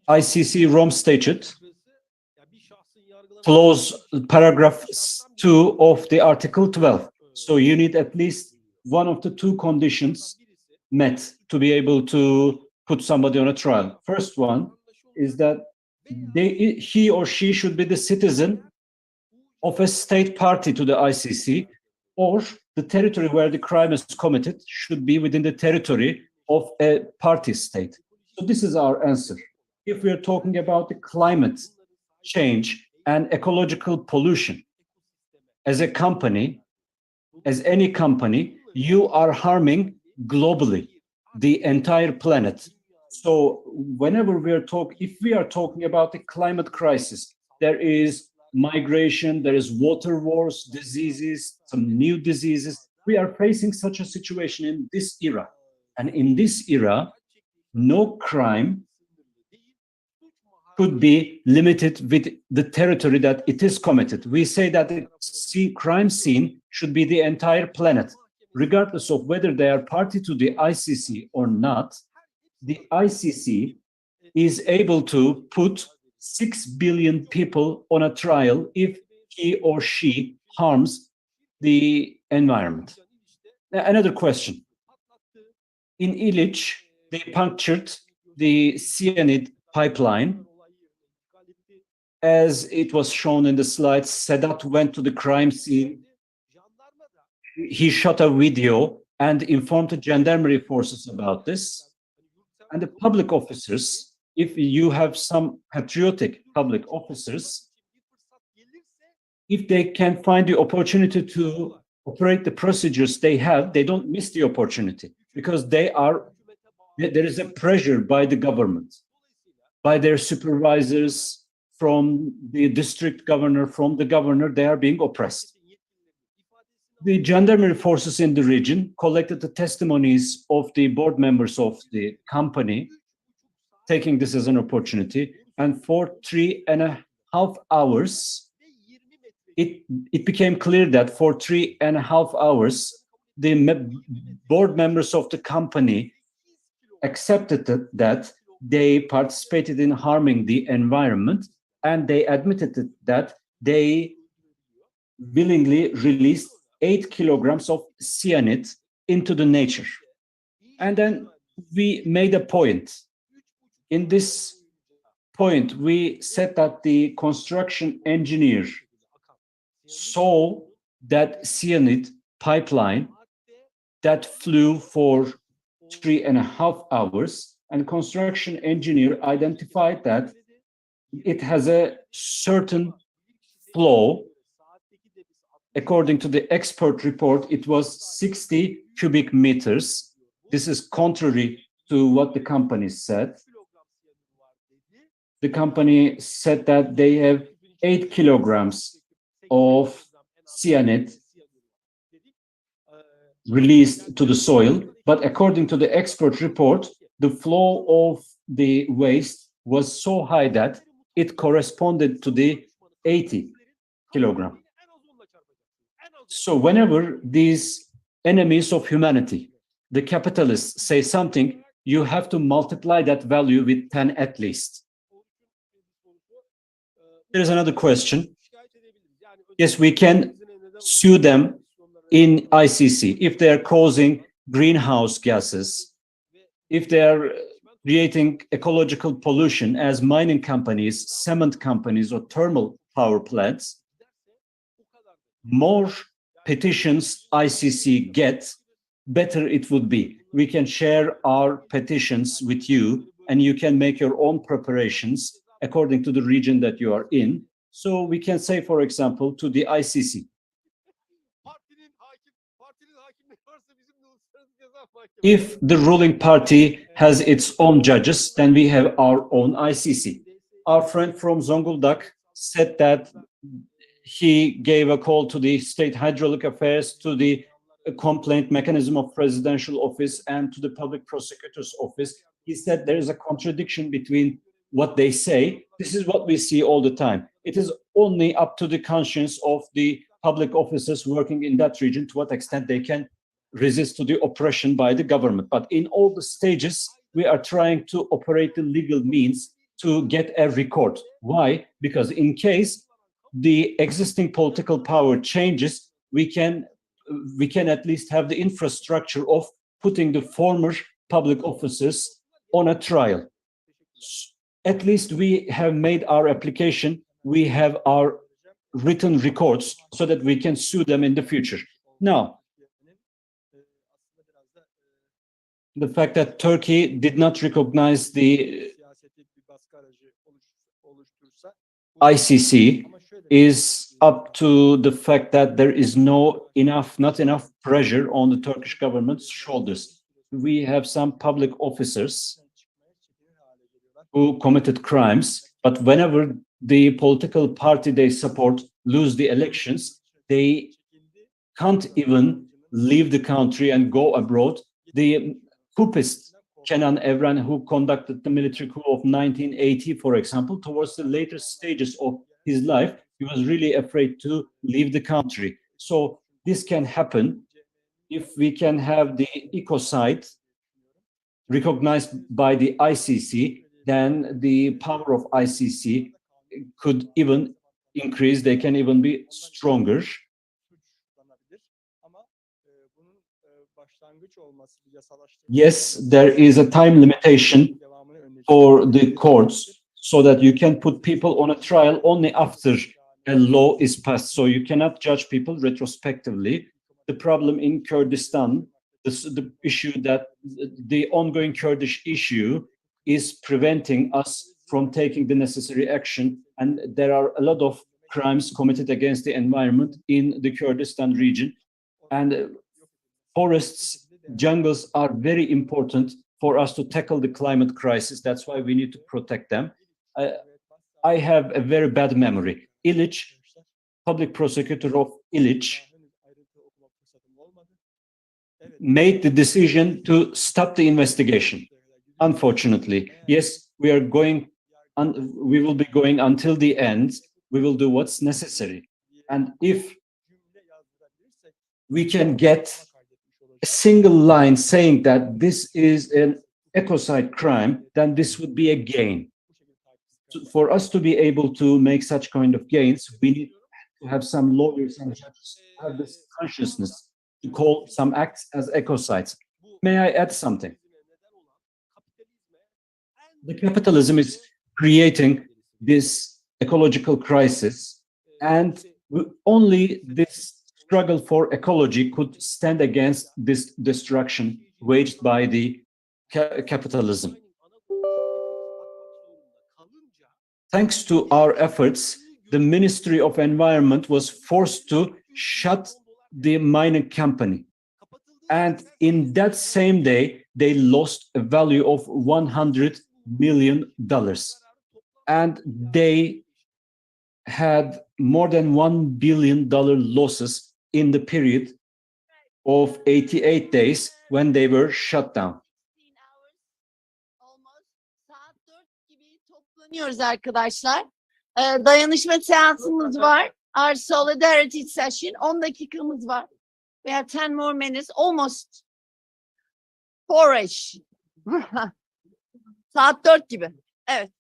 ICC Rome Statute, clause paragraph 2 of the Article 12. So you need at least one of the two conditions met to be able to put somebody on a trial. First one is that he or she should be the citizen of a state party to the ICC, or the territory where the crime is committed should be within the territory of a party state. So this is our answer. If we are talking about the climate change and ecological pollution. As a company, as any company, you are harming globally the entire planet. So whenever if we are talking about the climate crisis, there is migration, there is water wars, diseases, some new diseases. We are facing such a situation in this era. And in this era, no crime could be limited with the territory that it is committed. We say that the crime scene should be the entire planet, regardless of whether they are party to the ICC or not. The ICC is able to put 6 billion people on a trial if he or she harms the environment. Now, another question. In İliç, they punctured the cyanide pipeline. As it was shown in the slides, Sedat went to the crime scene. He shot a video and informed the gendarmerie forces about this. And the public officers, if you have some patriotic public officers, if they can find the opportunity to operate the procedures they have, they don't miss the opportunity because there is a pressure by the government, by their supervisors, from the district governor, from the governor, they are being oppressed. The gendarmerie forces in the region collected the testimonies of the board members of the company, taking this as an opportunity, and for 3.5 hours, it became clear that for 3.5 hours, the board members of the company accepted that they participated in harming the environment, and they admitted that they willingly released 8 kilograms of cyanide into the nature. And then we made a point. In this point, we said that the construction engineer saw that cyanide pipeline that flew for 3.5 hours, and construction engineer identified that it has a certain flow. According to the expert report, it was 60 cubic meters. This is contrary to what the company said. The company said that they have 8 kilograms of cyanide released to the soil, but according to the expert report, the flow of the waste was so high that it corresponded to the 80 kilogram. So whenever these enemies of humanity, the capitalists, say something, you have to multiply that value with 10 at least. There is another question. Yes, we can sue them in ICC if they are causing greenhouse gases, if they are creating ecological pollution as mining companies, cement companies, or thermal power plants. More petitions ICC gets, better it would be. We can share our petitions with you, and you can make your own preparations according to the region that you are in. So we can say, for example, to the ICC, if the ruling party has its own judges, then we have our own ICC. Our friend from Zonguldak said that he gave a call to the State Hydraulic Affairs, to the complaint mechanism of Presidential Office, and to the Public Prosecutor's Office. He said there is a contradiction between what they say. This is what we see all the time. It is only up to the conscience of the public officers working in that region to what extent they can resist to the oppression by the government. But in all the stages, we are trying to operate the legal means to get a record. Why? Because in case the existing political power changes, we can at least have the infrastructure of putting the former public officers on a trial. At least we have made our application, we have our written records so that we can sue them in the future. Now, the fact that Turkey did not recognize the ICC is up to the fact that there is not enough pressure on the Turkish government's shoulders. We have some public officers who committed crimes, but whenever the political party they support lose the elections, they can't even leave the country and go abroad. The coupist Kenan Evren, who conducted the military coup of 1980, for example, towards the later stages of his life, he was really afraid to leave the country. So this can happen if we can have the ecocide recognized by the ICC, then the power of ICC could even increase, they can even be stronger. Yes, there is a time limitation for the courts so that you can put people on a trial only after a law is passed. So you cannot judge people retrospectively. The problem in Kurdistan, the issue that the ongoing Kurdish issue is preventing us from taking the necessary action. And there are a lot of crimes committed against the environment in the Kurdistan region. And forests, jungles are very important for us to tackle the climate crisis. That's why we need to protect them. I have a very bad memory. İliç, public prosecutor of İliç, made the decision to stop the investigation. Unfortunately, yes, we will be going until the end. We will do what's necessary. And if we can get a single line saying that this is an ecocide crime, then this would be a gain. So for us to be able to make such kind of gains, we need to have some lawyers and judges have this consciousness to call some acts as ecocides. May I add something? The capitalism is creating this ecological crisis, and only this struggle for ecology could stand against this destruction waged by the capitalism. Thanks to our efforts, the Ministry of Environment was forced to shut the mining company. And in that same day, they lost a value of $100 million. And they had more than $1 billion losses in the period of 88 days when they were shut down. Toplanıyoruz arkadaşlar. Dayanışma seansımız var. Our solidarity session. 10 dakikamız var. We have 10 more minutes. Almost 4-ish. Saat 4 gibi. Evet.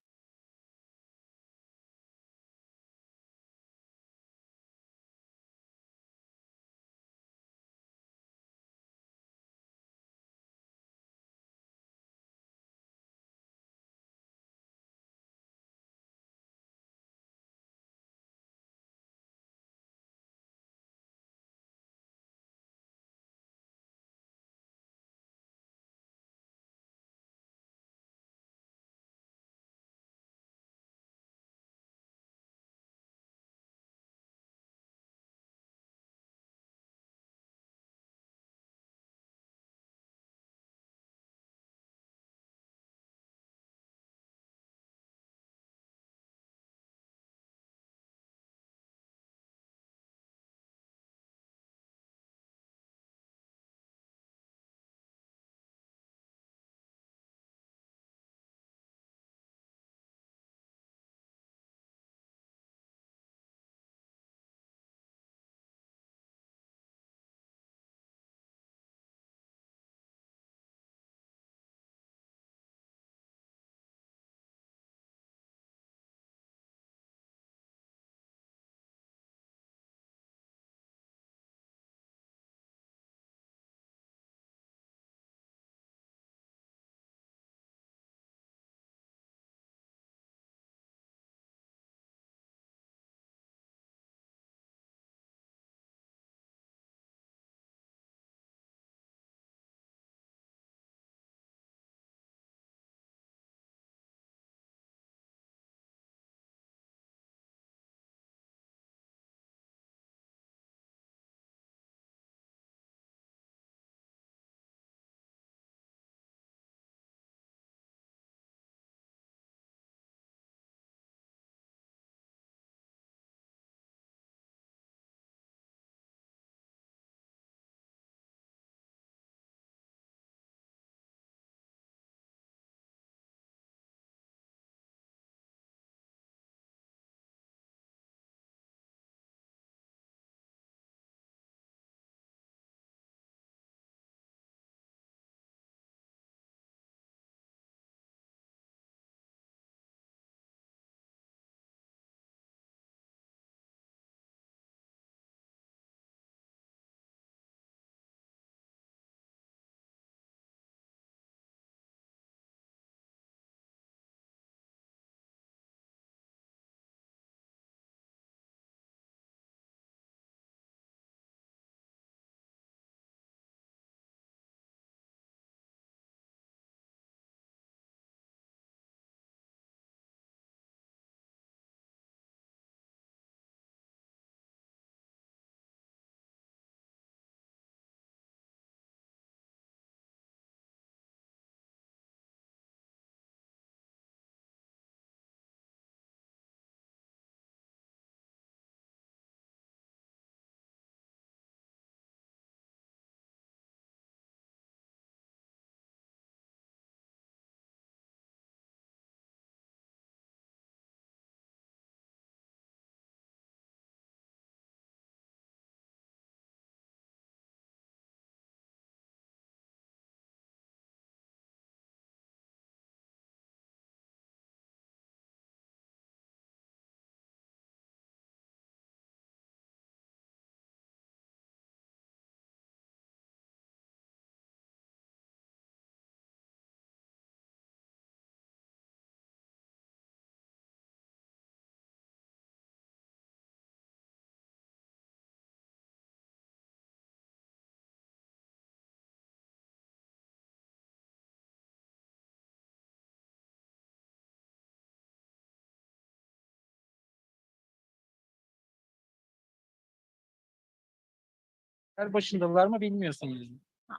Bilgisayar başındalar mı bilmiyorsunuz.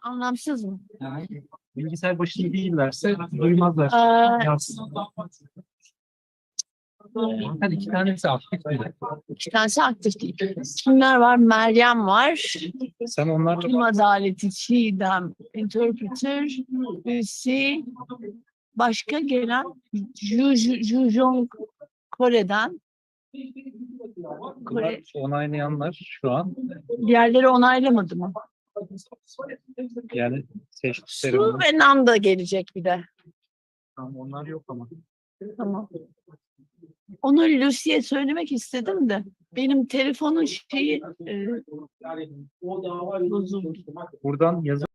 Anlamsız mı? Yani bilgisayar başında değillerse duymazlar. Yansın. Hadi iki tanesi aktif bile. İki tanesi aktif değil. Kimler var? Meryem var. Sen onlarla Kim adaleti, Çiğdem, Interpreter, Lucy, başka gelen Jojo Kore'den. bunlar onaylayanlar şu an. Diğerleri onaylamadı mı? Yani seçtikleri Su ve Nam da gelecek bir de. Tamam, onlar yok ama. Tamam. Onu Lucy'ye söylemek istedim de benim telefonun şeyi bozuldu. Buradan yazı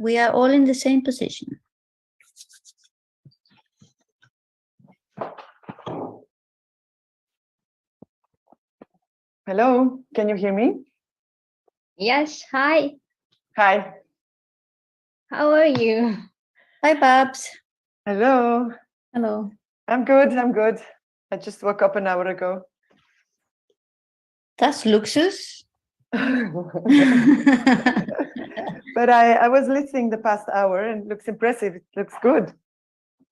we are all in the same position. Hello, can you hear me? Yes, hi. Hi. How are you? Hi, Babs. Hello. Hello. I'm good, I'm good. I just woke up an hour ago. That's luxus. But I was listening the past hour and it looks impressive. It looks good.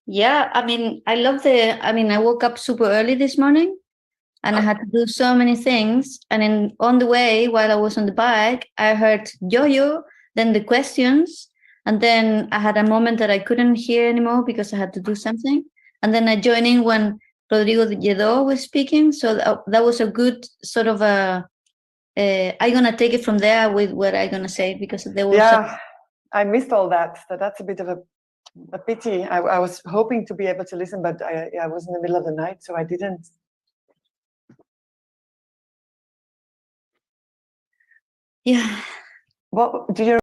Yeah, I mean, I woke up super early this morning and I had to do so many things. And then on the way, while I was on the bike, I heard Jojo, then the questions. And then I had a moment that I couldn't hear anymore because I had to do something. And then I joined in when Rodrigo Lledo was speaking. So that was a good sort of I'm going to take it from there with what I'm going to say because there was... Yeah, I missed all that. That's a bit of a pity. I was hoping to be able to listen, but I was in the middle of the night, so I didn't. Yeah. What do you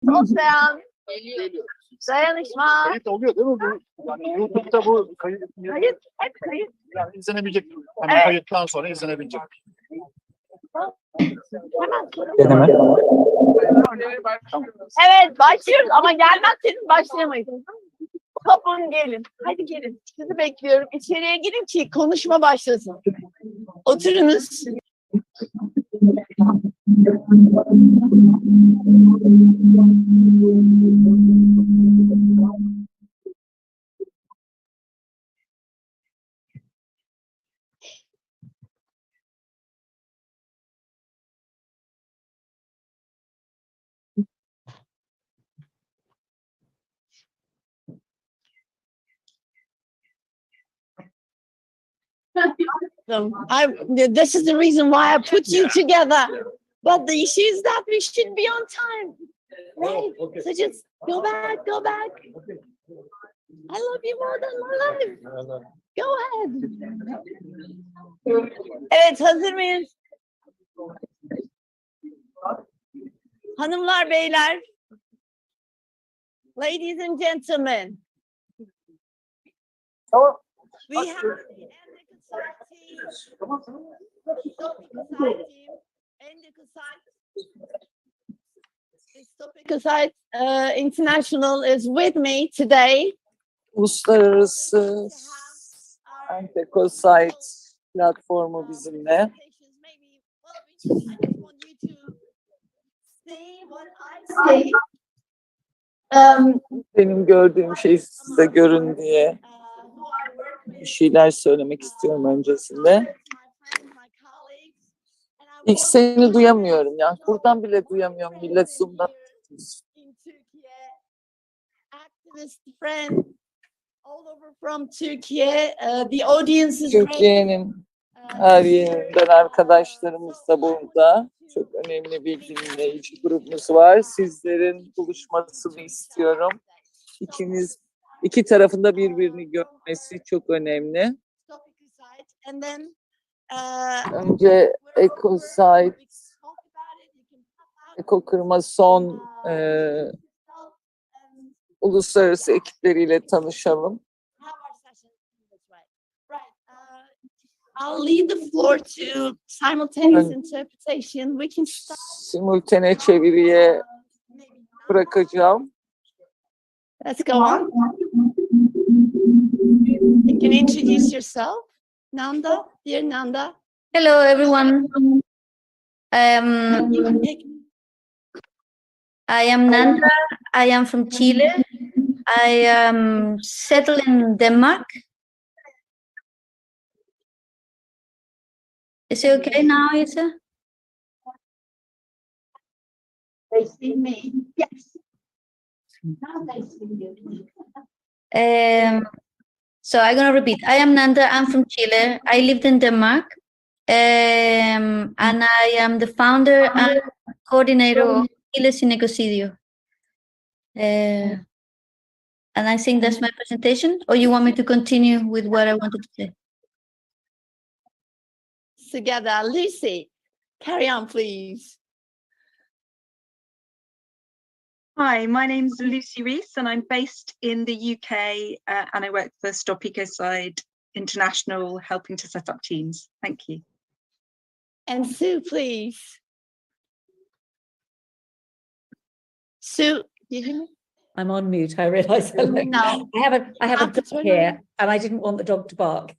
Osean. Dayanışma. Kayıt oluyor değil mi bu? Yani YouTube'da bu kayıt, Hep kayıt. yani izlenebilecek. Hani Evet. kayıttan sonra izlenebilecek. Deneme. Evet başlıyoruz ama gelmezseniz başlayamayız. Kapın gelin. Hadi gelin. Sizi bekliyorum. İçeriye girin ki konuşma başlasın. Oturunuz. This is the reason why I put you together. But the issue is that we should be on time. Right? Okay. So just go back, go back. I love you more than my life. Go ahead. Evet, hazır mıyız? Hanımlar, beyler. Ladies and gentlemen. We have the StopEcocide International is with me today. Uluslararası EndEcocide platformu bizimle. Benim gördüğüm şey size görün diye bir şeyler söylemek istiyorum öncesinde. İlk seni duyamıyorum ya. Buradan bile duyamıyorum. Millet Zoom'dan. Türkiye'nin her yerinden arkadaşlarımız da burada. Çok önemli bir dinleyici grubumuz var. Sizlerin buluşmasını istiyorum. İki tarafında birbirini görmesi çok önemli. Önce Ecocide, Eko Kırma son uluslararası ekipleriyle tanışalım. I'll leave the floor to simultaneous interpretation. We can start. Simultane çeviriye bırakacağım. Let's go on. You can introduce yourself. Nanda, dear Nanda. Hello, everyone. I am Nanda. I am from Chile. I am settled in Denmark. Is it okay now, Isa? They see me. Yes. Now they see you. So I'm gonna repeat. I am Nanda. I'm from Chile. I lived in Denmark, and I am the founder and coordinator of Chile's Ecocide. And I think that's my presentation. Or you want me to continue with what I wanted to say? Together, Lucy, carry on, please. Hi, my name's Lucy Rees and I'm based in the UK and I work for StopEcocide International, helping to set up teams. Thank you. And Sue, please. Sue, you hear me? I'm on mute. I realise. No. I have a dog here, and I didn't want the dog to bark.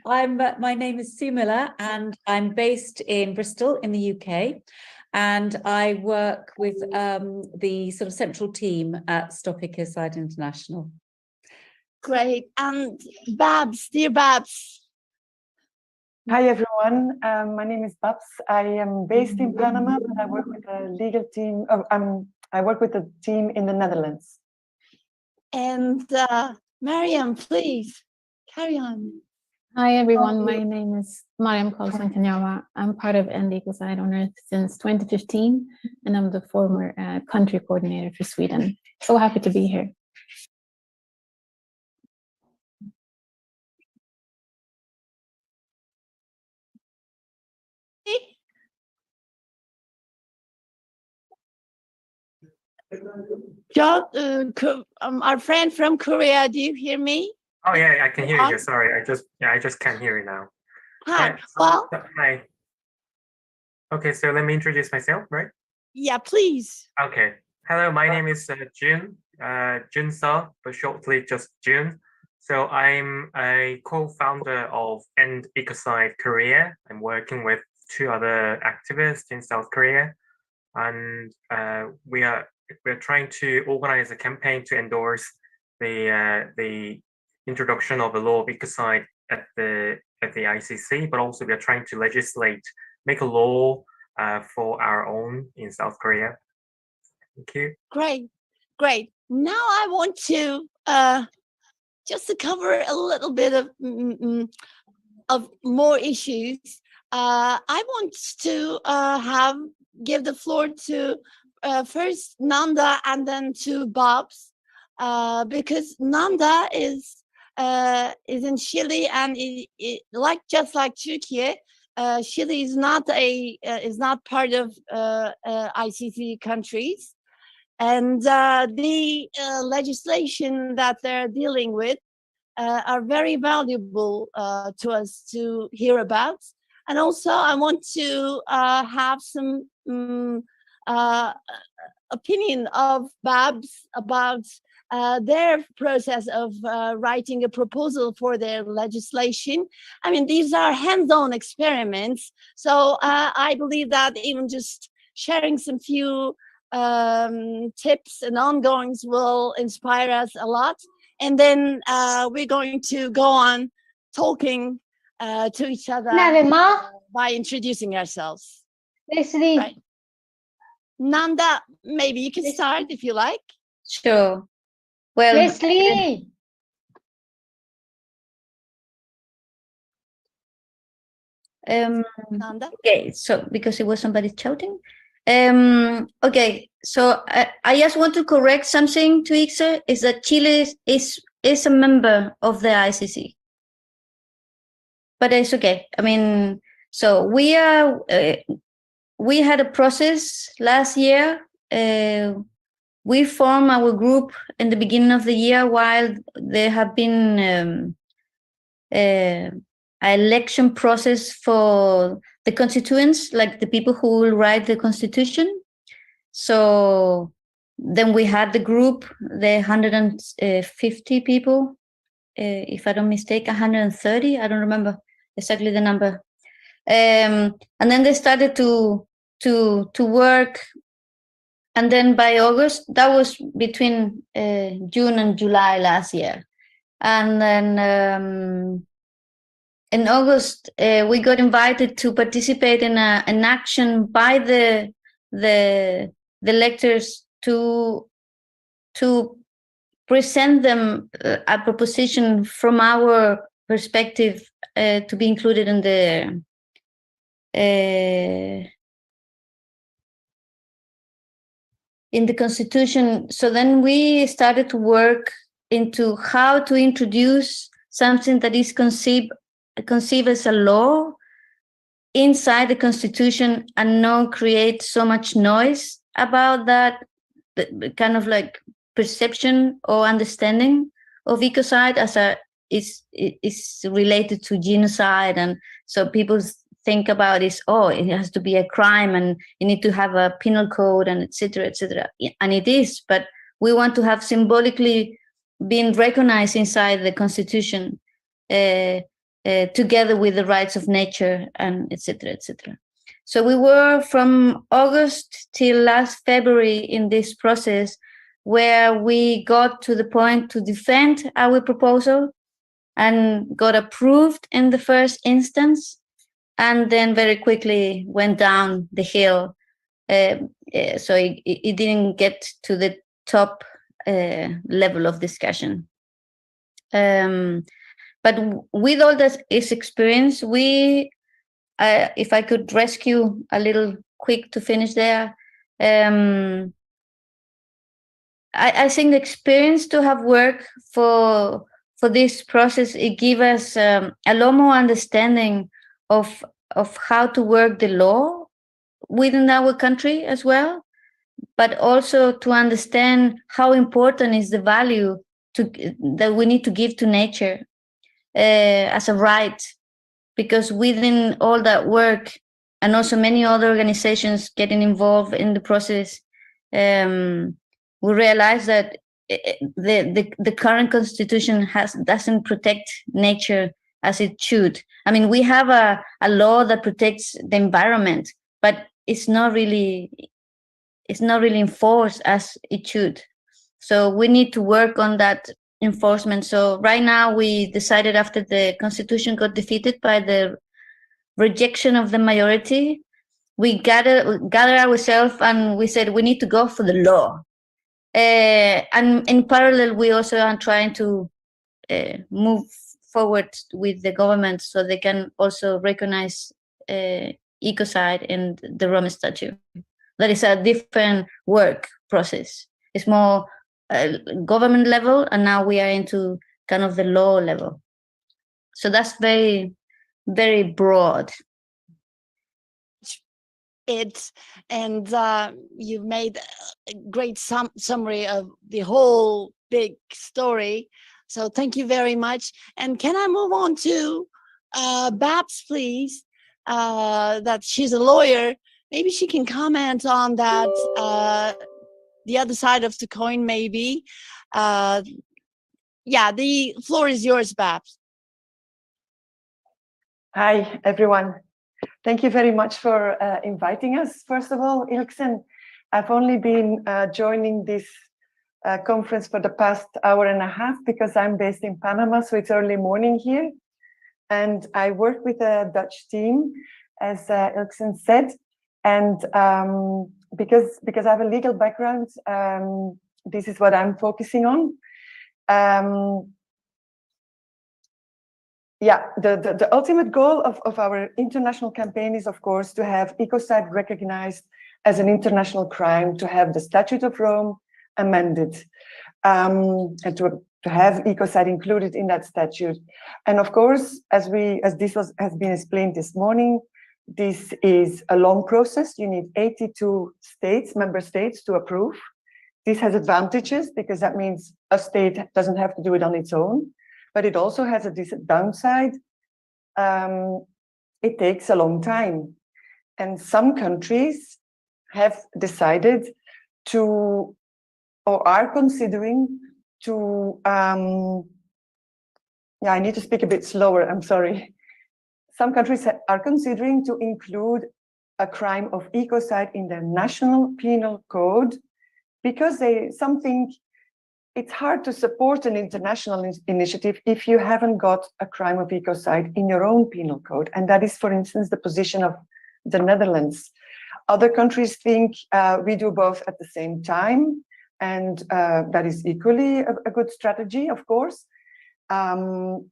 My name is Sue Miller, and I'm based in Bristol in the UK, and I work with the sort of central team at StopEcocide International. Great. And Babs, dear Babs. Hi everyone, my name is Babs. I am based in Panama, but I work with a legal team. I work with a team in the Netherlands. And Mariam, please carry on. Hi everyone, my name is Mariam Kalsan-Kanyawa. I'm part of EndEcocide on Earth since 2015, and I'm the former country coordinator for Sweden. So happy to be here. John, our friend from Korea, do you hear me? Oh yeah, I can hear you. Sorry, I just can't hear you now. Hi. Well, hi. Okay, so let me introduce myself, right? yeah, please. Okay. Hello, my name is Jun Seo, but shortly just Jun. So I'm a co-founder of EndEcocide Korea. I'm working with 2 other activists in South Korea, and we're trying to organize a campaign to endorse the introduction of a law of ecocide at the ICC, but also we are trying to make a law for our own in South Korea. Thank you. Great. Now I want to just to cover a little bit of more issues. I want to give the floor to first Nanda and then to Babs, because Nanda is in Chile, and just like Turkey, Chile is not part of ICC countries, and the legislation that they're dealing with are very valuable to us to hear about. And also, I want to have some opinion of Babs about their process of writing a proposal for their legislation. I mean, these are hands-on experiments, so I believe that even just sharing some few tips and ongoings will inspire us a lot. And then we're going to go on talking to each other by introducing ourselves. Leslie. Right. Nanda, maybe you can start if you like. Sure. Well, Leslie. Nanda? Okay, so because it was somebody shouting. Okay, so I just want to correct something to Ixe, is that Chile is a member of the ICC. But it's okay. I mean, so we had a process last year. We formed our group in the beginning of the year while there have been an election process for the constituents, like the people who will write the constitution. So then we had the group, the 150 people, if I don't mistake, 130, I don't remember exactly the number. And then they started to work. And then by August, that was between June and July last year. And then in August, we got invited to participate in an action by the electors to present them a proposition from our perspective to be included in the Constitution. So then we started to work into how to introduce something that is conceived as a law inside the Constitution and not create so much noise about that kind of like perception or understanding of ecocide as is related to genocide. And so people think about it has to be a crime and you need to have a penal code and etc., etc. And it is, but we want to have symbolically been recognized inside the Constitution together with the rights of nature and etc., etc. So we were from August till last February in this process where we got to the point to defend our proposal and got approved in the first instance, and then very quickly went down the hill. So it didn't get to the top level of discussion. But with all this experience, we, if I could rescue a little quick to finish there, I think the experience to have worked for this process, it gives us a lot more understanding of how to work the law within our country as well, but also to understand how important is the value that we need to give to nature as a right, because within all that work and also many other organizations getting involved in the process, we realize that the current constitution doesn't protect nature as it should. I mean, we have a law that protects the environment, but it's not really enforced as it should. So we need to work on that enforcement. So right now we decided, after the constitution got defeated by the rejection of the majority, we gather ourselves and we said we need to go for the law. And in parallel, we also are trying to move forward with the government so they can also recognize Ecocide and the Rome Statute. That is a different work process. It's more government level, and now we are into kind of the law level. So that's very, very broad. You've made a great summary of the whole big story. So thank you very much. And can I move on to Babs, please? That she's a lawyer. Maybe she can comment on that, the other side of the coin, maybe. Yeah, the floor is yours, Babs. Hi, everyone. Thank you very much for inviting us. First of all, lksen, I've only been joining this conference for the past hour and a half because I'm based in Panama, so it's early morning here. And I work with a Dutch team, as lksen said. And because I have a legal background, this is what I'm focusing on. Yeah, the ultimate goal of our international campaign is, of course, to have ecocide recognized as an international crime, to have the Statute of Rome amended, and to have ecocide included in that statute. And of course, as this has been explained this morning, this is a long process. You need 82 member states to approve. This has advantages because that means a state doesn't have to do it on its own. But it also has a downside. It takes a long time. And some countries have decided to, or are considering to, yeah, I need to speak a bit slower, I'm sorry. Some countries are considering to include a crime of ecocide in their national penal code because some think it's hard to support an international initiative if you haven't got a crime of ecocide in your own penal code. And that is, for instance, the position of the Netherlands. Other countries think we do both at the same time, and that is equally a good strategy, of course. Others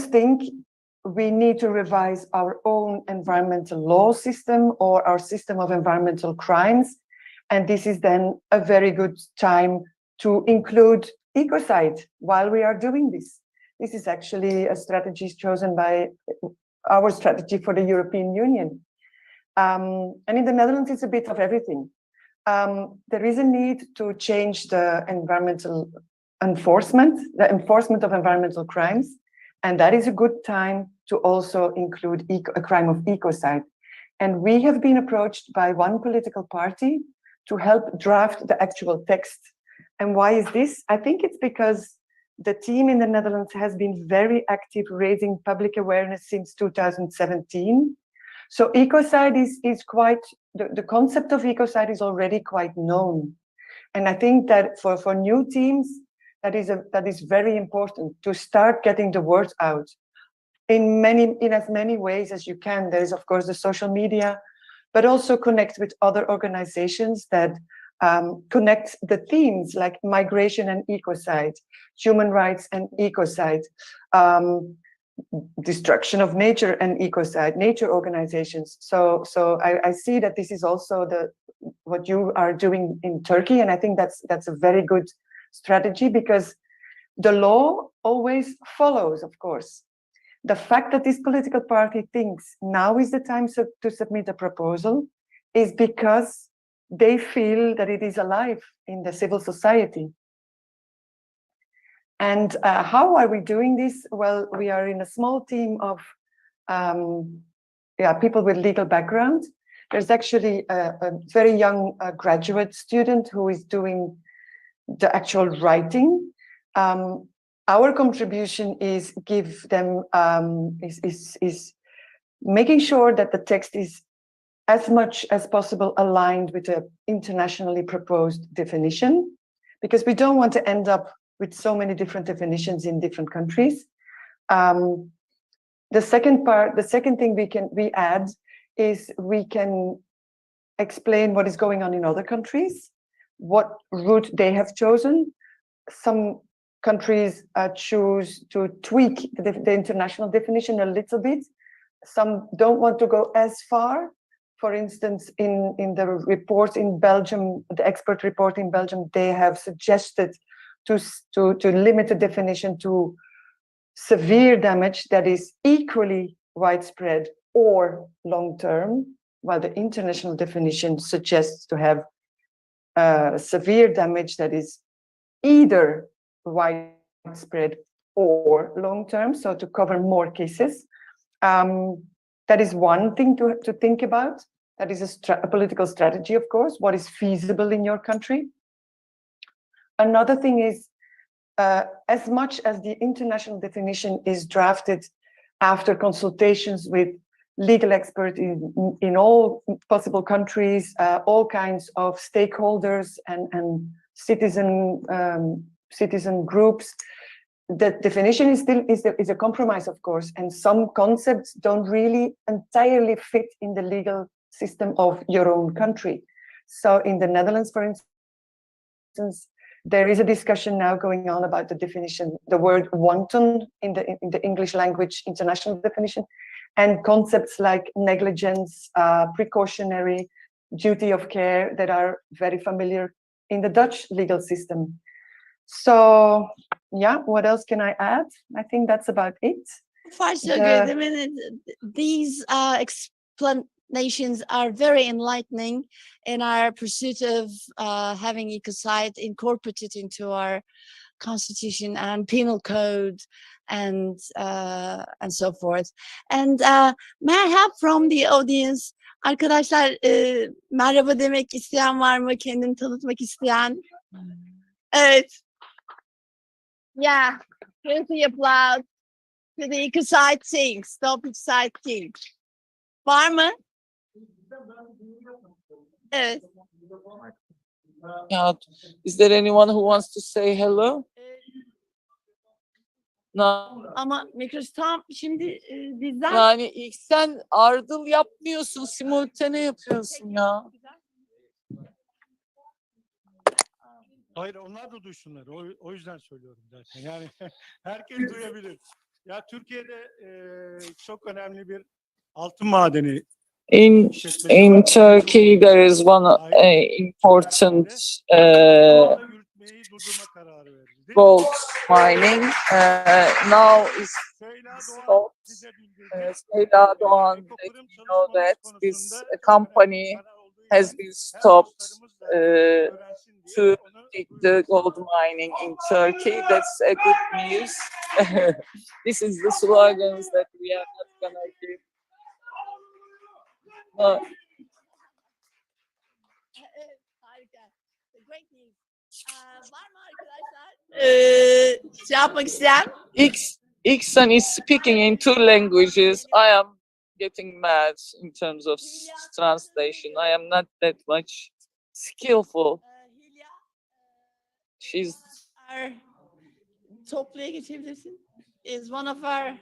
think we need to revise our own environmental law system or our system of environmental crimes. And this is then a very good time to include ecocide while we are doing this. This is actually a strategy chosen by our strategy for the European Union. And in the Netherlands, it's a bit of everything. There is a need to change the environmental enforcement, the enforcement of environmental crimes. And that is a good time to also include a crime of ecocide. And we have been approached by one political party to help draft the actual text. And why is this? I think it's because the team in the Netherlands has been very active raising public awareness since 2017. So ecocide is quite, the concept of ecocide is already quite known. And I think that for new teams, that is very important to start getting the word out in as many ways as you can. There is, of course, the social media, but also connect with other organizations that connect the themes like migration and ecocide, human rights and ecocide, destruction of nature and ecocide, nature organizations. So I see that this is also what you are doing in Turkey, and I think that's a very good strategy because the law always follows, of course. The fact that this political party thinks now is the time to submit a proposal is because they feel that it is alive in the civil society. And how are we doing this? Well, we are in a small team of people with legal background. There's actually a very young graduate student who is doing the actual writing. Our contribution is give them is making sure that the text is as much as possible aligned with the internationally proposed definition, because we don't want to end up with so many different definitions in different countries. The second thing we add is we can explain what is going on in other countries, what route they have chosen. Some countries choose to tweak the international definition a little bit. Some don't want to go as far. For instance, in the report in Belgium, the expert report in Belgium, they have suggested to limit the definition to severe damage that is equally widespread or long-term, while the international definition suggests to have severe damage that is either widespread or long-term, so to cover more cases. That is one thing to think about. That is a political strategy, of course, what is feasible in your country. Another thing is, as much as the international definition is drafted after consultations with legal experts in all possible countries, all kinds of stakeholders and citizen groups, the definition is still is a compromise, of course, and some concepts don't really entirely fit in the legal system of your own country. So in the Netherlands, for instance, there is a discussion now going on about the definition, the word wanton in the English language international definition, and concepts like negligence, precautionary, duty of care that are very familiar in the Dutch legal system. So, yeah, what else can I add? I think that's about it. Far so good. I mean, these explanations are very enlightening in our pursuit of having ecocide incorporated into our constitution and penal code and so forth. And may I have from the audience, arkadaşlar merhaba demek isteyen var mı? Kendini tanıtmak isteyen? Evet. Yeah, plenty applause to the Ecocide team, StopEcocide team. Var mı? Evet. Is there anyone who wants to say hello? No. Ama mikrofon şimdi bizden... Yani ilk sen ardıl yapmıyorsun, simultane yapıyorsun ya. Hayır, onlar da duysunlar. O yüzden söylüyorum zaten. Yani herkes duyabilir. Ya Türkiye'de çok önemli bir altın madeni. In Turkey, there is one important gold mining. Now is stopped. Lledo, let you know that this company has been stopped to dig the gold mining in Turkey. That's a good news. This is the slogans that we are not gonna give. No. Harika. Great news. Var mı arkadaşlar? Şey yapmak isteyen? İksan is speaking in 2 languages. I am getting mad in terms of translation. I am not that much skillful. She's Topluya geçebilirsin. Is one of our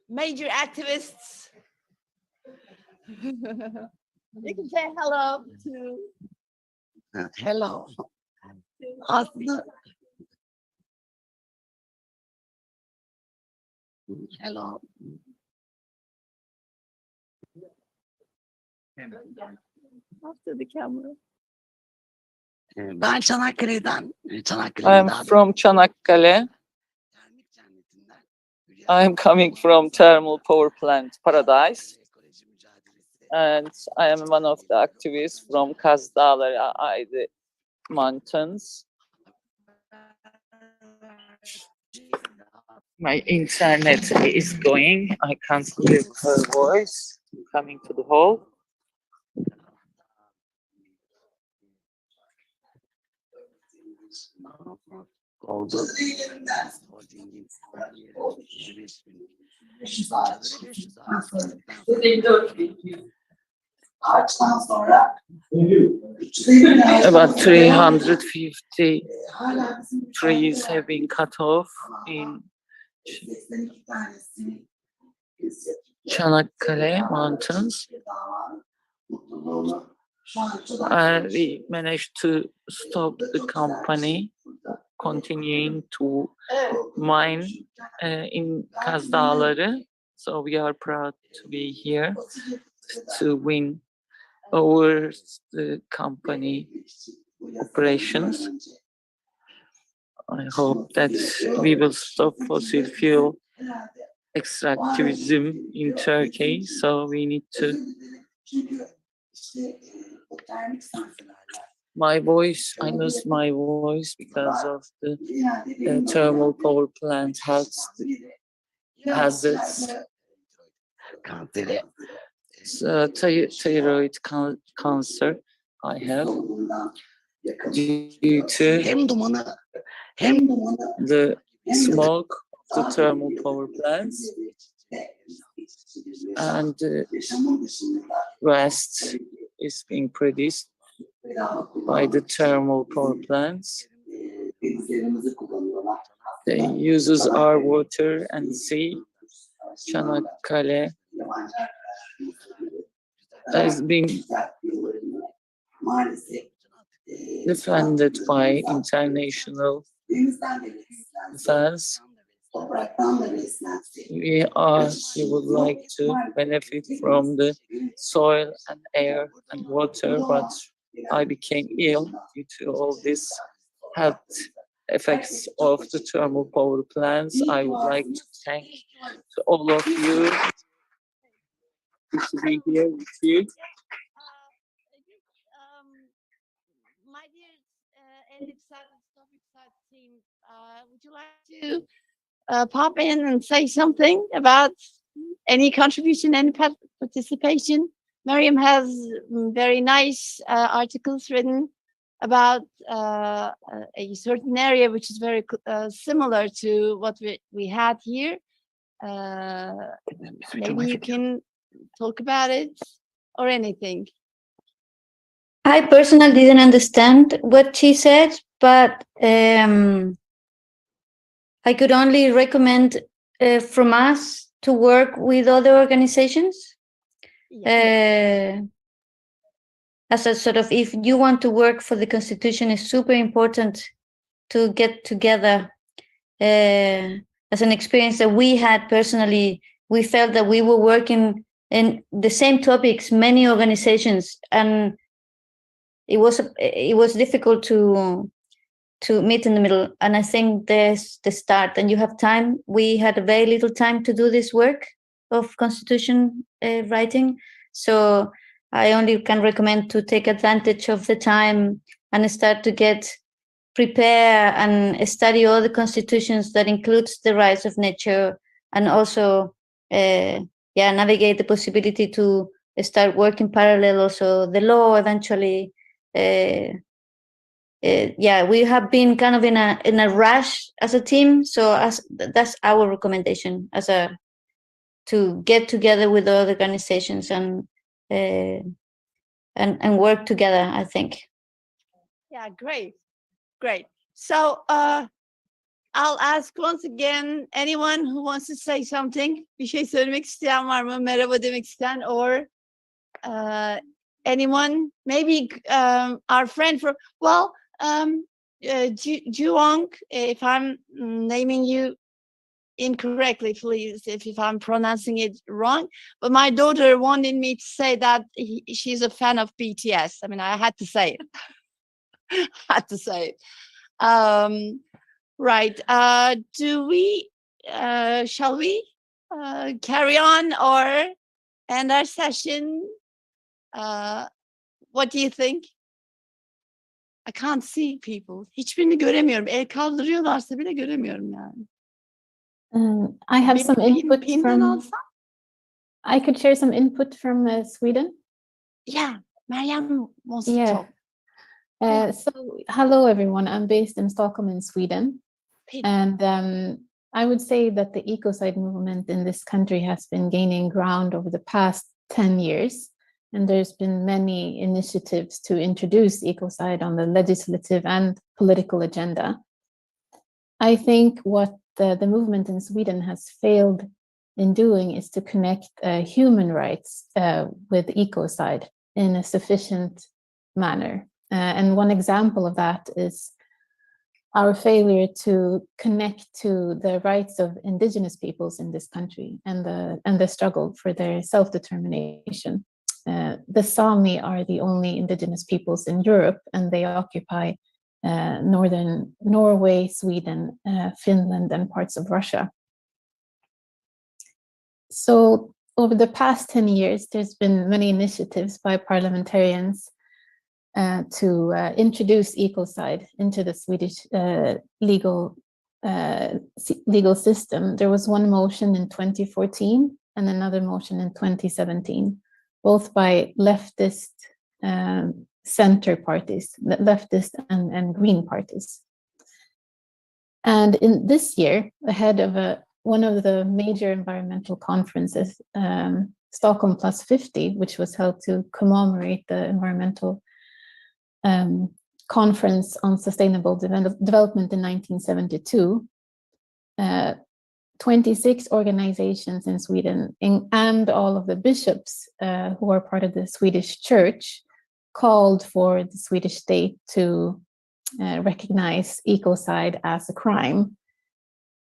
major activists. You can say hello to. Hello. Aslında. Hello. After the camera. Ben Çanakkale'den. I'm from Çanakkale. I'm coming from thermal power plant Paradise. and I am one of the activists from Kaz Dağları Mountains. My internet is going. I can't hear her voice coming to the hall. About 350 trees have been cut off in Çanakkale Mountains. We managed to stop the company continuing to mine in Kaz Dağları. So we are proud to be here to win over the company operations. I hope that we will stop fossil fuel extractivism in Turkey. So we need to. My voice, I lose my voice because of the thermal power plant hazards. Thyroid cancer I have due to the smoke of the thermal power plants, and waste is being produced by the thermal power plants. They uses our water and sea. Çanakkale has been defended by international defense. We would like to benefit from the soil and air and water, but I became ill due to all this health effects of the thermal power plants. I would like to thank all of you to be here with you. My dear StopEcocide team, would you like to pop in and say something about any contribution, any participation? Miriam has very nice articles written about a certain area which is very similar to what we had here. Maybe you can talk about it or anything. I personally didn't understand what she said, but I could only recommend from us to work with other organizations. As a sort of, if you want to work for the Constitution, it's super important to get together. As an experience that we had personally, we felt that we were working in the same topics, many organizations, and it was difficult to meet in the middle. And I think there's the start, and you have time. We had very little time to do this work of constitution writing, so I only can recommend to take advantage of the time and start to prepare and study all the constitutions that includes the rights of nature, and also navigate the possibility to start working parallel also the law eventually. We have been kind of in a rush as a team, so that's our recommendation to get together with other organizations and work together, I think. Yeah, great. So I'll ask once again, anyone who wants to say something, bir şey söylemek isteyen var mı? Merhaba demek isteyen, or anyone, maybe our friend from, Juong, if I'm naming you incorrectly, please, if I'm pronouncing it wrong, but my daughter wanted me to say that she's a fan of BTS. I mean, I had to say it. Right. Shall we carry on or end our session? What do you think? I can't see people. Hiçbirini göremiyorum. El kaldırıyorlarsa bile göremiyorum yani. I have some input Pin'den from. alsam? I could share some input from Sweden. Yeah, Meryem wants to Yeah. talk. So, hello everyone. I'm based in Stockholm in Sweden, and I would say that the ecocide movement in this country has been gaining ground over the past 10 years. And there's been many initiatives to introduce ecocide on the legislative and political agenda. I think what the movement in Sweden has failed in doing is to connect human rights with ecocide in a sufficient manner. And one example of that is our failure to connect to the rights of indigenous peoples in this country and the struggle for their self-determination. The Sami are the only indigenous peoples in Europe, and they occupy northern Norway, Sweden, Finland, and parts of Russia. So over the past 10 years, there's been many initiatives by parliamentarians to introduce ecocide into the Swedish legal system. There was one motion in 2014 and another motion in 2017. Both by leftist center parties, leftist and green parties. And in this year, ahead of one of the major environmental conferences, Stockholm Plus 50, which was held to commemorate the environmental conference on sustainable development in 1972, 26 organizations in Sweden and all of the bishops who are part of the Swedish church called for the Swedish state to recognize ecocide as a crime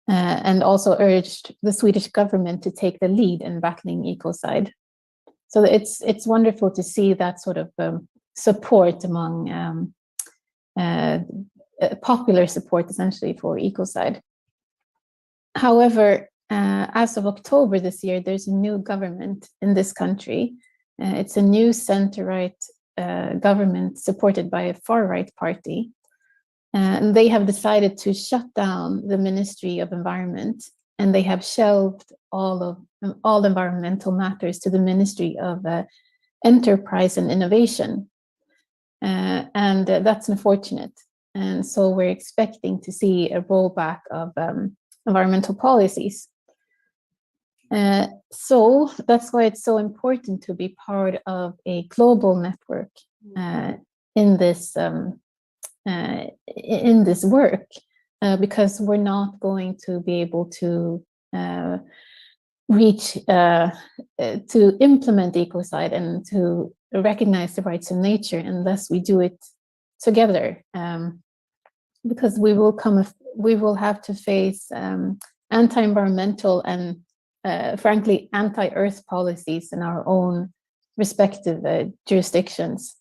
and also urged the Swedish government to take the lead in battling ecocide. So it's wonderful to see that sort of support among popular support essentially for ecocide. However, as of October this year, there's a new government in this country. It's a new center-right government supported by a far-right party. And they have decided to shut down the Ministry of Environment, and they have shelved all environmental matters to the Ministry of Enterprise and Innovation. And that's unfortunate. And so we're expecting to see a rollback of environmental policies. So that's why it's so important to be part of a global network in this work, because we're not going to be able to reach to implement ecocide and to recognize the rights of nature unless we do it together, because we will have to face anti-environmental and frankly anti-earth policies in our own respective jurisdictions.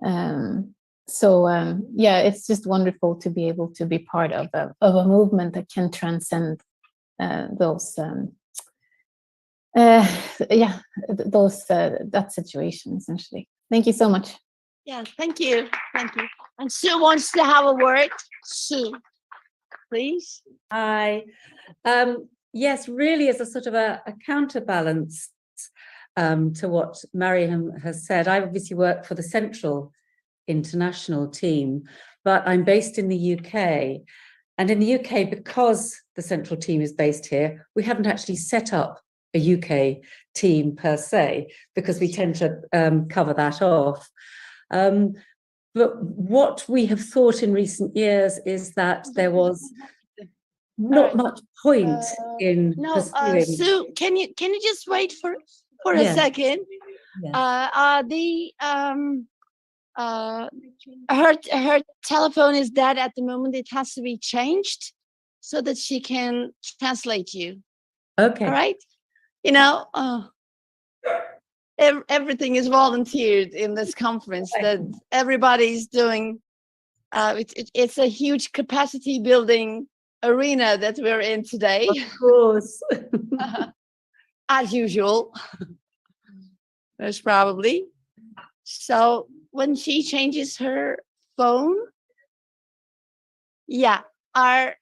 Yeah, it's just wonderful to be able to be part of a movement that can transcend that situation essentially. Thank you so much. Yeah, thank you. And Sue wants to have a word. Sue, please. Hi. Yes, really as a sort of a counterbalance to what Mariam has said. I obviously work for the Central International team, but I'm based in the UK. And in the UK, because the Central team is based here, we haven't actually set up a UK team per se, because we tend to cover that off. But what we have thought in recent years is that there was not much point in pursuing. Sue, can you just wait for a second? Her telephone is dead at the moment. It has to be changed so that she can translate you. Okay. All right. You know, everything is volunteered in this conference. That everybody's doing. It's a huge capacity building arena that we're in today. Of course. As usual. Most probably. So when she changes her phone, yeah, our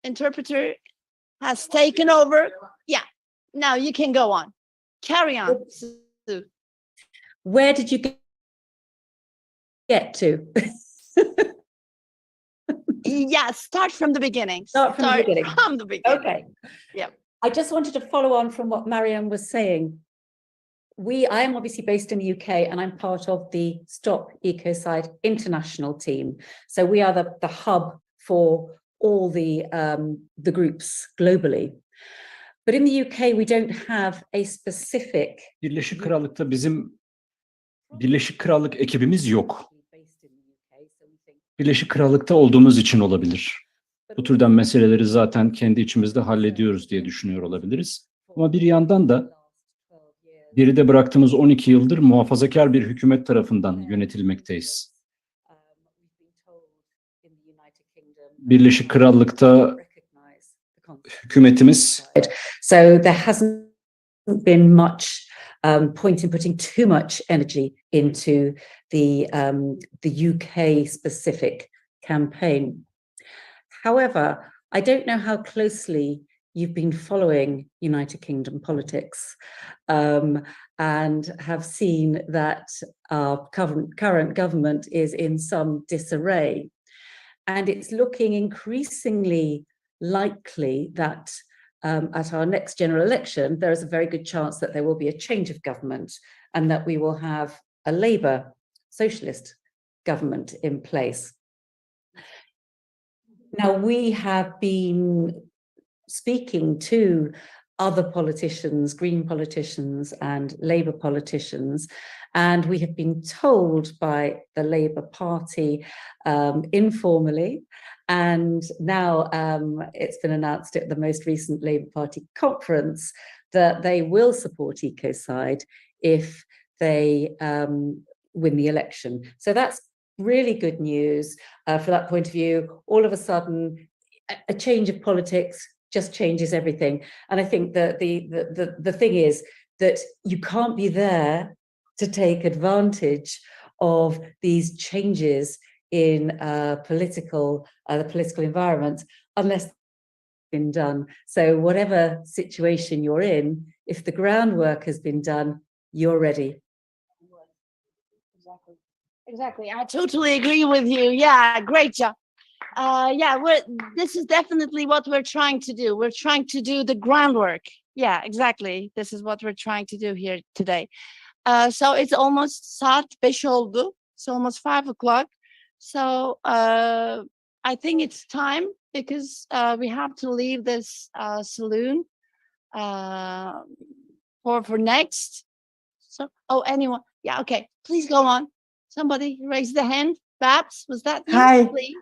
interpreter has taken over. Yeah, now you can go on. Carry on, Sue. Where did you get to? Yeah, start from the beginning. Start from the beginning. From the beginning. Okay. Yeah. I just wanted to follow on from what Mariam was saying. I am obviously based in the UK and I'm part of the StopEcocide international team. So we are the hub for all the groups globally. But in the UK, we don't have a specific... Birleşik Krallık'ta bizim Birleşik Krallık ekibimiz yok. Birleşik Krallık'ta olduğumuz için olabilir. Bu türden meseleleri zaten kendi içimizde hallediyoruz diye düşünüyor olabiliriz. Ama bir yandan da geride bıraktığımız 12 yıldır muhafazakar bir hükümet tarafından yönetilmekteyiz. Birleşik Krallık'ta hükümetimiz So there hasn't been much point in putting too much energy into the UK specific campaign. However, I don't know how closely you've been following United Kingdom politics and have seen that our current government is in some disarray. And it's looking increasingly likely that at our next general election, there is a very good chance that there will be a change of government and that we will have a Labour socialist government in place. Now, we have been speaking to other politicians, Green politicians and Labour politicians, and we have been told by the Labour Party informally, and now it's been announced at the most recent Labour Party conference that they will support Ecocide if they win the election. So that's really good news for that point of view. All of a sudden, a change of politics just changes everything. And I think that the thing is that you can't be there to take advantage of these changes in the political environment unless it's been done. So whatever situation you're in, if the groundwork has been done, you're ready. Exactly. I totally agree with you. Yeah, great job. Yeah, this is definitely what we're trying to do. We're trying to do the groundwork. Yeah, exactly. This is what we're trying to do here today. So it's almost saat 5 oldu. It's almost 5 o'clock. So I think it's time because we have to leave this saloon for next. So, anyone? Yeah, okay. Please go on. Somebody raise the hand. Babs, was that you? Hi. Please?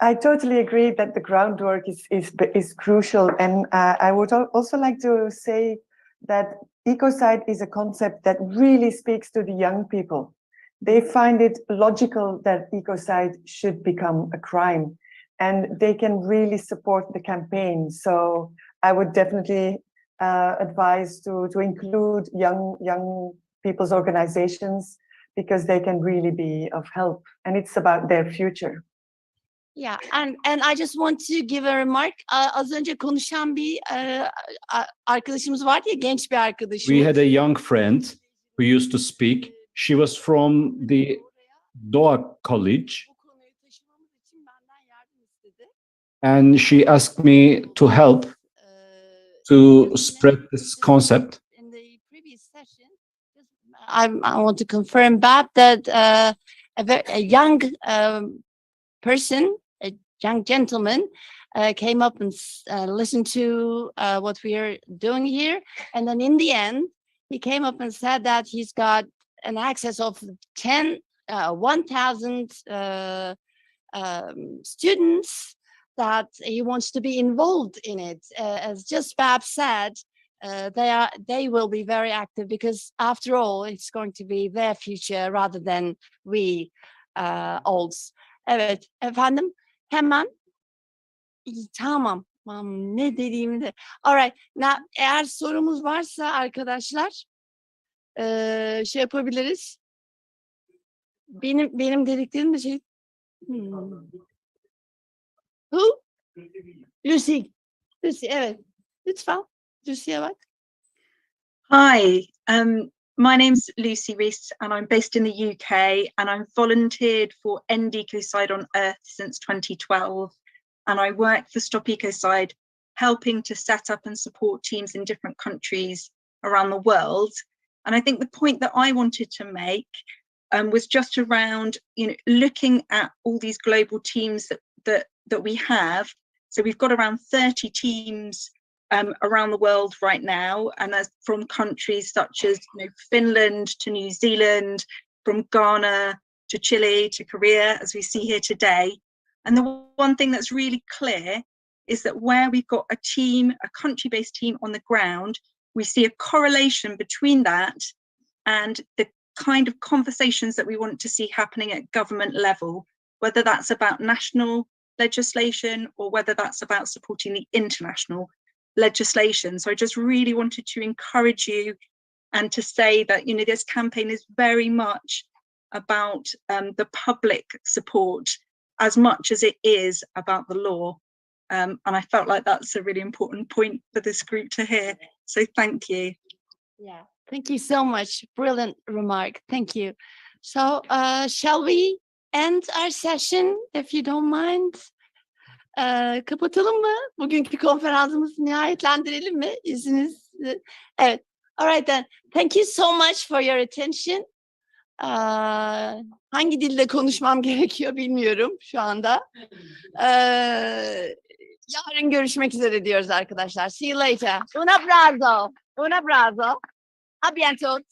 I totally agree that the groundwork is crucial, and I would also like to say that ecocide is a concept that really speaks to the young people. They find it logical that ecocide should become a crime, and they can really support the campaign. So I would definitely advise to include young people's organizations because they can really be of help, and it's about their future. Yeah, and I just want to give a remark. Az önce konuşan bir arkadaşımız vardı ya, genç bir arkadaşımız. We had a young friend who used to speak. She was from the Doha College. And she asked me to help to spread this concept. In the previous session, I want to confirm that a young person, a young gentleman, came up and listened to what we are doing here. And then in the end, he came up and said that he's got an access of 1,000 students, that he wants to be involved in it. As just Bab said, they will be very active because after all, it's going to be their future rather than we olds. Evet, efendim, hemen. Tamam. Ne dediğimi de. Alright. Now, eğer sorumuz varsa arkadaşlar şey yapabiliriz. benim dediklerim de şey. Who? Lucy. Lucy, evet. Lütfen. Lucy'ye bak. Hi, my name's Lucy Rees and I'm based in the UK and I'm volunteered for EndEcocide on Earth since 2012 and I work for StopEcocide, helping to set up and support teams in different countries around the world. And I think the point that I wanted to make was just around, looking at all these global teams that we have. So we've got around 30 teams around the world right now, and that's from countries such as Finland to New Zealand, from Ghana to Chile to Korea, as we see here today. And the one thing that's really clear is that where we've got a team, a country-based team on the ground, we see a correlation between that and the kind of conversations that we want to see happening at government level, whether that's about national legislation or whether that's about supporting the international legislation. So I just really wanted to encourage you and to say that, this campaign is very much about the public support as much as it is about the law. And I felt like that's a really important point for this group to hear. So thank you. Yeah, thank you so much. Brilliant remark. Thank you. So shall we end our session, if you don't mind? Kapatalım mı? Bugünkü konferansımızı nihayetlendirelim mi? İzniniz? Evet. All right then. Thank you so much for your attention. Hangi dilde konuşmam gerekiyor bilmiyorum şu anda. Yarın görüşmek üzere diyoruz arkadaşlar. See you later. Un abrazo. Un abrazo. A bientôt.